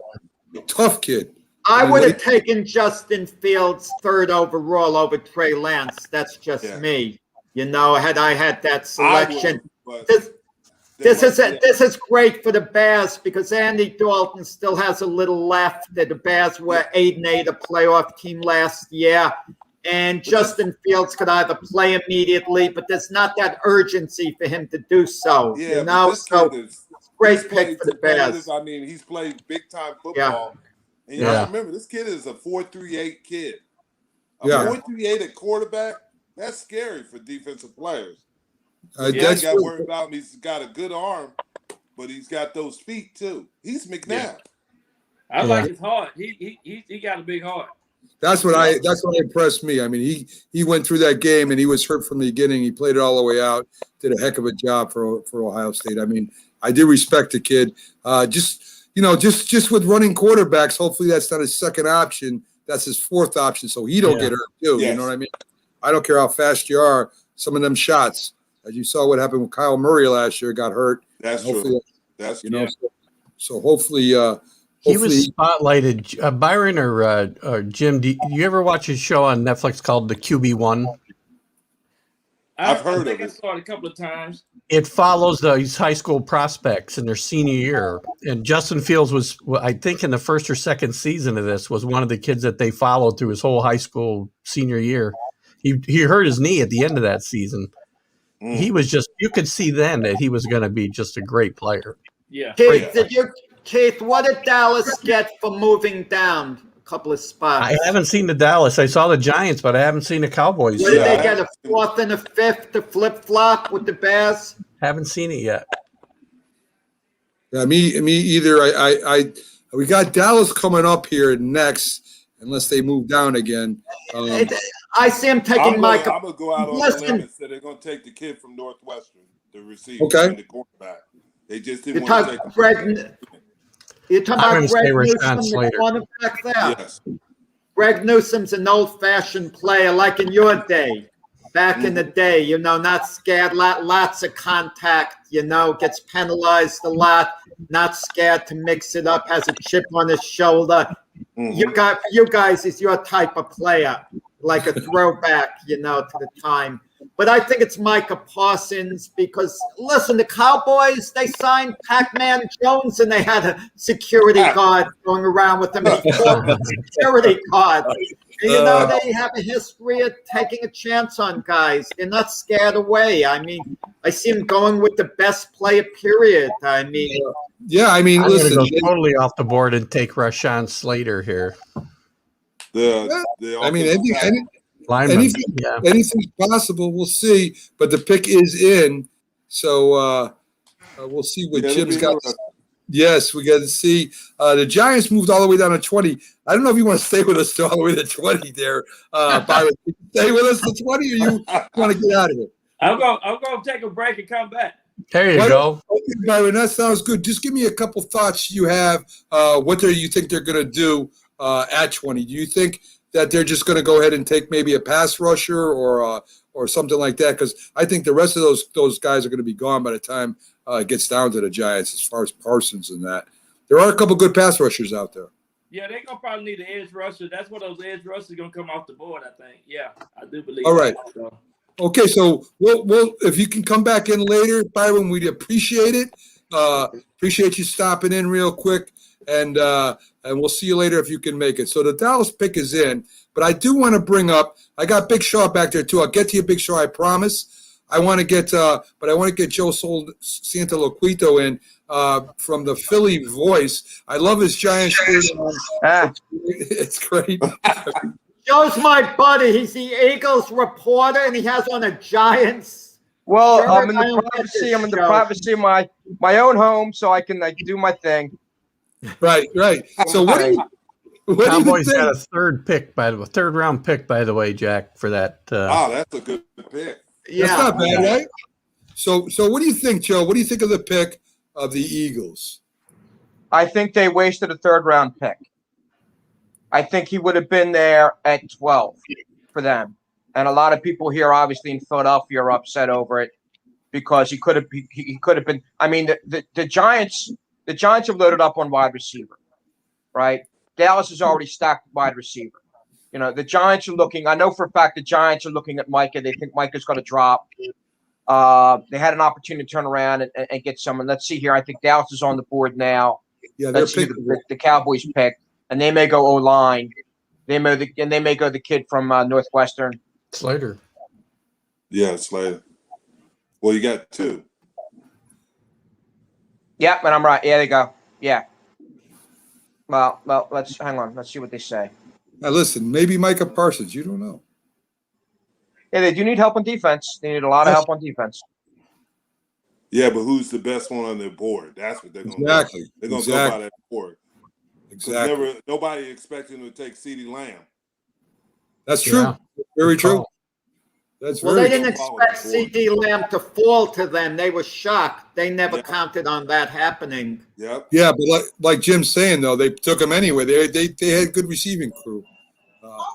Tough kid. I would have taken Justin Fields 3rd overall over Trey Lance. That's just me. Had I had that selection. This is great for the Bears because Andy Dalton still has a little left. The Bears were 8-8, a playoff team last year. And Justin Fields could either play immediately, but there's not that urgency for him to do so. Yeah, so great pick for the Bears. I mean, he's played big time football. And you got to remember, this kid is a 4.38 kid. A 4.38 at quarterback, that's scary for defensive players. You got to worry about him. He's got a good arm, but he's got those feet too. He's McNabb. Yeah. I like his heart. He got a big heart. That's what impressed me. I mean, he went through that game and he was hurt from the beginning. He played it all the way out. Did a heck of a job for Ohio State. I mean, I do respect the kid. Just with running quarterbacks, hopefully that's not his second option. That's his 4th option, so he don't get hurt too. Yes. You know what I mean? I don't care how fast you are. Some of them shots, as you saw what happened with Kyle Murray last year, got hurt. That's true. That's true. So hopefully. He was spotlighted. Byron or Jim, do you ever watch a show on Netflix called The QB1? I've heard of it. I saw it a couple of times. It follows these high school prospects in their senior year. And Justin Fields was, I think in the 1st or 2nd season of this, was one of the kids that they followed through his whole high school senior year. He hurt his knee at the end of that season. He was just, you could see then that he was going to be just a great player. Yeah. Keith, what did Dallas get for moving down a couple of spots? I haven't seen the Dallas. I saw the Giants, but I haven't seen the Cowboys. What did they get, a 4th and a 5th to flip-flop with the Bears? Haven't seen it yet. Yeah, me either. We got Dallas coming up here next, unless they move down again. I see him taking Micah. I'm going to go out on the limb and say they're going to take the kid from Northwestern, the receiver, the quarterback. They just didn't want to take him. You're talking about Greg Newsome, the cornerback there. Yes. Greg Newsome's an old-fashioned player, like in your day. Back in the day, not scared, lots of contact, gets penalized a lot, not scared to mix it up, has a chip on his shoulder. You guys is your type of player, like a throwback, to the time. But I think it's Micah Parsons because, listen, the Cowboys, they signed Pac-Man Jones and they had a security guard going around with them. He fought with security guard. And, they have a history of taking a chance on guys. They're not scared away. I mean, I see them going with the best player, period. I mean, I'm listen. Go totally off the board and take Rashawn Slater here. Anything's possible. We'll see. But the pick is in. So We'll see what Yeah, it'll Jim's be got. interesting. Yes, we got to see. The Giants moved all the way down to 20. I don't know if you want to stay with us all the way to 20 there, Byron. Stay with us to 20, or you want to get out of it? I'm gonna take a break and come back. There you go. Okay, Byron, that sounds good. Just give me a couple thoughts you have. What you think they're going to do at 20? Do you think that they're just going to go ahead and take maybe a pass rusher or something like that? Because I think the rest of those guys are going to be gone by the time it gets down to the Giants, as far as Parsons and that. There are a couple good pass rushers out there. Yeah, they're gonna probably need an edge rusher. That's what those edge rushers are gonna come off the board, I think. Yeah, I do believe. All right. That, so. Okay, so we'll if you can come back in later, Byron, we'd appreciate it. Appreciate you stopping in real quick, and we'll see you later if you can make it. So the Dallas pick is in, but I do want to bring up. I got Big Shaw back there too. I'll get to you, Big Shaw. I promise. I want to get, but I want to get Joe Santaloquito in from the Philly Voice. I love his Giant shirt. It's great. Joe's my buddy. He's the Eagles reporter, and he has on a Giants. Well, shirt. I'm in the privacy of my own home, so I can do my thing. Right. So what do you Cowboys think? got a third round pick, by the way, Jack, for that. Oh, that's a good pick. That's not bad, right? So what do you think, Joe? What do you think of the pick of the Eagles? I think they wasted a third round pick. I think he would have been there at 12 for them. And a lot of people here, obviously in Philadelphia, are upset over it because he could have been. I mean, the Giants have loaded up on wide receiver, right? Dallas is already stacked wide receiver. You know, the Giants are looking. I know for a fact the Giants are looking at Micah. They think Micah's going to drop. They had an opportunity to turn around and get someone. Let's see here. I think Dallas is on the board now. Yeah, let's see the Cowboys pick, and they may go O-line. They may go the kid from Northwestern. Slater. Yeah, Slater. Well, you got two. Yeah, and I'm right. Yeah, they go. Yeah. Well, let's hang on. Let's see what they say. Now listen, maybe Micah Parsons. You don't know. Yeah, they do need help on defense. They need a lot of help on defense. Yeah, but who's the best one on their board? That's what they're going to Exactly. do. They're going to go by that board. Exactly. Nobody expected him to take CeeDee Lamb. That's true. Yeah. Very true. That's Well, very they didn't true. expect CD Lamb to fall to them. They were shocked. They never counted on that happening. Yep. Yeah, but like Jim's saying though, they took him anyway. They had good receiving crew.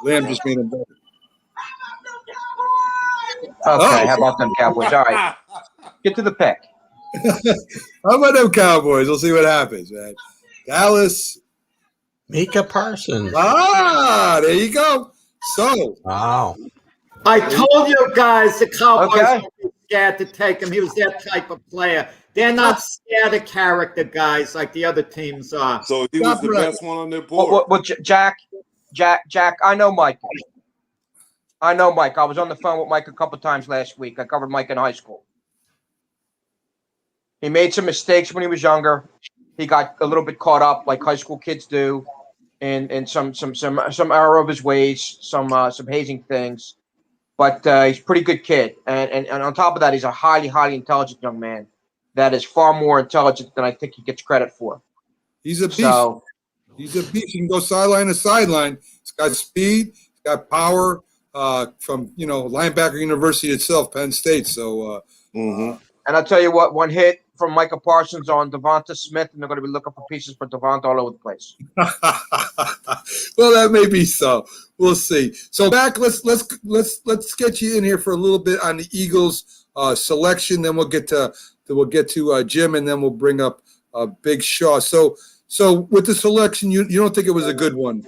Lamb just made him better. Okay, how about them Cowboys? All right, get to the pick. How about them Cowboys? We'll see what happens, man. Dallas. Micah Parsons. There you go. So. Wow. I told you guys the Cowboys were scared to take him. He was that type of player. They're not scared of character guys like the other teams are. So he was the best one on their board. Well, Jack, I know Mike. I was on the phone with Mike a couple times last week. I covered Mike in high school. He made some mistakes when he was younger. He got a little bit caught up, like high school kids do, in some error of his ways, some hazing things. But he's a pretty good kid, and on top of that, he's a highly intelligent young man. That is far more intelligent than I think he gets credit for. He's a beast. So, he's a beast. He can go sideline to sideline. He's got speed. He's got power. From linebacker university itself, Penn State. So, and I'll tell you what, one hit from Micah Parsons on Devonta Smith, and they're going to be looking for pieces for Devonta all over the place. Well, that may be so. We'll see. So back, let's get you in here for a little bit on the Eagles selection. Then we'll get to Jim, and then we'll bring up Big Shaw. So with the selection, you don't think it was a good one,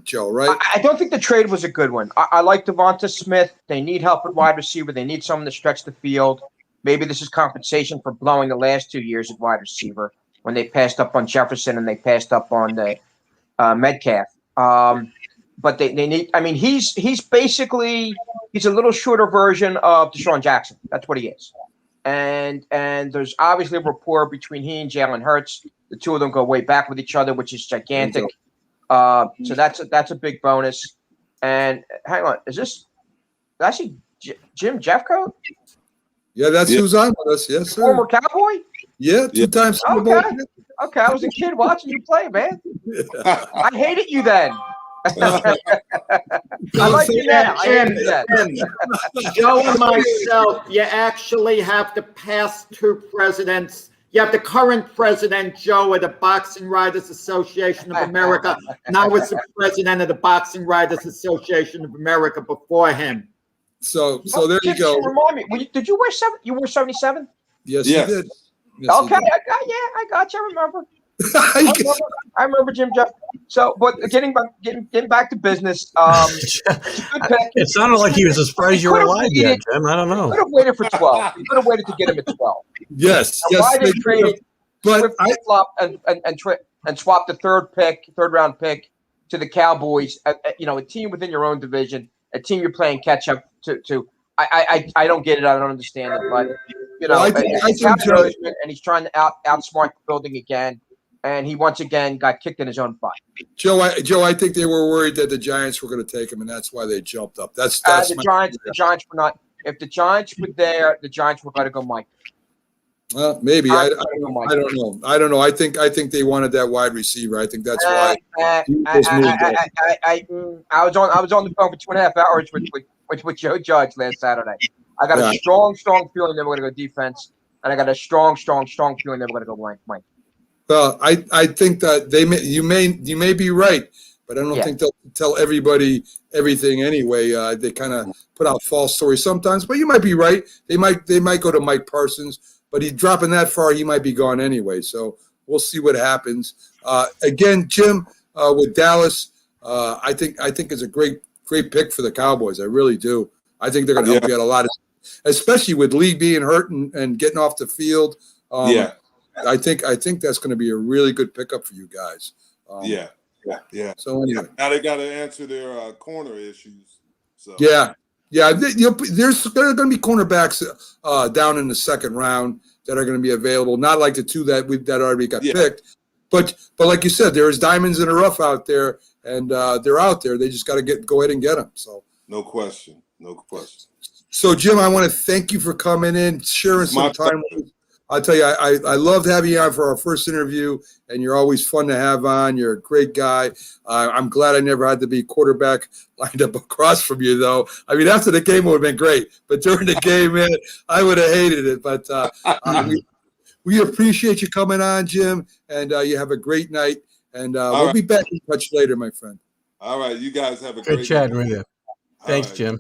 Joe, right? I don't think the trade was a good one. I like Devonta Smith. They need help at wide receiver. They need someone to stretch the field. Maybe this is compensation for blowing the last 2 years at wide receiver when they passed up on Jefferson and they passed up on the Metcalf. But they need. I mean, he's basically a little shorter version of Deshaun Jackson. That's what he is. And there's obviously a rapport between he and Jalen Hurts. The two of them go way back with each other, which is gigantic. So that's a big bonus. And hang on, is this actually Jim Jeffcoat? Yeah, that's who's on with us. Yes, sir. Former Cowboy? Yeah, 2 times Super Bowl. Okay. Okay, I was a kid watching you play, man. I hated you then. I like you now. I hated you then. Joe and myself, you actually have the past 2 presidents. You have the current president, Joe, of the Boxing Writers Association of America. And I was the president of the Boxing Writers Association of America before him. So there you go. Remind me, did you wear 7? You were 77? Yes, you did. Yes, Okay, I got you. I remember. I remember Jim Jeff. So, but getting back to business. It's a good pick. It sounded like he was surprised you were alive yet, Jim. I don't know. Could have waited for 12. You could have waited to get him at 12. Yes, Now, yes. why they traded But flop and swap the third round pick to the Cowboys? A team within your own division, a team you're playing catch up to. I don't get it. I don't understand it. But I think and he's trying to outsmart the building again, and he once again got kicked in his own butt. Joe, I think they were worried that the Giants were going to take him, and that's why they jumped up. That's The Giants were not. If the Giants were there, the Giants were going to go Mike. Well, maybe I don't know. I don't know. I think they wanted that wide receiver. I think that's why. I was on the phone for 2.5 hours with Joe Judge last Saturday. I got a strong feeling they were going to go defense, and I got a strong feeling they were going to go Mike. Well, I think that you may be right, but I don't think they'll tell everybody everything anyway. They kind of put out false stories sometimes, but you might be right. They might go to Mike Parsons, but he's dropping that far, he might be gone anyway. So we'll see what happens. Again, Jim, with Dallas, I think it's a great pick for the Cowboys. I really do. I think they're going to help you out a lot, especially with Lee being hurt and getting off the field. I think that's going to be a really good pickup for you guys. Yeah. So anyway, now they got to answer their corner issues. So yeah. There's going to be cornerbacks down in the second round that are going to be available. Not like the 2 that already got picked, but like you said, there's diamonds in the rough out there, and they're out there. They just got to go ahead and get them. So no question. So Jim, I want to thank you for coming in, sharing some time with us. I'll tell you, I loved having you on for our first interview, and you're always fun to have on. You're a great guy. I'm glad I never had to be quarterback lined up across from you, though. I mean, after the game, it would have been great. But during the game, man, I would have hated it. But we appreciate you coming on, Jim, and you have a great night. And we'll be back in touch later, my friend. All right. You guys have a Good great chatting night. with you. Thanks, Jim.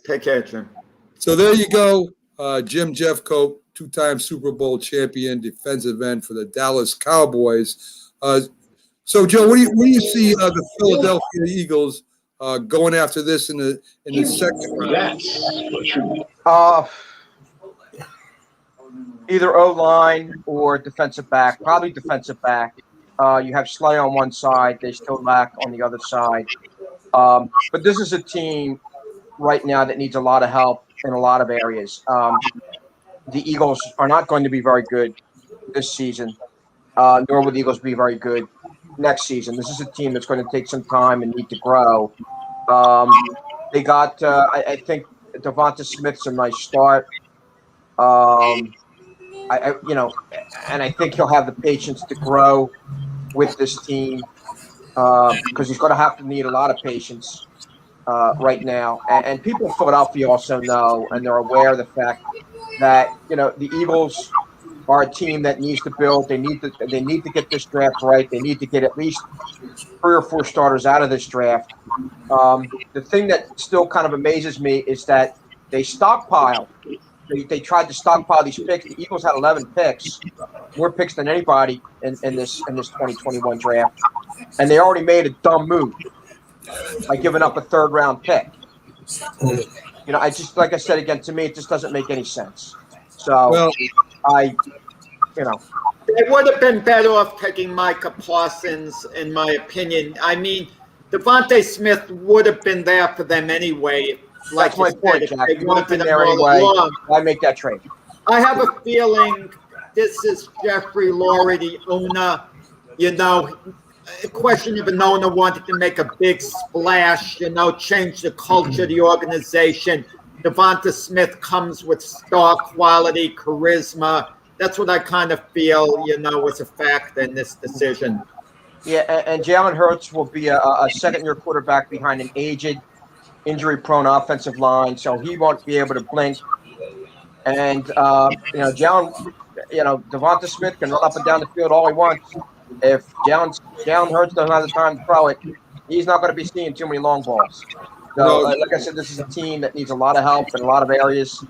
Take care, Jim. So there you go. Jim Jeffcoat, 2-time Super Bowl champion, defensive end for the Dallas Cowboys. So, Joe, what do you see the Philadelphia Eagles going after this in the second round? Either O-line or defensive back. Probably defensive back. You have Slay on one side. They still lack on the other side. But this is a team right now that needs a lot of help in a lot of areas. The Eagles are not going to be very good this season, nor will the Eagles be very good next season. This is a team that's going to take some time and need to grow. They got, I think, Devonta Smith's a nice start. And I think he'll have the patience to grow with this team because he's going to have to need a lot of patience right now. And people in Philadelphia also know, and they're aware of the fact that, the Eagles are a team that needs to build. They need to get this draft right. They need to get at least 3 or 4 starters out of this draft. The thing that still kind of amazes me is that they stockpiled. They tried to stockpile these picks. The Eagles had 11 picks, more picks than anybody in this 2021 draft, and they already made a dumb move by giving up a 3rd round pick. I just, like I said again, to me, it just doesn't make any sense. So, They would have been better off taking Micah Parsons, in my opinion. I mean, Devontae Smith would have been there for them anyway. That's my point, Jack. He would have been there anyway. Why make that trade? I have a feeling this is Jeffrey Lurie, the owner. A question of an owner wanted to make a big splash, change the culture of the organization. Devonta Smith comes with star quality, charisma. That's what I kind of feel, was a factor in this decision. Yeah, and Jalen Hurts will be a second-year quarterback behind an aged, injury-prone offensive line, so he won't be able to blink. And Devonta Smith can run up and down the field all he wants. If Jalen Hurts doesn't have the time to throw it, he's not going to be seeing too many long balls. So, like I said, this is a team that needs a lot of help in a lot of areas.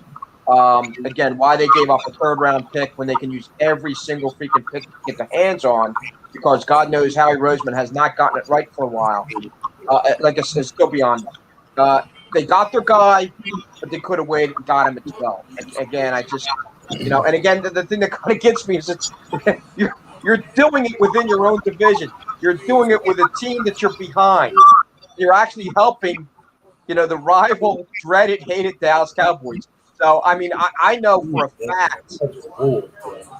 Again, why they gave up a third-round pick when they can use every single freaking pick to get their hands on, because God knows Howie Roseman has not gotten it right for a while. Like I said, it's still beyond that. They got their guy, but they could have waited and got him at 12. And again, I just, and again, the thing that kind of gets me is it's you're doing it within your own division. You're doing it with a team that you're behind. You're actually helping, the rival, dreaded, hated Dallas Cowboys. So, I mean, I know for a fact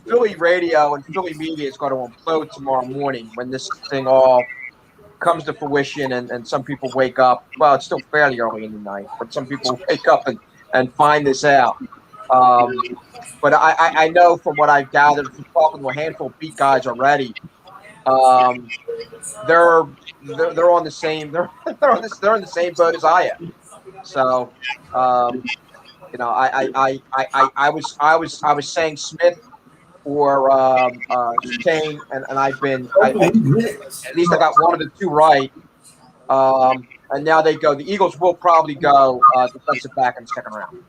Philly radio and Philly media is going to implode tomorrow morning when this thing all comes to fruition and some people wake up. Well, it's still fairly early in the night, but some people wake up and find this out. But I know from what I've gathered from talking to a handful of beat guys already, they're on the same they're in the same boat as I am. So I was saying Smith or Kane, and at least I got one of the two right. And now they go. The Eagles will probably go defensive back in the second round.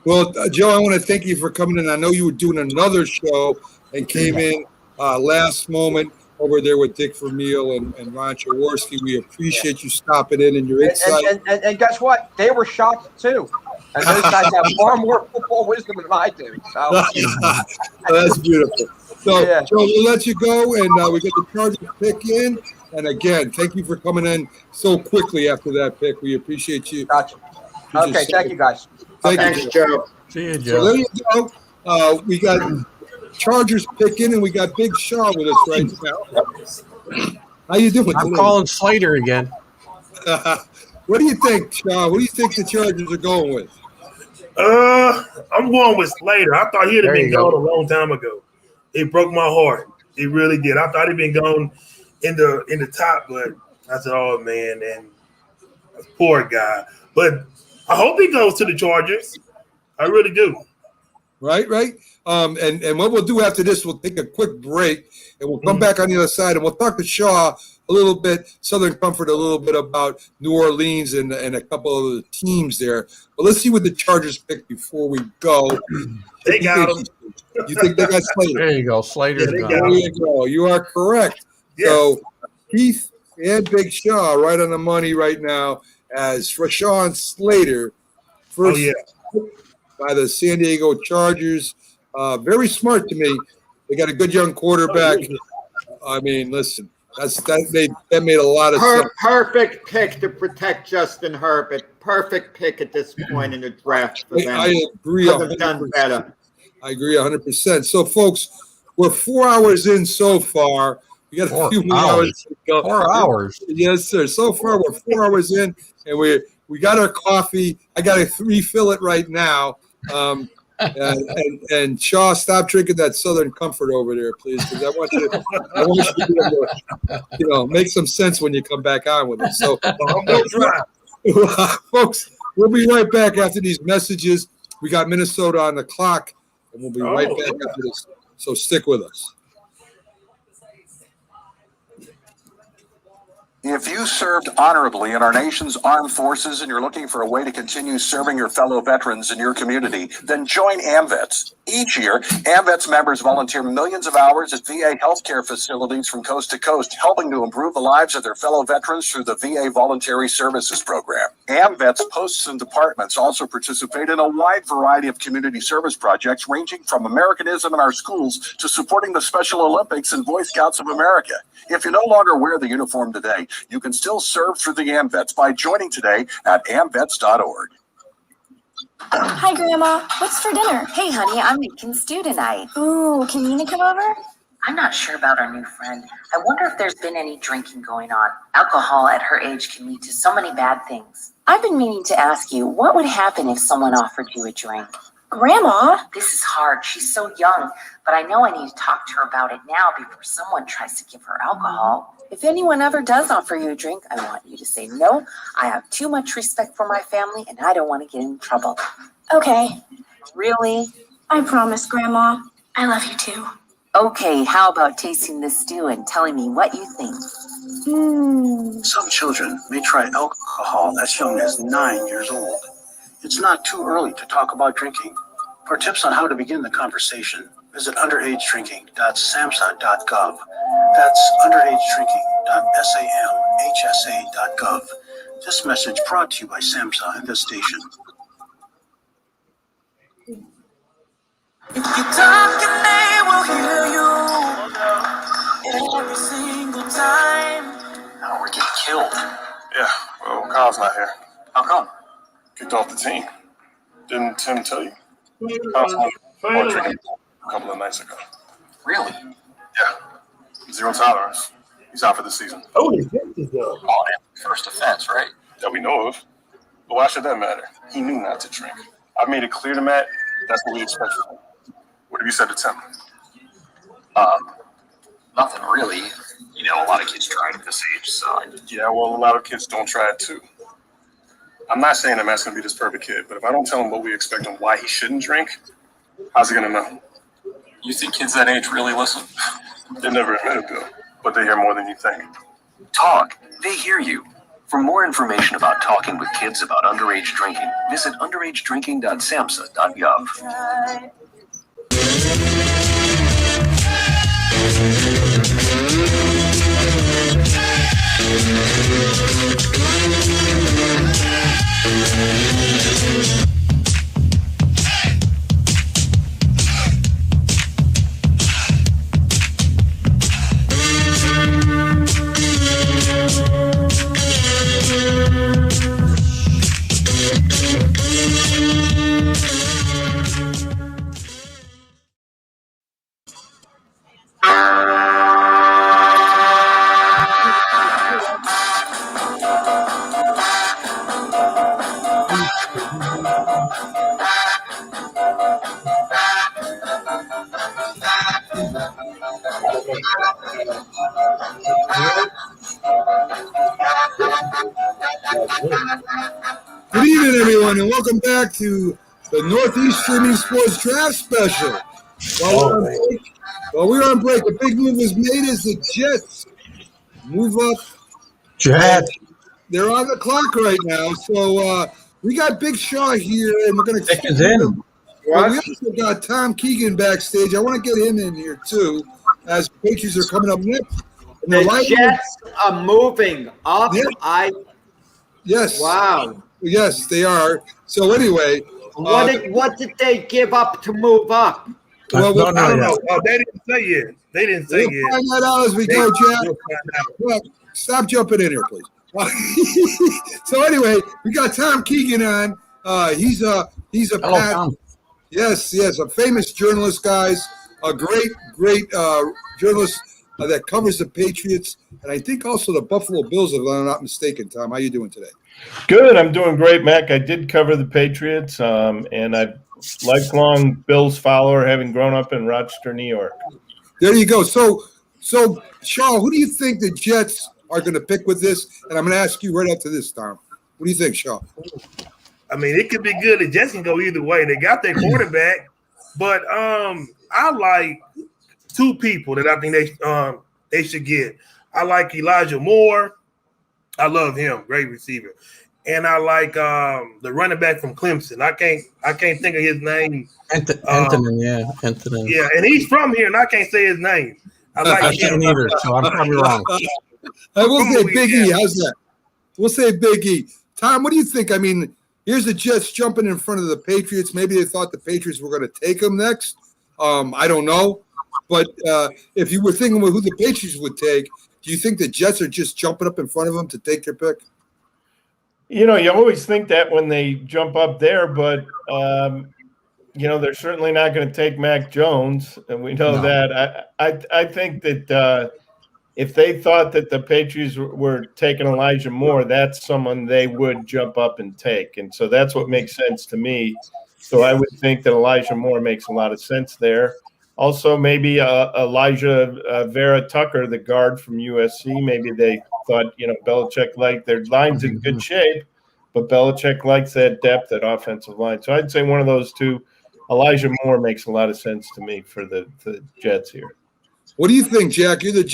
Well, Joe, I want to thank you for coming in. I know you were doing another show and came in last moment over there with Dick Vermeil and Ron Jaworski. We appreciate you stopping in and your insight. And guess what? They were shocked too. And those guys have far more football wisdom than I do. So. That's beautiful. So, yeah. Joe, we'll let you go, and we get the Chargers pick in. And again, thank you for coming in so quickly after that pick. We appreciate you. Gotcha. Okay, thank you, guys. Thanks, Joe. See you, Joe. So there you go. We got Chargers pick in, and we got Big Shaw with us right now. How you doing? I'm calling Slater again. What do you think, Shaw? What do you think the Chargers are going with? I'm going with Slater. I thought he'd have been gone a long time ago. It broke my heart. It really did. I thought he'd been gone in the top, but I said, "Oh man," and poor guy. But I hope he goes to the Chargers. I really do. Right. And what we'll do after this, we'll take a quick break, and we'll come back on the other side, and we'll talk to Shaw a little bit, Southern Comfort a little bit about New Orleans and a couple of the teams there. But let's see what the Chargers pick before we go. They got him. You think they got Slater? There you go. Slater's gone. There you go. You are correct. Yes. So Keith and Big Shaw right on the money right now as Rashawn Slater, first by the San Diego Chargers. Very smart to me. They got a good young quarterback. I mean, listen. That made a lot of sense. Perfect pick to protect Justin Herbert. Perfect pick at this point in the draft for them. I agree. Could have done better. I agree 100%. So, folks, we're 4 hours in so far. We got a few more hours to go. 4 hours. Yes, sir. So far, we're 4 hours in, and we got our coffee. I got to refill it right now. And Shaw, stop drinking that Southern Comfort over there, please, because I want you to be able to, make some sense when you come back on with us. So, folks, we'll be right back after these messages. We got Minnesota on the clock, and we'll be right back after this. So stick with us. If you served honorably in our nation's armed forces and you're looking for a way to continue serving your fellow veterans in your community, then join AMVETS. Each year, AMVETS members volunteer millions of hours at VA healthcare facilities from coast to coast, helping to improve the lives of their fellow veterans through the VA Voluntary Services Program. AMVETS posts and departments also participate in a wide variety of community service projects, ranging from Americanism in our schools to supporting the Special Olympics and Boy Scouts of America. If you no longer wear the uniform today, you can still serve through the AMVETS by joining today at amvets.org. Hi, Grandma. What's for dinner? Hey, honey, I'm making stew tonight. Ooh, can Nina come over? I'm not sure about our new friend. I wonder if there's been any drinking going on. Alcohol at her age can lead to so many bad things. I've been meaning to ask you, what would happen if someone offered you a drink? Grandma? This is hard. She's so young, but I know I need to talk to her about it now before someone tries to give her alcohol. If anyone ever does offer you a drink, I want you to say no. I have too much respect for my family and I don't want to get in trouble. Okay. Really? I promise, Grandma. I love you too. Okay, how about tasting this stew and telling me what you think? Some children may try alcohol as young as 9 years old. It's not too early to talk about drinking. For tips on how to begin the conversation, visit underagedrinking.samhsa.gov. That's underagedrinking.samhsa.gov. This message brought to you by SAMHSA and this station. If you talk, and they will hear you every single time. Now we're getting killed. Yeah, well, Kyle's not here. How come? Kicked off the team. Didn't Tim tell you? Kyle's drinking a couple of nights ago. Really? Yeah. Zero tolerance. He's out for the season. Oh, his is Oh, first offense, right? That we know of. But why should that matter? He knew not to drink. I made it clear to Matt that's what we expect from him. What have you said to Tim? Nothing really. You know, a lot of kids try it at this age, so. Yeah, well, a lot of kids don't try it too. I'm not saying that Matt's going to be this perfect kid, but if I don't tell him what we expect and why he shouldn't drink, how's he going to know? You think kids that age really listen? They never admit it, Bill, but they hear more than you think. Talk. They hear you. For more information about talking with kids about underage drinking, visit underagedrinking.samhsa.gov. Good evening, everyone, and welcome back to the Northeast Streaming Sports Draft Special. While we're on break, a big move was made as the Jets move up. Jets. They're on the clock right now, so we got Big Shaw here, and we're going to Check is in. Well, we also got Tom Keegan backstage. I want to get him in here too, as Patriots are coming up next. And The Jets are moving up. Yeah. Yes. Wow. Yes, they are. So anyway, What did they give up to move up? Well, I don't know. Oh, they didn't say yet. They didn't say we'll yet. find that out as we go, Jack. We'll find out. Well, stop jumping in here, please. So anyway, we got Tom Keegan on. He's a Hello, Tom. Yes, a famous journalist, guys. A great journalist that covers the Patriots, and I think also the Buffalo Bills, if I'm not mistaken. Tom, how you doing today? Good. I'm doing great, Mac. I did cover the Patriots, and I'm lifelong Bills follower, having grown up in Rochester, New York. There you go. So Shaw, who do you think the Jets are going to pick with this? And I'm going to ask you right after this, Tom. What do you think, Shaw? I mean, it could be good. The Jets can go either way. They got their quarterback, but I like two people that I think they should get. I like Elijah Moore. I love him, great receiver, and I like the running back from Clemson. I can't think of his name. Anthony, Anthony. Yeah, and he's from here, and I can't say his name. I like I can't either, so I'm probably wrong. We'll say Big E. How's that? We'll say Big E. Tom, what do you think? I mean, here's the Jets jumping in front of the Patriots. Maybe they thought the Patriots were going to take them next. I don't know. But if you were thinking of who the Patriots would take, do you think the Jets are just jumping up in front of them to take their pick? You know, you always think that when they jump up there, but they're certainly not going to take Mac Jones, and we know that. I think that if they thought that the Patriots were taking Elijah Moore, that's someone they would jump up and take. And so that's what makes sense to me. So I would think that Elijah Moore makes a lot of sense there. Also, maybe Elijah Vera Tucker, the guard from USC. Maybe they thought, Belichick liked their line's in good shape, but Belichick likes that depth at offensive line. So I'd say one of those two. Elijah Moore makes a lot of sense to me for the Jets here. What do you think, Jack? You're the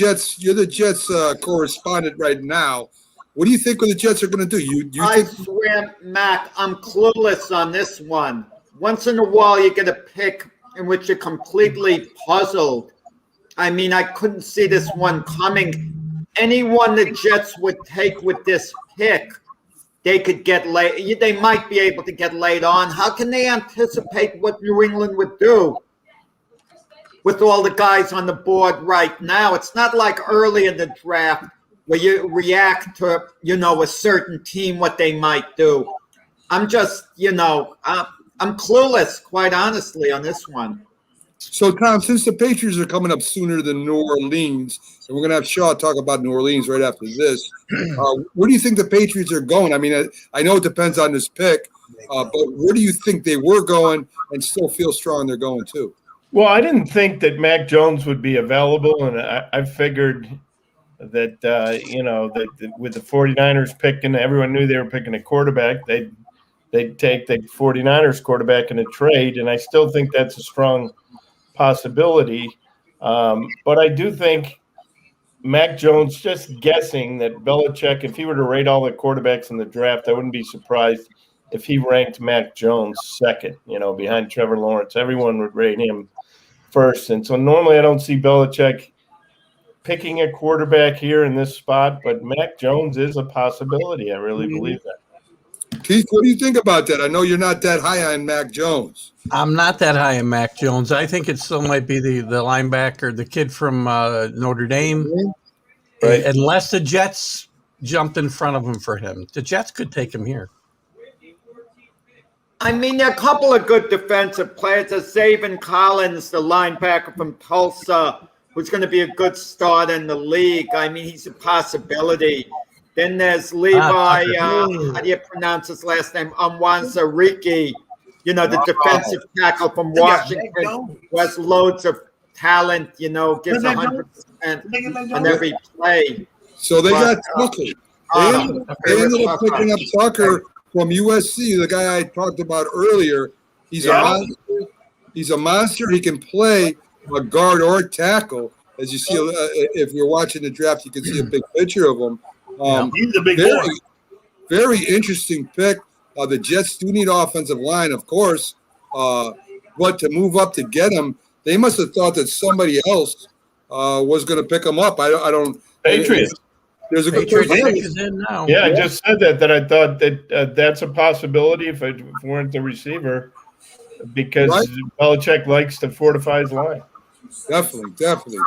Jets correspondent right now. What do you think the Jets are going to do? I swear, Mac, I'm clueless on this one. Once in a while, you get a pick in which you're completely puzzled. I mean, I couldn't see this one coming. Anyone the Jets would take with this pick, they could get late. They might be able to get laid on. How can they anticipate what New England would do with all the guys on the board right now? It's not like early in the draft where you react to, a certain team, what they might do. I'm just, I'm clueless, quite honestly, on this one. So, Tom, since the Patriots are coming up sooner than New Orleans, and we're going to have Shaw talk about New Orleans right after this, where do you think the Patriots are going? I mean, I know it depends on this pick, but where do you think they were going and still feel strong they're going to? Well, I didn't think that Mac Jones would be available, and I figured that, that with the 49ers picking, everyone knew they were picking a quarterback. They'd take the 49ers quarterback in a trade, and I still think that's a strong possibility. But I do think Mac Jones, just guessing that Belichick, if he were to rate all the quarterbacks in the draft, I wouldn't be surprised if he ranked Mac Jones second, behind Trevor Lawrence. Everyone would rate him first. And so normally I don't see Belichick picking a quarterback here in this spot, but Mac Jones is a possibility. I really believe that. Keith, what do you think about that? I know you're not that high on Mac Jones. I'm not that high on Mac Jones. I think it still might be the linebacker, the kid from Notre Dame. Right. Unless the Jets jumped in front of him for him. The Jets could take him here. I mean, there are a couple of good defensive players. There's Zaven Collins, the linebacker from Tulsa, who's going to be a good start in the league. I mean, he's a possibility. Then there's Levi, how do you pronounce his last name? Onwuzurike, the defensive tackle from Washington, who has loads of talent, gives 100% on every play. So they got Tucker. They ended up picking up Tucker from USC, the guy I talked about earlier. He's a monster. He's a monster. He can play a guard or a tackle. As you see, if you're watching the draft, you can see a big picture of him. He's a big boy. Very interesting pick. The Jets do need offensive line, of course, but to move up to get him, they must have thought that somebody else was going to pick him up. I don't. Patriots. There's a good Patriots in now. Yeah, I just said that I thought that that's a possibility if it weren't the receiver, because Belichick likes to fortify his line. Definitely.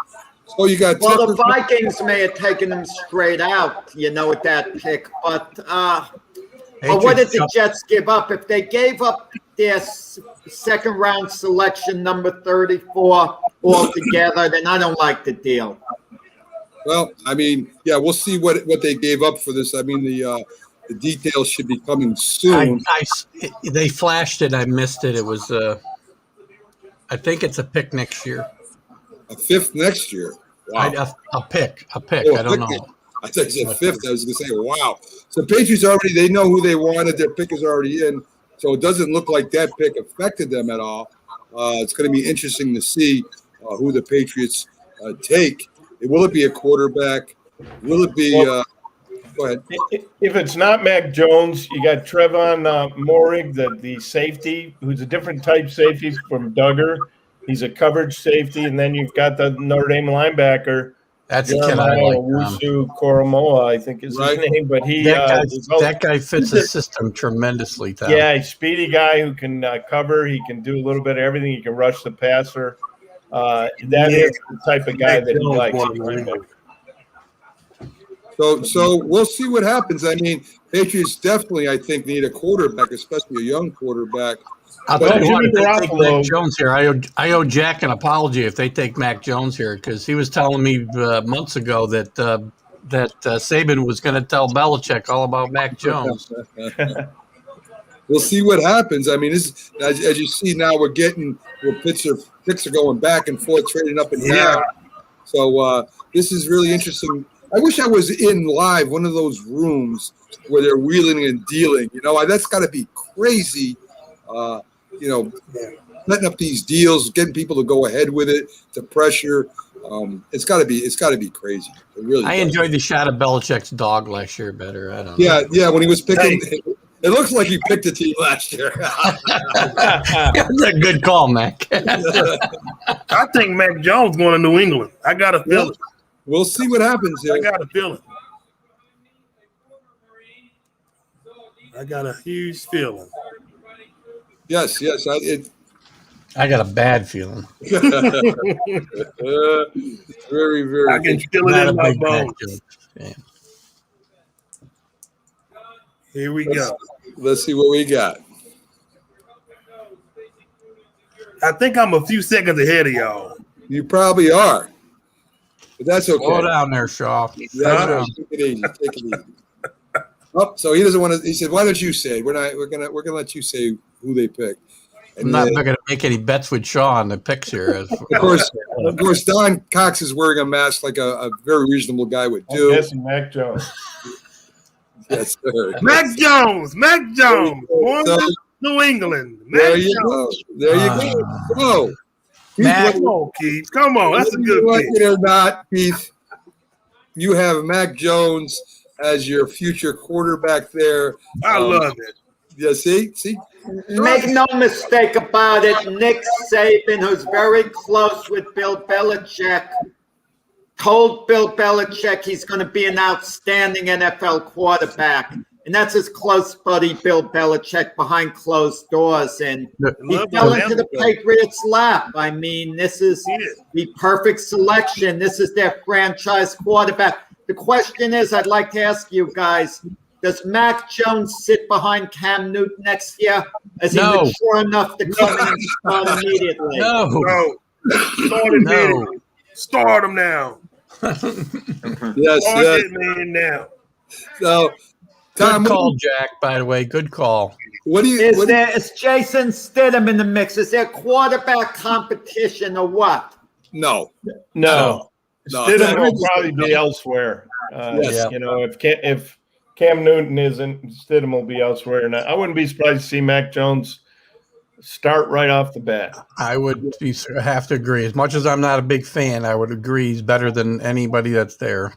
So you got the Vikings may have taken him straight out, with that pick. But what did the Jets give up? If they gave up their second round selection, number 34, altogether, then I don't like the deal. Well, I mean, yeah, we'll see what they gave up for this. I mean, the details should be coming soon. They flashed it. I missed it. It was, I think it's a pick next year. A fifth next year. Wow. A pick. Oh, I don't know. I thought you said fifth. I was going to say, wow. So Patriots they know who they wanted. Their pick is already in. So it doesn't look like that pick affected them at all. It's going to be interesting to see who the Patriots take. Will it be a quarterback? Will it be go ahead. If it's not Mac Jones, you got Trevon Moehrig, the safety, who's a different type safety from Duggar. He's a coverage safety, and then you've got the Notre Dame linebacker. That's a kid I like. Wusu Koromoa, I think is his name, but that guy fits the system tremendously. Tom. Yeah, he's a speedy guy who can cover. He can do a little bit of everything. He can rush the passer. That is the type of guy that he likes. So we'll see what happens. I mean, Patriots definitely, I think, need a quarterback, especially a young quarterback. I'll But tell you what, Jimmy if they take Garoppolo- Mac Jones here, I owe Jack an apology if they take Mac Jones here, because he was telling me months ago that Saban was going to tell Belichick all about Mac Jones. We'll see what happens. I mean, this as you see now, we're picks are going back and forth, trading up and down. So this is really interesting. I wish I was in live one of those rooms where they're wheeling and dealing. That's got to be crazy. Setting up these deals, getting people to go ahead with it, the pressure. It's got to be crazy. It really. I does. enjoyed the shot of Belichick's dog last year better. I don't know. Yeah. When he was picking, it looks like he picked a team last year. That's a good call, Mac. I think Mac Jones going to New England. I got a feeling. We'll see what happens here. I got a feeling. I got a huge feeling. Yes. I got a bad feeling. Very, very. I can feel it Not in a my big Mac bones. Jones fan. Here we go. Let's see what we got. I think I'm a few seconds ahead of y'all. You probably are, but that's okay. Slow down there, Shaw. Take it easy. Take it easy. Oh, so he doesn't want to. He said, "Why don't you say? We're gonna let you say who they picked." I'm not going to make any bets with Shaw on the picks here. Of course, Don Cox is wearing a mask like a very reasonable guy would I'm do. guessing Mac Jones. Yes, sir. Mac Jones. Born So- in New England. There Mac you go. Jones. There you go. Whoa. Mac- Come on, Keith. Come on. That's a good Like pick. it or not, Keith, you have Mac Jones as your future quarterback there. I love it. Yeah, see? Make no mistake about it, Nick Saban, who's very close with Bill Belichick, told Bill Belichick he's going to be an outstanding NFL quarterback. And that's his close buddy, Bill Belichick, behind closed doors. And he Love fell that into the Belichick. Patriots' lap. I mean, this is the perfect selection. This is their franchise quarterback. The question is, I'd like to ask you guys, does Mac Jones sit behind Cam Newton next year? Is he No. mature enough to come in and start immediately? No. No. Start him No. Start him now. Yes, Start yes. that man now. So, Tom, Good call, Jack, by the way. Good call. what do you Is Jason Stidham in the mix? Is there quarterback competition or what? No. No. No. Stidham will probably be elsewhere. Yes. If Cam Newton isn't, Stidham will be elsewhere. And I wouldn't be surprised to see Mac Jones start right off the bat. I would have to agree. As much as I'm not a big fan, I would agree he's better than anybody that's there.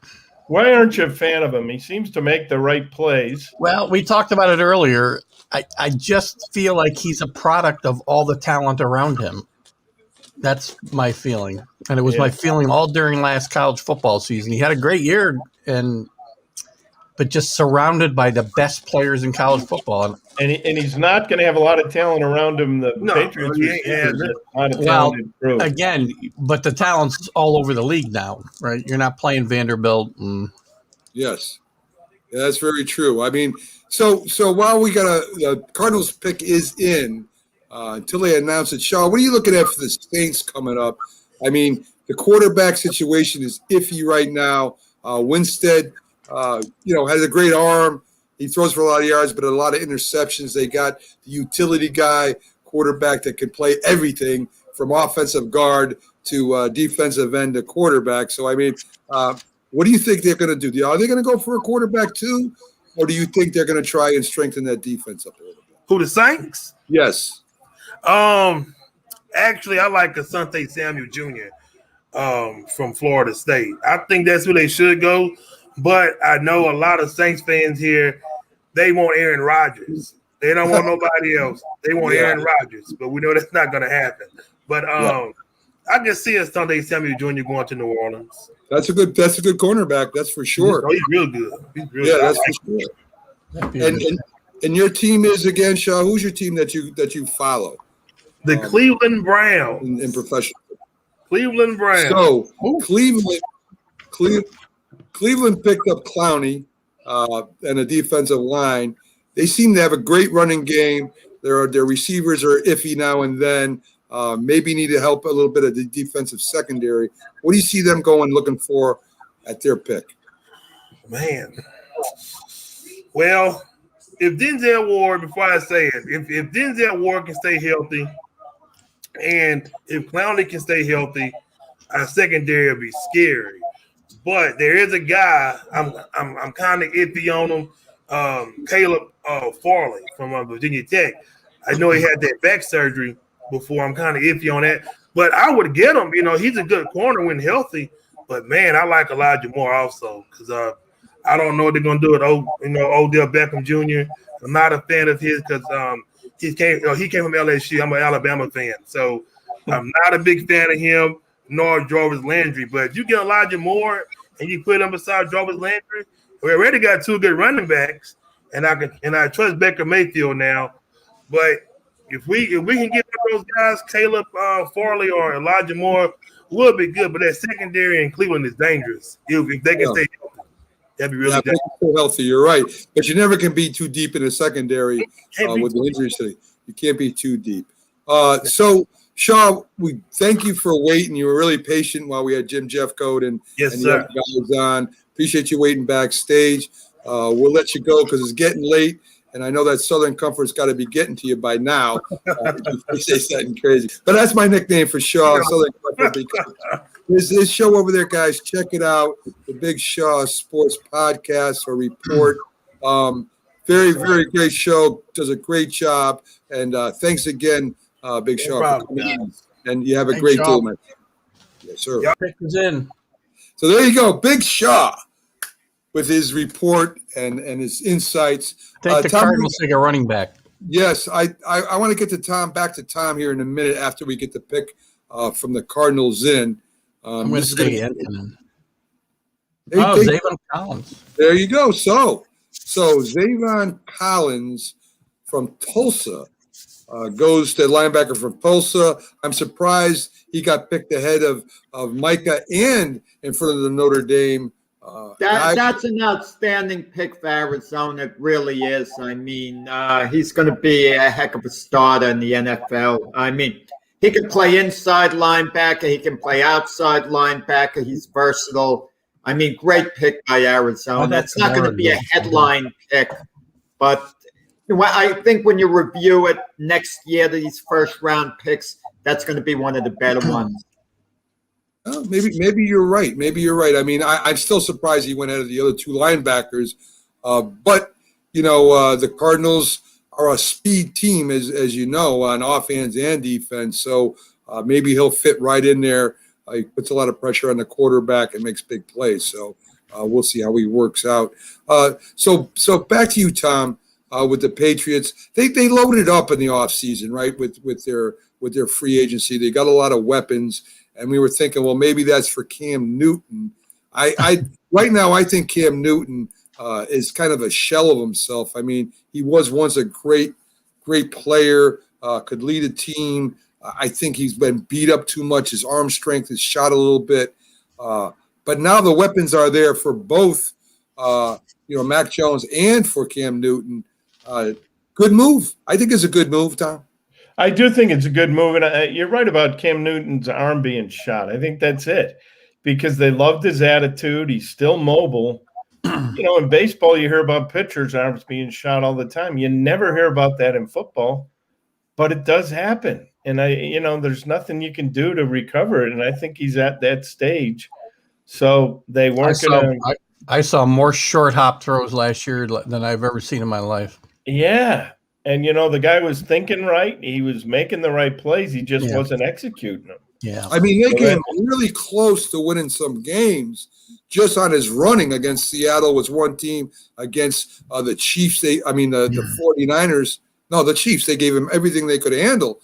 Why aren't you a fan of him? He seems to make the right plays. Well, we talked about it earlier. I just feel like he's a product of all the talent around him. That's my feeling. And it was my feeling all during last college football season. He had a great year, but just surrounded by the best players in college football. And he's not going to have a lot of talent around him. The No, Patriots he ain't had receivers it. are not a Well, talented group. again, but the talent's all over the league now, right? You're not playing Vanderbilt. Yes. Yeah, that's very true. I mean, so while we got the Cardinals pick is in until they announce it, Shaw, what are you looking at for the Saints coming up? I mean, the quarterback situation is iffy right now. Winstead, has a great arm. He throws for a lot of yards, but a lot of interceptions. They got the utility guy, quarterback that can play everything from offensive guard to defensive end to quarterback. So, I mean, what do you think they're going to do? Are they going to go for a quarterback too? Or do you think they're going to try and strengthen that defense up a little bit? Who, the Saints? Yes. Actually, I like Asante Samuel Jr. From Florida State. I think that's who they should go. But I know a lot of Saints fans here, they want Aaron Rodgers. They don't want nobody else. They want Aaron Rodgers. But we know that's not going to happen. But I can see Asante Samuel Jr. going to New Orleans. That's a good cornerback. That's for sure. Oh, he's real good. He's real good. That's for sure. And your team is again, Shaw. Who's your team that you follow? The Cleveland Browns in professional. Cleveland Browns. So Cleveland picked up Clowney and a defensive line. They seem to have a great running game. Their receivers are iffy now and then. Maybe need to help a little bit of the defensive secondary. What do you see them looking for at their pick? Man. Well, if Denzel Ward, before I say it, if Denzel Ward can stay healthy and if Clowney can stay healthy, our secondary will be scary. But there is a guy I'm kind of iffy on him, Caleb Farley from Virginia Tech. I know he had that back surgery before. I'm kind of iffy on that. But I would get him. You know, he's a good corner when healthy. But, man, I like Elijah Moore also because I don't know what they're going to do with Odell Beckham Jr. I'm not a fan of his because he came from LSU. I'm an Alabama fan. So I'm not a big fan of him nor Jarvis Landry. But if you get Elijah Moore and you put him beside Jarvis Landry, we already got two good running backs, and I trust Baker Mayfield now. But if we can get those guys, Caleb Farley or Elijah Moore, will be good. But that secondary in Cleveland is dangerous. If they can stay healthy, that'd be really dangerous. Stay healthy. You're right, but you never can be too deep in the secondary with the injuries today. You can't be too deep. So, Shaw, we thank you for waiting. You were really patient while we had Jim Jeffcoat and the other guys on. Appreciate you waiting backstage. We'll let you go because it's getting late. And I know that Southern Comfort's got to be getting to you by now. You say something crazy. But that's my nickname for Shaw, Southern Comfort. This show over there, guys, check it out. The Big Shaw Sports Podcast or Report. Very, very great show. Does a great job. And thanks again, Big Shaw, for coming in. And you have a great day, man. Yes, sir. In. So there you go. Big Shaw with his report and his insights. Take the Cardinals take a running back. Yes, I want to get to back to Tom here in a minute after we get the pick from the Cardinals in. I'm going to say Antonin. Zavon Collins. There you go. So Zavon Collins from Tulsa goes to linebacker from Tulsa. I'm surprised he got picked ahead of Micah and in front of the Notre Dame. That's an outstanding pick for Arizona. It really is. I mean, he's going to be a heck of a starter in the NFL. I mean, he can play inside linebacker. He can play outside linebacker. He's versatile. I mean, great pick by Arizona. It's not going to be a headline pick, but I think when you review it next year, these first-round picks, that's going to be one of the better ones. Well, maybe you're right. Maybe you're right. I mean, I'm still surprised he went ahead of the other two linebackers. But, the Cardinals are a speed team, as you know, on offense and defense. So maybe he'll fit right in there. He puts a lot of pressure on the quarterback and makes big plays. So we'll see how he works out. So back to you, Tom, with the Patriots. They loaded up in the offseason, right, with their free agency. They got a lot of weapons. And we were thinking, well, maybe that's for Cam Newton. I right now, I think Cam Newton is kind of a shell of himself. I mean, he was once a great player, could lead a team. I think he's been beat up too much. His arm strength is shot a little bit. But now the weapons are there for both, Mac Jones and for Cam Newton. Good move. I think it's a good move, Tom. I do think it's a good move, and you're right about Cam Newton's arm being shot. I think that's it, because they loved his attitude. He's still mobile. In baseball, you hear about pitchers' arms being shot all the time. You never hear about that in football, but it does happen. And there's nothing you can do to recover it. And I think he's at that stage. So they weren't going to. I saw more short hop throws last year than I've ever seen in my life. Yeah. And, the guy was thinking right. He was making the right plays. He just wasn't executing them. Yeah. I mean, they came really close to winning some games just on his running against Seattle was one team against the Chiefs. The 49ers. No, the Chiefs. They gave him everything they could handle.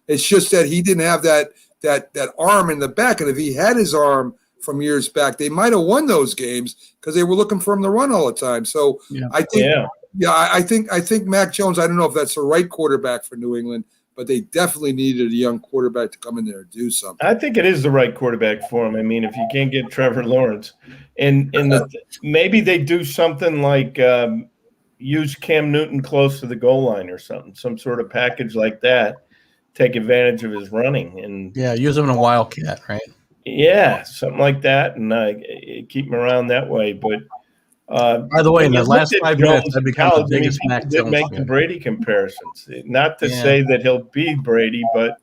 It's just that he didn't have that arm in the back. And if he had his arm from years back, they might have won those games because they were looking for him to run all the time. So I think Mac Jones, I don't know if that's the right quarterback for New England, but they definitely needed a young quarterback to come in there and do something. I think it is the right quarterback for him. I mean, if you can't get Trevor Lawrence, and maybe they do something like use Cam Newton close to the goal line or something, some sort of package like that. Take advantage of his running and Yeah, use him in a wildcat, right? yeah, something like that, and keep him around that way. But by the way, in when the you last look at 5 minutes, Jones I in become college, the biggest people Mac did Jones make the fan. Brady comparisons. Not to Yeah. say that he'll be Brady, but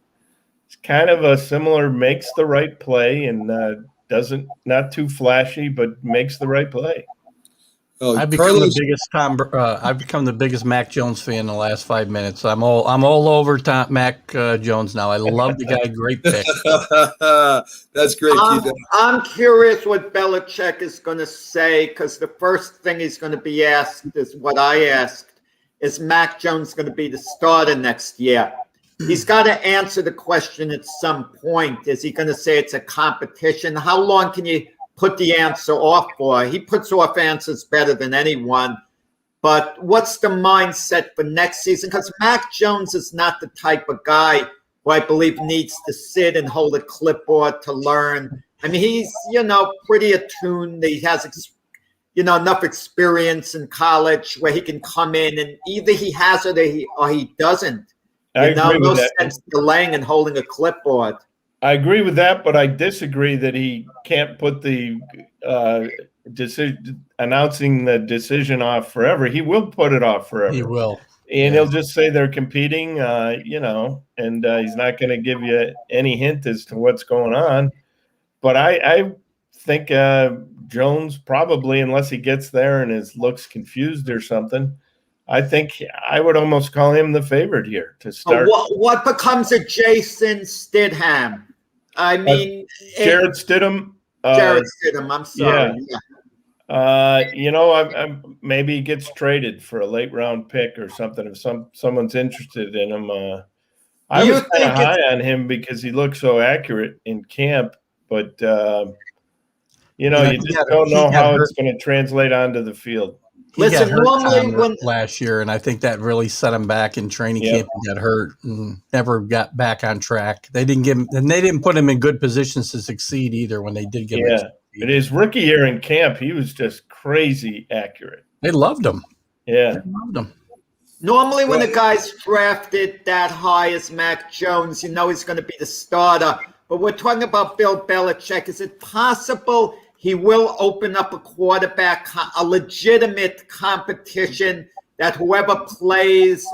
it's kind of a similar. Makes the right play and doesn't not too flashy, but makes the right play. I've become the biggest I've become the biggest Mac Jones fan in the last 5 minutes. I'm all over Mac Jones now. I love the guy. Great pick. That's great, Keith. I'm curious what Belichick is going to say, because the first thing he's going to be asked is what I asked: is Mac Jones going to be the starter next year? He's got to answer the question at some point. Is he going to say it's a competition? How long can you put the answer off for? He puts off answers better than anyone. But what's the mindset for next season? Because Mac Jones is not the type of guy who I believe needs to sit and hold a clipboard to learn. I mean, he's, pretty attuned. He has, enough experience in college where he can come in and either he has it or he doesn't. I agree no with that. sense delaying and holding a clipboard. I agree with that, but I disagree that he can't put the announcing the decision off forever. He will put it off forever. He will. And he'll just say they're competing, and he's not going to give you any hint as to what's going on. But I think Jones probably, unless he gets there and looks confused or something, I think I would almost call him the favorite here to start. What becomes of Jason Stidham? I mean, Jared Stidham. Jared Stidham. I'm sorry. Yeah. Maybe he gets traded for a late round pick or something if someone's interested in him. I was kind of high on him because he looked so accurate in camp, but you just don't know how it's going to translate onto the field. He got hurt last year, and I think that really set him back in training camp. He got hurt and never got back on track. They didn't put him in good positions to succeed either when they did get him. But his rookie year in camp, he was just crazy accurate. They loved him. Yeah. They loved him. Normally, when a guy's drafted that high as Mac Jones, he's going to be the starter. But we're talking about Bill Belichick. Is it possible he will open up a legitimate competition that whoever plays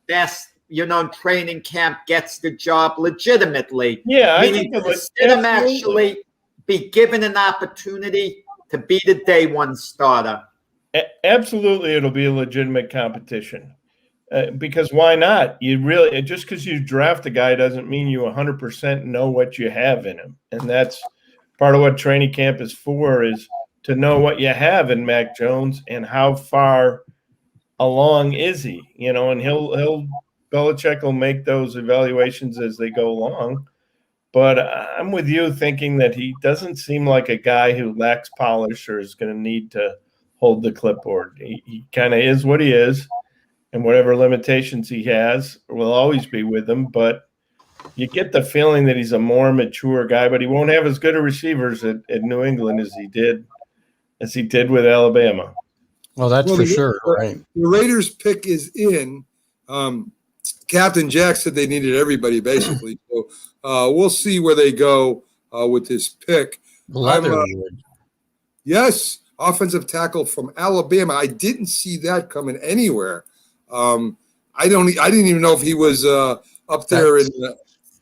best, in training camp gets the job legitimately? Yeah, I meaning think Stidham actually be given an opportunity to be the day one starter. Absolutely, it'll be a legitimate competition. Because why not? Just because you draft a guy doesn't mean you 100% know what you have in him, and that's part of what training camp is for, is to know what you have in Mac Jones and how far along is he, and Belichick will make those evaluations as they go along. But I'm with you thinking that he doesn't seem like a guy who lacks polish or is going to need to hold the clipboard. He kind of is what he is, and whatever limitations he has will always be with him. But you get the feeling that he's a more mature guy, but he won't have as good a receivers at New England as he did with Alabama. Well, that's for sure, right? The Raiders pick is in. Captain Jack said they needed everybody, basically. So we'll see where they go with this pick. Yes, offensive tackle from Alabama. I didn't see that coming anywhere. I didn't even know if he was up there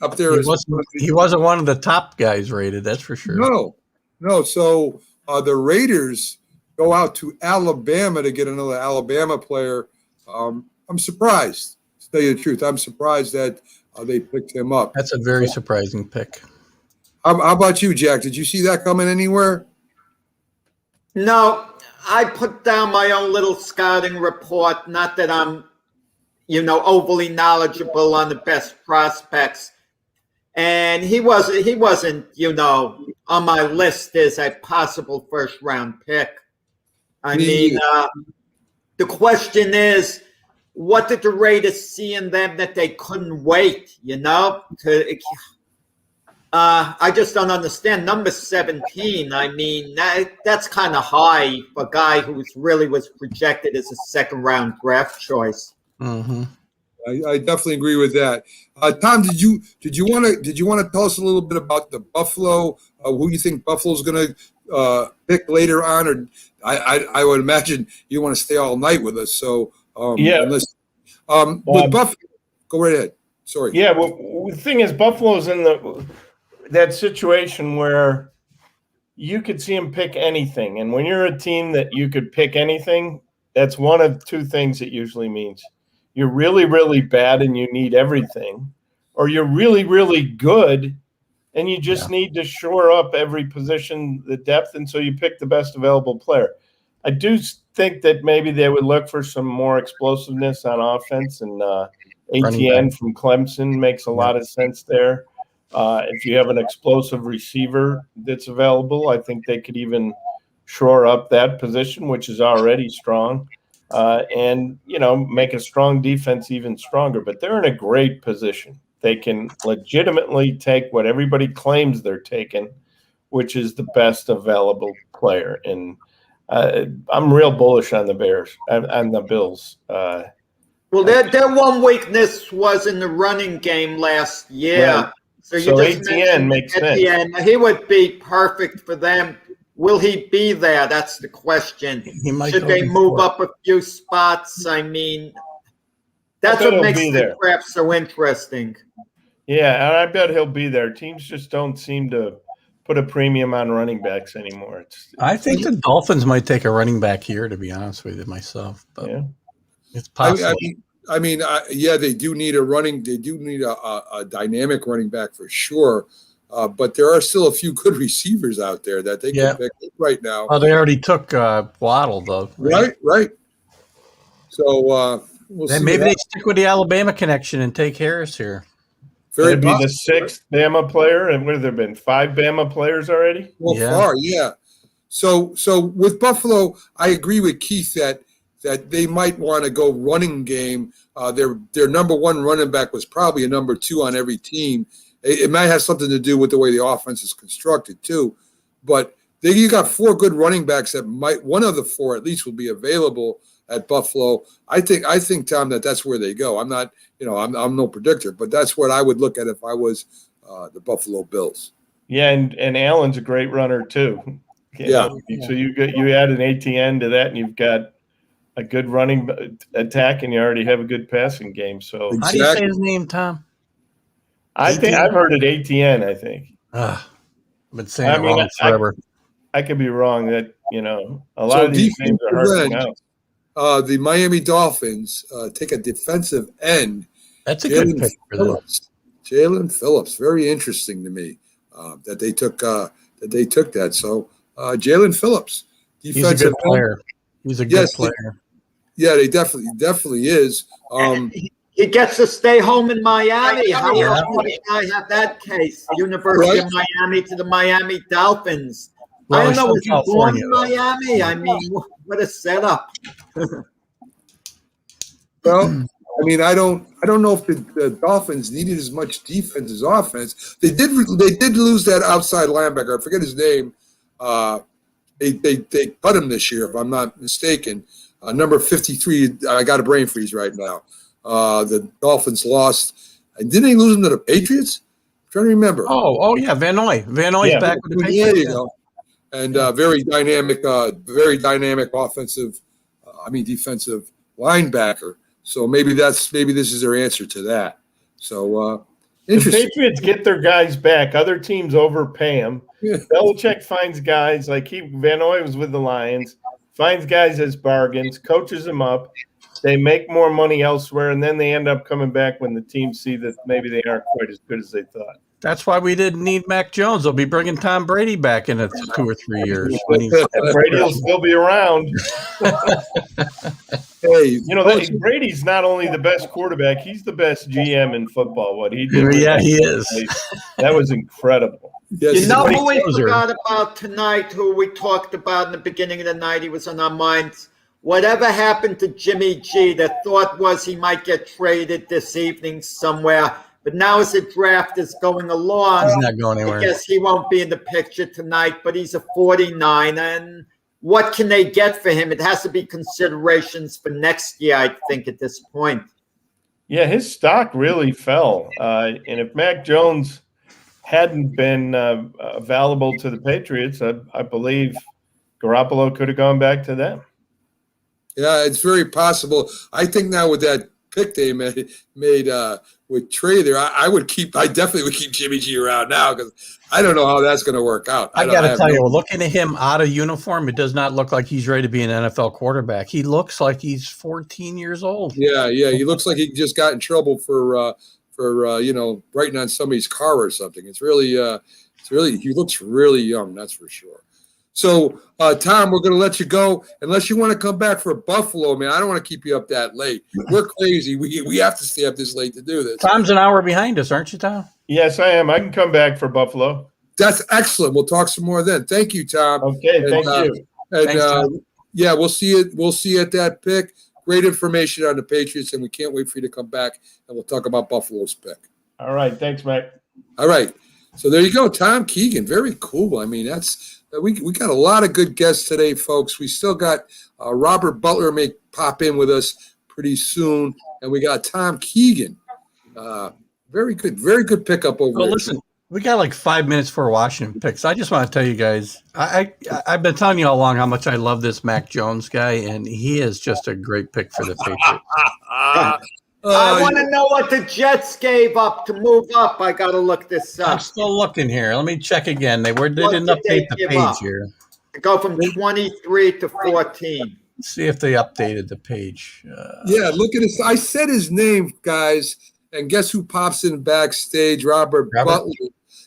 up there. He wasn't one of the top guys rated, that's for sure. No. So the Raiders go out to Alabama to get another Alabama player. I'm surprised, to tell you the truth. I'm surprised that they picked him up. That's a very surprising pick. How about you, Jack? Did you see that coming anywhere? No, I put down my own little scouting report. Not that I'm, overly knowledgeable on the best prospects. And he wasn't, on my list as a possible first round pick. I mean, the question is, what did the Raiders see in them that they couldn't wait, I just don't understand. Number 17, I mean, that's kind of high for a guy who was projected as a second-round draft choice. Mm-hmm. I definitely agree with that. Tom, did you want to tell us a little bit about the Buffalo? Who you think Buffalo's going to pick later on? Or I would imagine you want to stay all night with us. So yeah. Unless, with Buffalo, go right ahead. Sorry. Yeah. Well, the thing is, Buffalo's in that situation where you could see him pick anything, and when you're a team that you could pick anything, that's one of two things it usually means. You're really, really bad and you need everything, or you're really, really good and you just need to shore up every position, the depth, and so you pick the best available player. I do think that maybe they would look for some more explosiveness on offense, and ATN from Clemson makes a lot of sense there. If you have an explosive receiver that's available, I think they could even shore up that position, which is already strong. And, make a strong defense even stronger. But they're in a great position. They can legitimately take what everybody claims they're taking, which is the best available player. And I'm real bullish on the Bears and the Bills. Well, their one weakness was in the running game last year. Right. So you just ATN makes sense. He would be perfect for them. Will he be there? That's the question. Should they move up a few spots? I mean, that's what makes the draft so interesting. Yeah, and I bet he'll be there. Teams just don't seem to put a premium on running backs anymore. I think the Dolphins might take a running back here, to be honest with you myself. But it's possible. Yeah, they do need a dynamic running back for sure. But there are still a few good receivers out there that they can pick right now. Oh, they already took Waddle, though. Right. So we'll see. Maybe they stick with the Alabama connection and take Harris here. That'd be the sixth Bama player, and what have there been 5 Bama players already? Far, yeah. So with Buffalo, I agree with Keith that they might want to go running game. Their number one running back was probably a number 2 on every team. It might have something to do with the way the offense is constructed too, but you got 4 good running backs that one of the 4 at least will be available at Buffalo. I think Tom, that's where they go. I'm not, I'm no predictor, but that's what I would look at if I was the Buffalo Bills. Yeah, and Allen's a great runner too. So you add an ATN to that, and you've got a good running attack, and you already have a good passing game. So how do you say his name, Tom? I think I've heard it ATN. I think. I've been saying it wrong forever. I could be wrong. That a lot of these names are hard to pronounce. The Miami Dolphins take a defensive end. That's a good pick for them. Jalen Phillips, very interesting to me that they took that. So Jalen Phillips, defensive he's a good player. He's a good player. They definitely is. He gets to stay home in Miami. How else would I have that case? University of Miami to the Miami Dolphins. I don't know. Was he born in Miami? I mean, what a setup. Well, I don't know if the Dolphins needed as much defense as offense. They did lose that outside linebacker. I forget his name. They cut him this year, if I'm not mistaken. Number 53. I got a brain freeze right now. The Dolphins lost. And didn't they lose them to the Patriots? I'm trying to remember. Oh yeah, Van Noy. Van Noy's back with the Patriots. There you go. And very dynamic defensive linebacker. So maybe this is their answer to that. So interesting. The Patriots get their guys back. Other teams overpay them. Yeah. Belichick finds guys Van Noy was with the Lions, finds guys as bargains, coaches them up. They make more money elsewhere, and then they end up coming back when the teams see that maybe they aren't quite as good as they thought. That's why we didn't need Mac Jones. They'll be bringing Tom Brady back in 2 or 3 years. Brady will still be around. Hey, Brady's not only the best quarterback, he's the best GM in football. What he did. Yeah, he is. That was incredible. Yes, who we forgot about tonight, who we talked about in the beginning of the night, he was on our minds. Whatever happened to Jimmy G? The thought was he might get traded this evening somewhere. But now as the draft is going along, He's not going anywhere. I guess he won't be in the picture tonight, but he's a 49. And what can they get for him? It has to be considerations for next year, I think, at this point. Yeah, his stock really fell. And if Mac Jones hadn't been available to the Patriots, I believe Garoppolo could have gone back to them. Yeah, it's very possible. I think now with that pick they made with Trey there, I definitely would keep Jimmy G around now because I don't know how that's going to work out. I got to tell you, looking at him out of uniform, it does not look like he's ready to be an NFL quarterback. He looks like he's 14 years old. Yeah. He looks like he just got in trouble for writing on somebody's car or something. It's really he looks really young, that's for sure. So, Tom, we're going to let you go unless you want to come back for Buffalo, man. I don't want to keep you up that late. We're crazy. We have to stay up this late to do this. Tom's an hour behind us, aren't you, Tom? Yes, I am. I can come back for Buffalo. That's excellent. We'll talk some more then. Thank you, Tom. Okay, thank you. And Thanks, Tom. yeah, we'll see you. We'll see you at that pick. Great information on the Patriots, and we can't wait for you to come back and we'll talk about Buffalo's pick. All right, thanks, Mike. All right. So there you go, Tom Keegan. Very cool. I mean, we got a lot of good guests today, folks. We still got Robert Butler may pop in with us pretty soon, and we got Tom Keegan. Very good pickup over there. Listen, we got like 5 minutes for Washington picks. I just want to tell you guys, I've been telling you all along how much I love this Mac Jones guy, and he is just a great pick for the Patriots. I want to know what the Jets gave up to move up. I got to look this up. I'm still looking here. Let me check again. They didn't update the page here. Go from 23 to 14. Let's see if they updated the page. Yeah, look at this. I said his name, guys, and guess who pops in backstage? Robert Butler.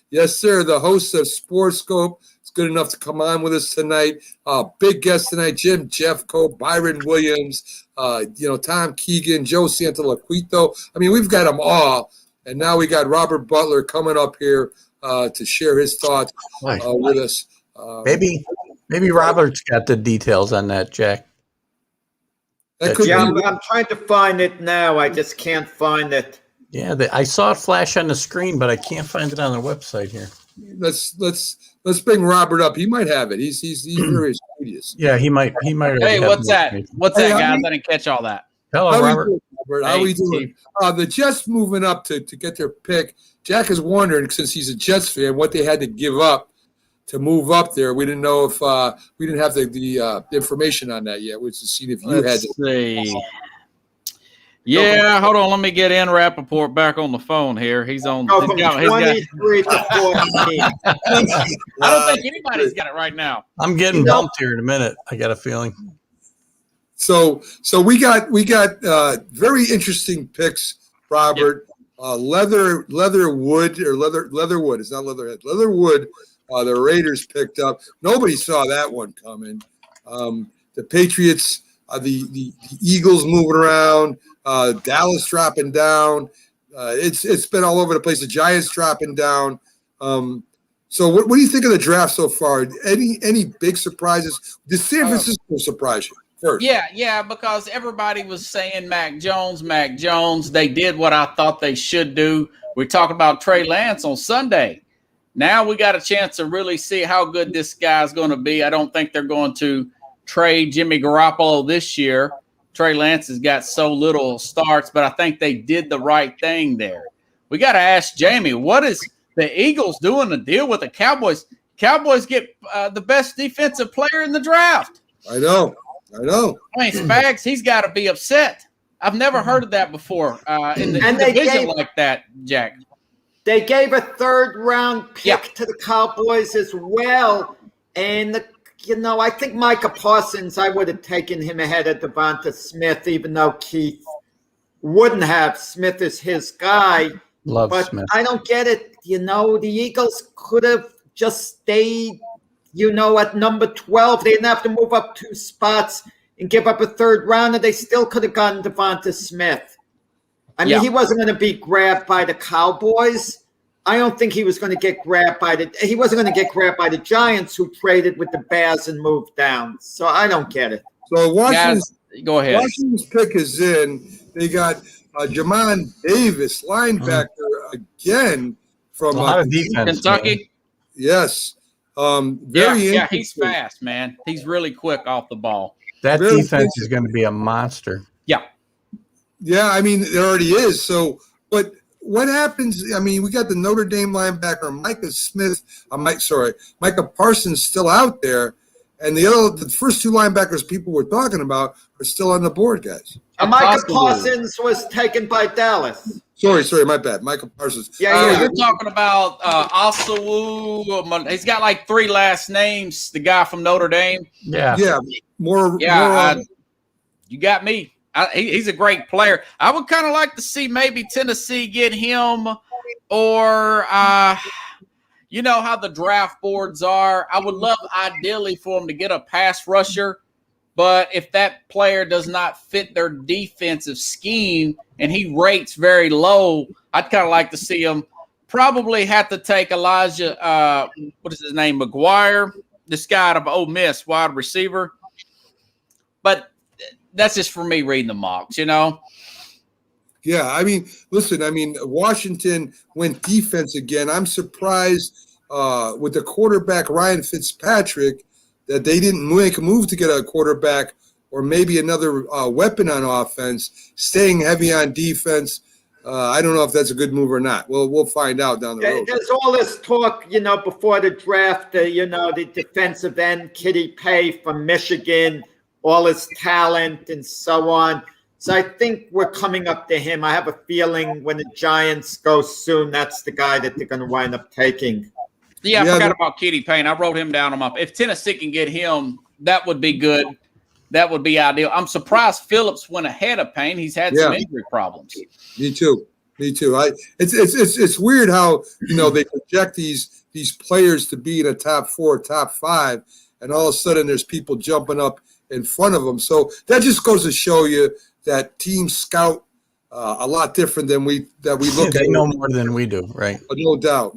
Yes, sir. The host of Sports Scope. It's good enough to come on with us tonight. Big guest tonight, Jim Jeffcoat, Byron Williams, Tom Keegan, Joe Santalaquito. I mean, we've got them all. And now we got Robert Butler coming up here to share his thoughts with us. Maybe Robert's got the details on that, Jack. I'm trying to find it now. I just can't find it. Yeah, I saw it flash on the screen, but I can't find it on the website here. Let's bring Robert up. He might have it. He's very studious. Yeah, he might. Hey, what's that? What's that, guys? I didn't catch all that. Hello, Robert. How are we doing? The Jets moving up to get their pick. Jack is wondering, since he's a Jets fan, what they had to give up to move up there. We didn't know if we didn't have the information on that yet. Which is to see if you had to see. Yeah, hold on. Let me get in Rappaport back on the phone here. He's on. Go from 23 to 14. I don't think anybody's got it right now. I'm getting bumped here in a minute. I got a feeling. So we got very interesting picks, Robert. Leatherwood. It's not Leatherhead. Leatherwood. The Raiders picked up. Nobody saw that one coming. The Patriots. The Eagles moving around. Dallas dropping down. It's been all over the place. The Giants dropping down. So what do you think of the draft so far? Any big surprises? Did San Francisco surprise you first? Yeah, because everybody was saying Mac Jones. They did what I thought they should do. We talked about Trey Lance on Sunday. Now we got a chance to really see how good this guy's going to be. I don't think they're going to trade Jimmy Garoppolo this year. Trey Lance has got so little starts, but I think they did the right thing there. We got to ask Jamie, what is the Eagles doing to deal with the Cowboys? Cowboys get the best defensive player in the draft. I know. I mean, Spags, he's got to be upset. I've never heard of that before in the division like that, Jack. They gave a third-round pick to the Cowboys as well, and I think Micah Parsons, I would have taken him ahead of Devonta Smith, even though Keith wouldn't have. Smith is his guy. But Smith. I don't get it. The Eagles could have just stayed, at number 12. They didn't have to move up 2 spots and give up a third rounder. They still could have gotten Devonta Smith. I mean, he wasn't going to be grabbed by the Cowboys. I don't think he was going to get grabbed by the Giants, who traded with the Bears and moved down. So I don't get it. So Washington's go ahead. Washington's pick is in. They got Jamon Davis, linebacker. again from a lot of defense, Kentucky. Yes. Yeah, he's fast, man. He's really quick off the ball. That defense is going to be a monster. Yeah. Yeah, I mean, it already is. So, but what happens? I mean, we got the Notre Dame linebacker, Micah Parsons still out there. And the first two linebackers people were talking about are still on the board, guys. Micah Parsons was taken by Dallas. Sorry, my bad. Micah Parsons. Yeah, you're talking about Asawu. He's got like 3 last names. The guy from Notre Dame. Yeah. You got me. He's a great player. I would kind of like to see maybe Tennessee get him, or you know how the draft boards are. I would love, ideally, for him to get a pass rusher. But if that player does not fit their defensive scheme and he rates very low, I'd kind of like to see him probably have to take Elijah, what is his name, McGuire, this guy out of Ole Miss, wide receiver. But that's just for me reading the mocks, you know? Yeah, I mean, listen, Washington went defense again. I'm surprised with the quarterback, Ryan Fitzpatrick, that they didn't make a move to get a quarterback or maybe another weapon on offense, staying heavy on defense. I don't know if that's a good move or not. We'll find out down the road. There's all this talk, before the draft, the defensive end, Kitty Pay from Michigan, all his talent and so on. So I think we're coming up to him. I have a feeling when the Giants go soon, that's the guy that they're going to wind up taking. Yeah, I forgot about Kitty Payne. I wrote him down on my. If Tennessee can get him, that would be good. That would be ideal. I'm surprised Phillips went ahead of Payne. He's had some injury problems. Me too. It's weird how they project these players to be in a top 4, top 5, and all of a sudden there's people jumping up in front of them. So that just goes to show you that teams scout a lot different than we look at. They know more than we do, right? No doubt.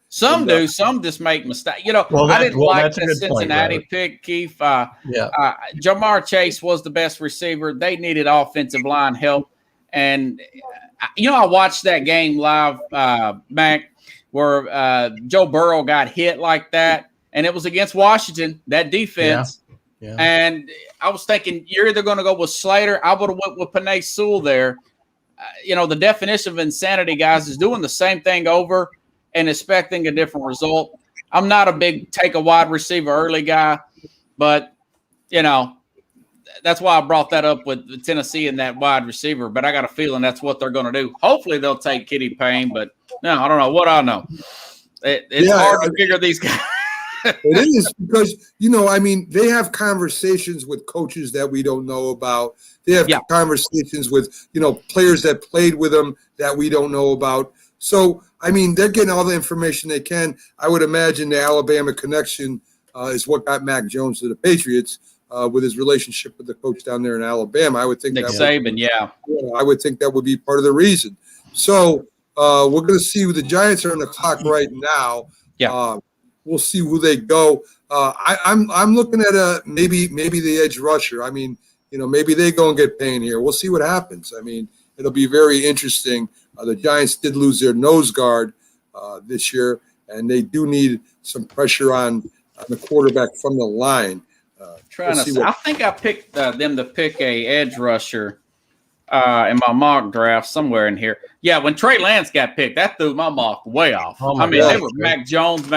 Some do. Some just make mistakes. I didn't like the Cincinnati pick, Keith. Jamar Chase was the best receiver. They needed offensive line help. And, I watched that game live, Mac, where Joe Burrow got hit like that. And it was against Washington, that defense. Yeah. And I was thinking, you're either going to go with Slater. I would have went with Penei Sewell there. The definition of insanity, guys, is doing the same thing over and expecting a different result. I'm not a big take a wide receiver early guy, but, that's why I brought that up with Tennessee and that wide receiver. But I got a feeling that's what they're going to do. Hopefully they'll take Kitty Payne, but no, I don't know. What I know. It's hard to figure these guys. It is because, they have conversations with coaches that we don't know about. They have conversations with, players that played with them that we don't know about. So, they're getting all the information they can. I would imagine the Alabama connection is what got Mac Jones to the Patriots with his relationship with the coach down there in Alabama. I would think Nick Saban, I would think that would be part of the reason. So, we're going to see who the Giants are on the clock right now. Yeah. We'll see who they go. I'm looking at maybe the edge rusher. Maybe they go and get Payne here. We'll see what happens. It'll be very interesting. The Giants did lose their nose guard this year, and they do need some pressure on the quarterback from the line. I think I picked them to pick a edge rusher in my mock draft somewhere in here. Yeah, when Trey Lance got picked, that threw my mock way off. They were Mac Jones.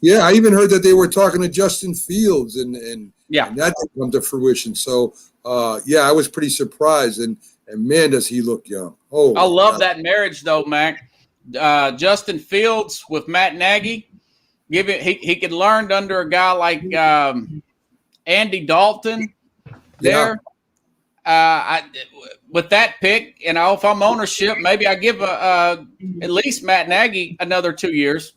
Yeah, I even heard that they were talking to Justin Fields, and that didn't come to fruition. So, I was pretty surprised, and man, does he look young. Oh, I love that marriage, though, Mac. Justin Fields with Matt Nagy. He could learn under a guy like Andy Dalton there. With that pick, if I'm ownership, maybe I give at least Matt Nagy another 2 years.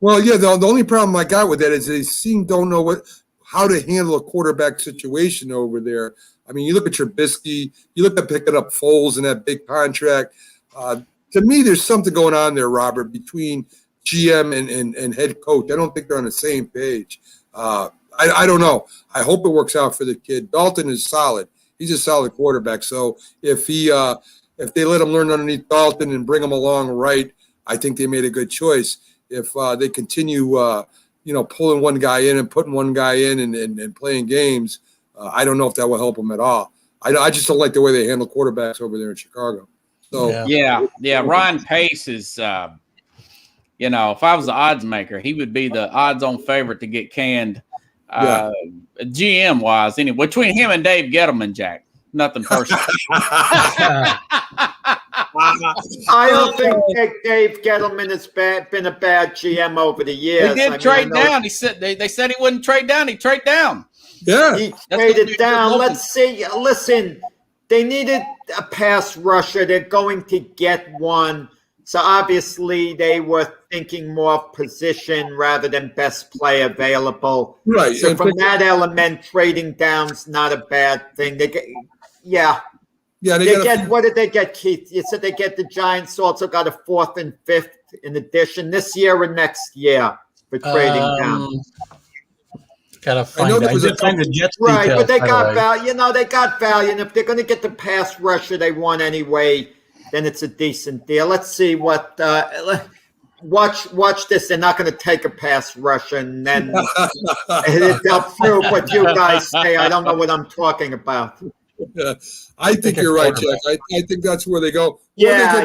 Well, yeah, the only problem I got with that is they don't know how to handle a quarterback situation over there. You look at Trubisky, you look at picking up Foles and that big contract. To me, there's something going on there, Robert, between GM and head coach. I don't think they're on the same page. I don't know. I hope it works out for the kid. Dalton is solid. He's a solid quarterback. So if they let him learn underneath Dalton and bring him along right, I think they made a good choice. If they continue, pulling one guy in and putting one guy in and playing games, I don't know if that will help them at all. I just don't like the way they handle quarterbacks over there in Chicago. So yeah. Ryan Pace is, if I was the odds maker, he would be the odds-on favorite to get canned. GM wise, anyway, between him and Dave Gettleman, Jack, nothing personal. I don't think Dave Gettleman has been a bad GM over the years. He did trade down. He said they said he wouldn't trade down. He traded down. Yeah, he traded down. Let's see. Listen, they needed a pass rusher. They're going to get one. So obviously they were thinking more of position rather than best play available. Right. So from that element, trading down's not a bad thing. They get, what did they get, Keith? You said they get the Giants also got a 4th and 5th in addition this year or next year for trading down. Gotta find the Jets right, details, but they got way. value. They got value, and if they're going to get the pass rusher they want anyway, then it's a decent deal. Let's see what. Watch this. They're not going to take a pass rusher, and then they'll prove what you guys say. I don't know what I'm talking about. I think you're right, Jack. I think that's where they go. Yeah.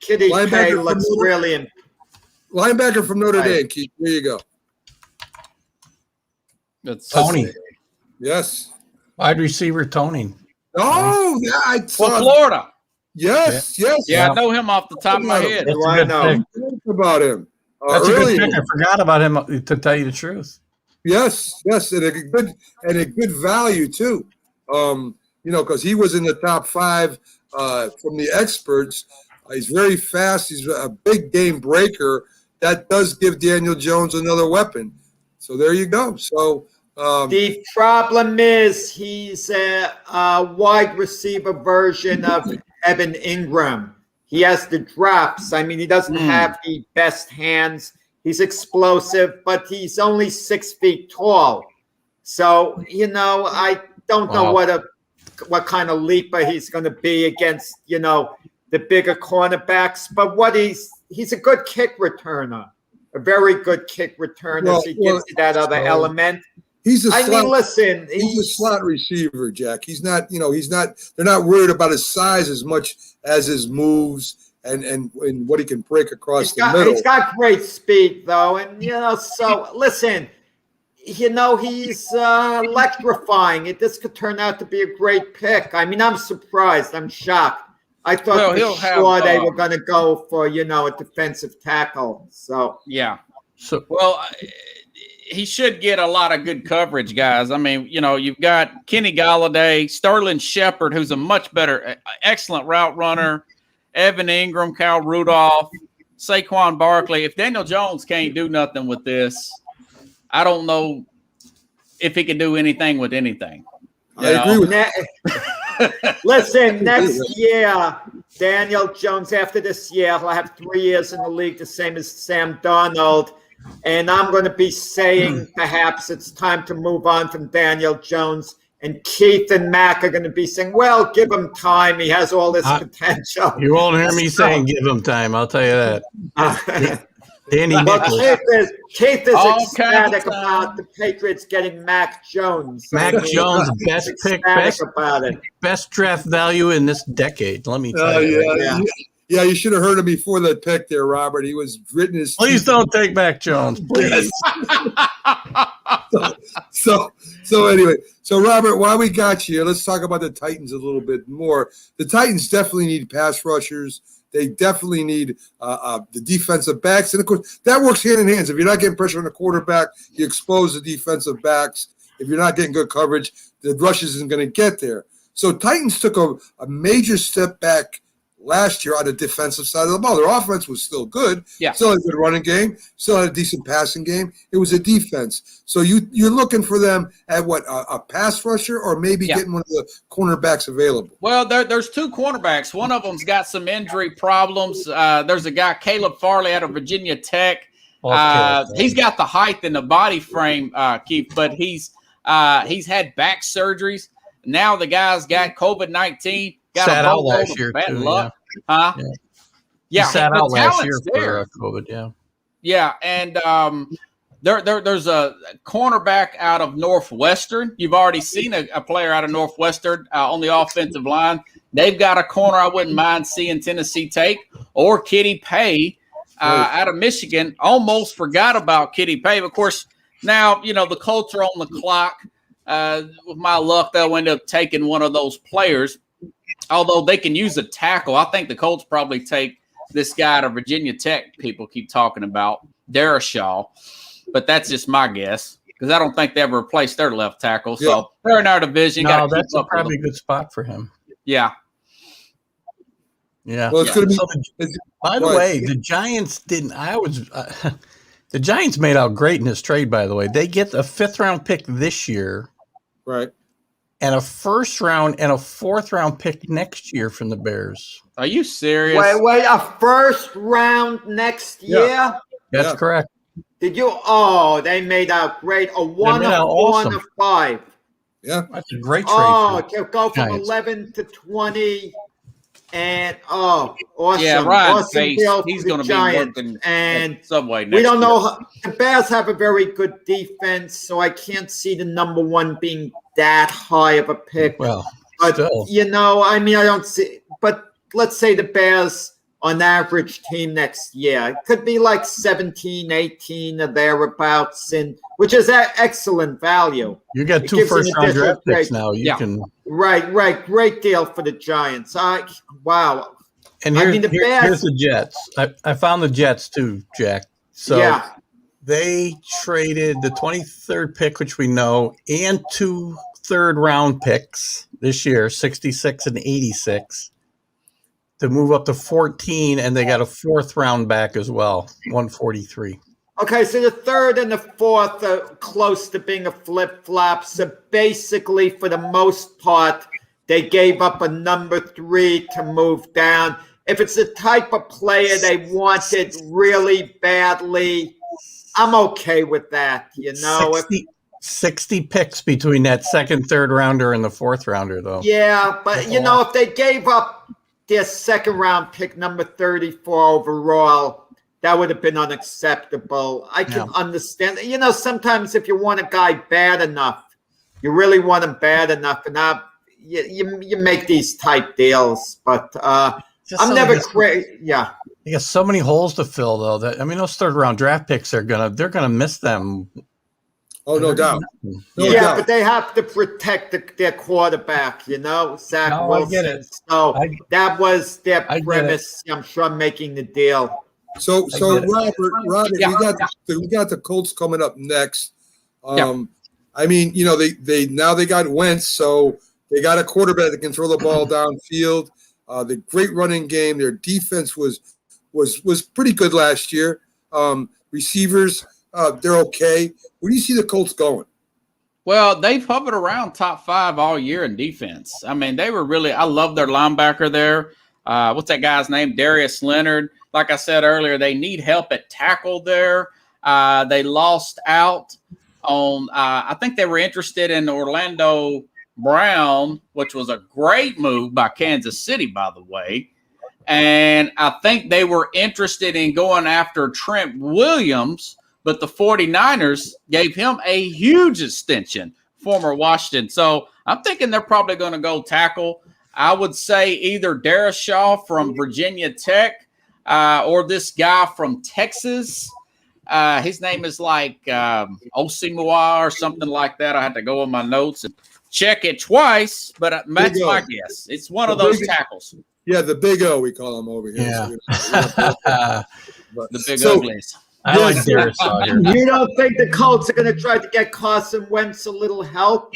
Kitty K looks really. Linebacker from Notre Dame, Keith. There you go. That's Tony. Yes. Wide receiver Tony. Oh, yeah. I saw Florida. Yes. Yeah, I know him off the top of my head. I know about him. That's a good pick. I forgot about him, to tell you the truth. Yes, and a good value too. Because he was in the top 5 from the experts. He's very fast. He's a big game breaker. That does give Daniel Jones another weapon. So there you go. So the problem is he's a wide receiver version of Evan Ingram. He has the drops. I mean, he doesn't have the best hands. He's explosive, but he's only 6 feet tall. So, I don't know what kind of leaper he's going to be against, the bigger cornerbacks. But he's a good kick returner, a very good kick returner. So he gives you that other element. He's a slot receiver, Jack. He's not, they're not worried about his size as much as his moves and what he can break across the middle. He's got great speed, though. And, so listen, he's electrifying. This could turn out to be a great pick. I mean, I'm surprised. I'm shocked. I thought they were going to go for, a defensive tackle. So, yeah. He should get a lot of good coverage, guys. I mean, you've got Kenny Golladay, Sterling Shepard, who's a much better, excellent route runner, Evan Ingram, Kyle Rudolph, Saquon Barkley. If Daniel Jones can't do nothing with this, I don't know if he can do anything with anything. I agree with that. Listen, next year, Daniel Jones, after this year, he'll have 3 years in the league, the same as Sam Darnold. And I'm going to be saying perhaps it's time to move on from Daniel Jones. And Keith and Mac are going to be saying, well, give him time. He has all this potential. You won't hear me saying give him time. I'll tell you that. Danny Nichols. Keith is ecstatic about the Patriots getting Mac Jones. Mac Jones, best pick, best draft value in this decade. Let me tell you. Yeah, you should have heard him before that pick there, Robert. He was written his. Please don't take Mac Jones, please. So anyway, Robert, while we got you, let's talk about the Titans a little bit more. The Titans definitely need pass rushers. They definitely need the defensive backs, and of course that works hand in hand. If you're not getting pressure on the quarterback, you expose the defensive backs. If you're not getting good coverage, the rushes isn't going to get there. So Titans took a major step back last year on the defensive side of the ball. Their offense was still good. Yeah. Still had a good running game. Still had a decent passing game. It was a defense. So you're looking for them at what, a pass rusher or maybe getting one of the cornerbacks available? Well, there's 2 cornerbacks. One of them's got some injury problems. There's a guy, Caleb Farley, out of Virginia Tech. He's got the height and the body frame, Keith, but he's had back surgeries. Now the guy's got COVID-19. Got Sat a out boatload last of year, bad too, luck. Huh? Yeah. Yeah, He sat the out last year talent's there. for COVID. Yeah. Yeah, and there's a cornerback out of Northwestern. You've already seen a player out of Northwestern on the offensive line. They've got a corner I wouldn't mind seeing Tennessee take, or Kitty Pay out of Michigan. Almost forgot about Kitty Pay. Of course, now, the Colts are on the clock. With my luck, they'll end up taking one of those players, although they can use a tackle. I think the Colts probably take this guy out of Virginia Tech people keep talking about, Darashaw. But that's just my guess, because I don't think they ever replaced their left tackle. So they're in our division. No, that's probably a good spot for him. Yeah. Yeah. Well, it's going to be. So by the way, the Giants didn't. The Giants made out great in this trade. By the way, they get a 5th round pick this year, right, and a 1st round and a 4th round pick next year from the Bears. Are you serious? Wait, a 1st round next year? That's correct. Did you? Oh, they made out great. A 1 of 4 of 5. Yeah, that's a great trade. Oh, to go from Giants. 11 to 20, and awesome! Yeah, Ryan awesome Pace, deal he's for the going to be Giants. working and at Subway next we don't know. year. The Bears have a very good defense, so I can't see the number 1 being that high of a pick. Well, but still. I don't see. But let's say the Bears on average team next year. It could be like 17, 18 or thereabouts, which is excellent value. You got It 2 gives an 1st round additional draft picks grade. now. You can. Right. Great deal for the Giants. Wow. And here's the Jets. I found the Jets too, Jack. So they traded the 23rd pick, which we know, and 2 3rd round picks this year, 66 and 86. To move up to 14, and they got a 4th round back as well, 143. Okay, so the 3rd and the 4th are close to being a flip-flop. So basically, for the most part, they gave up a number 3 to move down. If it's the type of player they wanted really badly, I'm okay with that. 60 picks between that 2nd, 3rd rounder and the 4th rounder, though. Yeah, but if they gave up their 2nd round pick, number 34 overall, that would have been unacceptable. I can understand. Sometimes if you want a guy bad enough, you really want him bad enough, and you make these type deals. But I'm never crazy. Yeah. They got so many holes to fill, though. Those 3rd round draft picks they're gonna miss them. Oh, no doubt. But they have to protect their quarterback, Zach Wilson. I get it. So that was their premise, I'm sure, making the deal. So Robert, we got the Colts coming up next. I mean, they got Wentz, so they got a quarterback that can throw the ball downfield. The great running game. Their defense was pretty good last year. Receivers, they're okay. Where do you see the Colts going? Well, they've hovered around top 5 all year in defense. I mean, they were really – I love their linebacker there. What's that guy's name? Darius Leonard. Like I said earlier, they need help at tackle there. They lost out on I think they were interested in Orlando Brown, which was a great move by Kansas City, by the way. And I think they were interested in going after Trent Williams, but the 49ers gave him a huge extension, former Washington. So I'm thinking they're probably going to go tackle. I would say either Darashaw from Virginia Tech or this guy from Texas. His name is like Osimua or something like that. I had to go in my notes and check it twice, but that's my guess. It's one of those tackles. Yeah, the Big O, we call him over here. Yeah. The Big Uglies. I like Darashaw here. You don't think the Colts are going to try to get Carson Wentz a little help?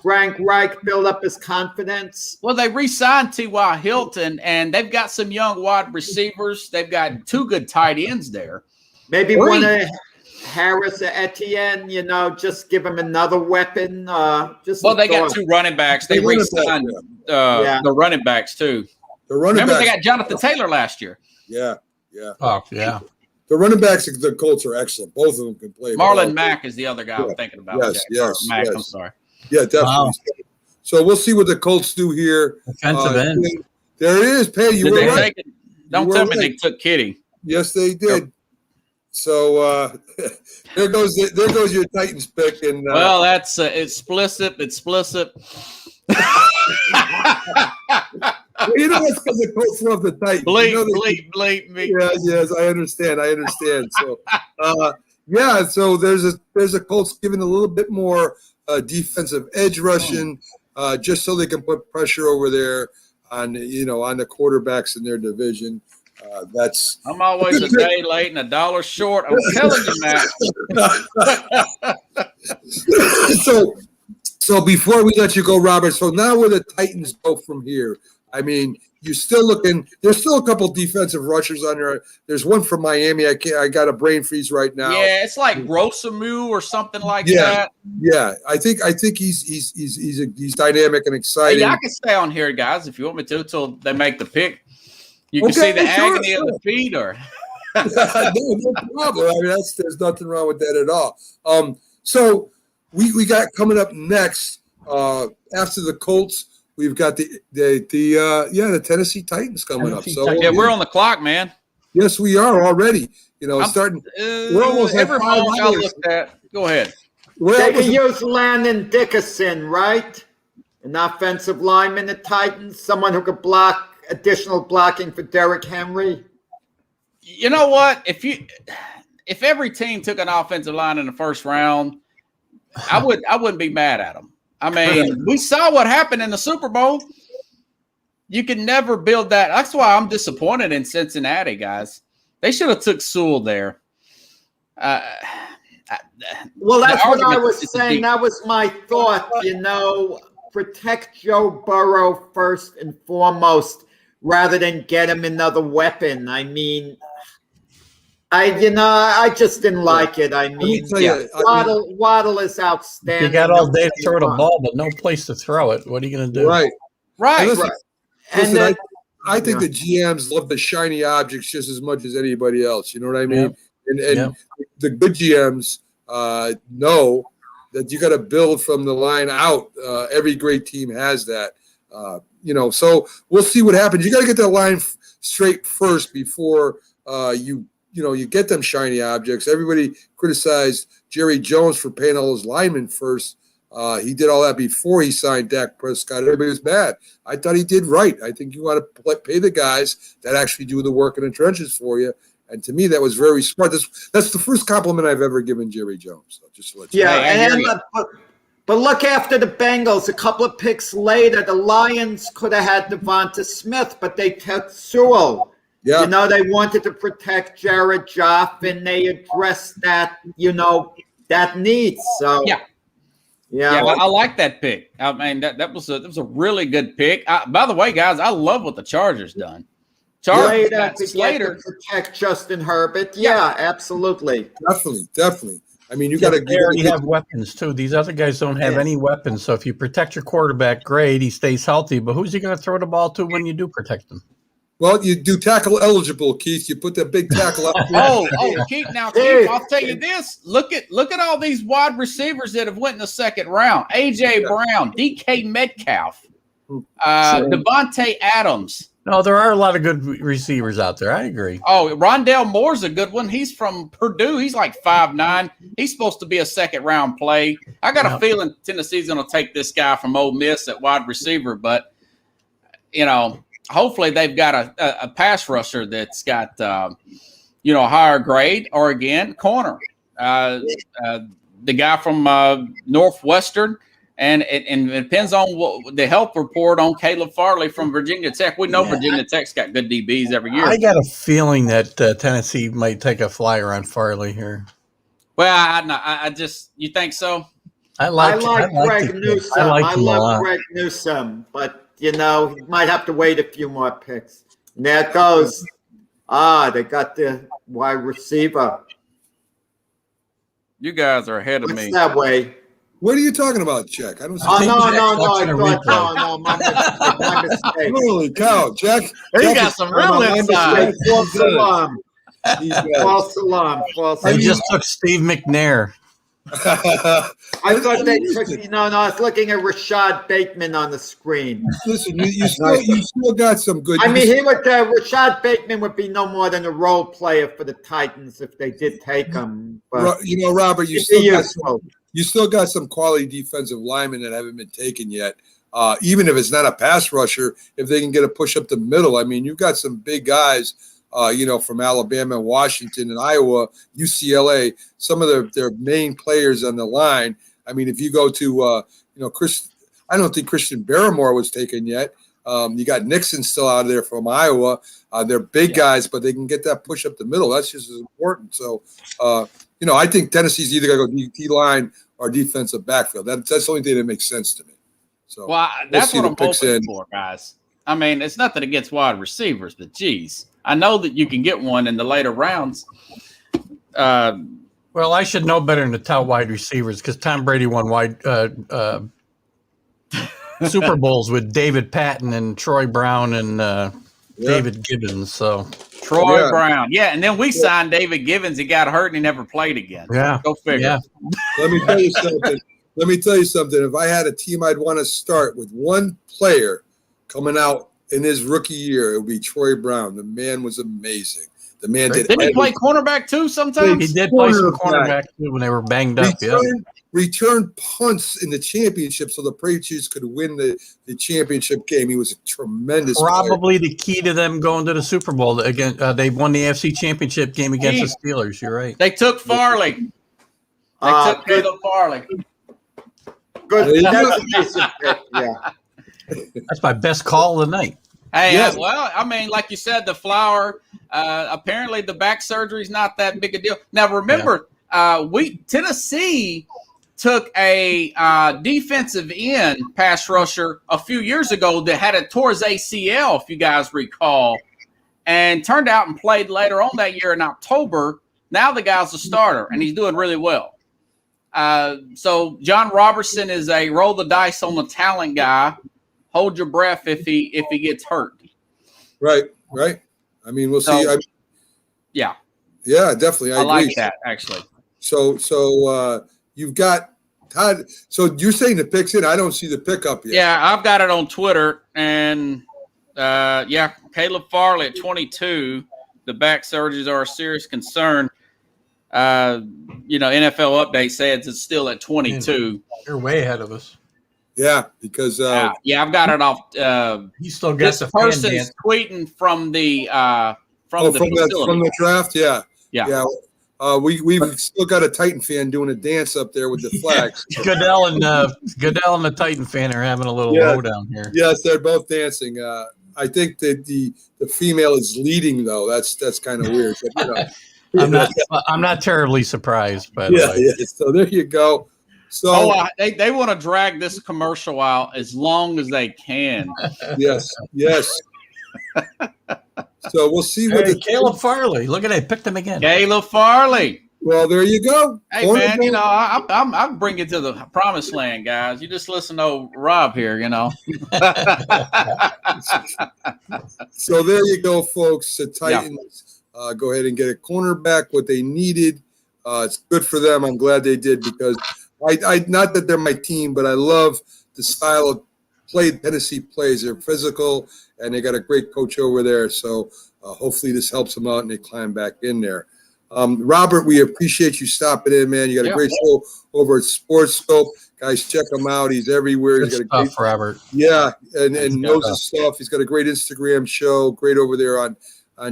Frank Reich build up his confidence? Well, they re-signed T.Y. Hilton, and they've got some young wide receivers. They've got 2 good tight ends there. Maybe one of Harris or Etienne, just give him another weapon. They got 2 running backs. They re-signed the running backs, too. Remember, they got Jonathan Taylor last year. Yeah. Oh, yeah. The running backs, the Colts are excellent. Both of them can play. Marlon Mack is the other guy I'm thinking about. Yes. Mack, I'm sorry. Yeah, definitely. Wow. So we'll see what the Colts do here. Defensive end. There it is, Pay. You Did were they right. take it? Don't tell me they took Kitty. Yes, they did. So there goes your Titans pick. And well, that's explicit. Explicit. You know that's because the Colts love the Titans. Bleep me. Yes, I understand. So yeah, so there's a Colts giving a little bit more defensive edge rushing, just so they can put pressure over there on the quarterbacks in their division. I'm always a day late and $1 short. I'm telling you, Matt. So before we let you go, Robert, so now where the Titans go from here? I mean, you're still looking. There's still a couple defensive rushers on there. There's one from Miami. I got a brain freeze right now. Yeah, it's like Rosamu or something like that. Yeah, I think he's dynamic and exciting. Hey, I can stay on here, guys, if you want me to, until they make the pick. You can see the agony of the feet, or no problem. I mean, there's nothing wrong with that at all. So we got coming up next after the Colts. We've got the Tennessee Titans coming up. So yeah, we're on the clock, man. Yes, we are already. Starting. We're almost like every 5 moment I hours. looked at. Go ahead. They can use Landon Dickerson, right? An offensive lineman, the Titans, someone who could block. Additional blocking for Derrick Henry. You know what? If every team took an offensive line in the first round, I wouldn't be mad at them. I mean, we saw what happened in the Super Bowl. You can never build that. That's why I'm disappointed in Cincinnati, guys. They should have took Sewell there. Well, that's what I was saying. That was my thought. Protect Joe Burrow first and foremost, rather than get him another weapon. I mean, I just didn't like it. I mean, Waddle is outstanding. You got all day to throw the ball, but no place to throw it. What are you going to do? Right. And I think the GMs love the shiny objects just as much as anybody else. You know what I mean? Yeah. And the good GMs know that you got to build from the line out. Every great team has that. So we'll see what happens. You got to get that line straight first before you get them shiny objects. Everybody criticized Jerry Jones for paying all those linemen first. He did all that before he signed Dak Prescott. Everybody was mad. I thought he did right. I think you want to pay the guys that actually do the work in the trenches for you. And to me, that was very smart. That's the first compliment I've ever given Jerry Jones. So just to let you know. But look, after the Bengals, a couple of picks later, the Lions could have had Devonta Smith, but they took Sewell. Yeah. They wanted to protect Jared Goff, and they addressed that, that need. So yeah, I like that pick. I mean, that was a really good pick. By the way, guys, I love what the Chargers done. Slater to protect Justin Herbert. Yeah, absolutely. Definitely. I mean, you got to already have weapons too. These other guys don't have any weapons. So if you protect your quarterback, great, he stays healthy. But who's he going to throw the ball to when you do protect him? Well, you do tackle eligible, Keith. You put that big tackle up. Keith. Now, Keith, I'll tell you this. Look at all these wide receivers that have went in the second round. AJ Brown, DK Metcalf, Devontae Adams. No, there are a lot of good receivers out there. I agree. Oh, Rondell Moore's a good one. He's from Purdue. He's like 5'9". He's supposed to be a second-round play. I got a feeling Tennessee's going to take this guy from Ole Miss at wide receiver, but, hopefully they've got a pass rusher that's got, a higher grade, or, again, corner. The guy from Northwestern. And it depends on the health report on Caleb Farley from Virginia Tech. We know Virginia Tech's got good DBs every year. I got a feeling that Tennessee might take a flyer on Farley here. Well, I just, you think so? I like Greg Newsome. I love Greg Newsome, but he might have to wait a few more picks. And there it goes. They got the wide receiver. You guys are ahead of me. That way. What are you talking about, Jack? I don't see. No. My mistake. Holy cow, Jack! He got some real inside. False alarm. They just took Steve McNair. I thought they took. No, I was looking at Rashad Bateman on the screen. Listen, you still got some good. I mean, Rashad Bateman would be no more than a role player for the Titans if they did take him. But Robert, you still got some quality defensive linemen that haven't been taken yet. Even if it's not a pass rusher, if they can get a push up the middle, I mean, you've got some big guys. From Alabama and Washington and Iowa, UCLA, some of their main players on the line. I mean, if you go to, I don't think Christian Barrymore was taken yet. You got Nixon still out of there from Iowa. They're big guys, but they can get that push up the middle. That's just as important. So, I think Tennessee's either going to go D-line or defensive backfield. That's the only thing that makes sense to me. So, that's what I'm hoping for, guys. I mean, it's nothing against wide receivers, but geez. I know that you can get one in the later rounds. Well, I should know better than to tell wide receivers because Tom Brady won Super Bowls with David Patton and Troy Brown and David Gibbons. So Troy Brown, and then we signed David Gibbons. He got hurt and he never played again. Yeah, go figure. Yeah. Let me tell you something. If I had a team, I'd want to start with one player coming out in his rookie year. It would be Troy Brown. The man was amazing. The man didn't he play cornerback too? Sometimes he did play some cornerback too when they were banged up. Return punts in the championship so the Patriots could win the championship game. He was a tremendous probably player. The key to them going to the Super Bowl. Again, they won the AFC championship game against the Steelers. You're right. They took Farley. They took Caleb Farley. Good. That's my best call of the night. Hey, well, I mean, like you said, the flower. Apparently, the back surgery is not that big a deal. Now, remember, Tennessee took a defensive end pass rusher a few years ago that had tore his ACL, if you guys recall, and turned out and played later on that year in October. Now the guy's a starter, and he's doing really well. So John Robertson is a roll the dice on the talent guy. Hold your breath if he gets hurt. Right. I mean, we'll see. Yeah, definitely. I agree. Like that actually. So you've got Todd. So you're saying the pick's in? I don't see the pick up yet. Yeah, I've got it on Twitter, and Caleb Farley at 22. The back surgeries are a serious concern. NFL Update says it's still at 22. You're way ahead of us. Yeah, because I've got it off. He still got this the person's tweeting from the facility. From the draft. Yeah. We've still got a Titan fan doing a dance up there with the flags. Goodell and the Titan fan are having a little lowdown here. Yes, they're both dancing. I think that the female is leading though. That's kind of weird. But, I'm not terribly surprised, by the way. Yeah. So there you go. So they want to drag this commercial out as long as they can. Yes. So we'll see what Caleb Farley. Look at that, picked him again. Caleb Farley. Well, there you go. Hey man, I'll bring you to the promised land, guys. You just listen to Rob here, So there you go, folks. The Titans go ahead and get a cornerback, what they needed. It's good for them. I'm glad they did because I not that they're my team, but I love the style of play Tennessee plays. They're physical, and they got a great coach over there. So hopefully this helps them out, and they climb back in there. Robert, we appreciate you stopping in, man. You got a great show over at Sports Scope. Guys, check him out. He's everywhere. He's got a great stuff, Robert. Yeah, and knows his stuff. He's got a great Instagram show, great over there on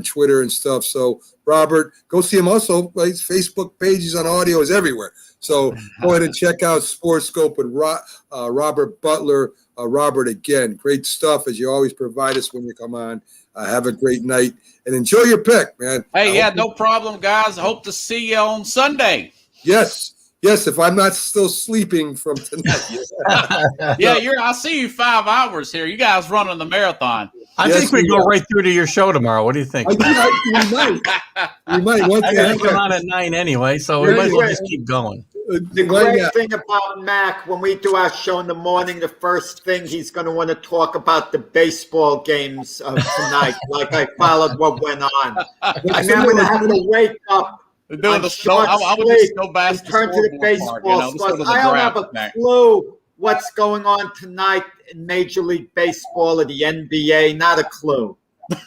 Twitter and stuff. So, Robert, go see him also. His Facebook page, he's on audio, is everywhere. So go ahead and check out Sports Scope with Robert Butler. Robert, again, great stuff as you always provide us when you come on. Have a great night and enjoy your pick, man. Hey, no problem, guys. Hope to see you on Sunday. Yes, if I'm not still sleeping from tonight. I see you 5 hours here. You guys running the marathon. I think we go right through to your show tomorrow. What do you think? We might. I got to come on at 9 anyway, so we might as well just keep going. The great thing about Mac, when we do our show in the morning, the first thing he's going to want to talk about the baseball games of tonight. Like I followed what went on. And I'm going to have to wake up They're doing on the short I would just sleep go past and the turn to the scoreboard baseball part, you know, let's go to scores. the I don't have draft a next. clue what's going on tonight in Major League Baseball or the NBA. Not a clue.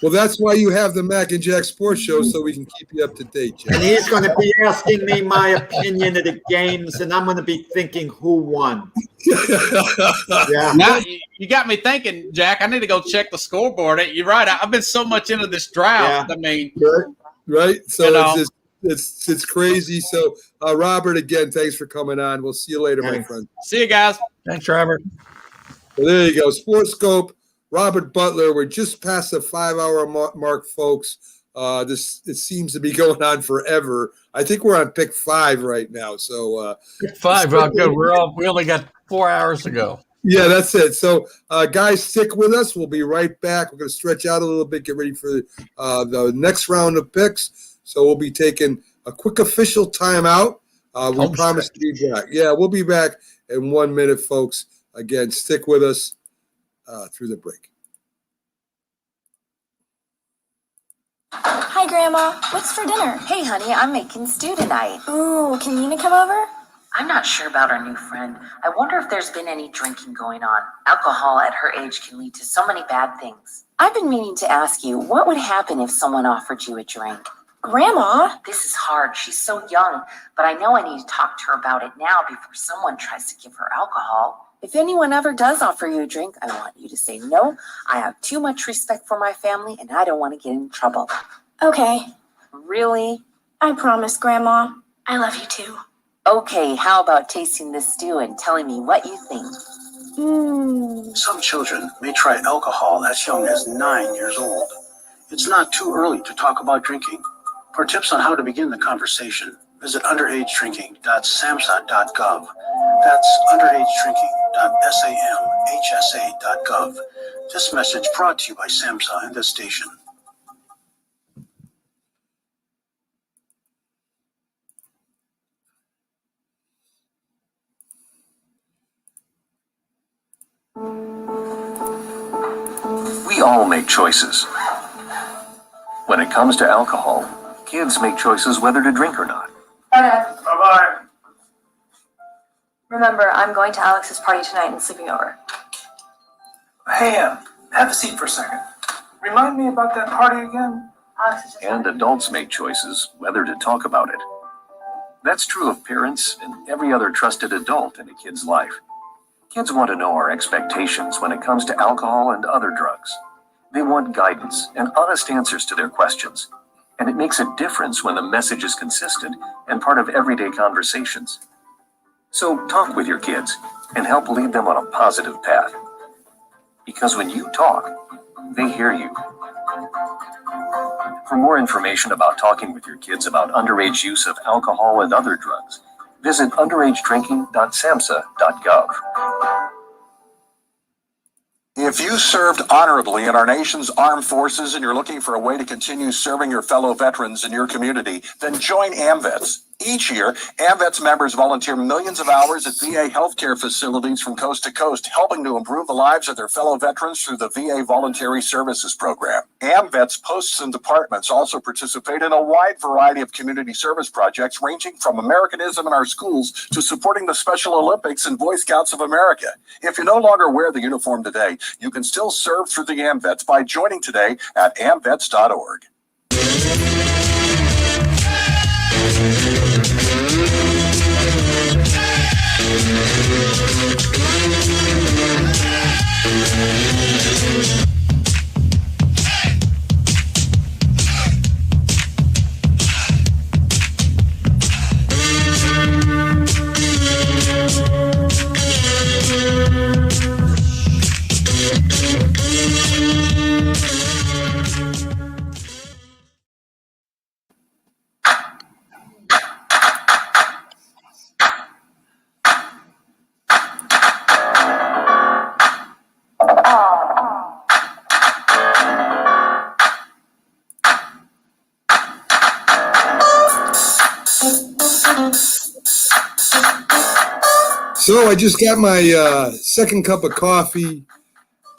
Well, that's why you have the Mac and Jack Sports Show, so we can keep you up to date, Jack. And he's going to be asking me my opinion of the games, and I'm going to be thinking who won. Yeah. Now you got me thinking, Jack. I need to go check the scoreboard. You're right. I've been so much into this draft. Yeah. I mean, right? So You know. it's crazy. So, Robert, again, thanks for coming on. We'll see you later, my Thanks. friend. see you guys. Thanks, Robert. So there you go. Sports Scope, Robert Butler. We're just past the 5-hour mark, folks. It seems to be going on forever. I think we're on pick 5 right now. So 5. Oh, good. We only got 4 hours to go. yeah, that's it. So guys, stick with us. We'll be right back. We're going to stretch out a little bit, get ready for the next round of picks. So we'll be taking a quick official timeout. We promise to be back. Yeah, we'll be back in 1 minute, folks. Again, stick with us through the break. Hi, Grandma. What's for dinner? Hey, honey, I'm making stew tonight. Ooh, can Nina come over? I'm not sure about our new friend. I wonder if there's been any drinking going on. Alcohol at her age can lead to so many bad things. I've been meaning to ask you, what would happen if someone offered you a drink? Grandma? This is hard. She's so young, but I know I need to talk to her about it now before someone tries to give her alcohol. If anyone ever does offer you a drink, I want you to say no. I have too much respect for my family, and I don't want to get in trouble. Okay. Really? I promise, Grandma. I love you too. Okay, how about tasting this stew and telling me what you think? Some children may try alcohol as young as 9 years old. It's not too early to talk about drinking. For tips on how to begin the conversation, visit underagedrinking.samhsa.gov. That's underagedrinking.samhsa.gov. This message brought to you by SAMHSA and this station. We all make choices. When it comes to alcohol, kids make choices whether to drink or not. Bye-bye. Remember, I'm going to Alex's party tonight and sleeping over. Hey, have a seat for a second. Remind me about that party again? And adults make choices whether to talk about it. That's true of parents and every other trusted adult in a kid's life. Kids want to know our expectations when it comes to alcohol and other drugs. They want guidance and honest answers to their questions. And it makes a difference when the message is consistent and part of everyday conversations. So talk with your kids and help lead them on a positive path. Because when you talk, they hear you. For more information about talking with your kids about underage use of alcohol and other drugs, visit underagedrinking.samhsa.gov. If you served honorably in our nation's armed forces and you're looking for a way to continue serving your fellow veterans in your community, then join AMVETS. Each year, AMVETS members volunteer millions of hours at VA healthcare facilities from coast to coast, helping to improve the lives of their fellow veterans through the VA Voluntary Services Program. AMVETS posts and departments also participate in a wide variety of community service projects, ranging from Americanism in our schools to supporting the Special Olympics and Boy Scouts of America. If you no longer wear the uniform today, you can still serve through the AMVETS by joining today at amvets.org. So I just got my second cup of coffee,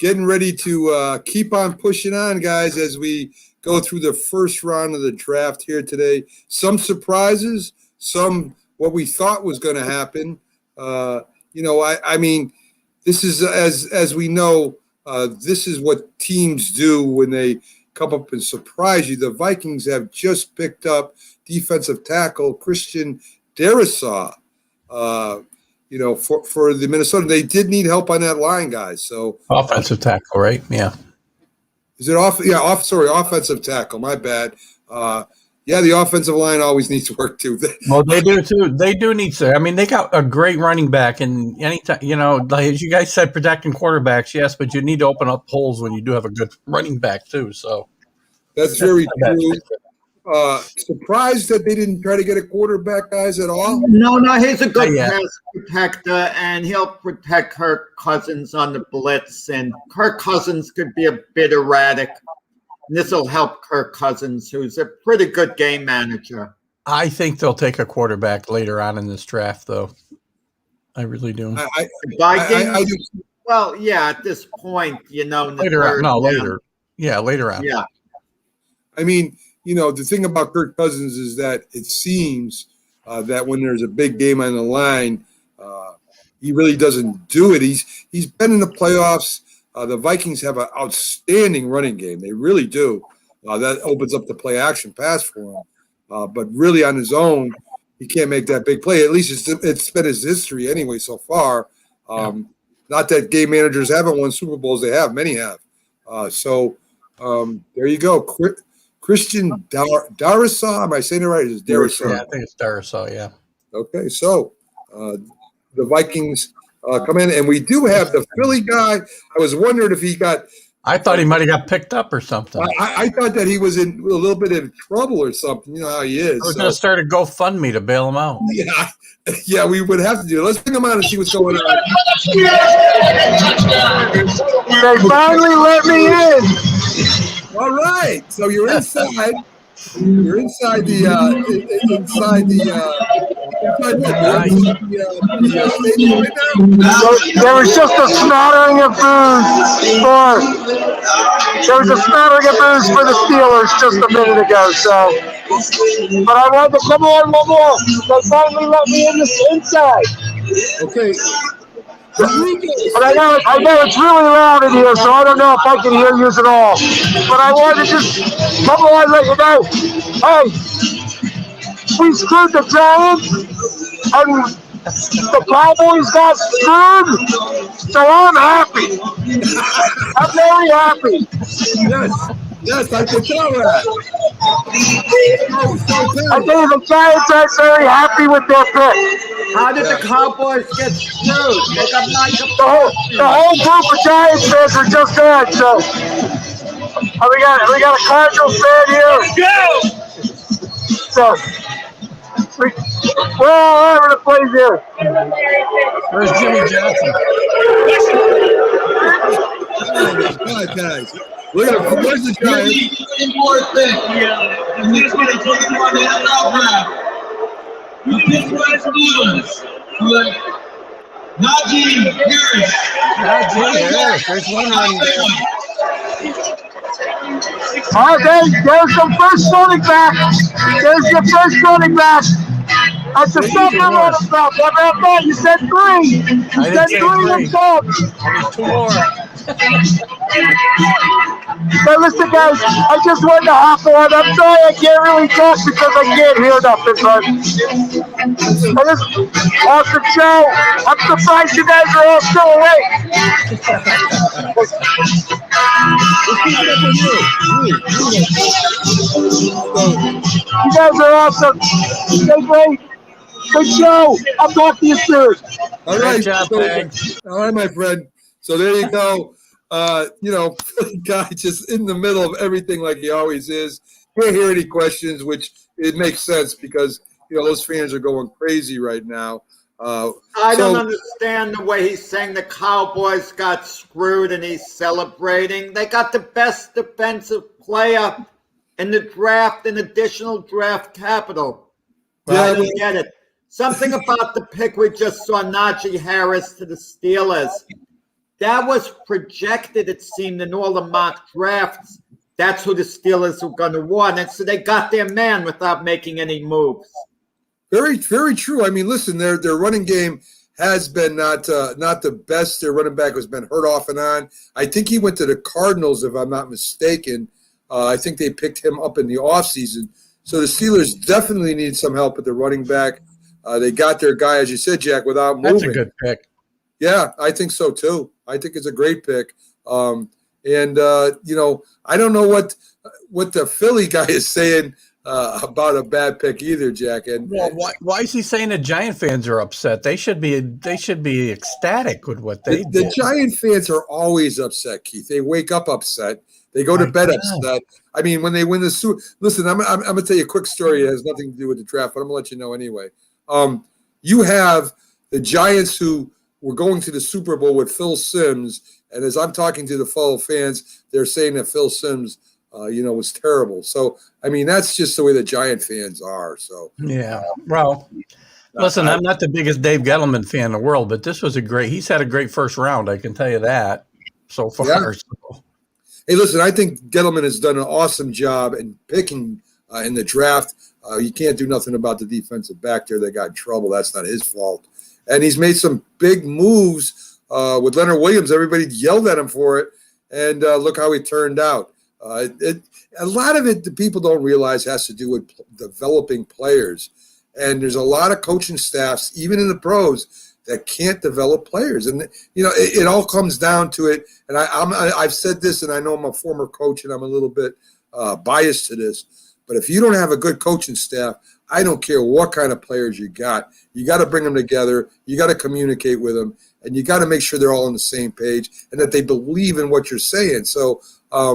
getting ready to keep on pushing on, guys, as we go through the first round of the draft here today. Some surprises, some what we thought was going to happen. I mean, this is, as we know, this is what teams do when they come up and surprise you. The Vikings have just picked up defensive tackle Christian Darrisaw, for the Minnesota. They did need help on that line, guys. So offensive tackle, right? Yeah. Is it off? Yeah, offensive tackle. My bad. The offensive line always needs work too. Well, they do too. They do need to. I mean, they got a great running back, and anytime, like as you guys said, protecting quarterbacks, yes, but you need to open up holes when you do have a good running back too. So that's very true. Surprised that they didn't try to get a quarterback, guys, at all? No, he's a good pass protector, and he'll protect Kirk Cousins on the blitz, and Kirk Cousins could be a bit erratic. And this will help Kirk Cousins, who's a pretty good game manager. I think they'll take a quarterback later on in this draft, though. I really do. I do. Well, yeah, at this point, later on. Yeah, later on. Yeah. I mean, the thing about Kirk Cousins is that it seems that when there's a big game on the line, he really doesn't do it. He's been in the playoffs. The Vikings have an outstanding running game. They really do. That opens up the play action pass for him. But really on his own, he can't make that big play. At least it's been his history anyway so far. Not that game managers haven't won Super Bowls. They have. Many have. There you go. Christian Darrisaw. Am I saying it right? It's Darrisaw. Yeah, I think it's Darrisaw, yeah. Okay, so the Vikings come in, and we do have the Philly guy. I was wondering if he got – I thought he might have got picked up or something. I thought that he was in a little bit of trouble or something. You know how he is. I was going to start a GoFundMe to bail him out. Yeah, we would have to do it. Let's bring him on and see what's going on. They finally let me in. All right, so you're inside. You're inside the stadium right now. There was just a smattering of booze for the Steelers just a minute ago. So, but I wanted to come on one more. They finally let me in the inside. Okay. But I know it's really loud in here, so I don't know if I can hear you at all. But I wanted to just come on and let you know, hey, we screwed the Giants, and the Cowboys got screwed, so I'm happy. I'm very happy. Yes, I can tell that. I think the Giants are very happy with their pick. How did the Cowboys get screwed? They got the whole group of Giants fans are just dead. So we got a Cardinals fan here. Let's go. So we're all over the place here. Where's Jimmy Johnson? God, guys. Look at him. Where's the Giants? Here's what they're talking about the NFL draft. You pick West Steelers. Najee Harris. There's one running Okay, there's the first running back. There's your first running back. That's the second running back. I thought you said three. You said three themselves. I need two more. But listen, guys, I just wanted to hop on. I'm sorry I can't really talk because I can't hear nothing, but this awesome show. I'm surprised you guys are all still awake. You guys are awesome. Stay great. Good show. I'll talk to you soon. All right, all right, my friend. So there you go. Guy just in the middle of everything like he always is. Can't hear any questions, which it makes sense because those fans are going crazy right now. I don't understand the way he's saying the Cowboys got screwed and he's celebrating. They got the best defensive player in the draft and additional draft capital. I don't get it. Something about the pick we just saw, Najee Harris to the Steelers. that was projected, it seemed, in all the mock drafts. That's who the Steelers were going to want. And so they got their man without making any moves. Very, very true. I mean, listen, their running game has been not the best. Their running back has been hurt off and on. I think he went to the Cardinals, if I'm not mistaken. I think they picked him up in the offseason. So the Steelers definitely need some help at the running back. They got their guy, as you said, Jack, without moving. That's a good pick. Yeah, I think so too. I think it's a great pick. I don't know what the Philly guy is saying about a bad pick either, Jack. And well, why is he saying the Giant fans are upset? They should be ecstatic with what they did. The Giant fans are always upset, Keith. They wake up upset. They go to bed upset. I mean, when they win the Super. Listen, I'm going to tell you a quick story. It has nothing to do with the draft, but I'm going to let you know anyway. You have the Giants who were going to the Super Bowl with Phil Simms, and as I'm talking to the fellow fans, they're saying that Phil Simms, was terrible. So, I mean, that's just the way the Giant fans are. So, yeah. Well, listen, I'm not the biggest Dave Gettleman fan in the world, but this was he's had a great first round. I can tell you that so far. Yeah. So. Hey, listen, I think Gettleman has done an awesome job in picking in the draft. You can't do nothing about the defensive back there that got in trouble. That's not his fault. And he's made some big moves with Leonard Williams. Everybody yelled at him for it, and look how he turned out. A lot of it, the people don't realize, has to do with developing players. And there's a lot of coaching staffs, even in the pros, that can't develop players. And, it all comes down to it. And I've said this, and I know I'm a former coach, and I'm a little bit biased to this. But if you don't have a good coaching staff, I don't care what kind of players you got. You got to bring them together. You got to communicate with them. And you got to make sure they're all on the same page and that they believe in what you're saying. So I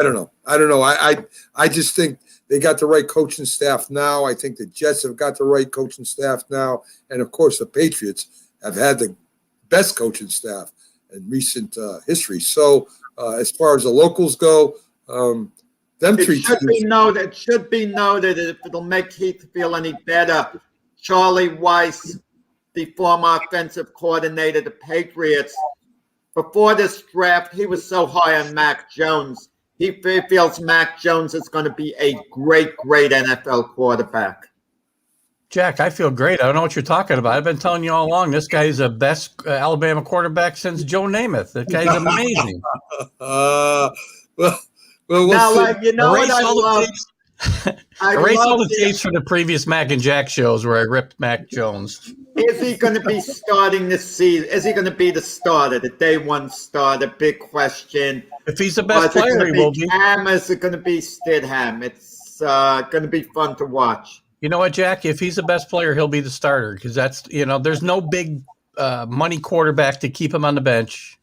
don't know. I just think they got the right coaching staff now. I think the Jets have got the right coaching staff now. And, of course, the Patriots have had the best coaching staff in recent history. So as far as the locals go, it should be noted if it'll make Keith feel any better. Charlie Weiss, the former offensive coordinator of the Patriots, before this draft, he was so high on Mac Jones. He feels Mac Jones is going to be a great, great NFL quarterback. Jack, I feel great. I don't know what you're talking about. I've been telling you all along, this guy's the best Alabama quarterback since Joe Namath. That guy's amazing. Well, erase all the tapes from the previous Mac and Jack shows where I ripped Mac Jones. Is he going to be starting this season? Is he going to be the starter, the day one starter? Big question. If he's the best player, he will be. Is it going to be Stidham? It's going to be fun to watch. You know what, Jack? If he's the best player, he'll be the starter because there's no big money quarterback to keep him on the bench.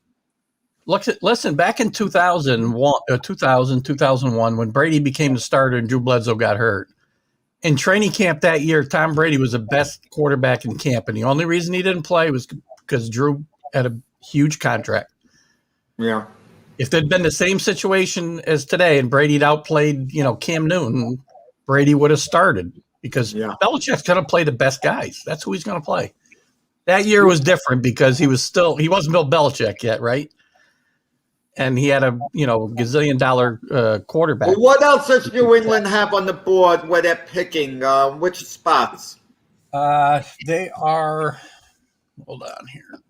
Listen, back in 2001, when Brady became the starter and Drew Bledsoe got hurt, in training camp that year, Tom Brady was the best quarterback in camp, and the only reason he didn't play was because Drew had a huge contract. Yeah. If there'd been the same situation as today and Brady'd outplayed, Cam Newton, Brady would have started because Belichick's going to play the best guys. That's who he's going to play. That year was different because he wasn't Bill Belichick yet, right? And he had a gazillion-dollar quarterback. Well, what else does New England have on the board where they're picking? Which spots? They are. Hold on here.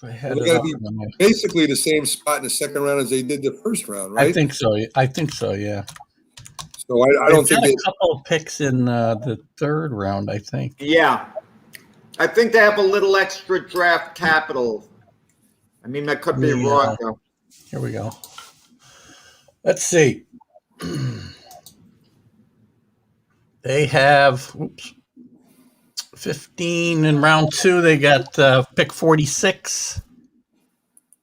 They're going to be basically the same spot in the second round as they did the first round, right? I think so. Yeah. So I don't think they a couple of picks in the third round. I think. Yeah, I think they have a little extra draft capital. I mean, that could be wrong, though. Here we go. Let's see. They have 15 in round 2. They got pick 46.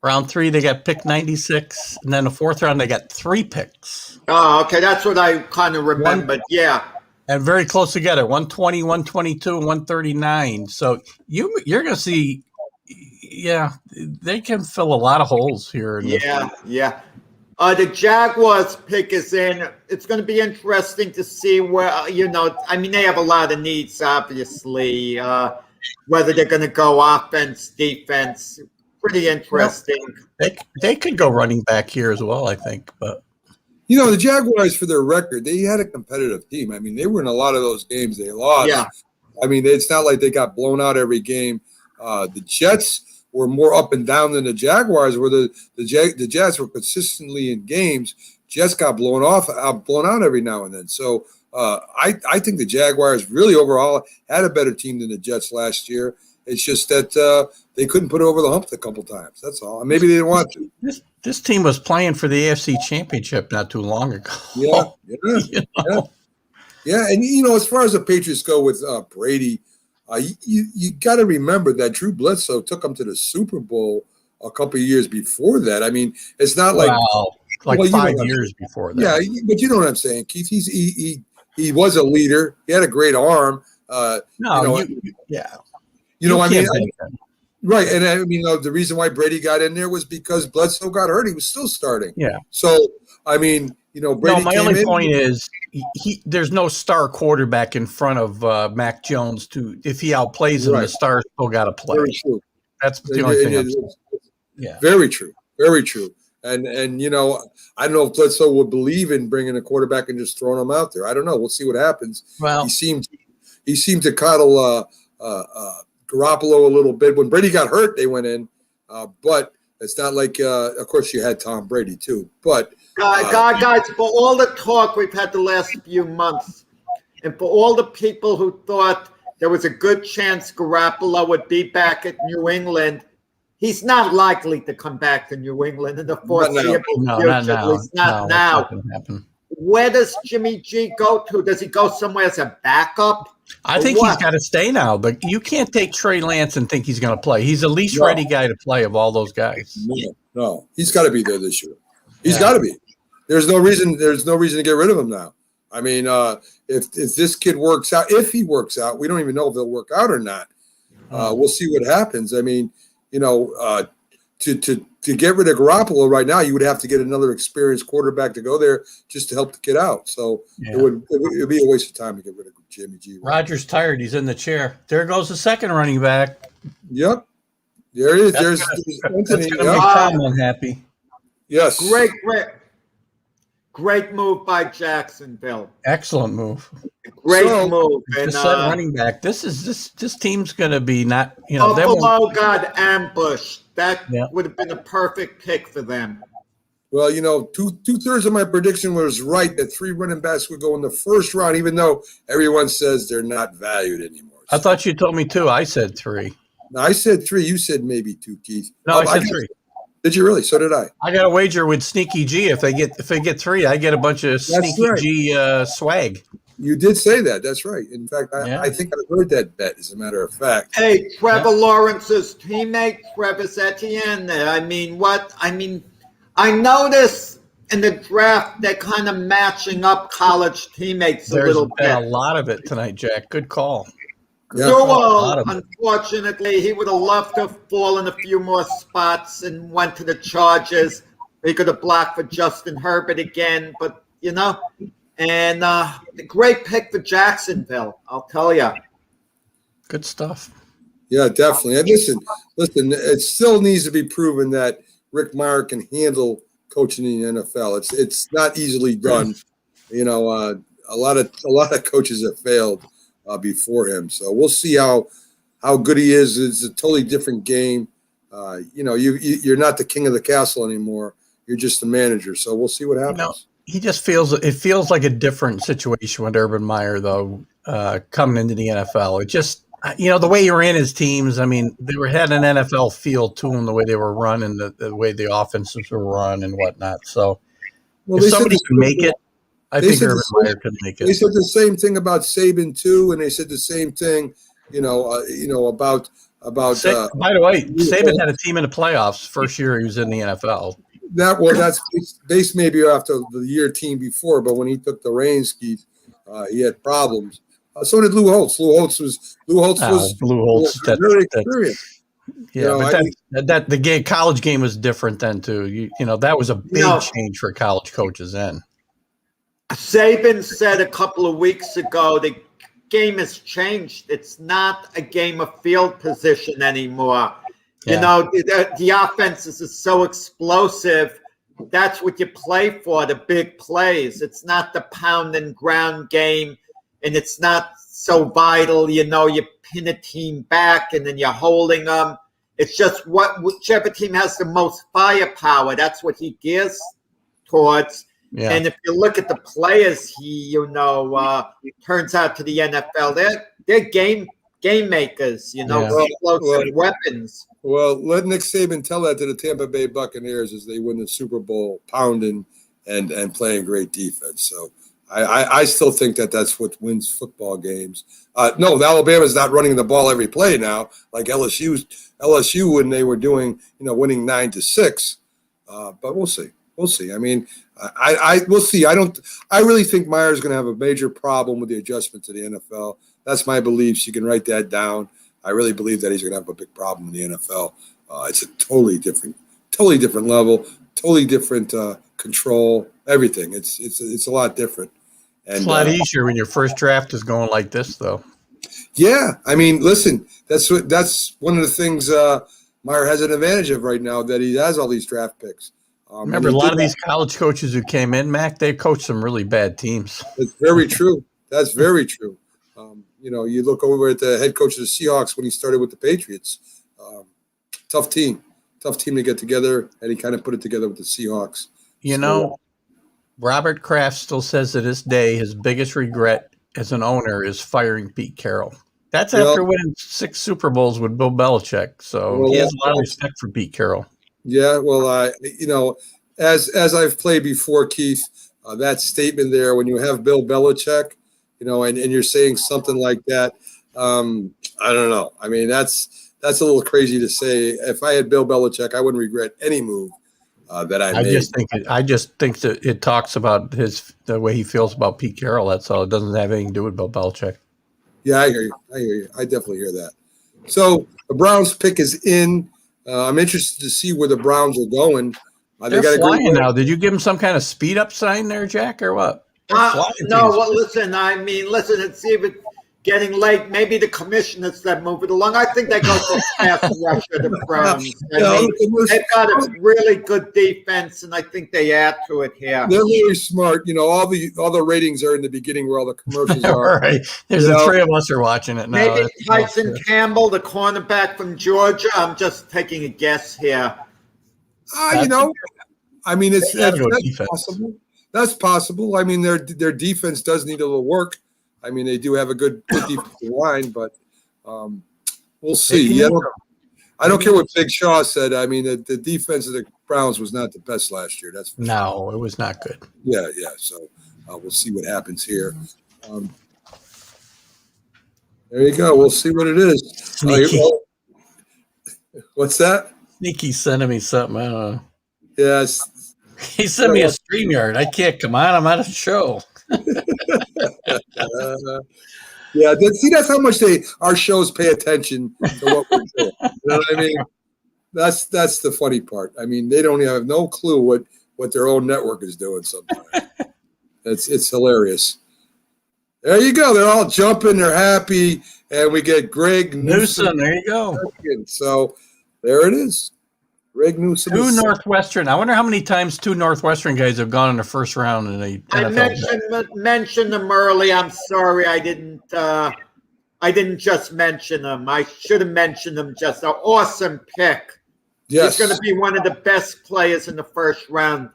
Round 3, they got pick 96. And then the fourth round, they got 3 picks. Oh, okay. That's what I kind of remembered. Yeah. And very close together. 120, 122, and 139. So you're going to see... Yeah, they can fill a lot of holes here. Yeah. The Jaguars pick is in. It's going to be interesting to see where, they have a lot of needs, obviously, whether they're going to go offense, defense. pretty interesting. They could go running back here as well, I think. But You know, the Jaguars, for their record, they had a competitive team. I mean, they were in a lot of those games they lost. Yeah. I mean, it's not like they got blown out every game. The Jets were more up and down than the Jaguars, where the Jets were consistently in games. Jets got blown out every now and then. So I think the Jaguars really overall had a better team than the Jets last year. It's just that they couldn't put it over the hump a couple times. That's all. And maybe they didn't want to. This team was playing for the AFC Championship not too long ago. Yeah. Yeah. And, you know, as far as the Patriots go with Brady, you got to remember that Drew Bledsoe took them to the Super Bowl a couple of years before that. I mean, it's not like like well, 5 years before that. Yeah, but you know what I'm saying, Keith. He was a leader. He had a great arm. You know, I mean, right. And I mean, the reason why Brady got in there was because Bledsoe got hurt. He was still starting. Yeah. So, I mean, you know, Brady. No, my only point is there's no star quarterback in front of Mac Jones if he outplays him, the star still got to play. Very true. That's the only thing I'm saying. Yeah. Very true. Very true. And you know, I don't know if Bledsoe would believe in bringing a quarterback and just throwing him out there. I don't know. We'll see what happens. Well, he seemed to coddle Garoppolo a little bit. When Brady got hurt, they went in. But it's not like, of course, you had Tom Brady too. But guys, for all the talk we've had the last few months, and for all the people who thought there was a good chance Garoppolo would be back at New England, he's not likely to come back to New England in the foreseeable future. At least not now. Where does Jimmy G go to? Does he go somewhere as a backup? I think he's got to stay now. But you can't take Trey Lance and think he's going to play. He's the least ready guy to play of all those guys. No, he's got to be there this year. He's got to be. There's no reason to get rid of him now. I mean, if this kid works out, if he works out, we don't even know if he'll work out or not. We'll see what happens. I mean, you know, to get rid of Garoppolo right now, you would have to get another experienced quarterback to go there just to help the kid out. So it would be a waste of time to get rid of Jimmy G. Roger's tired. He's in the chair. There goes the second running back. Yep. There it is. There's Anthony. That's gonna make Tom unhappy. Yes. Great move by Jacksonville. Excellent move. Great move. And running back. This team's going to be not, you know. Buffalo got ambushed. That would have been a perfect pick for them. Well, you know, two-thirds of my prediction was right that 3 running backs would go in the first round, even though everyone says they're not valued anymore. I thought you told me 2. I said 3. No, I said 3. You said maybe 2, Keith. No, I said 3. Did you really? So did I. I got a wager with Sneaky G. If they get 3, I get a bunch of Sneaky G swag. You did say that. That's right. In fact, I think I heard that bet, as a matter of fact. Hey, Trevor Lawrence's teammate, Travis Etienne. I mean, I noticed in the draft they're kind of matching up college teammates a little bit. There's been a lot of it tonight, Jack. Good call. Sewell, unfortunately, he would have loved to have fallen a few more spots and went to the Chargers. He could have blocked for Justin Herbert again, but, you know, and a great pick for Jacksonville, I'll tell you. Good stuff. Yeah, definitely. And listen, it still needs to be proven that Rick Meyer can handle coaching in the NFL. It's not easily done. You know, a lot of coaches have failed before him. So we'll see how good he is. It's a totally different game. You know, you're not the king of the castle anymore. You're just the manager. So we'll see what happens. You know, he just feels like a different situation with Urban Meyer, though, coming into the NFL. It just, you know, the way he ran his teams, I mean, had an NFL feel to them, the way they were run and the way the offenses were run and whatnot. So if somebody can make it, I think Urban Meyer could make it. They said the same thing about Saban too, and they said the same thing, about. By the way, Saban had a team in the playoffs first year he was in the NFL. That's based maybe after the year team before, but when he took the reins, Keith, he had problems. So did Lou Holtz. Lou Holtz was very experienced. Yeah, but the college game was different then too. You know that was a big change for college coaches then. Saban said a couple of weeks ago the game has changed. It's not a game of field position anymore. You know, the offense is so explosive. That's what you play for, the big plays. It's not the pound and ground game, and it's not so vital. You know, you pin a team back and then you're holding them. It's just whichever team has the most firepower, that's what he gears towards. Yeah. And if you look at the players he, turns out to the NFL, they're game makers, explosive weapons. Well, let Nick Saban tell that to the Tampa Bay Buccaneers as they win the Super Bowl, pounding and playing great defense. So I still think that's what wins football games. No, Alabama's not running the ball every play now, like LSU when they were doing, winning 9-6. But we'll see. We'll see. I mean, we'll see. I really think Meyer's going to have a major problem with the adjustment to the NFL. That's my beliefs. You can write that down. I really believe that he's going to have a big problem in the NFL. It's a totally different level, totally different control, everything. It's a lot different. And, it's a lot easier when your first draft is going like this, though. Yeah, I mean, listen, that's one of the things Meyer has an advantage of right now, that he has all these draft picks. Remember, a lot of these college coaches who came in, Mac, they coached some really bad teams. That's very true. That's very true. You look over at the head coach of the Seahawks when he started with the Patriots. Tough team to get together, and he kind of put it together with the Seahawks. Robert Kraft still says to this day his biggest regret as an owner is firing Pete Carroll. That's after winning 6 Super Bowls with Bill Belichick. So he has a lot of respect for Pete Carroll. Yeah, well, as I've played before, Keith, that statement there, when you have Bill Belichick, and you're saying something like that, I don't know. I mean, that's a little crazy to say. If I had Bill Belichick, I wouldn't regret any move that I made. I just think that it talks about the way he feels about Pete Carroll. That's all. It doesn't have anything to do with Bill Belichick. Yeah, I hear you. I definitely hear that. So the Browns pick is in. I'm interested to see where the Browns are going. They're flying now. Did you give them some kind of speed up sign there, Jack, or what? No, well, listen, it's even getting late. Maybe the commissioners that move it along. I think they go for fast rusher, the Browns. They've got a really good defense, and I think they add to it here. They're really smart. All the ratings are in the beginning where all the commercials are. Right. There's the 3 of us are watching it now. Maybe Tyson Campbell, the cornerback from Georgia. I'm just taking a guess here. It's possible. That's possible. I mean, their defense does need a little work. I mean, they do have a good defensive line, but we'll see. I don't care what Big Shaw said. I mean, the defense of the Browns was not the best last year. That's for sure. It was not good. Yeah. So we'll see what happens here. There you go. We'll see what it is. What's that? Sneaky sending me something. I don't know. Yes. He sent me a StreamYard. I can't come on. I'm at a show. Yeah, see, that's how much our shows pay attention to what we're doing. You know what I mean? That's the funny part. I mean, they don't even have no clue what their own network is doing sometimes. It's hilarious. There you go. They're all jumping. They're happy. And we get Greg Newsome. There you go. So there it is. Greg Newsome. 2 Northwestern. I wonder how many times 2 Northwestern guys have gone in the first round in the NFL. I mentioned them early. I'm sorry I didn't just mention them. I should have mentioned them. Just an awesome pick. Yes. He's going to be one of the best players in the first round.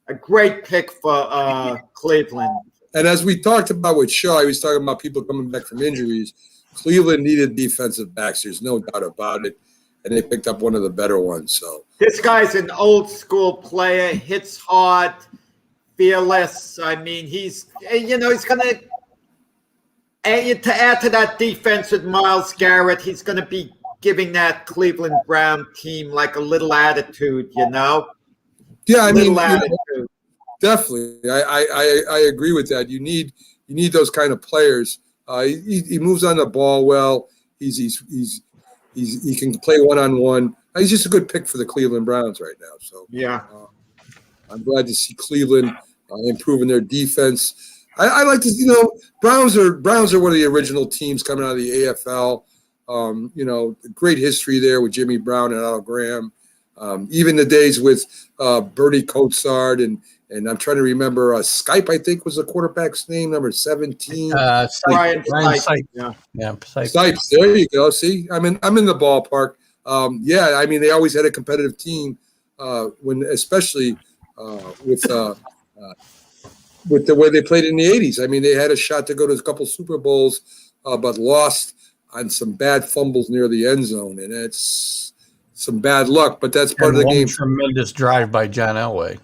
A great pick for Cleveland. And as we talked about with Shaw, he was talking about people coming back from injuries. Cleveland needed defensive backs. There's no doubt about it. And they picked up one of the better ones. So this guy's an old school player, hits hard, fearless. I mean, he's going to add to that defense with Myles Garrett. He's going to be giving that Cleveland Brown team like a little attitude, Yeah, I mean, definitely. I agree with that. You need those kind of players. He moves on the ball well. He can play one-on-one. He's just a good pick for the Cleveland Browns right now. So yeah, I'm glad to see Cleveland improving their defense. I like to, Browns are one of the original teams coming out of the AFL. You know, great history there with Jimmy Brown and Otto Graham. Even the days with Bertie Kosar and I'm trying to remember Skype, I think was the quarterback's name, number 17. Ryan Sipes. Yeah. Sipes. There you go. See, I'm in the ballpark. Yeah, I mean, they always had a competitive team especially with the way they played in the 80s. I mean, they had a shot to go to a couple Super Bowls, but lost on some bad fumbles near the end zone, and it's some bad luck. But that's part of the game. Tremendous drive by John Elway.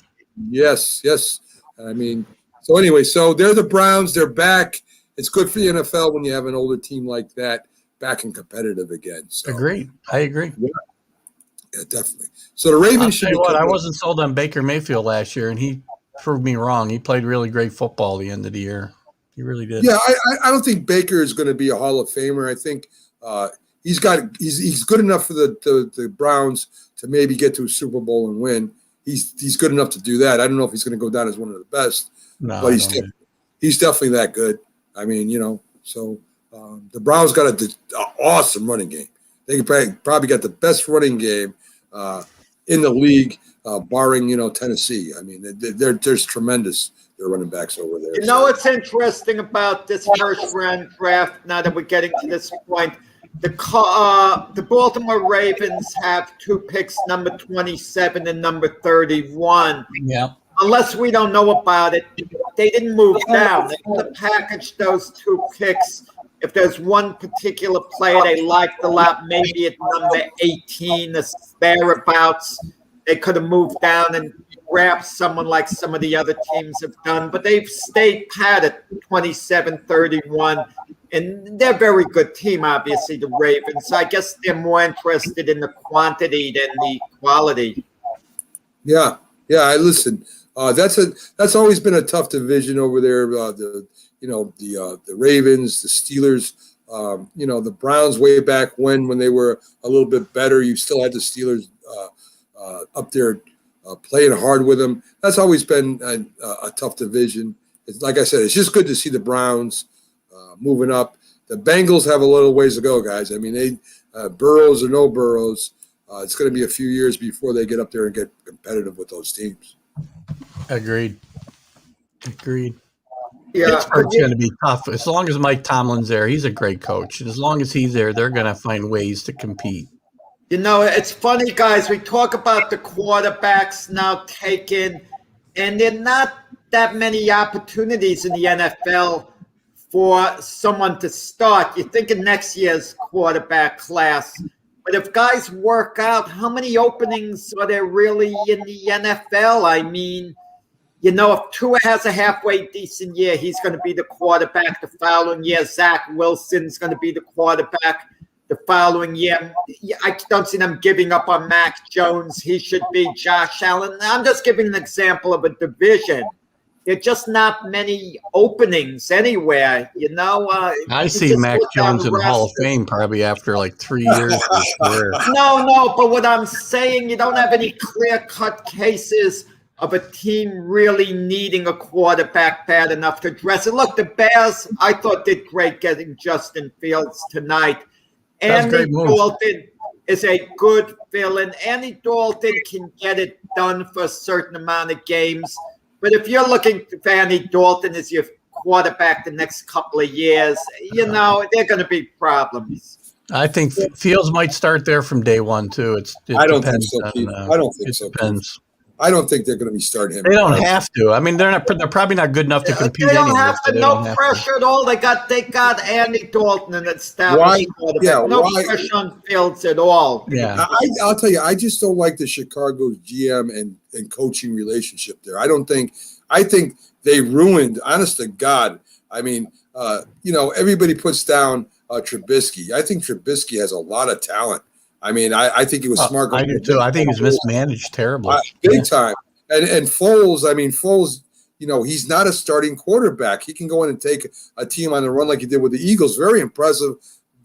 Yes. I mean, so anyway, so they're the Browns. They're back. It's good for the NFL when you have an older team like that back and competitive again. So, Agreed. I agree. Yeah, definitely. So the Ravens should. I wasn't sold on Baker Mayfield last year, and he proved me wrong. He played really great football at the end of the year. He really did. Yeah, I don't think Baker is going to be a Hall of Famer. I think he's good enough for the Browns to maybe get to a Super Bowl and win. He's good enough to do that. I don't know if he's going to go down as one of the best, but he's definitely that good. I mean, you know, so the Browns got an awesome running game. They probably got the best running game in the league, barring, you know, Tennessee. I mean, they're tremendous. They're running backs over there. You know what's interesting about this first round draft? Now that we're getting to this point, the Baltimore Ravens have 2 picks, number 27 and number 31. Yeah. Unless we don't know about it, they didn't move down. They could have packaged those 2 picks. If there's one particular player they liked a lot, maybe at number 18, thereabouts, they could have moved down and grabbed someone like some of the other teams have done. But they've stayed pat at 27, 31. And they're a very good team, obviously, the Ravens. So I guess they're more interested in the quantity than the quality. Yeah. I listen. That's always been a tough division over there. The Ravens, the Steelers, the Browns way back when they were a little bit better. You still had the Steelers up there playing hard with them. That's always been a tough division. Like I said, it's just good to see the Browns moving up. The Bengals have a little ways to go, guys. I mean, Burrows or no Burrows, it's going to be a few years before they get up there and get competitive with those teams. Agreed. Yeah, Pittsburgh's going to be tough. As long as Mike Tomlin's there, he's a great coach. As long as he's there, they're going to find ways to compete. You know, it's funny, guys. We talk about the quarterbacks now taken, and there are not that many opportunities in the NFL for someone to start. You're thinking next year's quarterback class. But if guys work out, how many openings are there really in the NFL? I mean, you know, if Tua has a halfway decent year, he's going to be the quarterback. The following year, Zach Wilson's going to be the quarterback. The following year, I don't see them giving up on Mac Jones. He should be Josh Allen. I'm just giving an example of a division. There are just not many openings anywhere, you know. I see Mac Jones in the Hall of Fame probably after like 3 years. No, but what I'm saying, you don't have any clear-cut cases of a team really needing a quarterback bad enough to address it. Look, the Bears, I thought, did great getting Justin Fields tonight. Andy Dalton is a good villain. Andy Dalton can get it done for a certain amount of games. But if you're looking for Andy Dalton as your quarterback the next couple of years, you know, there are going to be problems. I think Fields might start there from day one, too. I don't think so, Keith. I don't think so. Depends. I don't think they're going to be starting him. They don't have to. I mean, they're probably not good enough to compete. They don't have to. No pressure at all. They got Andy Dalton and established quarterback. No pressure on Fields at all. Yeah, I'll tell you, I just don't like the Chicago's GM and coaching relationship there. I think they ruined. Honest to God, I mean, everybody puts down Trubisky. I think Trubisky has a lot of talent. I mean, I think he was smart. I do too. I think he was mismanaged terribly. Big time. And Foles, he's not a starting quarterback. He can go in and take a team on the run like he did with the Eagles. Very impressive.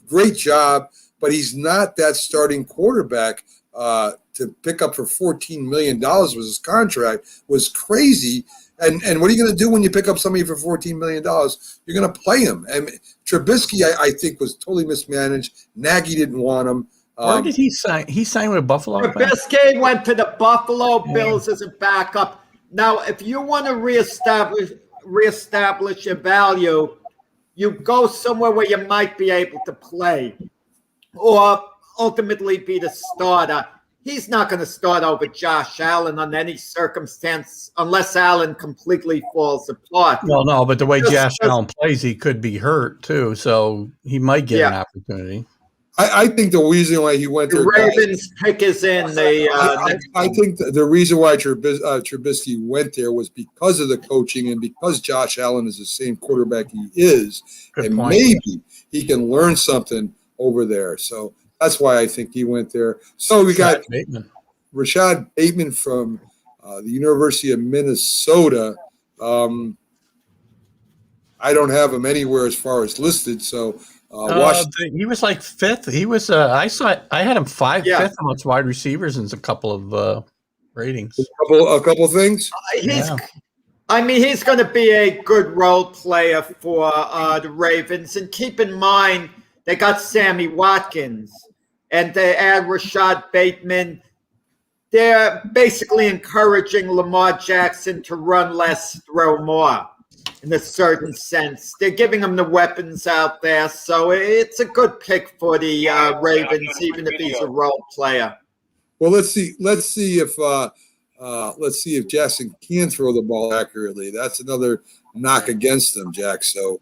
Great job. But he's not that starting quarterback. To pick up for $14 million was his contract was crazy. And what are you going to do when you pick up somebody for $14 million? You're going to play him. And Trubisky, I think, was totally mismanaged. Nagy didn't want him. Where did he sign? He signed with Buffalo. Trubisky went to the Buffalo Bills as a backup. Now, if you want to reestablish your value, you go somewhere where you might be able to play or ultimately be the starter. He's not going to start over Josh Allen on any circumstance unless Allen completely falls apart. Well, no, but the way Josh Allen plays, he could be hurt too, so he might get an opportunity. I think the reason why he went there, the Ravens pick is in the. I think the reason why Trubisky went there was because of the coaching and because Josh Allen is the same quarterback he is, and maybe he can learn something over there. So that's why I think he went there. So we got Rashad Bateman from the University of Minnesota. I don't have him anywhere as far as listed. So. He was like fifth. He was. I had him fifth amongst wide receivers in a couple of ratings. A couple things. I mean, he's going to be a good role player for the Ravens. And keep in mind, they got Sammy Watkins, and they add Rashad Bateman. They're basically encouraging Lamar Jackson to run less, throw more. In a certain sense, they're giving him the weapons out there, so it's a good pick for the Ravens, even if he's a role player. Well, let's see if Jackson can throw the ball accurately. That's another knock against him, Jack. So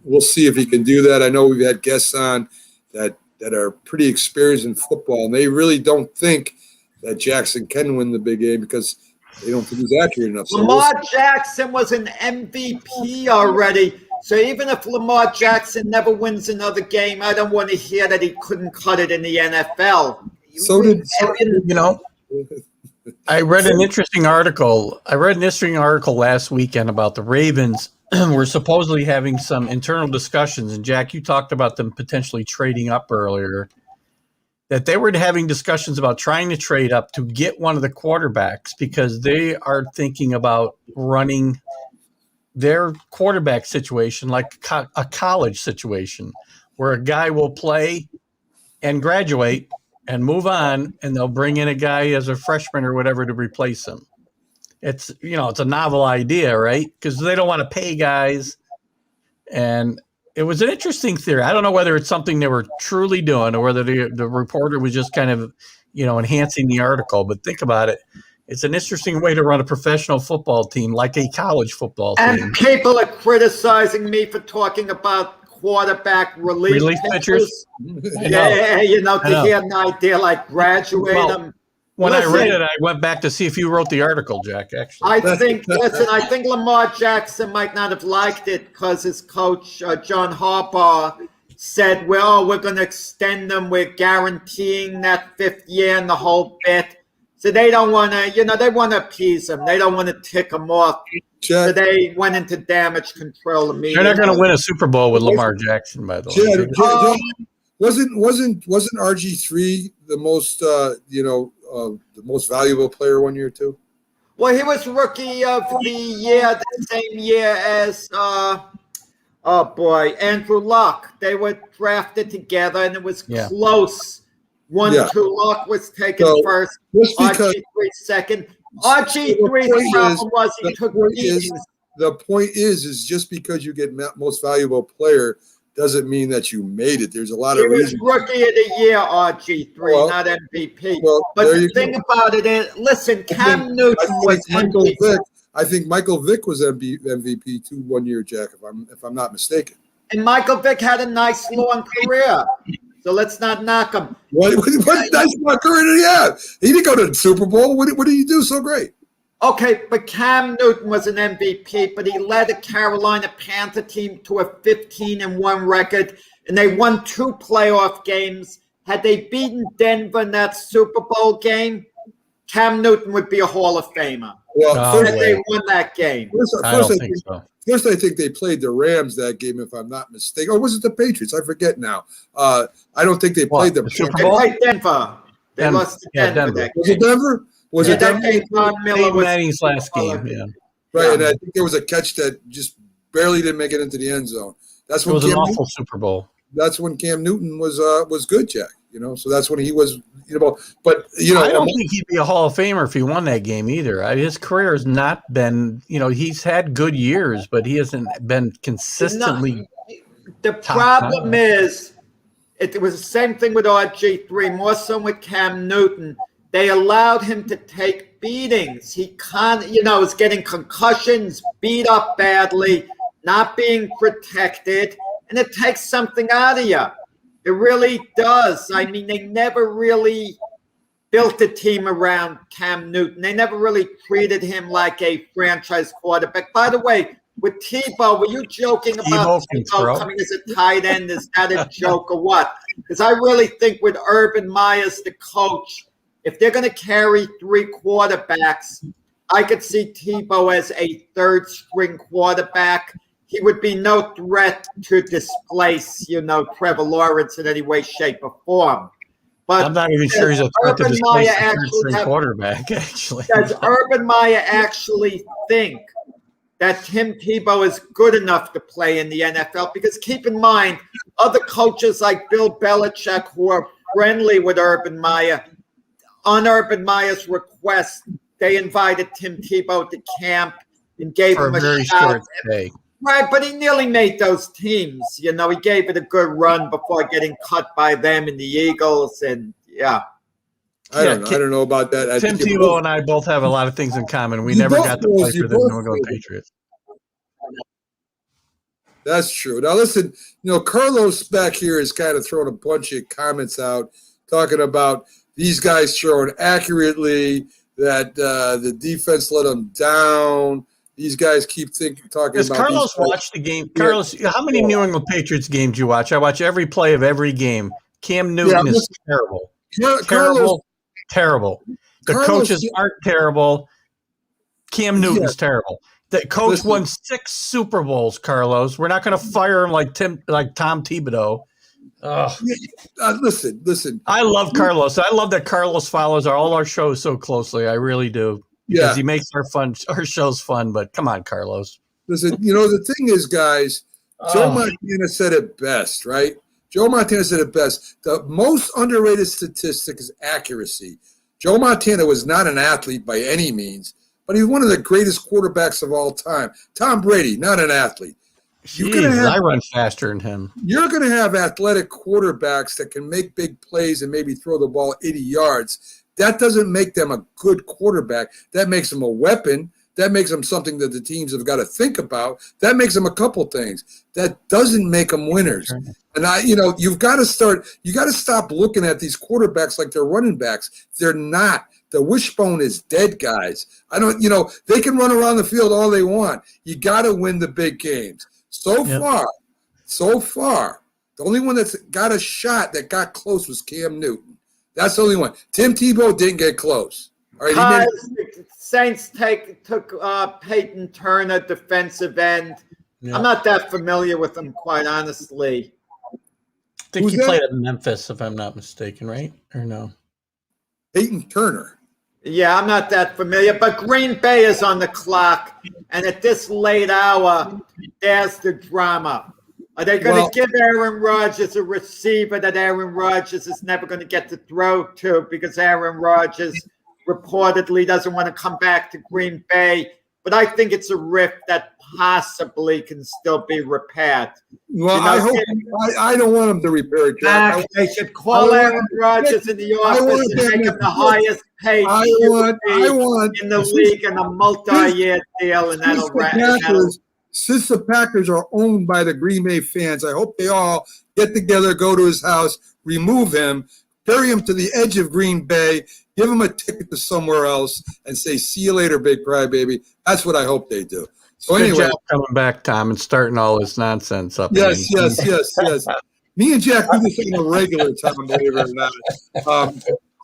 we'll see if he can do that. I know we've had guests on that are pretty experienced in football, and they really don't think that Jackson can win the big game because they don't think he's accurate enough. So Lamar Jackson was an MVP already. So even if Lamar Jackson never wins another game, I don't want to hear that he couldn't cut it in the NFL. I read an interesting article. Last weekend about the Ravens. We're supposedly having some internal discussions. And Jack, you talked about them potentially trading up earlier. That they were having discussions about trying to trade up to get one of the quarterbacks because they are thinking about running their quarterback situation like a college situation where a guy will play and graduate and move on, and they'll bring in a guy as a freshman or whatever to replace him. It's a novel idea, right? Because they don't want to pay guys. And it was an interesting theory. I don't know whether it's something they were truly doing or whether the reporter was just kind of, enhancing the article. But think about it. It's an interesting way to run a professional football team like a college football team. And people are criticizing me for talking about quarterback relief pitchers. Yeah, to hear an idea like graduate them. When I read it, I went back to see if you wrote the article, Jack, actually. I think Lamar Jackson might not have liked it because his coach, John Harbaugh, said, well, we're going to extend them. We're guaranteeing that fifth year and the whole bit. So they don't want to, they want to appease him. They don't want to tick him off. So they went into damage control immediately. They're not going to win a Super Bowl with Lamar Jackson, by the way. Wasn't RG3 the most the most valuable player 1 year too? Well, he was rookie of the year the same year as Andrew Luck. They were drafted together, and it was close. 1-2 Luck was taken first. RG3 second. RG3's problem was he took beatings. The point is just because you get most valuable player doesn't mean that you made it. There's a lot of reasons. He was rookie of the year, RG3, not MVP. But the thing about it is, listen, Cam Newton was MVP. I think Michael Vick was MVP too 1 year, Jack, if I'm not mistaken. And Michael Vick had a nice long career. So let's not knock him. What nice long career did he have? He didn't go to the Super Bowl. What did he do so great? Okay, but Cam Newton was an MVP, but he led the Carolina Panther team to a 15-1 record, and they won 2 playoff games. Had they beaten Denver in that Super Bowl game, Cam Newton would be a Hall of Famer. Well, they won that game. First, I think they played the Rams that game, if I'm not mistaken. Or was it the Patriots? I forget now. I don't think they played the Super Bowl. They played Denver. They lost to Denver. Was it Denver? Was it Denver? Manning's last game, Right, and I think there was a catch that just barely didn't make it into the end zone. That's It when was an Cam awful Newton, Super Bowl. that's when Cam Newton was good, Jack. So that's when he was, but I don't think he'd be a Hall of Famer if he won that game either. His career has not been, he's had good years, but he hasn't been consistently. The problem is, it was the same thing with RG3, more so with Cam Newton. They allowed him to take beatings. He was getting concussions, beat up badly, not being protected, and it takes something out of you. It really does. I mean, they never really built a team around Cam Newton. They never really treated him like a franchise quarterback. By the way, with Tebow, were you joking about Tebow coming as a tight end? Is that a joke or what? Because I really think with Urban Meyer's the coach, if they're going to carry 3 quarterbacks, I could see Tebow as a third-string quarterback. He would be no threat to displace, Trevor Lawrence in any way, shape, or form. But I'm not even sure he's a threat to Urban displace Meyer the actually third-string quarterback, actually. Does Urban Meyer actually think that Tim Tebow is good enough to play in the NFL? Because keep in mind, other coaches like Bill Belichick, who are friendly with Urban Meyer, on Urban Meyer's request, they invited Tim Tebow to camp and gave him a very shot. short stay. Right, but he nearly made those teams. He gave it a good run before getting cut by them in the Eagles, and yeah. I don't know about that. Tim Tebow and I both have a lot of things in common. We never got to play for the New England Patriots. That's true. Now listen, Carlos back here is kind of throwing a bunch of comments out, talking about these guys throwing accurately, that the defense let them down. These guys keep talking Does about. Carlos watch the game? Carlos, how many New England Patriots games do you watch? I watch every play of every game. Cam Newton is terrible. Terrible. The coaches aren't terrible. Cam Newton's terrible. The coach won 6 Super Bowls, Carlos. We're not going to fire him like Tom Thibodeau. Listen. I love Carlos. I love that Carlos follows all our shows so closely. I really do. Because he makes our shows fun. But come on, Carlos. Listen, the thing is, guys, Joe Montana said it best, right? Joe Montana said it best. The most underrated statistic is accuracy. Joe Montana was not an athlete by any means, but he's one of the greatest quarterbacks of all time. Tom Brady, not an athlete. I run faster than him. You're going to have athletic quarterbacks that can make big plays and maybe throw the ball 80 yards. That doesn't make them a good quarterback. That makes them a weapon. That makes them something that the teams have got to think about. That makes them a couple things. That doesn't make them winners. And you've got to stop looking at these quarterbacks like they're running backs. They're not. The wishbone is dead, guys. They can run around the field all they want. You got to win the big games. So far, the only one that's got a shot that got close was Cam Newton. That's the only one. Tim Tebow didn't get close. All right, Saints took Peyton Turner, defensive end. Yeah. I'm not that familiar with him, quite honestly. I think he played at Memphis, if I'm not mistaken, right? Or no? Peyton Turner. Yeah, I'm not that familiar, but Green Bay is on the clock, and at this late hour, there's the drama. Are they going to give Aaron Rodgers a receiver that Aaron Rodgers is never going to get to throw to because Aaron Rodgers reportedly doesn't want to come back to Green Bay? But I think it's a rift that possibly can still be repaired. Well, I don't want him to repair it, Jack. They should call Aaron Rodgers in the office and make him the highest paid in the league in a multi-year deal, and that'll since the Packers are owned by the Green Bay fans, I hope they all get together, go to his house, remove him, carry him to the edge of Green Bay, give him a ticket to somewhere else, and say, "See you later, big crybaby." That's what I hope they do. So Good anyway, job coming back, Tom, and starting all this nonsense up. Yes. Me and Jack do this on a regular time, believe it or not.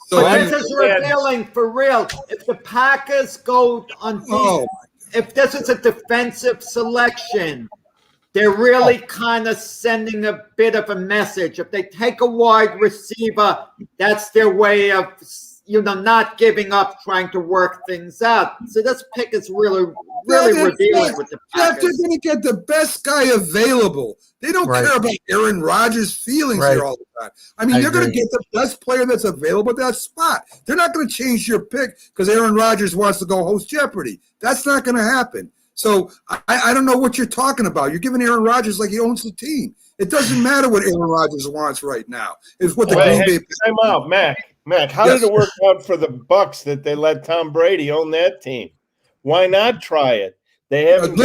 This is revealing for real. If the Packers go on if this is a defensive selection, they're really kind of sending a bit of a message. If they take a wide receiver, that's their way of, not giving up, trying to work things out. So this pick is really, really Yeah, revealing with the They're Packers. going to get the best guy available. They don't Right. care about Aaron Rodgers' feelings Right. here all the time. I mean, I they're going to agree. get the best player that's available at that spot. They're not going to change your pick because Aaron Rodgers wants to go host Jeopardy. That's not going to happen. So I don't know what you're talking about. You're giving Aaron Rodgers like he owns the team. It doesn't matter what Aaron Rodgers wants right now. It's what the Wait, Green hey, Bay. time out, Mac. How Yes. did it work out for the Bucks that they let Tom Brady own that team? Why not try it? They haven't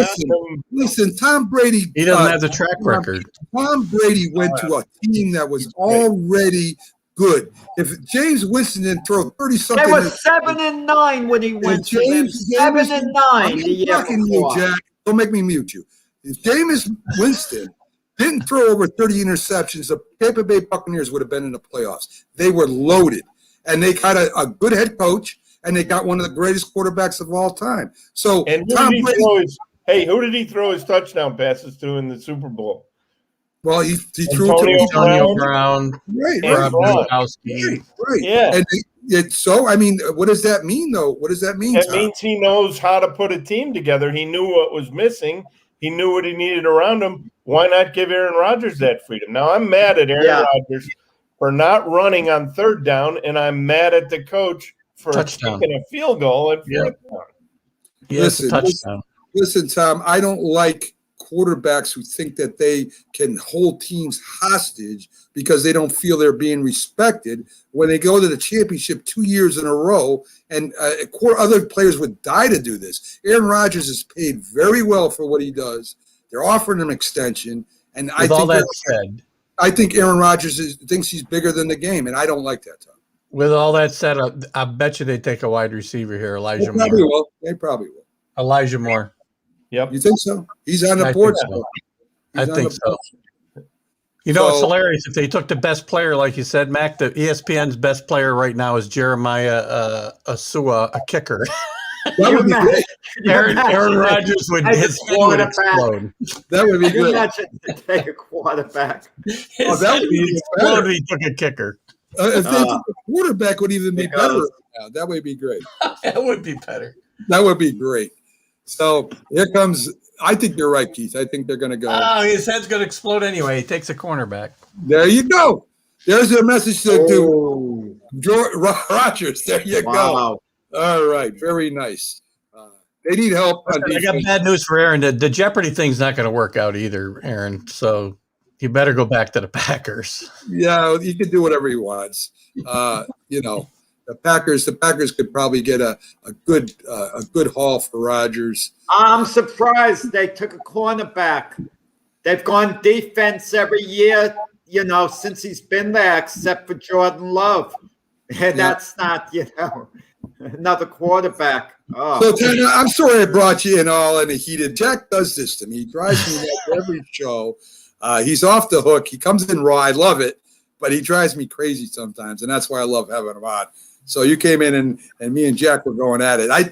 Listen, Tom Brady. He doesn't have the track record. Tom Brady went to a team that was already good. If James Winston didn't throw 30-something. They were 7-9 when he went to them. 7-9 the year talking to you, before. Jack. Don't make me mute you. If Jameis Winston didn't throw over 30 interceptions, the Tampa Bay Buccaneers would have been in the playoffs. They were loaded, and they got a good head coach, and they got one of the greatest quarterbacks of all time. So And who Tom did he Brady. throw who did he throw his touchdown passes to in the Super Bowl? Well, he threw it Antonio to Antonio Brown, Right, Rob Braun. Gronkowski. right. Yeah. And so, I mean, what does that mean, though? What does that mean, That Tom? means he knows how to put a team together. He knew what was missing. He knew what he needed around him. Why not give Aaron Rodgers that freedom? Now, I'm mad at Aaron Rodgers for not running on third down, and I'm mad at the coach for Touchdown. taking a field goal at fourth down. Yes, a touchdown. Listen, Tom, I don't like quarterbacks who think that they can hold teams hostage because they don't feel they're being respected when they go to the championship 2 years in a row, and other players would die to do this. Aaron Rodgers is paid very well for what he does. They're offering him extension, and With all that said, I think Aaron Rodgers thinks he's bigger than the game, and I don't like that, Tom. with all that said, I bet you they take a wide receiver here, Elijah They probably Moore. will. They probably will. Elijah Moore. Yep. You think so? He's on the I board. think so. He's I on think the so. board. You know, it's So- hilarious. If they took the best player, like you said, Mac, the ESPN's best player right now is Jeremiah Asua, a kicker. That would be great. Aaron Rodgers would As a his head would quarterback. explode. That would be Can you good. imagine to take a quarterback? His that head would be would explode better. if he took a kicker. If they took the quarterback, would even be Because- better. Right now. That would be great. That would be better. That would be great. So here comes. I think you're right, Keith. I think they're going to go. Oh, his head's going to explode anyway. He takes a cornerback. There you go. There's a message to Rodgers. There you Wow. go. All right. Very nice. They need help. On I got defense. bad news for Aaron. The Jeopardy thing's not going to work out either, Aaron. So you better go back to the Packers. Yeah, he can do whatever he wants. You know, the Packers could probably get a good haul for Rodgers. I'm surprised they took a cornerback. They've gone defense every year, since he's been there, except for Jordan Love. And that's not, another quarterback. Oh. So, Tanner, I'm sorry I brought you in all in a heated. Jack does this to me. He drives me nuts every show. He's off the hook. He comes in raw. I love it, but he drives me crazy sometimes, and that's why I love having him on. So you came in and me and Jack were going at it. I'm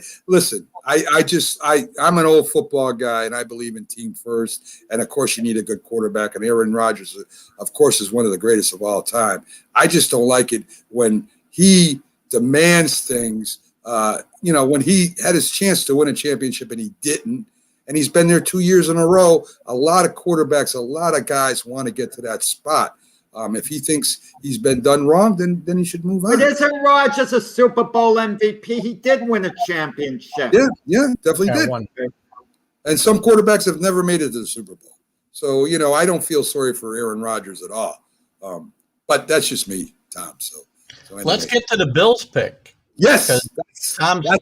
an old football guy, and I believe in team first. And of course, you need a good quarterback. And Aaron Rodgers, of course, is one of the greatest of all time. I just don't like it when he demands things. When he had his chance to win a championship and he didn't, and he's been there 2 years in a row, a lot of quarterbacks, a lot of guys want to get to that spot. If he thinks he's been done wrong, then he should move on. But isn't Rodgers a Super Bowl MVP? He did win a championship. Yeah, definitely did. And some quarterbacks have never made it to the Super Bowl. So, I don't feel sorry for Aaron Rodgers at all. But that's just me, Tom. So anyway. Let's get to the Bills pick. Yes.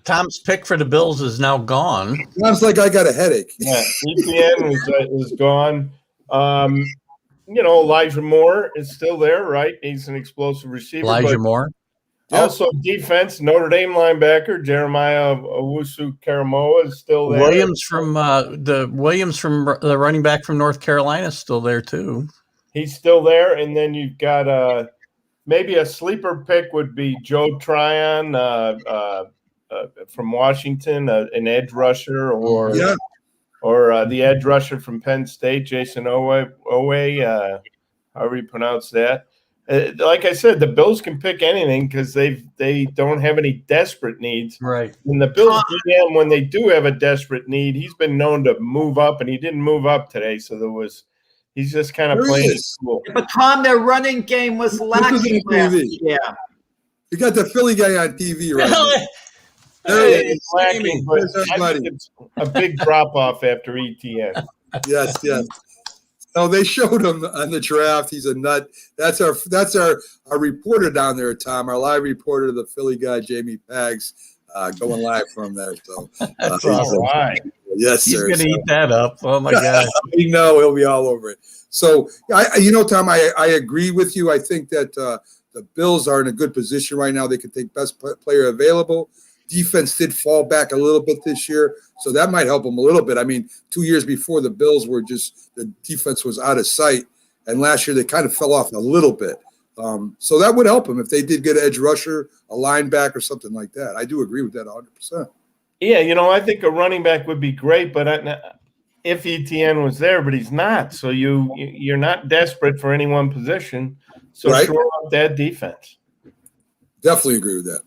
Tom's pick for the Bills is now gone. Sounds like I got a headache. Yeah, ETN was gone. Elijah Moore is still there, right? He's an explosive receiver. Elijah Moore. Also, defense, Notre Dame linebacker Jeremiah Owusu-Karamoah is still there. Williams from the running back from North Carolina is still there too. He's still there, and then you've got maybe a sleeper pick would be Joe Tryon from Washington, an edge rusher, or the edge rusher from Penn State, Jason Owe, however you pronounce that. like I said, the Bills can pick anything because they don't have any desperate needs. Right. And the Bills GM, when they do have a desperate need, he's been known to move up, and he didn't move up today. So he's just kind of There he playing. is. Cool. But Tom, their running game was lacking last year. You got the Philly guy on TV right now. Hey, There it's lacking, but There's I everybody. think it's a big drop off after ETN. Yes, yes. No, they showed him on the draft. He's a nut. That's our reporter down there, Tom. Our live reporter, the Philly guy, Jamie Pags, going live from there. So That's all right. Yes, He's sir. going to eat that up. Oh my God. We know he'll be all over it. So, Tom, I agree with you. I think that the Bills are in a good position right now. They can take best player available. Defense did fall back a little bit this year, so that might help them a little bit. I mean, 2 years before, the Bills were the defense was out of sight, and last year they kind of fell off a little bit. So that would help them if they did get an edge rusher, a linebacker, something like that. I do agree with that 100%. Yeah, I think a running back would be great, but if ETN was there, but he's not, so you're not desperate for any one position. So Right. shore up that defense. Definitely agree with that.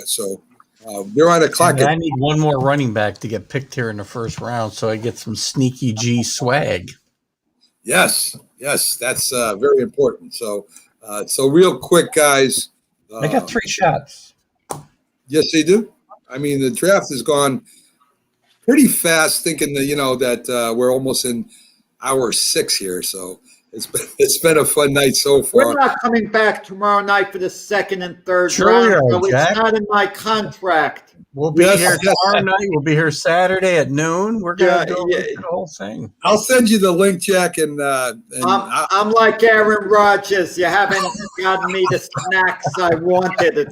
So they're on a clock. I need one more running back to get picked here in the first round, so I get some sneaky G swag. Yes, that's very important. So real quick, guys. I got 3 shots. Yes, they do. I mean, the draft has gone pretty fast. Thinking that we're almost in hour 6 here, so it's been a fun night so far. We're not coming back tomorrow night for the second and third Sure, round, so Jack. it's not in my contract. We'll be Yes, here yes. tomorrow night. We'll be here Saturday at noon. We're going to go through the whole thing. I'll send you the link, Jack, and I'm like Aaron Rodgers. You haven't gotten me the snacks I wanted,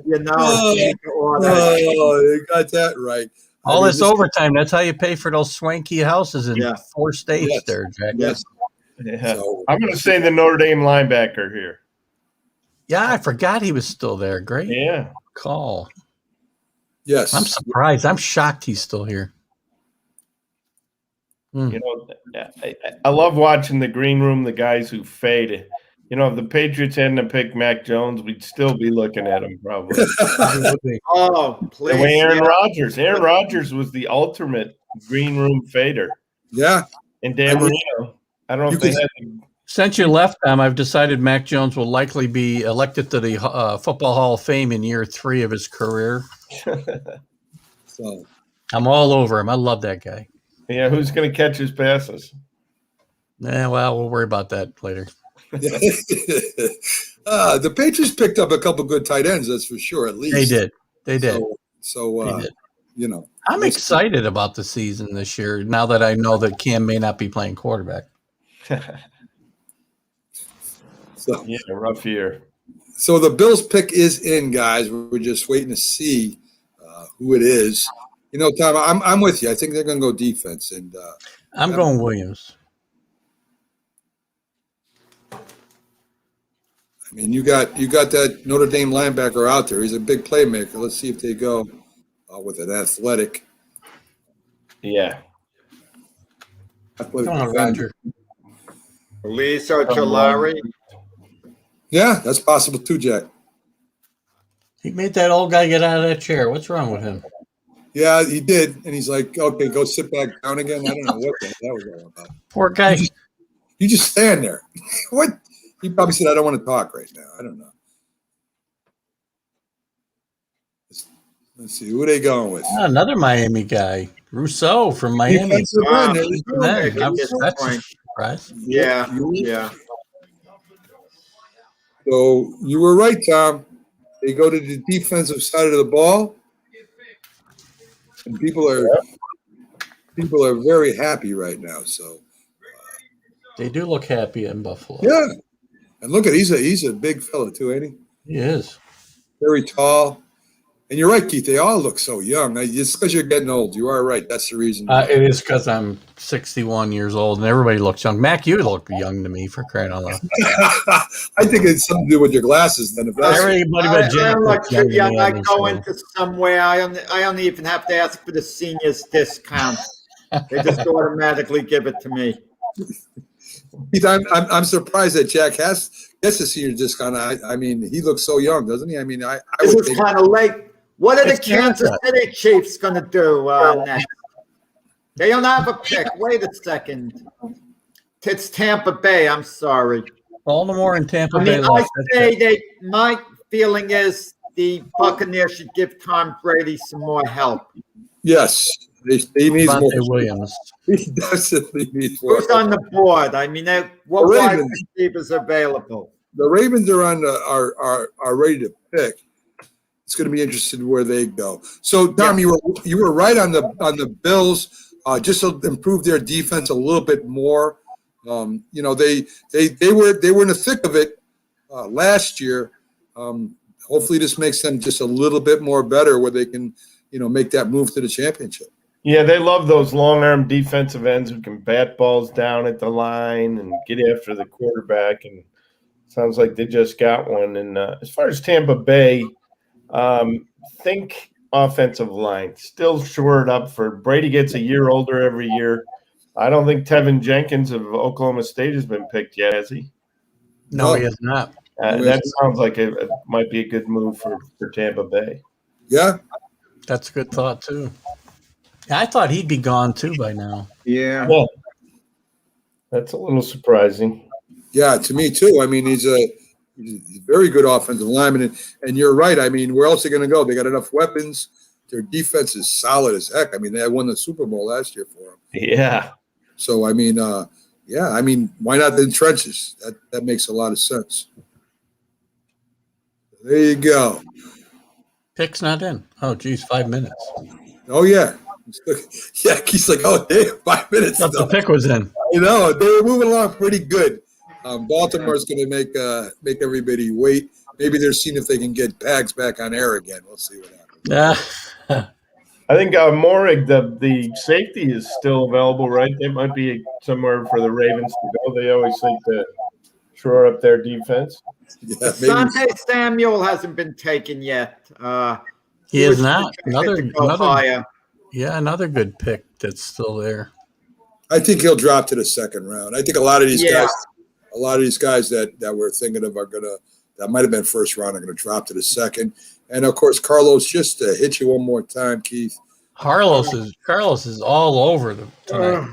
Oh, you got that right. All this overtime, that's how you pay for those swanky houses in 4 states Yes. there, Jack. Yes. Yeah. So- I'm going to say the Notre Dame linebacker here. Yeah, I forgot he was still there. Great Yeah. call. Yes. I'm surprised. I'm shocked he's still here. I love watching the green room, the guys who fade. If the Patriots hadn't have picked Mac Jones, we'd still be looking at him probably. Oh, please. The way Aaron Rodgers was the ultimate green room fader. Yeah. And Dan Marino. I don't know if they had Since you left, Tom, I've decided Mac Jones will likely be elected to the Football Hall of Fame in year 3 of his career. So I'm all over him. I love that guy. Yeah, who's going to catch his passes? Yeah, well, we'll worry about that later. The Patriots picked up a couple good tight ends, that's for sure. At least They did. So They did. I'm excited about the season this year. Now that I know that Cam may not be playing quarterback. So yeah, rough year. So the Bills pick is in, guys. We're just waiting to see who it is. Tom, I'm with you. I think they're going to go defense, and I'm going Williams. I mean, you got that Notre Dame linebacker out there. He's a big playmaker. Let's see if they go with an athletic. Yeah. Athletic Come on, defender. Roger. Lisa Jalari. Yeah, that's possible too, Jack. He made that old guy get out of that chair. What's wrong with him? Yeah, he did, and he's like, "Okay, go sit back down again." I don't know what that was all about. Poor guy. You just stand there. What? He probably said, "I don't want to talk right now." I don't know. Let's see, who are they going with? Another Miami guy, Rousseau from Miami. Defensive end, there you go. That's a surprise. Yeah. So you were right, Tom. They go to the defensive side of the ball, and people are very happy right now. So They do look happy in Buffalo. yeah, and look at he's a big fella too, ain't he? He is. Very tall. And you're right, Keith. They all look so young. It's because you're getting old. You are right. That's the reason. It is because I'm 61 years old and everybody looks young. Mac, you look young to me, for crying out loud. I think it's something to do with your glasses. Then, if that's Everybody but I Jack don't looks look too young to me young. I on this go show. into somewhere. I don't even have to ask for the seniors discount. They just automatically give it to me. Keith, I'm surprised that Jack has gets a senior discount. I mean, he looks so young, doesn't he? I mean, I This would is think kind of late. What are the It's Kansas Kansas. City Chiefs going to do next? They don't have a pick. Wait a second. It's Tampa Bay. I'm sorry. Baltimore and Tampa I Bay. mean, I lost. That's say it. my feeling is the Buccaneers should give Tom Brady some more help. yes, he needs more. Devontae Williams. He definitely needs more. Who's on the board? I mean, what The wide Ravens. receivers available? The Ravens are on are ready to pick. It's going to be interesting where they go. So, Tom, you were right on the Bills. Just to improve their defense a little bit more. You know, they were in the thick of it last year. Hopefully, this makes them just a little bit more better, where they can, you know, make that move to the championship. Yeah, they love those long-arm defensive ends who can bat balls down at the line and get after the quarterback. And sounds like they just got one. And as far as Tampa Bay, think offensive line. Still shored up for Brady gets a year older every year. I don't think Tevin Jenkins of Oklahoma State has been picked yet, has he? No, he has not. That sounds like it might be a good move for Tampa Bay. Yeah, that's a good thought too. I thought he'd be gone too by now. Yeah. Well, that's a little surprising. Yeah, to me too. I mean, he's a very good offensive lineman, and you're right. I mean, where else are they going to go? They got enough weapons. Their defense is solid as heck. I mean, they won the Super Bowl last year for them. Yeah. So I mean, yeah. I mean, why not the trenches? That makes a lot of sense. There you go. Pick's not in. Oh, geez, 5 minutes. Oh yeah. Yeah, he's like, oh, damn, 5 minutes. Thought the pick was in. You know, they were moving along pretty good. Baltimore's going to make everybody wait. Maybe they're seeing if they can get Pags back on air again. We'll see what happens. Yeah. I think Morig, the safety is still available, right? They might be somewhere for the Ravens to go. They always think to shore up their defense. Yeah, Asante Samuel hasn't been taken yet. He is not. Another higher. Yeah, another good pick that's still there. I think he'll drop to the second round. I think a lot of these guys that we're thinking of that might have been first round are going to drop to the second. And of course, Carlos, just to hit you one more time, Keith. Carlos is all over them tonight.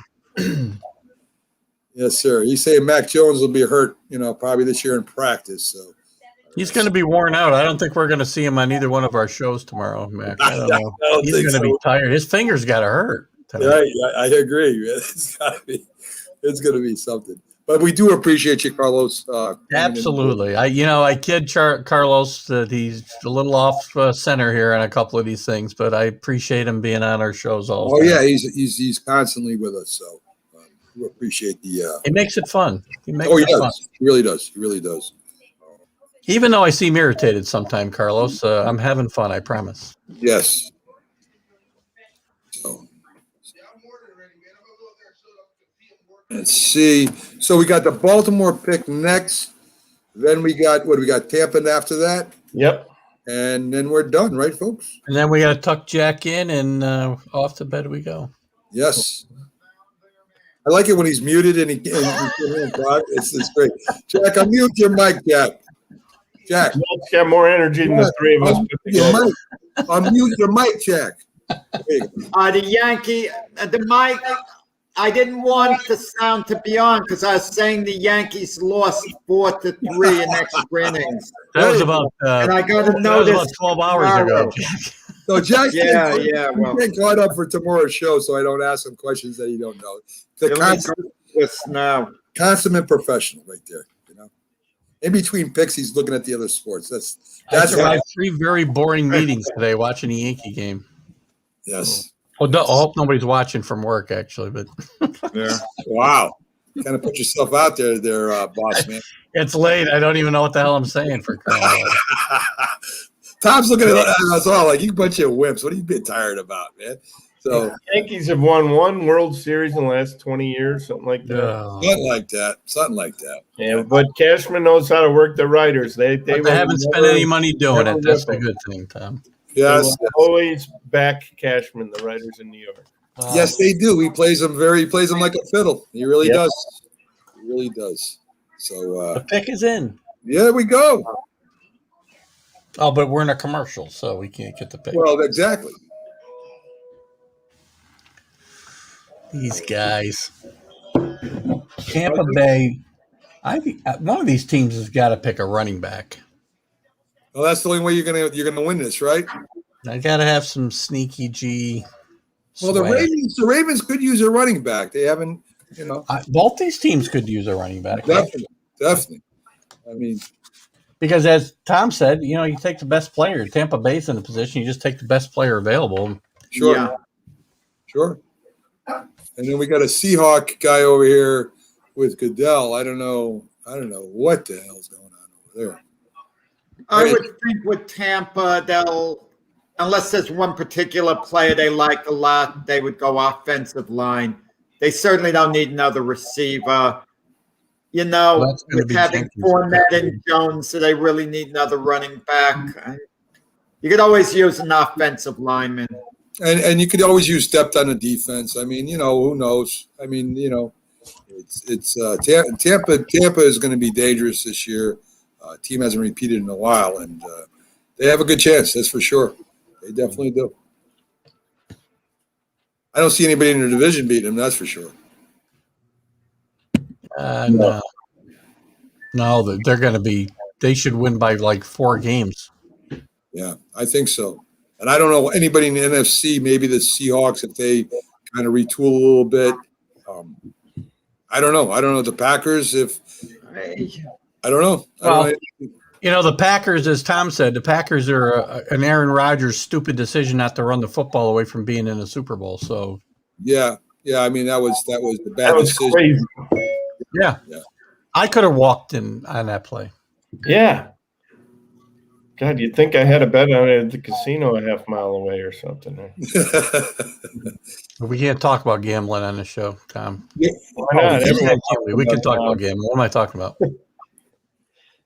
Yes, sir. He's saying Mac Jones will be hurt, you know, probably this year in practice. So He's going to be worn out. I don't think we're going to see him on either one of our shows tomorrow, Mac. I don't know. He's going to be tired. His fingers got to hurt tonight. Yeah, I agree. It's going to be something. But we do appreciate you, Carlos. Absolutely. I kid Carlos that he's a little off center here on a couple of these things, but I appreciate him being on our shows all the time. Yeah, he's constantly with us, so we appreciate the. He makes it fun. He does. He really does. He really does. Even though I seem irritated sometime, Carlos, I'm having fun. I promise. Yes. So. Let's see. So we got the Baltimore pick next. Then we got Tampa after that. Yep. And then we're done, right, folks? And then we got to tuck Jack in, and off to bed we go. Yes. I like it when he's muted and he it's great. Jack, unmute your mic, Jack. Jack. Jack's got more energy than the three of us put together. Unmute your mic, Jack. The mic. I didn't want the sound to be on because I was saying the Yankees lost 4-3 in extra innings. That was about. And I got to know this. About 12 hours ago. So Jack's Well, getting caught up for tomorrow's show, so I don't ask him questions that he don't know. Consummate professional, right there. You know, in between picks, he's looking at the other sports. That's I had 3 very boring meetings today watching the Yankee game. Yes. Well, I hope nobody's watching from work, actually. But yeah, wow, kind of put yourself out there, boss man. It's late. I don't even know what the hell I'm saying for crying out loud. Tom's looking at us all like, you bunch of wimps. What are you been tired about, man? So the Yankees have won 1 World Series in the last 20 years, something like that. Something like that. Yeah, but Cashman knows how to work the writers. They haven't spent any money doing it. That's the good thing, Tom. Yes, always back Cashman, the writers in New York. Yes, they do. He plays them like a fiddle. He really does. He really does. So the pick is in. Yeah, we go. Oh, but we're in a commercial, so we can't get the pick. Well, exactly. These guys. Tampa Bay. One of these teams has got to pick a running back. Well, that's the only way you're gonna win this, right? I got to have some sneaky G. Well, the Ravens could use a running back. They haven't, both these teams could use a running back. Definitely. I mean, because as Tom said, you take the best player. Tampa Bay's in a position. You just take the best player available. Sure. Yeah. Sure. And then we got a Seahawk guy over here with Goodell. I don't know what the hell's going on over there. I would think with Tampa, unless there's one particular player they like a lot, they would go offensive line. They certainly don't need another receiver. With having Fournette and Jones, so they really need another running back. You could always use an offensive lineman. And you could always use depth on the defense. I mean, who knows? I mean, it's Tampa. Tampa is going to be dangerous this year. Team hasn't repeated in a while, and they have a good chance. That's for sure. They definitely do. I don't see anybody in their division beating them. That's for sure. No, they're going to be. They should win by like 4 games. Yeah, I think so. And I don't know anybody in the NFC. Maybe the Seahawks, if they kind of retool a little bit. I don't know. I don't know the Packers. I don't know. The Packers, as Tom said, the Packers are an Aaron Rodgers stupid decision not to run the football away from being in the Super Bowl. So yeah. I mean that was the bad decision. Crazy. Yeah. I could have walked in on that play. Yeah. God, you'd think I had a bet on it at the casino a half mile away or something. We can't talk about gambling on the show, Tom. Yeah, why not? We can talk about gambling. What am I talking about?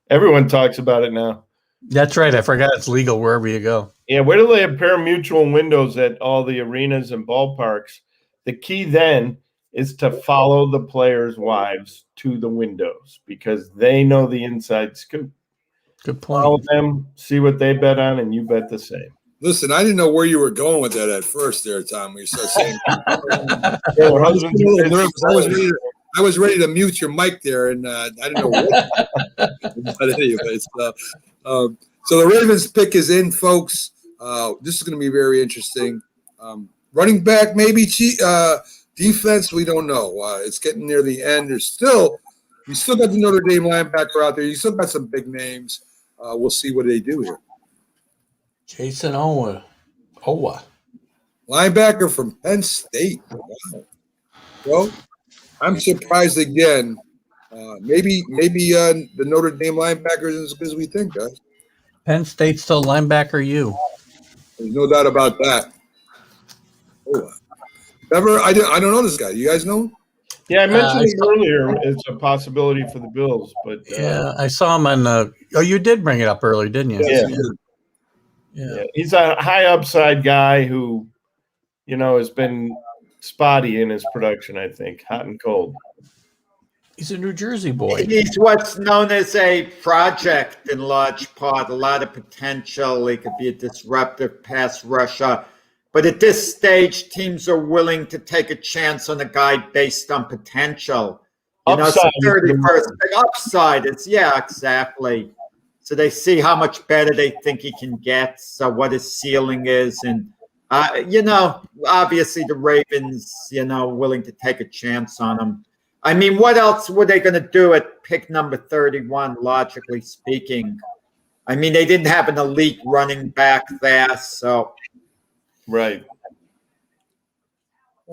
Everyone talks about it now. That's right. I forgot it's legal wherever you go. Yeah, where do they have pari-mutuel windows at all the arenas and ballparks? The key then is to follow the players' wives to the windows because they know the inside scoop. Good point. Follow them, see what they bet on, and you bet the same. Listen, I didn't know where you were going with that at first there, Tom. We started saying I was ready to mute your mic there, and I didn't know what. But anyways, so the Ravens pick is in, folks. This is going to be very interesting. Running back, maybe defense, we don't know. It's getting near the end. You still got the Notre Dame linebacker out there. You still got some big names. We'll see what they do here. Jason Owa. Linebacker from Penn State. Wow. Well, I'm surprised again. Maybe the Notre Dame linebacker isn't as good as we think, guys. Penn State still linebacker you. There's no doubt about that. I don't know this guy. You guys know him? Yeah, I mentioned him earlier. It's a possibility for the Bills, but yeah, I saw him on the. Oh, you did bring it up earlier, didn't you? Yeah. He's a high upside guy who, has been spotty in his production. I think hot and cold. He's a New Jersey boy. He's what's known as a project in large part. A lot of potential. He could be a disruptive pass rusher. But at this stage, teams are willing to take a chance on a guy based on potential. Upside. 31st upside. Exactly. So they see how much better they think he can get, so what his ceiling is. And, obviously the Ravens, willing to take a chance on him. I mean, what else were they going to do at pick number 31, logically speaking? I mean, they didn't have an elite running back there, so. Right.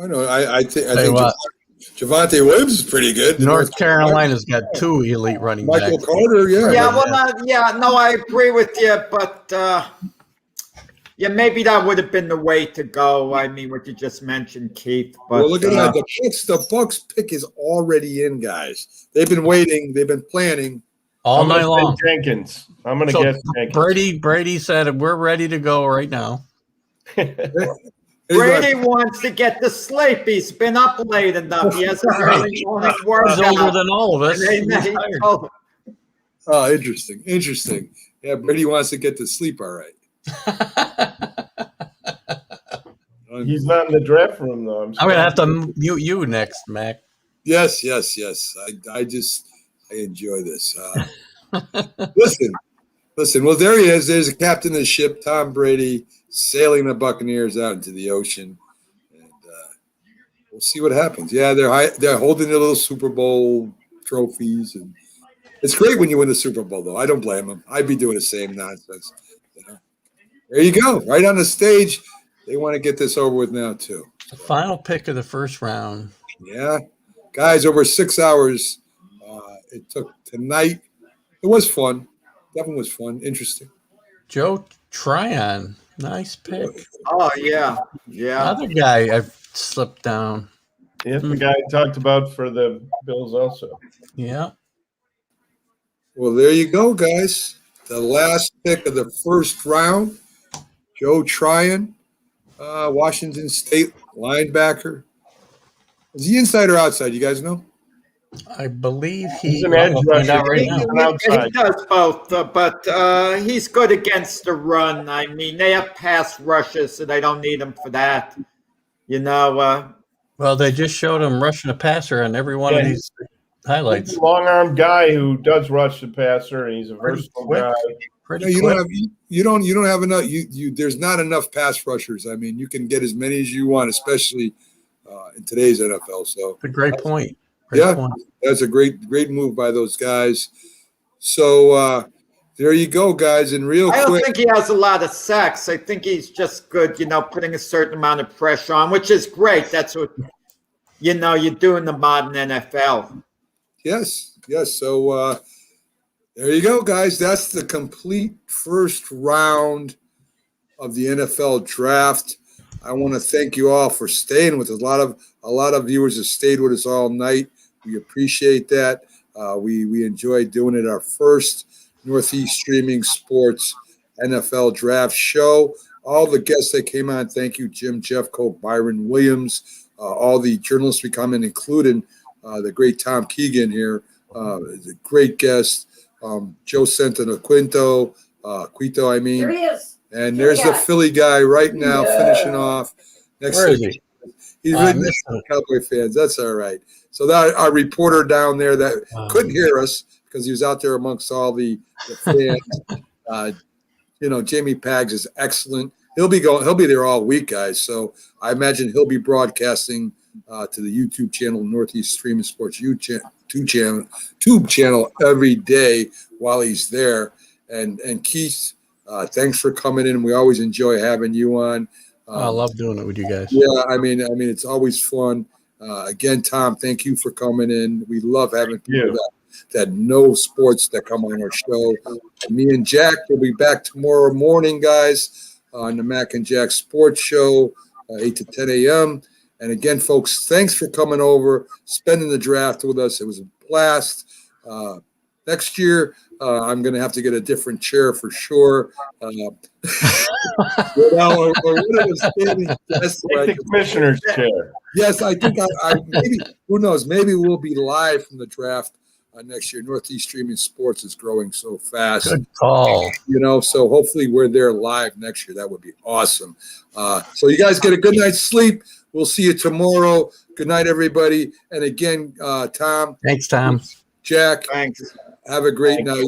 I know. I think Javonte Williams is pretty good. North Carolina's got 2 elite running backs. Michael Carter, I agree with you, but maybe that would have been the way to go. I mean, what you just mentioned, Keith. But well, look at that. The Bucks pick is already in, guys. They've been waiting. They've been planning all night long. Jenkins. I'm going to guess Jenkins. Brady said we're ready to go right now. Brady wants to get to sleep. He's been up late enough. He hasn't really morning workout. He's older than all of us. Oh, interesting. Interesting. Yeah, Brady wants to get to sleep. All right. He's not in the draft room though. I'm gonna have to mute you next, Mac. Yes. I enjoy this. Listen. Well, there he is. There's a captain of the ship, Tom Brady, sailing the Buccaneers out into the ocean, and we'll see what happens. Yeah, they're holding their little Super Bowl trophies, and it's great when you win the Super Bowl. Though I don't blame them. I'd be doing the same nonsense. There you go, right on the stage. They want to get this over with now too. The final pick of the first round. Yeah, guys, over 6 hours. It took tonight. It was fun. Definitely was fun. Interesting. Joe Tryon. Nice pick. Oh, yeah. Another guy I've slipped down. Yeah, the guy I talked about for the Bills also. Yeah. Well, there you go, guys. The last pick of the first round. Joe Tryon, Washington State linebacker. Is he inside or outside? You guys know? I believe he's an edge rusher. He does both, but he's good against the run. I mean, they have pass rushes, so they don't need him for that. Well, they just showed him rushing a passer on every one of these highlights. He's a long-arm guy who does rush the passer, and he's a versatile guy. No, you don't have enough. There's not enough pass rushers. I mean, you can get as many as you want, especially in today's NFL. So it's a great point. That's a great move by those guys. So there you go, guys. And I don't think he has a lot of sacks. I think he's just good, putting a certain amount of pressure on, which is great. That's what you do in the modern NFL. Yes. So there you go, guys. That's the complete first round of the NFL draft. I want to thank you all for staying with us. A lot of viewers have stayed with us all night. We appreciate that. We enjoy doing it. Our first Northeast Streaming Sports NFL Draft Show. All the guests that came on, thank you, Jim Jeffcoat, Byron Williams, all the journalists we come in, including the great Tom Keegan here, the great guest, Joe Quinto, I mean. There he is. And there's the Philly guy right now finishing off. Where is he? He's with Cowboy fans. That's all right. So that our reporter down there that couldn't hear us because he was out there amongst all the fans. Jamie Pags is excellent. He'll be there all week, guys. So I imagine he'll be broadcasting to the YouTube channel, Northeast Streaming Sports YouTube channel every day while he's there. And Keith, thanks for coming in. We always enjoy having you on. I love doing it with you guys. Yeah, I mean, it's always fun. Again, Tom, thank you for coming in. We love having people that know sports that come on our show. Me and Jack will be back tomorrow morning, guys, on the Mac and Jack Sports Show, 8 to 10 a.m. And again, folks, thanks for coming over, spending the draft with us. It was a blast. Next year, I'm going to have to get a different chair for sure. The commissioner's chair. Yes, I think I maybe, who knows, maybe we'll be live from the draft next year. Northeast Streaming Sports is growing so fast. Good call. So hopefully we're there live next year. That would be awesome. So you guys get a good night's sleep. We'll see you tomorrow. Good night, everybody. And again, Tom. Thanks, Tom. Jack. Thanks. Have a great night.